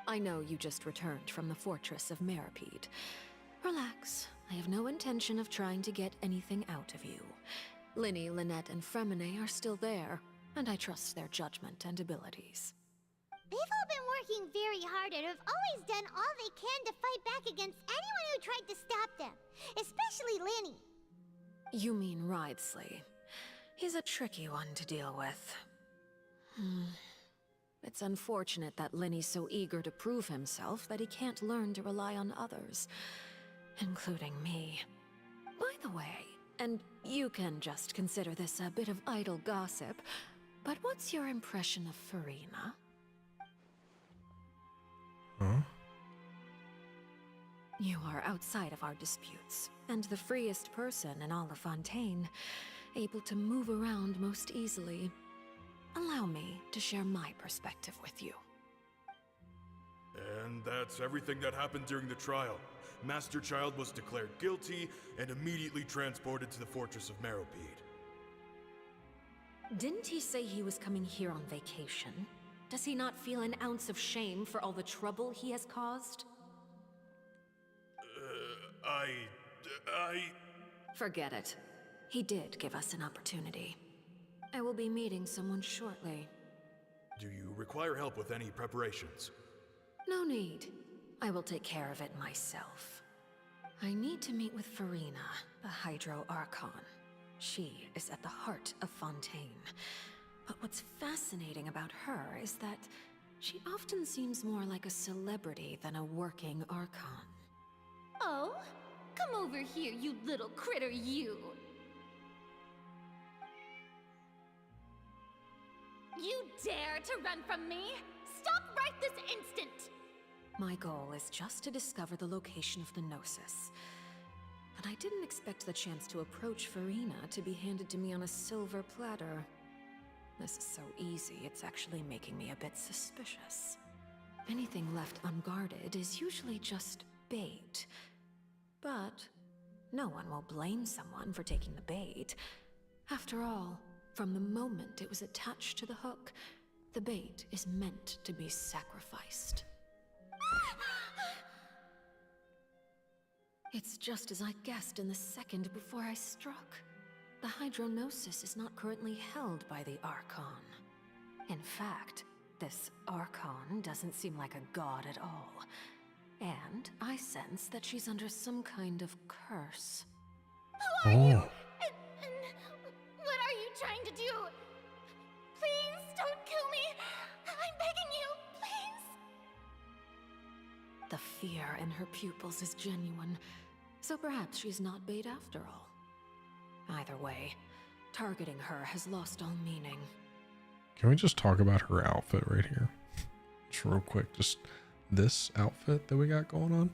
S2: I know you just returned from the fortress of Meripede. Relax. I have no intention of trying to get anything out of you. Linny, Lynette, and Fremine are still there, and I trust their judgment and abilities.
S4: They've all been working very hard and have always done all they can to fight back against anyone who tried to stop them, especially Linny.
S2: You mean Wriothesley. He's a tricky one to deal with. It's unfortunate that Linny's so eager to prove himself that he can't learn to rely on others, including me. By the way, and you can just consider this a bit of idle gossip, but what's your impression of Farina?
S1: Huh?
S2: You are outside of our disputes, and the freest person in all of Fontaine, able to move around most easily. Allow me to share my perspective with you.
S14: And that's everything that happened during the trial. Master Child was declared guilty and immediately transported to the Fortress of Meripede.
S2: Didn't he say he was coming here on vacation? Does he not feel an ounce of shame for all the trouble he has caused?
S14: I...
S2: Forget it. He did give us an opportunity. I will be meeting someone shortly.
S14: Do you require help with any preparations?
S2: No need. I will take care of it myself. I need to meet with Farina, the Hydro Archon. She is at the heart of Fontaine. But what's fascinating about her is that she often seems more like a celebrity than a working Archon.
S19: Oh? Come over here, you little critter, you! You dare to run from me? Stop right this instant!
S2: My goal is just to discover the location of the Gnosis. But I didn't expect the chance to approach Farina to be handed to me on a silver platter. This is so easy, it's actually making me a bit suspicious. Anything left unguarded is usually just bait. But no one will blame someone for taking the bait. After all, from the moment it was attached to the hook, the bait is meant to be sacrificed. It's just as I guessed in the second before I struck. The Hydronosis is not currently held by the Archon. In fact, this Archon doesn't seem like a god at all. And I sense that she's under some kind of curse.
S19: Who are you? And what are you trying to do? Please don't kill me. I'm begging you, please.
S2: The fear in her pupils is genuine, so perhaps she's not bait after all. Either way, targeting her has lost all meaning.
S1: Can we just talk about her outfit right here? Just real quick, just this outfit that we got going on.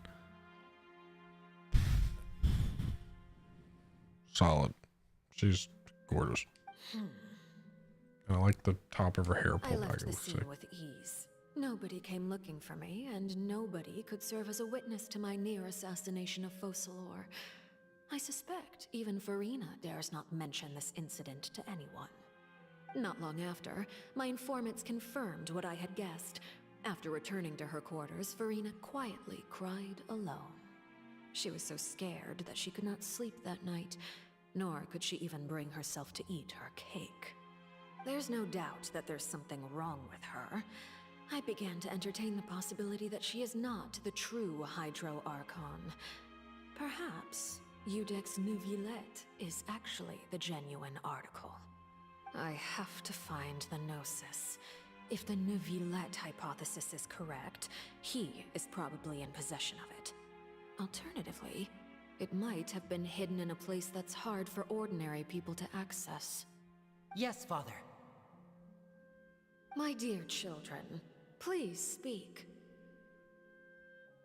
S1: Solid. She's gorgeous. And I like the top of her hair
S2: I
S1: pulled back.
S2: left
S1: It
S2: the
S1: looks
S2: scene
S1: sick.
S2: with ease. Nobody came looking for me, and nobody could serve as a witness to my near assassination of Focalor. I suspect even Farina dares not mention this incident to anyone. Not long after, my informants confirmed what I had guessed. After returning to her quarters, Farina quietly cried alone. She was so scared that she could not sleep that night, nor could she even bring herself to eat her cake. There's no doubt that there's something wrong with her. I began to entertain the possibility that she is not the true Hydro Archon. Perhaps Eudex Neuvillette is actually the genuine article. I have to find the Gnosis. If the Neuvillette hypothesis is correct, he is probably in possession of it. Alternatively, it might have been hidden in a place that's hard for ordinary people to access.
S3: Yes, Father.
S2: My dear children, please speak.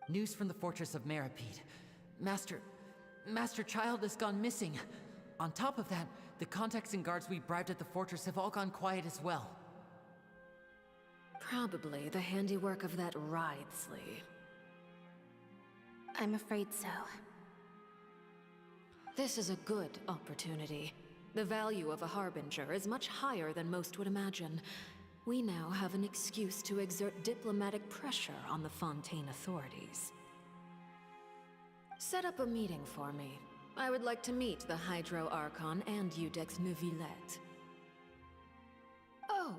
S3: News from the fortress of Meripede. Master Child has gone missing. On top of that, the contacts and guards we bribed at the fortress have all gone quiet as well.
S2: Probably the handiwork of that Wriothesley.
S11: I'm afraid so.
S2: This is a good opportunity. The value of a Harbinger is much higher than most would imagine. We now have an excuse to exert diplomatic pressure on the Fontaine authorities. Set up a meeting for me. I would like to meet the Hydro Archon and Eudex Neuvillette. Oh,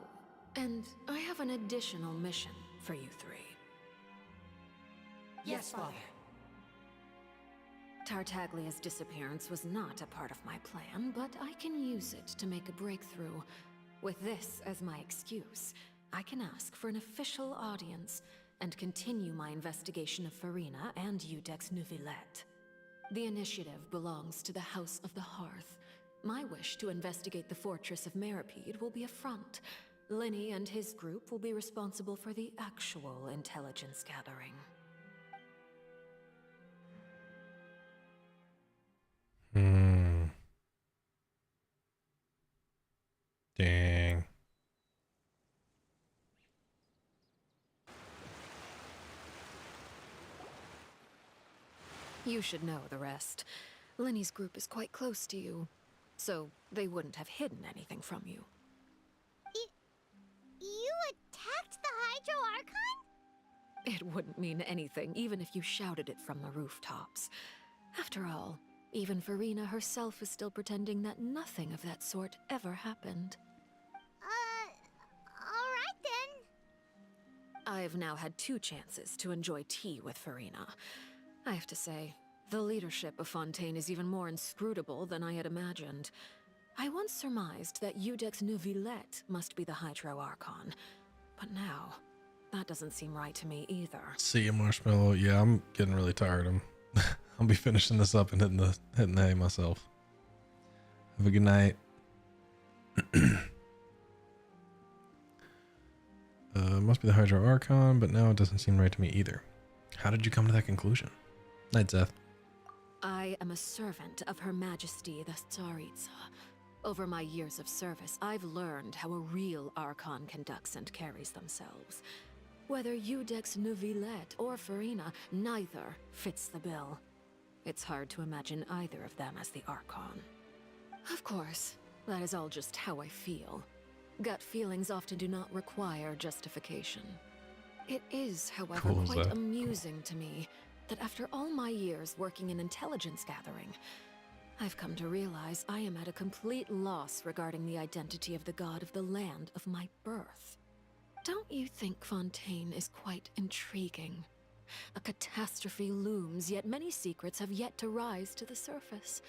S2: and I have an additional mission for you three.
S3: Yes, Father.
S2: Tartaglia's disappearance was not a part of my plan, but I can use it to make a breakthrough. With this as my excuse, I can ask for an official audience and continue my investigation of Farina and Eudex Neuvillette. The initiative belongs to the House of the Hearth. My wish to investigate the fortress of Meripede will be a front. Linny and his group will be responsible for the actual intelligence gathering.
S1: Dang.
S2: You should know the rest. Linny's group is quite close to you, so they wouldn't have hidden anything from you.
S4: You attacked the Hydro Archon?
S2: It wouldn't mean anything, even if you shouted it from the rooftops. After all, even Farina herself is still pretending that nothing of that sort ever happened. I've now had 2 chances to enjoy tea with Farina. I have to say, the leadership of Fontaine is even more inscrutable than I had imagined. I once surmised that Eudex Neuvillette must be the Hydro Archon, but now, that doesn't seem right to me either.
S1: See you, Marshmallow. Yeah, I'm getting really tired. I'll be finishing this up and hitting the hay myself. Have a good night. Must be the Hydro Archon, but now it doesn't seem right to me either. How did you come to that conclusion? Night, Seth.
S2: I am a servant of Her Majesty the Tsaritsa. Over my years of service, I've learned how a real Archon conducts and carries themselves. Whether Eudex Neuvillette or Farina, neither fits the bill. It's hard to imagine either of them as the Archon. Of course, that is all just how I feel. Gut feelings often do not require justification. It is, however,
S1: Cool as
S2: quite
S1: that.
S2: amusing to me that after all my years working in intelligence gathering, I've come to realize I am at a complete loss regarding the identity of the god of the land of my birth. Don't you think Fontaine is quite intriguing? A catastrophe looms, yet many secrets have yet to rise to the surface.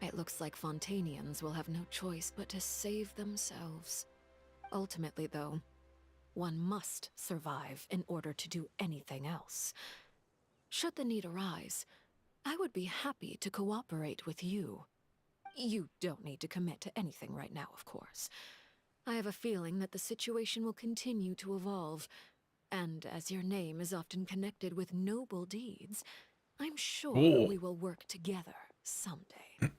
S2: It looks like Fontainians will have no choice but to save themselves. Ultimately, though, one must survive in order to do anything else. Should the need arise, I would be happy to cooperate with you. You don't need to commit to anything right now, of course. I have a feeling that the situation will continue to evolve, and as your name is often connected with noble deeds, I'm sure we will work together someday.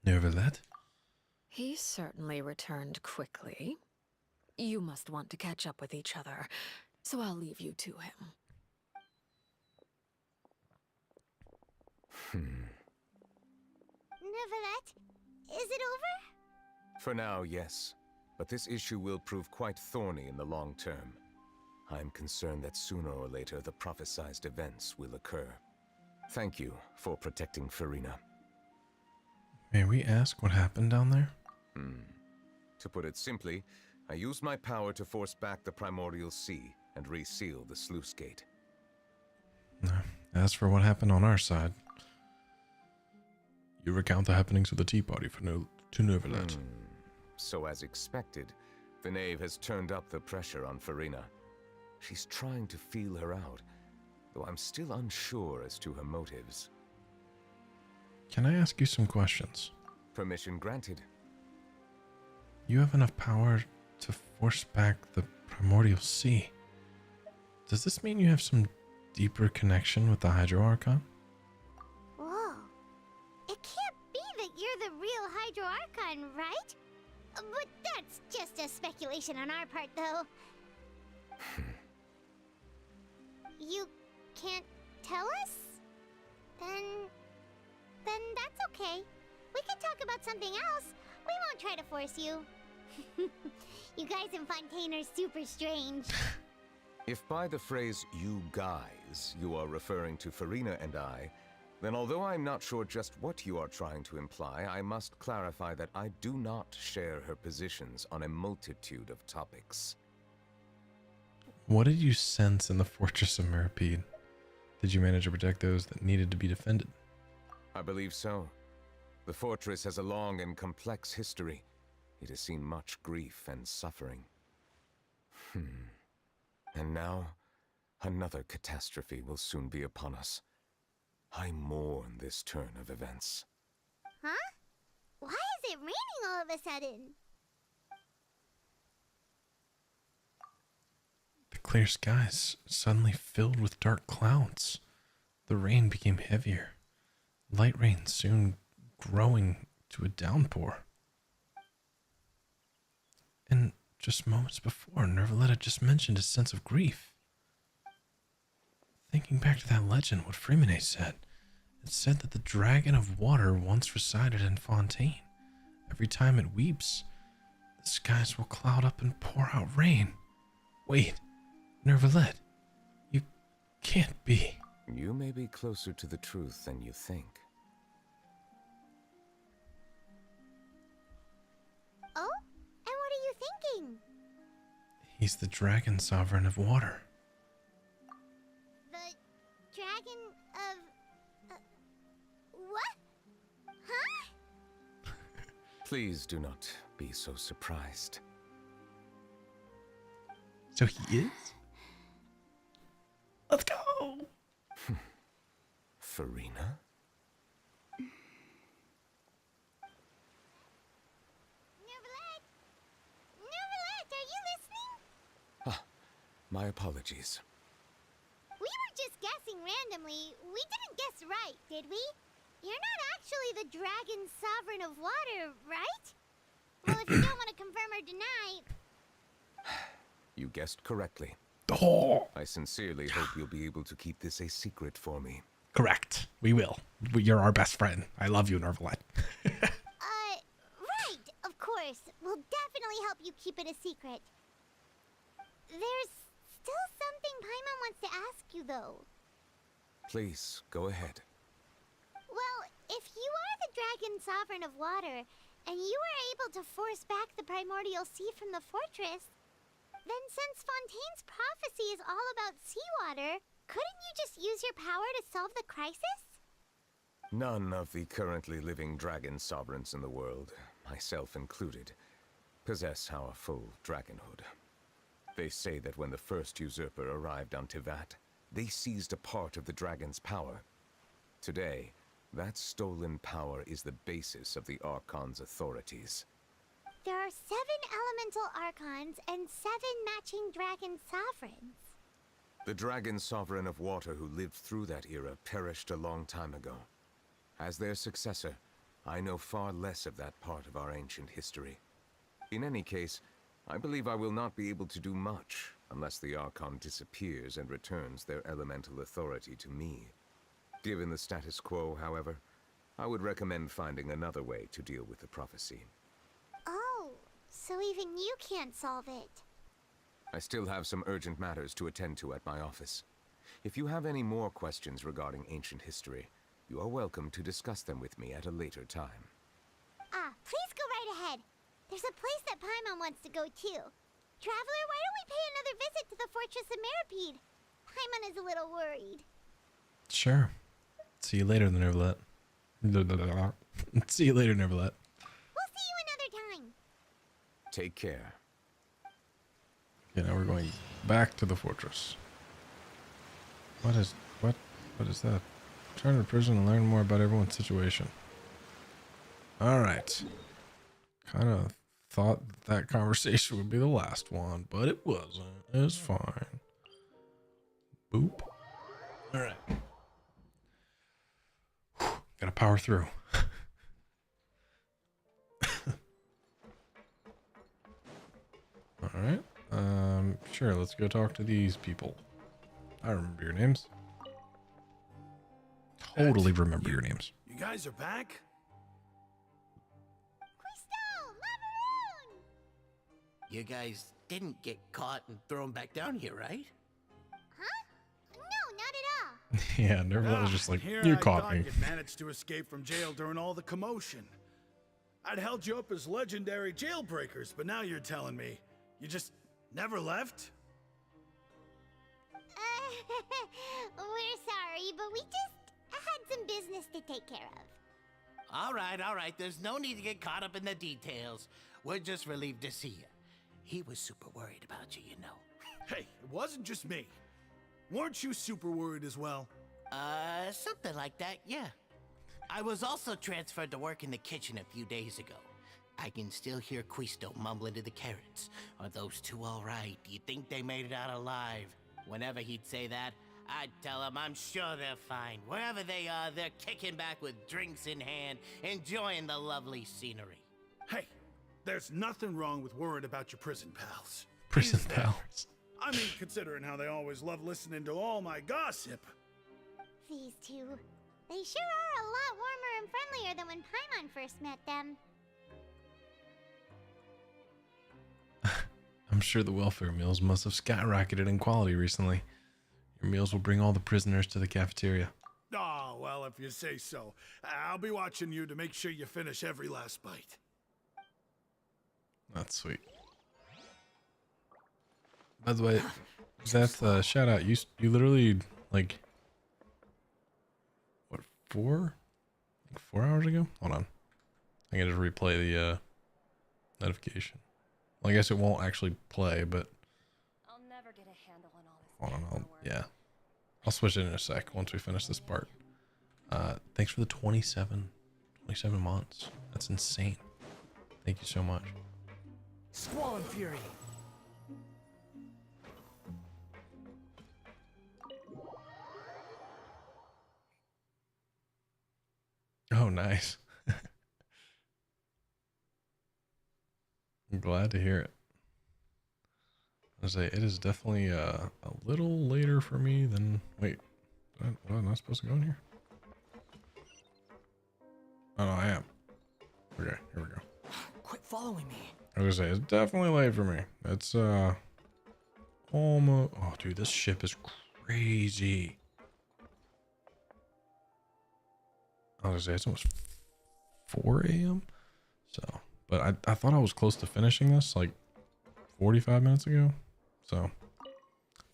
S1: Neuvillette?
S2: He certainly returned quickly. You must want to catch up with each other, so I'll leave you to him.
S4: Neuvillette, is it over?
S18: For now, yes. But this issue will prove quite thorny in the long term. I'm concerned that sooner or later the prophesized events will occur. Thank you for protecting Farina.
S1: May we ask what happened down there?
S18: To put it simply, I used my power to force back the Primordial Sea and reseal the sluice gate.
S1: As for what happened on our side, you recount the happenings of the tea party to Neuvillette.
S18: So as expected, the knave has turned up the pressure on Farina. She's trying to feel her out, though I'm still unsure as to her motives.
S1: Can I ask you some questions?
S18: Permission granted.
S1: You have enough power to force back the Primordial Sea. Does this mean you have some deeper connection with the Hydro Archon?
S4: Whoa. It can't be that you're the real Hydro Archon, right? But that's just a speculation on our part, though. You can't tell us? Then that's okay. We can talk about something else. We won't try to force you. You guys in Fontaine are super strange.
S18: If by the phrase, you guys, you are referring to Farina and I, then although I'm not sure just what you are trying to imply, I must clarify that I do not share her positions on a multitude of topics.
S1: What did you sense in the Fortress of Meripede? Did you manage to protect those that needed to be defended?
S18: I believe so. The fortress has a long and complex history. It has seen much grief and suffering. And now, another catastrophe will soon be upon us. I mourn this turn of events.
S4: Huh? Why is it raining all of a sudden?
S1: The clear skies suddenly filled with dark clouds. The rain became heavier. Light rain soon growing to a downpour. And just moments before, Neuvillette had just mentioned his sense of grief. Thinking back to that legend, what Freemane said, it said that the dragon of water once resided in Fontaine. Every time it weeps, the skies will cloud up and pour out rain. Wait, Neuvillette, you can't be.
S18: You may be closer to the truth than you think.
S4: Oh? And what are you thinking?
S1: He's the dragon sovereign of water.
S4: The dragon of... what? Huh?
S18: Please do not be so surprised.
S1: So he is? Let's go!
S18: Farina?
S4: Nervalette, are you listening?
S18: Ah, my apologies.
S4: We were just guessing randomly. We didn't guess right, did we? You're not actually the dragon sovereign of water, right? Well, if you don't want to confirm or deny...
S18: You guessed correctly.
S1: Oh.
S18: I sincerely hope you'll be able to keep this a secret for me.
S1: Correct. We will. You're our best friend. I love you, Nervalette.
S4: Right, of course. We'll definitely help you keep it a secret. There's still something Paimon wants to ask you, though.
S18: Please, go ahead.
S4: Well, if you are the dragon sovereign of water, and you were able to force back the primordial sea from the fortress, then since Fontaine's prophecy is all about seawater, couldn't you just use your power to solve the crisis?
S18: None of the currently living dragon sovereigns in the world, myself included, possess our full dragonhood. They say that when the first usurper arrived on Tivat, they seized a part of the dragon's power. Today, that stolen power is the basis of the Archon's authorities.
S4: There are 7 elemental archons and 7 matching dragon sovereigns.
S18: The dragon sovereign of water who lived through that era perished a long time ago. As their successor, I know far less of that part of our ancient history. In any case, I believe I will not be able to do much unless the Archon disappears and returns their elemental authority to me. Given the status quo, however, I would recommend finding another way to deal with the prophecy.
S4: Oh, so even you can't solve it.
S18: I still have some urgent matters to attend to at my office. If you have any more questions regarding ancient history, you are welcome to discuss them with me at a later time.
S4: Please go right ahead. There's a place that Paimon wants to go too. Traveler, why don't we pay another visit to the Fortress of Meripede? Paimon is a little worried.
S1: Sure. See you later, Nervalette. See you later, Nervalette.
S4: We'll see you another time.
S18: Take care.
S1: Okay, now we're going back to the fortress. What is that? Return to prison and learn more about everyone's situation. Alright. Kind of thought that conversation would be the last one, but it wasn't. It's fine. Boop. Alright. Gotta power through. Alright. Sure, let's go talk to these people. I remember your names. Totally remember your names.
S20: You guys are back?
S15: You guys didn't get caught and thrown back down here, right?
S4: Huh? No, not at all.
S1: Yeah, Nervalette was just like,
S20: Here
S1: you
S20: I
S1: caught
S20: thought
S1: me.
S20: you'd managed to escape from jail during all the commotion. I'd held you up as legendary jailbreakers, but now you're telling me you just never left?
S4: We're sorry, but we just had some business to take care of.
S15: All right. There's no need to get caught up in the details. We're just relieved to see you. He was super worried about you, you know.
S20: Hey, it wasn't just me. Weren't you super worried as well?
S15: Something like that, yeah. I was also transferred to work in the kitchen a few days ago. I can still hear Quisto mumbling to the carrots. Are those two all right? Do you think they made it out alive? Whenever he'd say that, I'd tell him I'm sure they're fine. Wherever they are, they're kicking back with drinks in hand, enjoying the lovely scenery.
S20: Hey, there's nothing wrong with worrying about your prison pals.
S1: Prison pals.
S20: I mean, considering how they always love listening to all my gossip.
S4: These two. They sure are a lot warmer and friendlier than when Paimon first met them.
S1: I'm sure the welfare meals must have skyrocketed in quality recently. Your meals will bring all the prisoners to the cafeteria.
S20: Oh, well, if you say so. I'll be watching you to make sure you finish every last bite.
S1: That's sweet. By the way, that shout out. You literally like what 4 hours ago? Hold on. I can just replay the notification. Well, I guess it won't actually play, but
S5: I'll never get a handle on all this.
S1: hold on. Yeah, I'll switch it in a sec once we finish this part. Thanks for the 27 months. That's insane. Thank you so much.
S10: Squall and Fury.
S1: Oh, nice. I'm glad to hear it. I say it is definitely a little later for me than. Wait, am I supposed to go in here? Oh no, I am. Okay, here we go.
S10: Quit following me.
S1: I was gonna say it's definitely late for me. It's almost. Oh, dude, this ship is crazy. I was gonna say it's almost 4 a.m. So, but I thought I was close to finishing this like 45 minutes ago. So,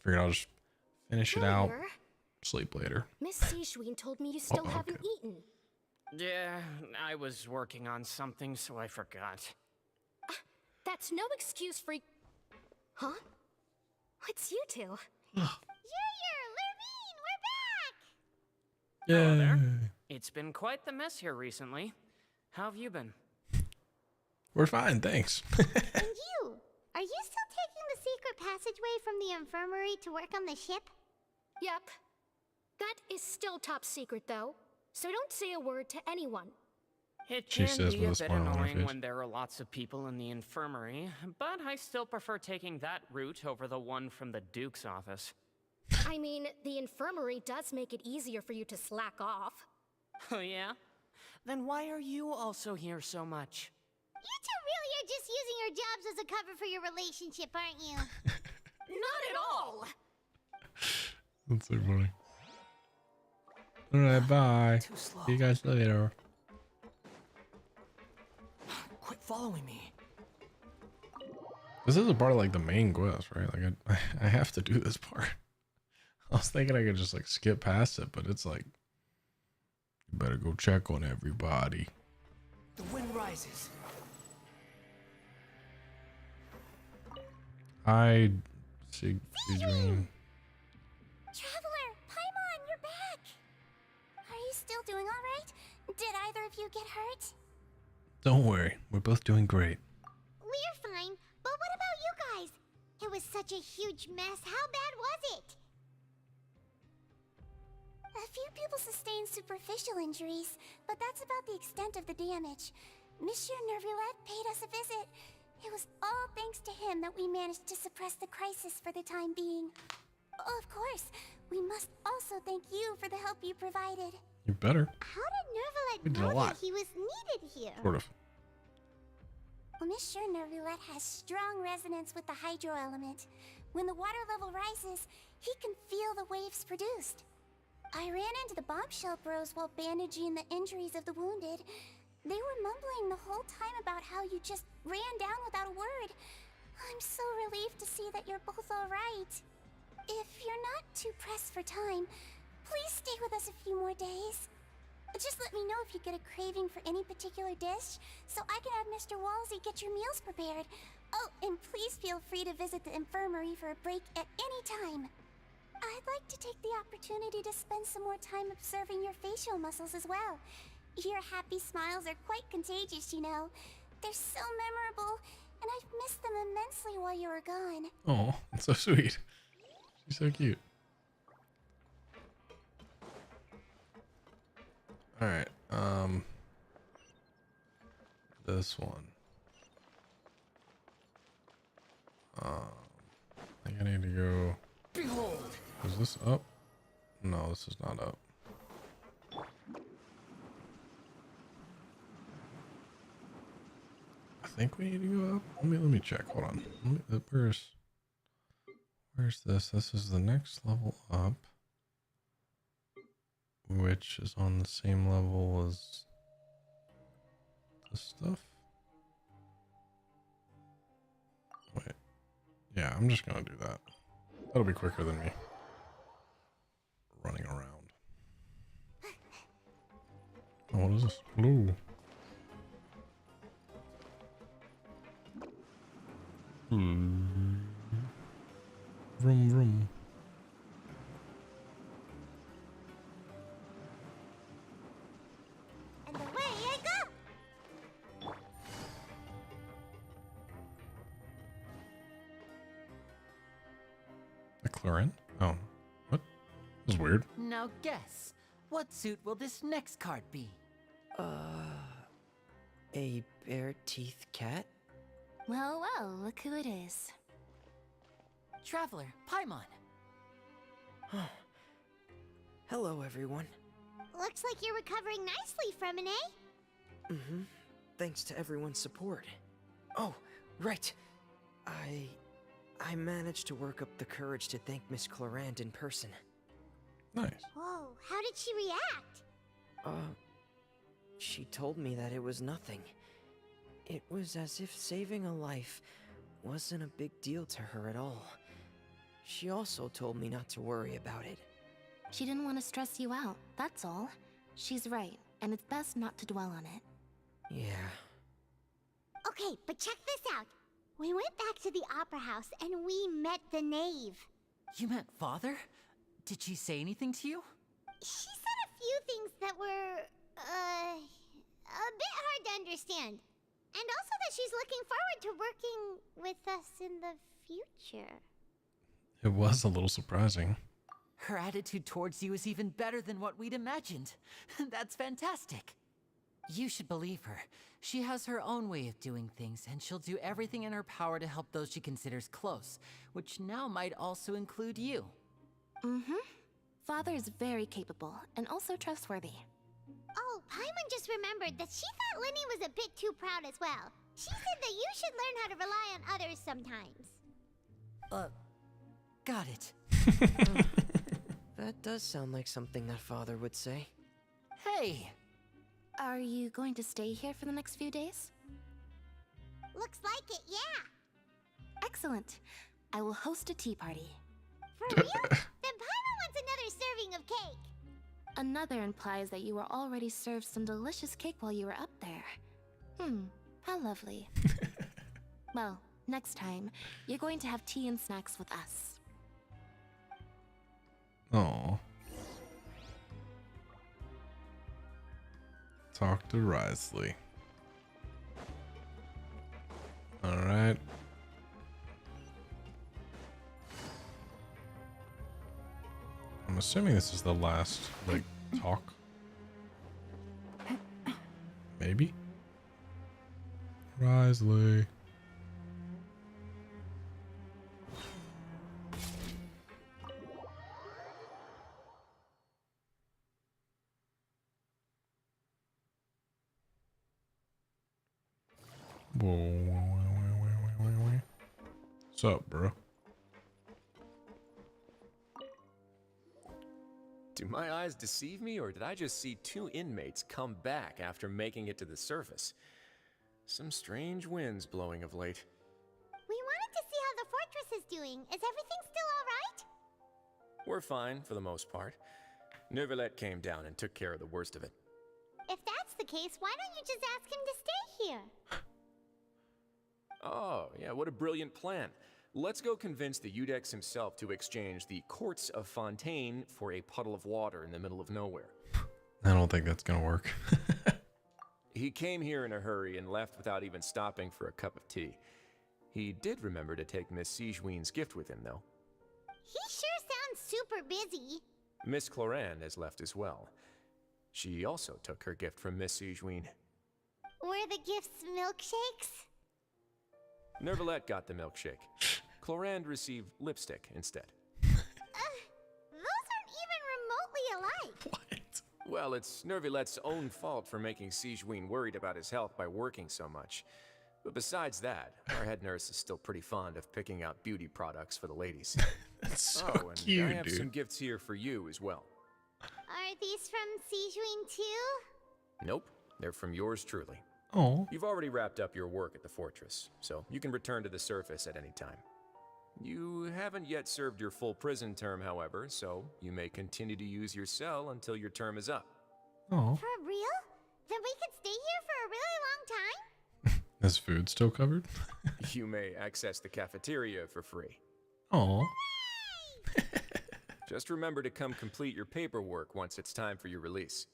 S1: figured I'll just finish it out. Sleep later.
S5: Miss Sijween told me you still haven't eaten.
S8: Yeah, I was working on something, so I forgot.
S5: That's no excuse for. Huh? What's you two?
S8: Hello there. It's been quite the mess here recently. How have you been?
S1: We're fine, thanks.
S4: And you? Are you still taking the secret passageway from the infirmary to work on the ship?
S5: Yep. That is still top secret, though. So don't say a word to anyone.
S8: It
S1: She
S8: can
S1: says
S8: be
S1: with
S8: a
S1: a
S8: bit
S1: smile on her
S8: annoying
S1: face.
S8: when there are lots of people in the infirmary, but I still prefer taking that route over the one from the Duke's office.
S5: I mean, the infirmary does make it easier for you to slack off.
S8: Oh yeah? Then why are you also here so much?
S4: You two really are just using your jobs as a cover for your relationship, aren't you?
S5: Not at all!
S1: That's so funny. Alright, bye. See you guys later.
S10: Quit following me.
S1: This is a part of like the main quest, right? Like I have to do this part. I was thinking I could just like skip past it, but it's like you better go check on everybody.
S10: The wind rises.
S1: I see dream.
S22: Traveler, Paimon, you're back! Are you still doing alright? Did either of you get hurt?
S1: Don't worry, we're both doing great.
S4: We're fine, but what about you guys? It was such a huge mess. How bad was it?
S22: A few people sustained superficial injuries, but that's about the extent of the damage. Monsieur Nervillette paid us a visit. It was all thanks to him that we managed to suppress the crisis for the time being. Oh, of course, we must also thank you for the help you provided.
S1: You better.
S4: How did
S1: We
S4: Nervillette
S1: did a
S4: know
S1: lot.
S4: that he was needed here?
S1: Sort of.
S22: Well, Monsieur Nervillette has strong resonance with the hydro element. When the water level rises, he can feel the waves produced. I ran into the bombshell bros while bandaging the injuries of the wounded. They were mumbling the whole time about how you just ran down without a word. I'm so relieved to see that you're both alright. If you're not too pressed for time, please stay with us a few more days. Just let me know if you get a craving for any particular dish, so I can have Mr. Walsey get your meals prepared. Oh, and please feel free to visit the infirmary for a break at any time. I'd like to take the opportunity to spend some more time observing your facial muscles as well. Your happy smiles are quite contagious, you know. They're so memorable, and I've missed them immensely while you were gone.
S1: Oh, that's so sweet. She's so cute. All right. This one. I think I need to go.
S10: Behold.
S1: Is this up? No, this is not up. I think we need to go up. Let me check. Hold on. Where's this? This is the next level up, which is on the same level as this stuff. Wait. Yeah, I'm just gonna do that. That'll be quicker than me running around. Oh, what is this? Blue. Vroom, vroom.
S4: And away I go!
S1: A Clarin? Oh, what? This is weird.
S3: Now guess, what suit will this next card be?
S16: A bare-teeth cat?
S11: Well, well, look who it is.
S3: Traveler, Paimon.
S16: Hello, everyone.
S4: Looks like you're recovering nicely from an A.
S16: Mm-hmm. Thanks to everyone's support. Oh, right. I managed to work up the courage to thank Miss Clorand in person.
S1: Nice.
S4: Whoa, how did she react?
S16: She told me that it was nothing. It was as if saving a life wasn't a big deal to her at all. She also told me not to worry about it.
S11: She didn't want to stress you out, that's all. She's right, and it's best not to dwell on it.
S16: Yeah.
S4: Okay, but check this out. We went back to the opera house and we met the knave.
S3: You met Father? Did she say anything to you?
S4: She said a few things that were, a bit hard to understand. And also that she's looking forward to working with us in the future.
S1: It was a little surprising.
S3: Her attitude towards you is even better than what we'd imagined. That's fantastic. You should believe her. She has her own way of doing things, and she'll do everything in her power to help those she considers close, which now might also include you.
S11: Mm-hmm. Father is very capable, and also trustworthy.
S4: Oh, Paimon just remembered that she thought Linny was a bit too proud as well. She said that you should learn how to rely on others sometimes.
S3: Got it.
S16: That does sound like something that Father would say.
S3: Hey!
S11: Are you going to stay here for the next few days?
S4: Looks like it, yeah.
S11: Excellent. I will host a tea party.
S4: For real? Then Paimon wants another serving of cake.
S11: Another implies that you were already served some delicious cake while you were up there. How lovely. Well, next time, you're going to have tea and snacks with us.
S1: Oh. Talk to Risley. Alright. I'm assuming this is the last, like, talk. Maybe? Risley. Whoa. What's up, bro?
S12: Do my eyes deceive me, or did I just see two inmates come back after making it to the surface? Some strange winds blowing of late.
S4: We wanted to see how the fortress is doing. Is everything still alright?
S12: We're fine, for the most part. Neuvillette came down and took care of the worst of it.
S4: If that's the case, why don't you just ask him to stay here?
S12: Oh, yeah, what a brilliant plan. Let's go convince the Eudex himself to exchange the Courts of Fontaine for a puddle of water in the middle of nowhere.
S1: I don't think that's gonna work.
S12: He came here in a hurry and left without even stopping for a cup of tea. He did remember to take Miss Sigewinne's gift with him, though.
S4: He sure sounds super busy.
S12: Miss Clorand has left as well. She also took her gift from Miss Sigewinne.
S4: Were the gifts milkshakes?
S12: Neuvillette got the milkshake. Clorand received lipstick instead.
S4: Those aren't even remotely alike.
S12: Well, it's Neuvillette's own fault for making Sigewinne worried about his health by working so much. But besides that, our head nurse is still pretty fond of picking out beauty products for the ladies.
S1: That's so
S12: and
S1: cute,
S12: I have
S1: dude.
S12: some gifts here for you as well.
S4: Are these from Sigewinne too?
S12: Nope, they're from yours truly.
S1: Oh.
S12: You've already wrapped up your work at the fortress, so you can return to the surface at any time. You haven't yet served your full prison term, however, so you may continue to use your cell until your term is up.
S1: Oh.
S4: For real? Then we could stay here for a really long time?
S1: Is food still covered?
S12: You may access the cafeteria for free.
S1: Oh.
S12: Just remember to come complete your paperwork once it's time for your release.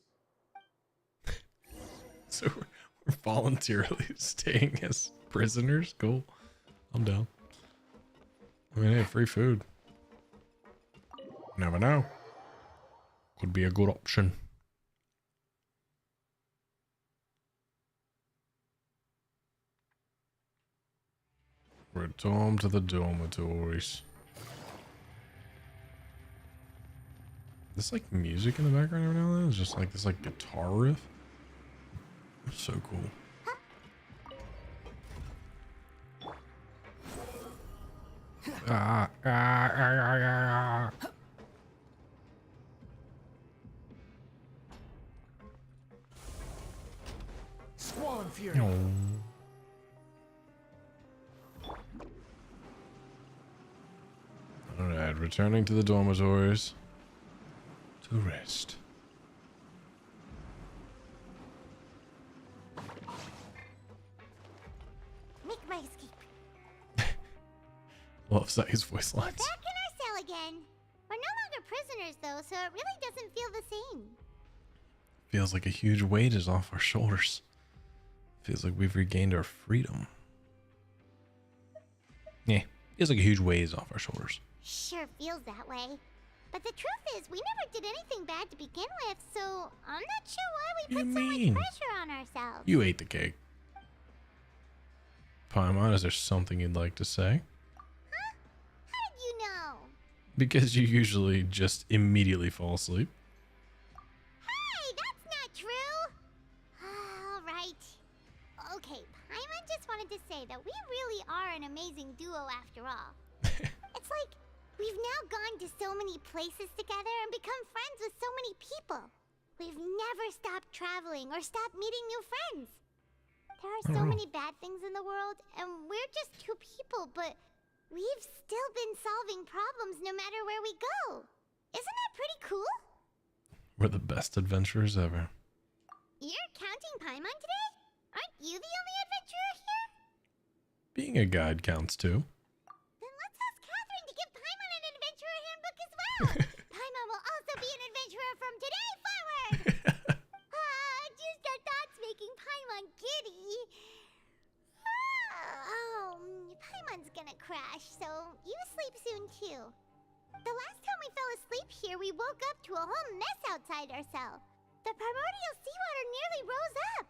S1: So we're voluntarily staying as prisoners? Cool. I'm down. I mean, hey, free food. Never know. Could be a good option. Return to the dormitories. This like music in the background every now and then is just like this like guitar riff. So cool.
S10: Squall Fury.
S1: Alright, returning to the dormitories to rest.
S4: Make my escape.
S1: Love Zai's voice
S4: We're
S1: lines.
S4: back in our cell again. We're no longer prisoners, though, so it really doesn't feel the same.
S1: Feels like a huge weight is off our shoulders. Feels like we've regained our freedom. Yeah, feels like a huge weight is off our shoulders.
S4: Sure feels that way. But the truth is, we never did anything bad to begin with, so I'm not sure why we put so much pressure on ourselves.
S1: You ate the cake. Paimon, is there something you'd like to say?
S4: Huh? How did you know?
S1: Because you usually just immediately fall asleep.
S4: Hey, that's not true! All right. Okay, Paimon just wanted to say that we really are an amazing duo after all. It's like, we've now gone to so many places together and become friends with so many people. We've never stopped traveling or stopped meeting new friends. There are so many bad things in the world, and we're just two people, but we've still been solving problems no matter where we go. Isn't that pretty cool?
S1: We're the best adventurers ever.
S4: You're counting Paimon today? Aren't you the only adventurer here?
S1: Being a guide counts too.
S4: Then let's ask Catherine to give Paimon an adventurer handbook as well. Paimon will also be an adventurer from today forward. Just our thoughts making Paimon giddy. Paimon's gonna crash, so you sleep soon too. The last time we fell asleep here, we woke up to a whole mess outside our cell. The primordial seawater nearly rose up.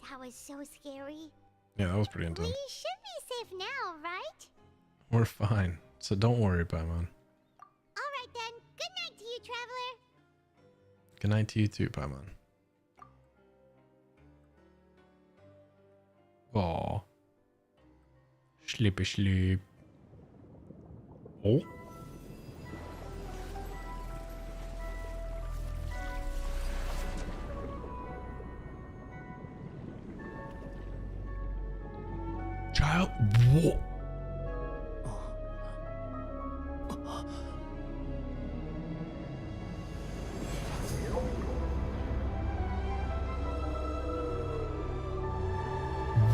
S4: That was so scary.
S1: Yeah, that was pretty intense.
S4: We should be safe now, right?
S1: We're fine, so don't worry, Paimon.
S4: Alright then, good night to you, traveler.
S1: Good night to you too, Paimon. Aw. Sleepy sleep. Oh. Child, what?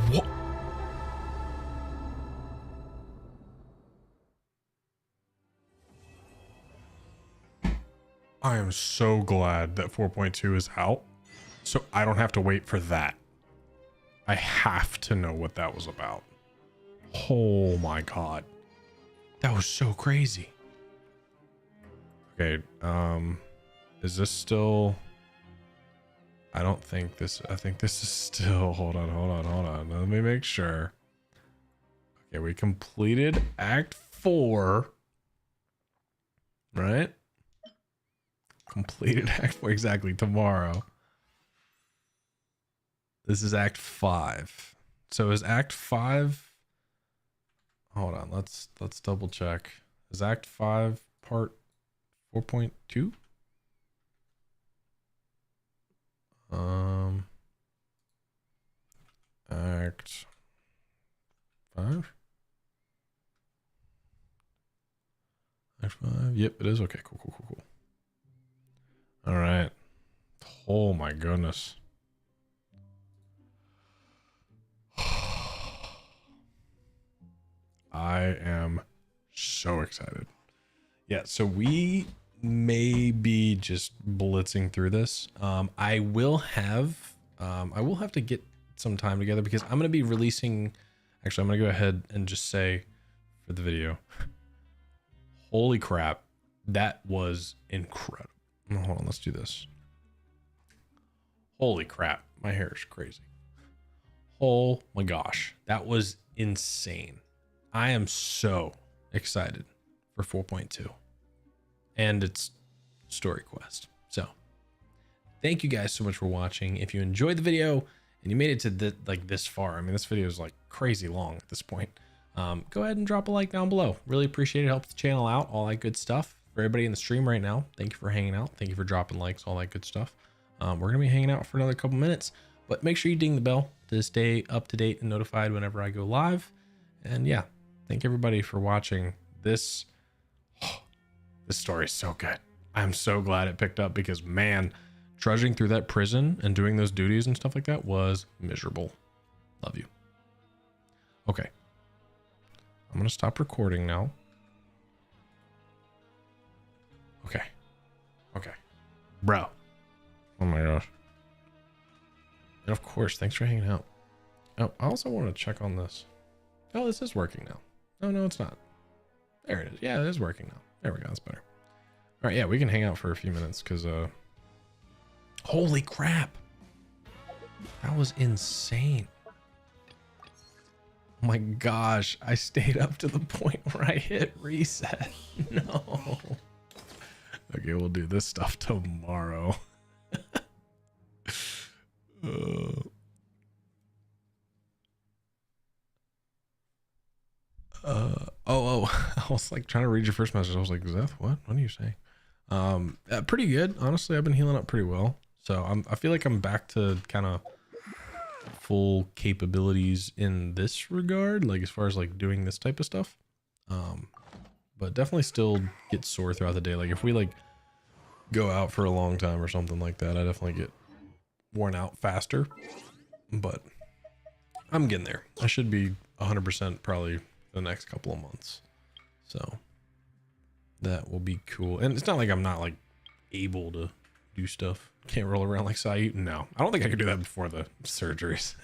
S1: What? I am so glad that 4.2 is out, so I don't have to wait for that. I have to know what that was about. Oh my god. That was so crazy. Okay, is this still... I don't think this... I think this is still... Hold on. Let me make sure. Okay, we completed Act 4. Right? Completed Act 4 exactly tomorrow. This is Act 5. So is Act 5... Hold on, let's double check. Is Act 5 part 4.2? Act 5? F5. Yep, it is. Okay, cool, cool, cool, cool. All right. Oh my goodness. I am so excited. Yeah, so we may be just blitzing through this. I will have to get some time together because I'm going to be releasing. Actually, I'm going to go ahead and just say for the video, holy crap, that was incredible. Hold on, let's do this. Holy crap, my hair is crazy. Oh my gosh, that was insane. I am so excited for 4.2 and its story quest. So thank you guys so much for watching. If you enjoyed the video and you made it to this far, I mean, this video is like crazy long at this point. Go ahead and drop a like down below. Really appreciate it. Helps the channel out, all that good stuff. For everybody in the stream right now, thank you for hanging out. Thank you for dropping likes, all that good stuff. We're going to be hanging out for another couple minutes, but make sure you ding the bell to stay up to date and notified whenever I go live. And yeah, thank everybody for watching this. This story is so good. I'm so glad it picked up because, man, trudging through that prison and doing those duties and stuff like that was miserable. Love you. Okay. I'm going to stop recording now. Okay. Okay. Bro. Oh my gosh. And of course, thanks for hanging out. Oh, I also want to check on this. Oh, this is working now. Oh, no, it's not. There it is. Yeah, it is working now. There we go. That's better. All right. Yeah, we can hang out for a few minutes because, holy crap. That was insane. Oh my gosh. I stayed up to the point where I hit reset. No. Okay, we'll do this stuff tomorrow. I was like trying to read your first message. I was like, Zeth, what are you saying? Pretty good. Honestly, I've been healing up pretty well. So I feel like I'm back to kind of full capabilities in this regard, like as far as like doing this type of stuff. But definitely still get sore throughout the day. Like if we like go out for a long time or something like that, I definitely get worn out faster, but I'm getting there. I should be 100% probably the next couple of months. So that will be cool. And it's not like I'm not like able to do stuff. Can't roll around like Saeed. No, I don't think I could do that before the surgeries.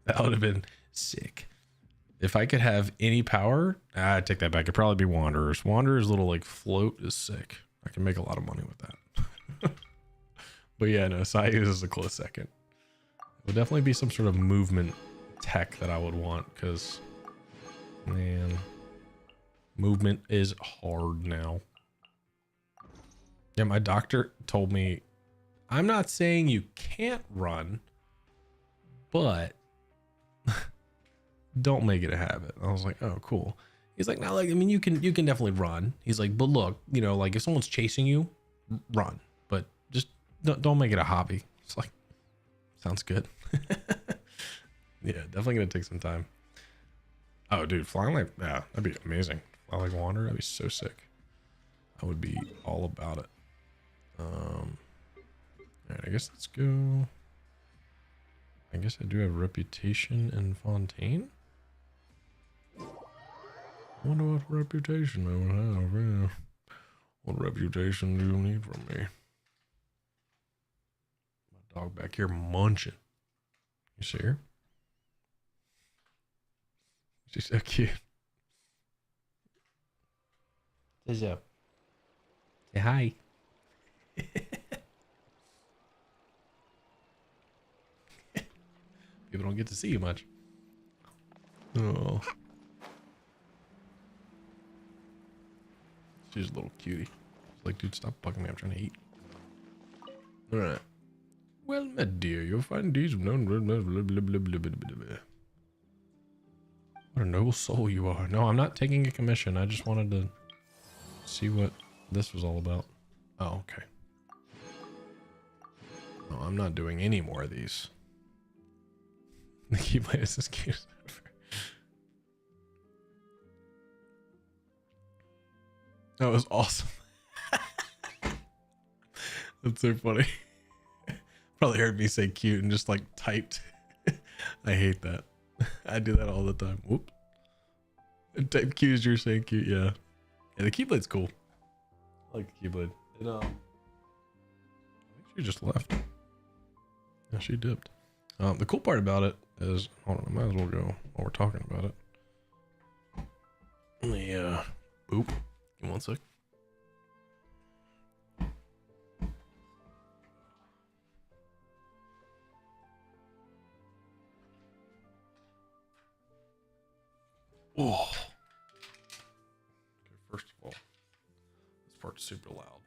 S1: That would have been sick. If I could have any power, I take that back. It'd probably be Wanderers. Wanderers' little like float is sick. I can make a lot of money with that. But yeah, no, Saeed is a close second. It would definitely be some sort of movement tech that I would want because, man, movement is hard now. Yeah, my doctor told me, I'm not saying you can't run, but don't make it a habit. I was like, oh, cool. He's like, no, like, I mean, you can definitely run. He's like, but look, you know, like if someone's chasing you, run, but just don't make it a hobby. It's like, sounds good. Yeah, definitely gonna take some time. Oh, dude, flying like, yeah, that'd be amazing. Fly like Wanderer, that'd be so sick. I would be all about it. All right, I guess let's go. I guess I do have reputation in Fontaine. I wonder what reputation I would have. Yeah. What reputation do you need from me? My dog back here munching. You see her? She's so cute. Say hi. People don't get to see you much. Oh. She's a little cutie. She's like, dude, stop bugging me. I'm trying to eat. Alright. Well, my dear, you'll find these known. What a noble soul you are. No, I'm not taking a commission. I just wanted to see what this was all about. Oh, okay. No, I'm not doing any more of these. The Keyblade is cute. That was awesome. That's so funny. Probably heard me say cute and just like typed. I hate that. I do that all the time. Whoop. Type cute as you're saying cute, yeah. Yeah, the Keyblade's cool. I like the Keyblade. I think she just left. Yeah, she dipped. The cool part about it is, hold on, I might as well go while we're talking about it. Let me, boop. Give me 1 sec. Oh. Okay, first of all, this part's super loud.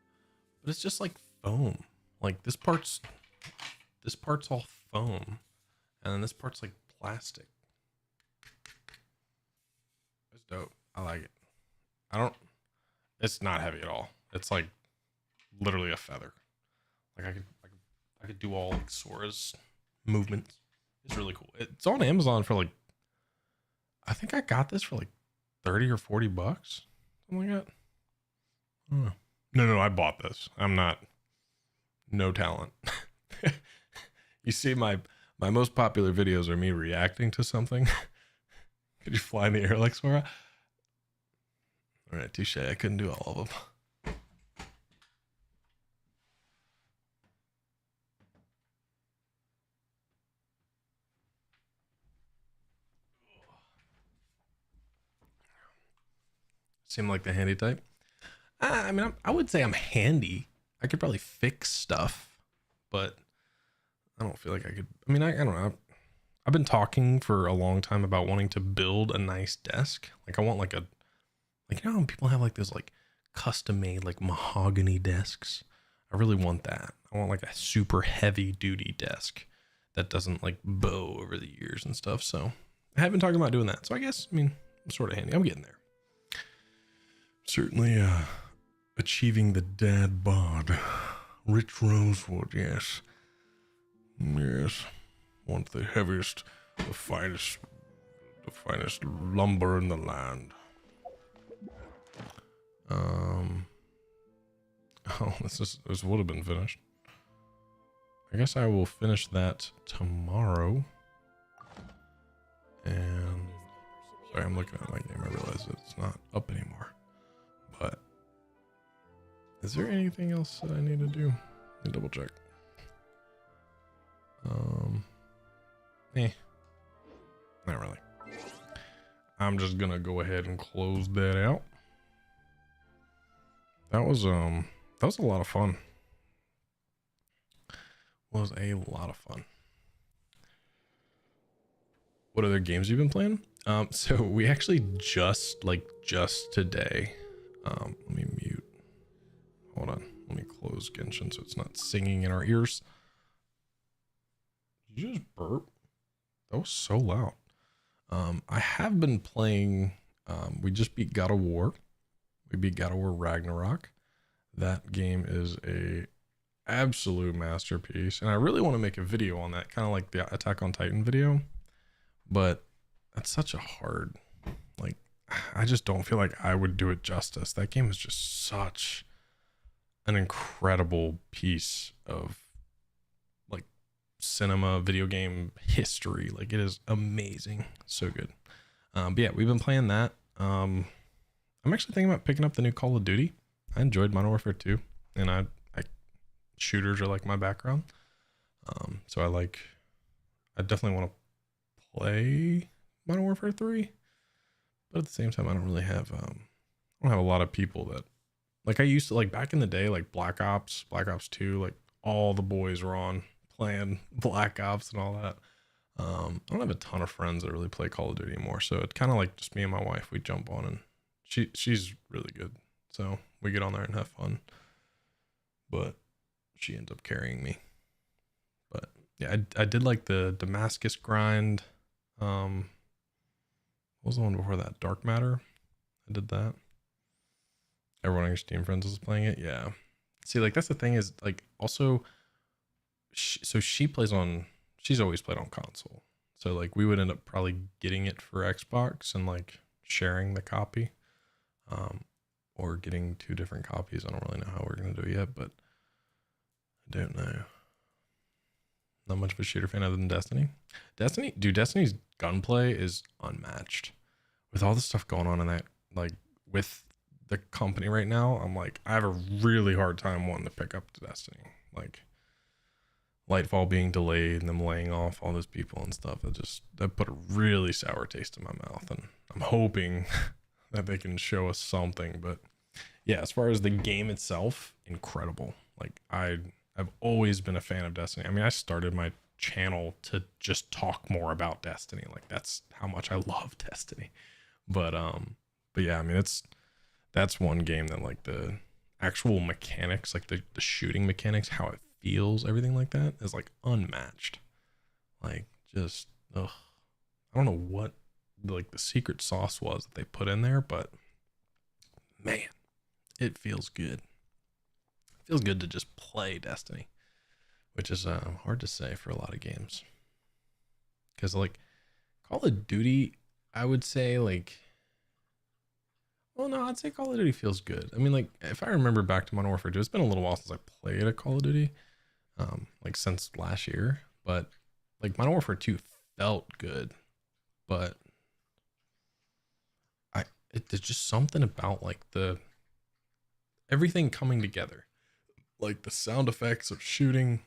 S1: But it's just like foam. Like this part's all foam. And then this part's like plastic. It's dope. I like it. It's not heavy at all. It's like literally a feather. Like I could do all like Sora's movements. It's really cool. It's on Amazon for like, I think I got this for like 30 or 40 bucks. Something like that. I don't know. No, I bought this. I'm not, no talent. You see my most popular videos are me reacting to something. Could you fly in the air like Sora? All right, touche. I couldn't do all of them. Seem like the handy type? I mean, I would say I'm handy. I could probably fix stuff, but I don't feel like I could. I mean, I don't know. I've been talking for a long time about wanting to build a nice desk. Like I want like a, like, you know how people have like those like custom made like mahogany desks? I really want that. I want like a super heavy duty desk that doesn't like bow over the years and stuff. So I have been talking about doing that. So I guess, I mean, I'm sort of handy. I'm getting there. Certainly achieving the dad bod. Rich rosewood, yes. Yes. Want the heaviest, the finest lumber in the land. Oh, this would have been finished. I guess I will finish that tomorrow. And sorry, I'm looking at my game. I realize it's not up anymore. But is there anything else that I need to do? Let me double check. Not really. I'm just gonna go ahead and close that out. That was a lot of fun. Was a lot of fun. What other games you've been playing? So we actually just today. Let me mute. Hold on. Let me close Genshin so it's not singing in our ears. Did you just burp? That was so loud. I have been playing, we just beat God of War. We beat God of War Ragnarok. That game is a absolute masterpiece. And I really want to make a video on that, kind of like the Attack on Titan video. But that's such a hard, like, I just don't feel like I would do it justice. That game is just such an incredible piece of like cinema, video game history. Like, it is amazing. So good. But yeah, we've been playing that. I'm actually thinking about picking up the new Call of Duty. I enjoyed Modern Warfare 2, and I shooters are like my background. So I definitely want to play Modern Warfare 3, but at the same time, I don't really have, I don't have a lot of people that, like I used to, like back in the day, like Black Ops 2, like all the boys were on playing Black Ops and all that. I don't have a ton of friends that really play Call of Duty anymore, so it's kind of like just me and my wife. We jump on, and she's really good, so we get on there and have fun. But she ends up carrying me. But yeah, I did like the Damascus grind. What was the one before that? Dark Matter. I did that. Everyone on your Steam friends was playing it. Yeah. See, like that's the thing is like also. She plays on. She's always played on console. So like we would end up probably getting it for Xbox and like sharing the copy. or getting 2 different copies. I don't really know how we're going to do it yet, but I don't know. Not much of a shooter fan other than Destiny. Destiny's gunplay is unmatched. With all the stuff going on in that, like, with the company right now, I'm like, I have a really hard time wanting to pick up Destiny. Like, Lightfall being delayed and them laying off all those people and stuff, that put a really sour taste in my mouth. And I'm hoping that they can show us something. But yeah, as far as the game itself, incredible. Like, I've always been a fan of Destiny. I mean, I started my channel to just talk more about Destiny. Like, that's how much I love Destiny. But yeah, I mean, that's one game that, like, the actual mechanics, like the shooting mechanics, how it feels, everything like that is like unmatched. Like, just I don't know what like the secret sauce was that they put in there, but man, it feels good. It feels good to just play Destiny, which is hard to say for a lot of games. Because like Call of Duty, I would say like, well, no, I'd say Call of Duty feels good. I mean, like, if I remember back to Modern Warfare 2, it's been a little while since I played a Call of Duty, like since last year, but like Modern Warfare 2 felt good, but there's just something about like everything coming together, like the sound effects of shooting,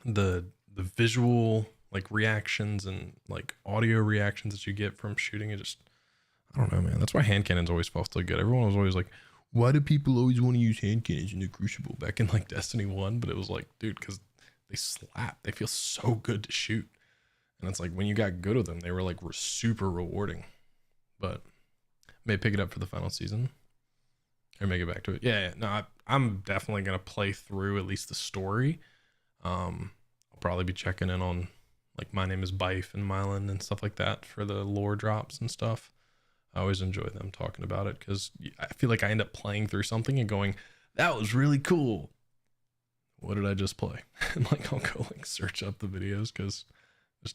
S1: the visual like reactions and like audio reactions that you get from shooting. It just, I don't know, man. That's why hand cannons always felt so good. Everyone was always like, why do people always want to use hand cannons in the Crucible back in like Destiny 1? But it was like, dude, because they slap. They feel so good to shoot. And it's like when you got good with them, they were like super rewarding. But may pick it up for the final season or make it back to it. Yeah, no, I'm definitely going to play through at least the story. I'll probably be checking in on like My Name is Bife and Mylan and stuff like that for the lore drops and stuff. I always enjoy them talking about it because I feel like I end up playing through something and going, that was really cool. What did I just play? And like, I'll go like search up the videos because this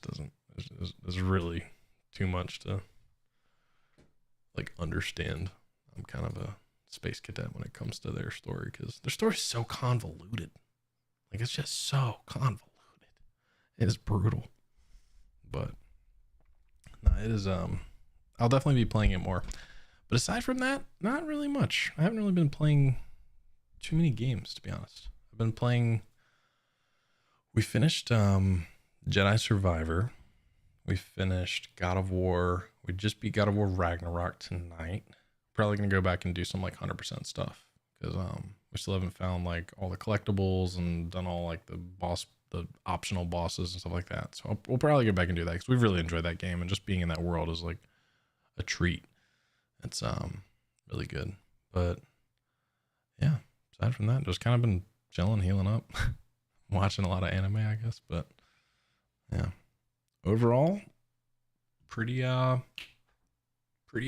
S1: there's really too much to like understand. I'm kind of a space cadet when it comes to their story because their story's so convoluted. Like, it's just so convoluted. It is brutal. But no, it is, I'll definitely be playing it more. But aside from that, not really much. I haven't really been playing too many games, to be honest. I've been playing, we finished Jedi Survivor. We finished God of War. We just beat God of War Ragnarok tonight. Probably going to go back and do some like 100% stuff. Because we still haven't found like all the collectibles and done all like the optional bosses and stuff like that. So we'll probably get back and do that because we've really enjoyed that game. And just being in that world is like a treat. It's really good. But yeah, aside from that, just kind of been chilling, healing up, watching a lot of anime, I guess. But yeah, overall, pretty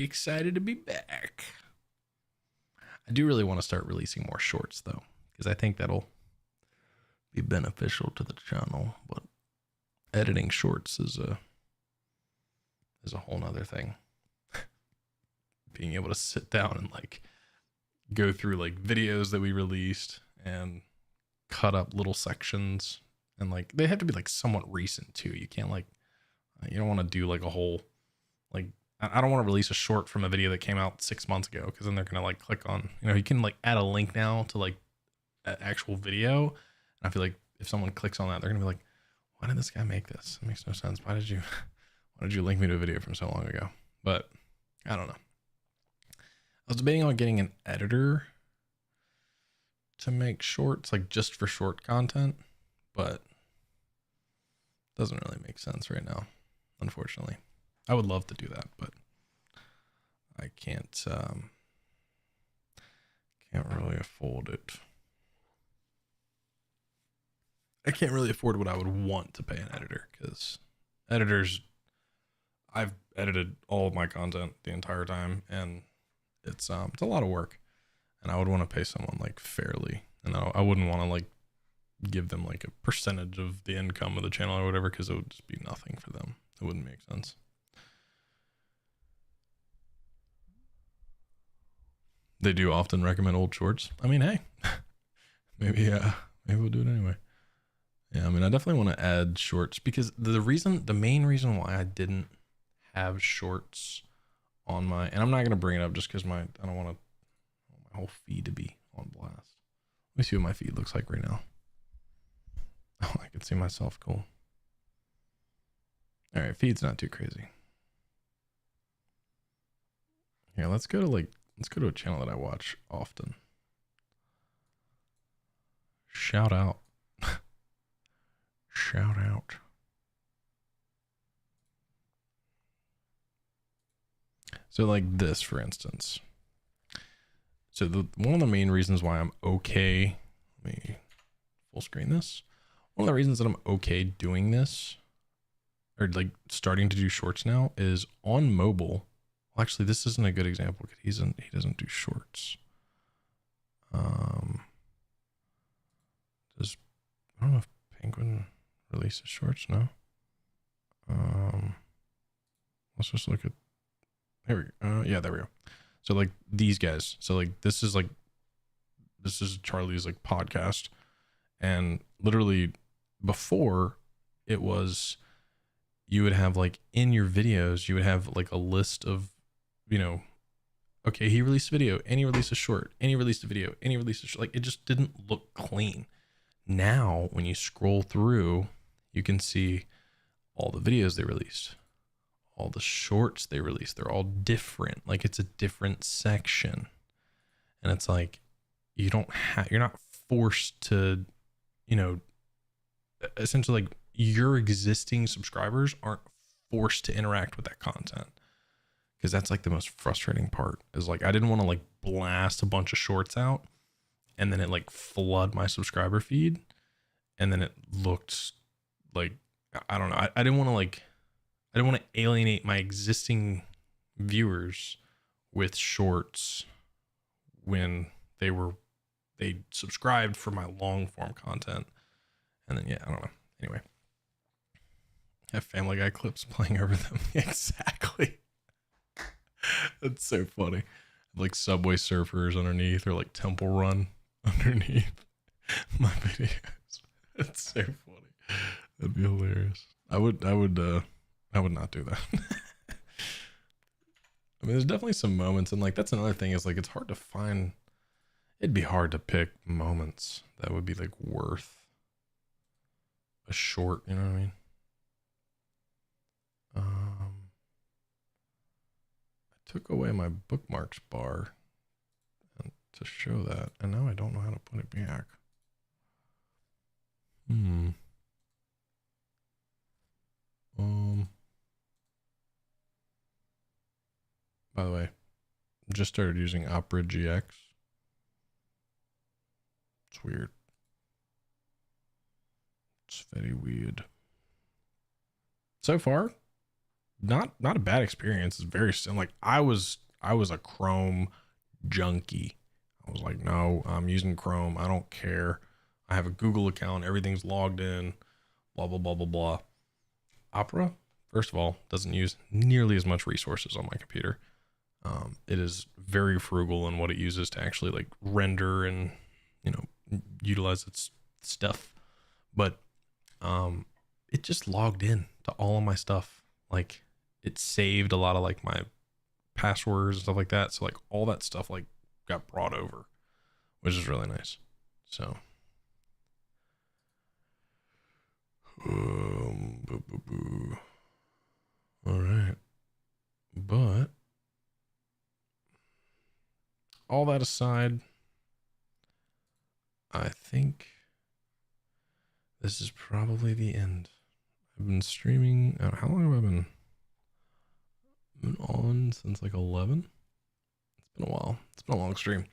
S1: excited to be back. I do really want to start releasing more shorts though, because I think that'll be beneficial to the channel. But editing shorts is a whole nother thing. Being able to sit down and like go through like videos that we released and cut up little sections, and like they have to be like somewhat recent too. You can't like, you don't want to do like a whole, like, I don't want to release a short from a video that came out 6 months ago, because then they're gonna like click on, you know, you can like add a link now to like an actual video, and I feel like if someone clicks on that, they're gonna be like, why did this guy make this? It makes no sense. Why did you link me to a video from so long ago? But I don't know. I was debating on getting an editor to make shorts, like just for short content, but it doesn't really make sense right now, unfortunately. I would love to do that, but I can't really afford it. I can't really afford what I would want to pay an editor, because editors, I've edited all of my content the entire time, and it's a lot of work, and I would want to pay someone like fairly, and I wouldn't want to like give them like a percentage of the income of the channel or whatever, because it would just be nothing for them. It wouldn't make sense. they do often recommend old shorts. I mean, hey, maybe we'll do it anyway. Yeah, I mean, I definitely want to add shorts because the main reason why I didn't have shorts on my, and I'm not gonna bring it up just because I don't want my whole feed to be on blast. Let me see what my feed looks like right now. Oh, I can see myself. Cool. All right, feed's not too crazy. Yeah, let's go to a channel that I watch often. Shout out. Shout out. So like this, for instance. So one of the main reasons why I'm okay, let me full screen this. One of the reasons that I'm okay doing this, or like starting to do shorts now, is on mobile. Well, actually, this isn't a good example because he doesn't do shorts. I don't know if Penguin releases shorts now. Let's just look at, here we go. Yeah, there we go. So like these guys. So like this is Charlie's like podcast, and literally before it was, you would have like in your videos, you would have like a list of, you know, okay, he released a video and he released a short and he released a video and he released a short. Like it just didn't look clean. Now, when you scroll through, you can see all the videos they released, all the shorts they released. They're all different. Like it's a different section. And it's like, you're not forced to, you know, essentially like your existing subscribers aren't forced to interact with that content. Because that's like the most frustrating part is like, I didn't want to like blast a bunch of shorts out and then it like flood my subscriber feed. And then it looked like, I don't know. I didn't want to alienate my existing viewers with shorts when they subscribed for my long form content. And then, yeah, I don't know. Anyway, have Family Guy clips playing over them. Exactly. That's so funny. Like Subway Surfers underneath, or like Temple Run underneath my videos. That's so funny. That'd be hilarious. I would not do that. I mean, there's definitely some moments, and like that's another thing is like it's hard to find. It'd be hard to pick moments that would be like worth a short. You know what I mean? I took away my bookmarks bar to show that, and now I don't know how to put it back. By the way, just started using Opera GX. It's weird. It's very weird. So far, not a bad experience. It's very similar. Like I was a Chrome junkie. I was like, no, I'm using Chrome. I don't care. I have a Google account. Everything's logged in. Blah blah blah blah blah. Opera, first of all, doesn't use nearly as much resources on my computer. It is very frugal in what it uses to actually like render and, you know, utilize its stuff. But it just logged in to all of my stuff. Like it saved a lot of like my passwords and stuff like that. So like all that stuff like got brought over, which is really nice. So all right. But all that aside, I think this is probably the end. I've been streaming. How long have I been on? Since like 11? It's been a while. It's been a long stream.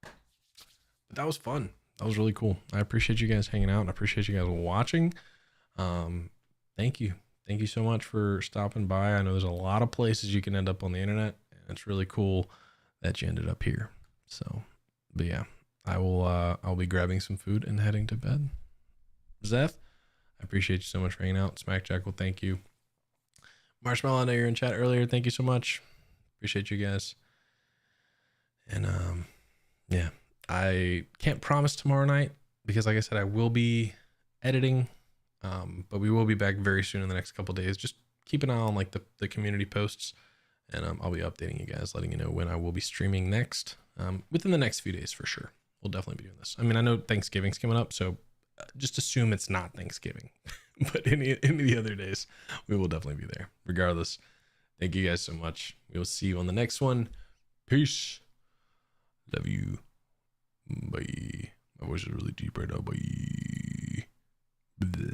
S1: But that was fun. That was really cool. I appreciate you guys hanging out, and I appreciate you guys watching. Thank you. Thank you so much for stopping by. I know there's a lot of places you can end up on the internet, and it's really cool that you ended up here. So, but yeah, I'll be grabbing some food and heading to bed. Zeth, I appreciate you so much for hanging out. Smack Jackal, thank you. Marshmallow, I know you're in chat earlier. Thank you so much. Appreciate you guys. And I can't promise tomorrow night because, like I said, I will be editing, but we will be back very soon in the next couple days. Just keep an eye on like the community posts, and I'll be updating you guys, letting you know when I will be streaming next. Within the next few days for sure. We'll definitely be doing this. I mean, I know Thanksgiving's coming up, so just assume it's not Thanksgiving. But any of the other days, we will definitely be there. Regardless, thank you guys so much. We will see you on the next one. Peace. Love you. Bye. My voice is really deep right now. Bye. Bleh.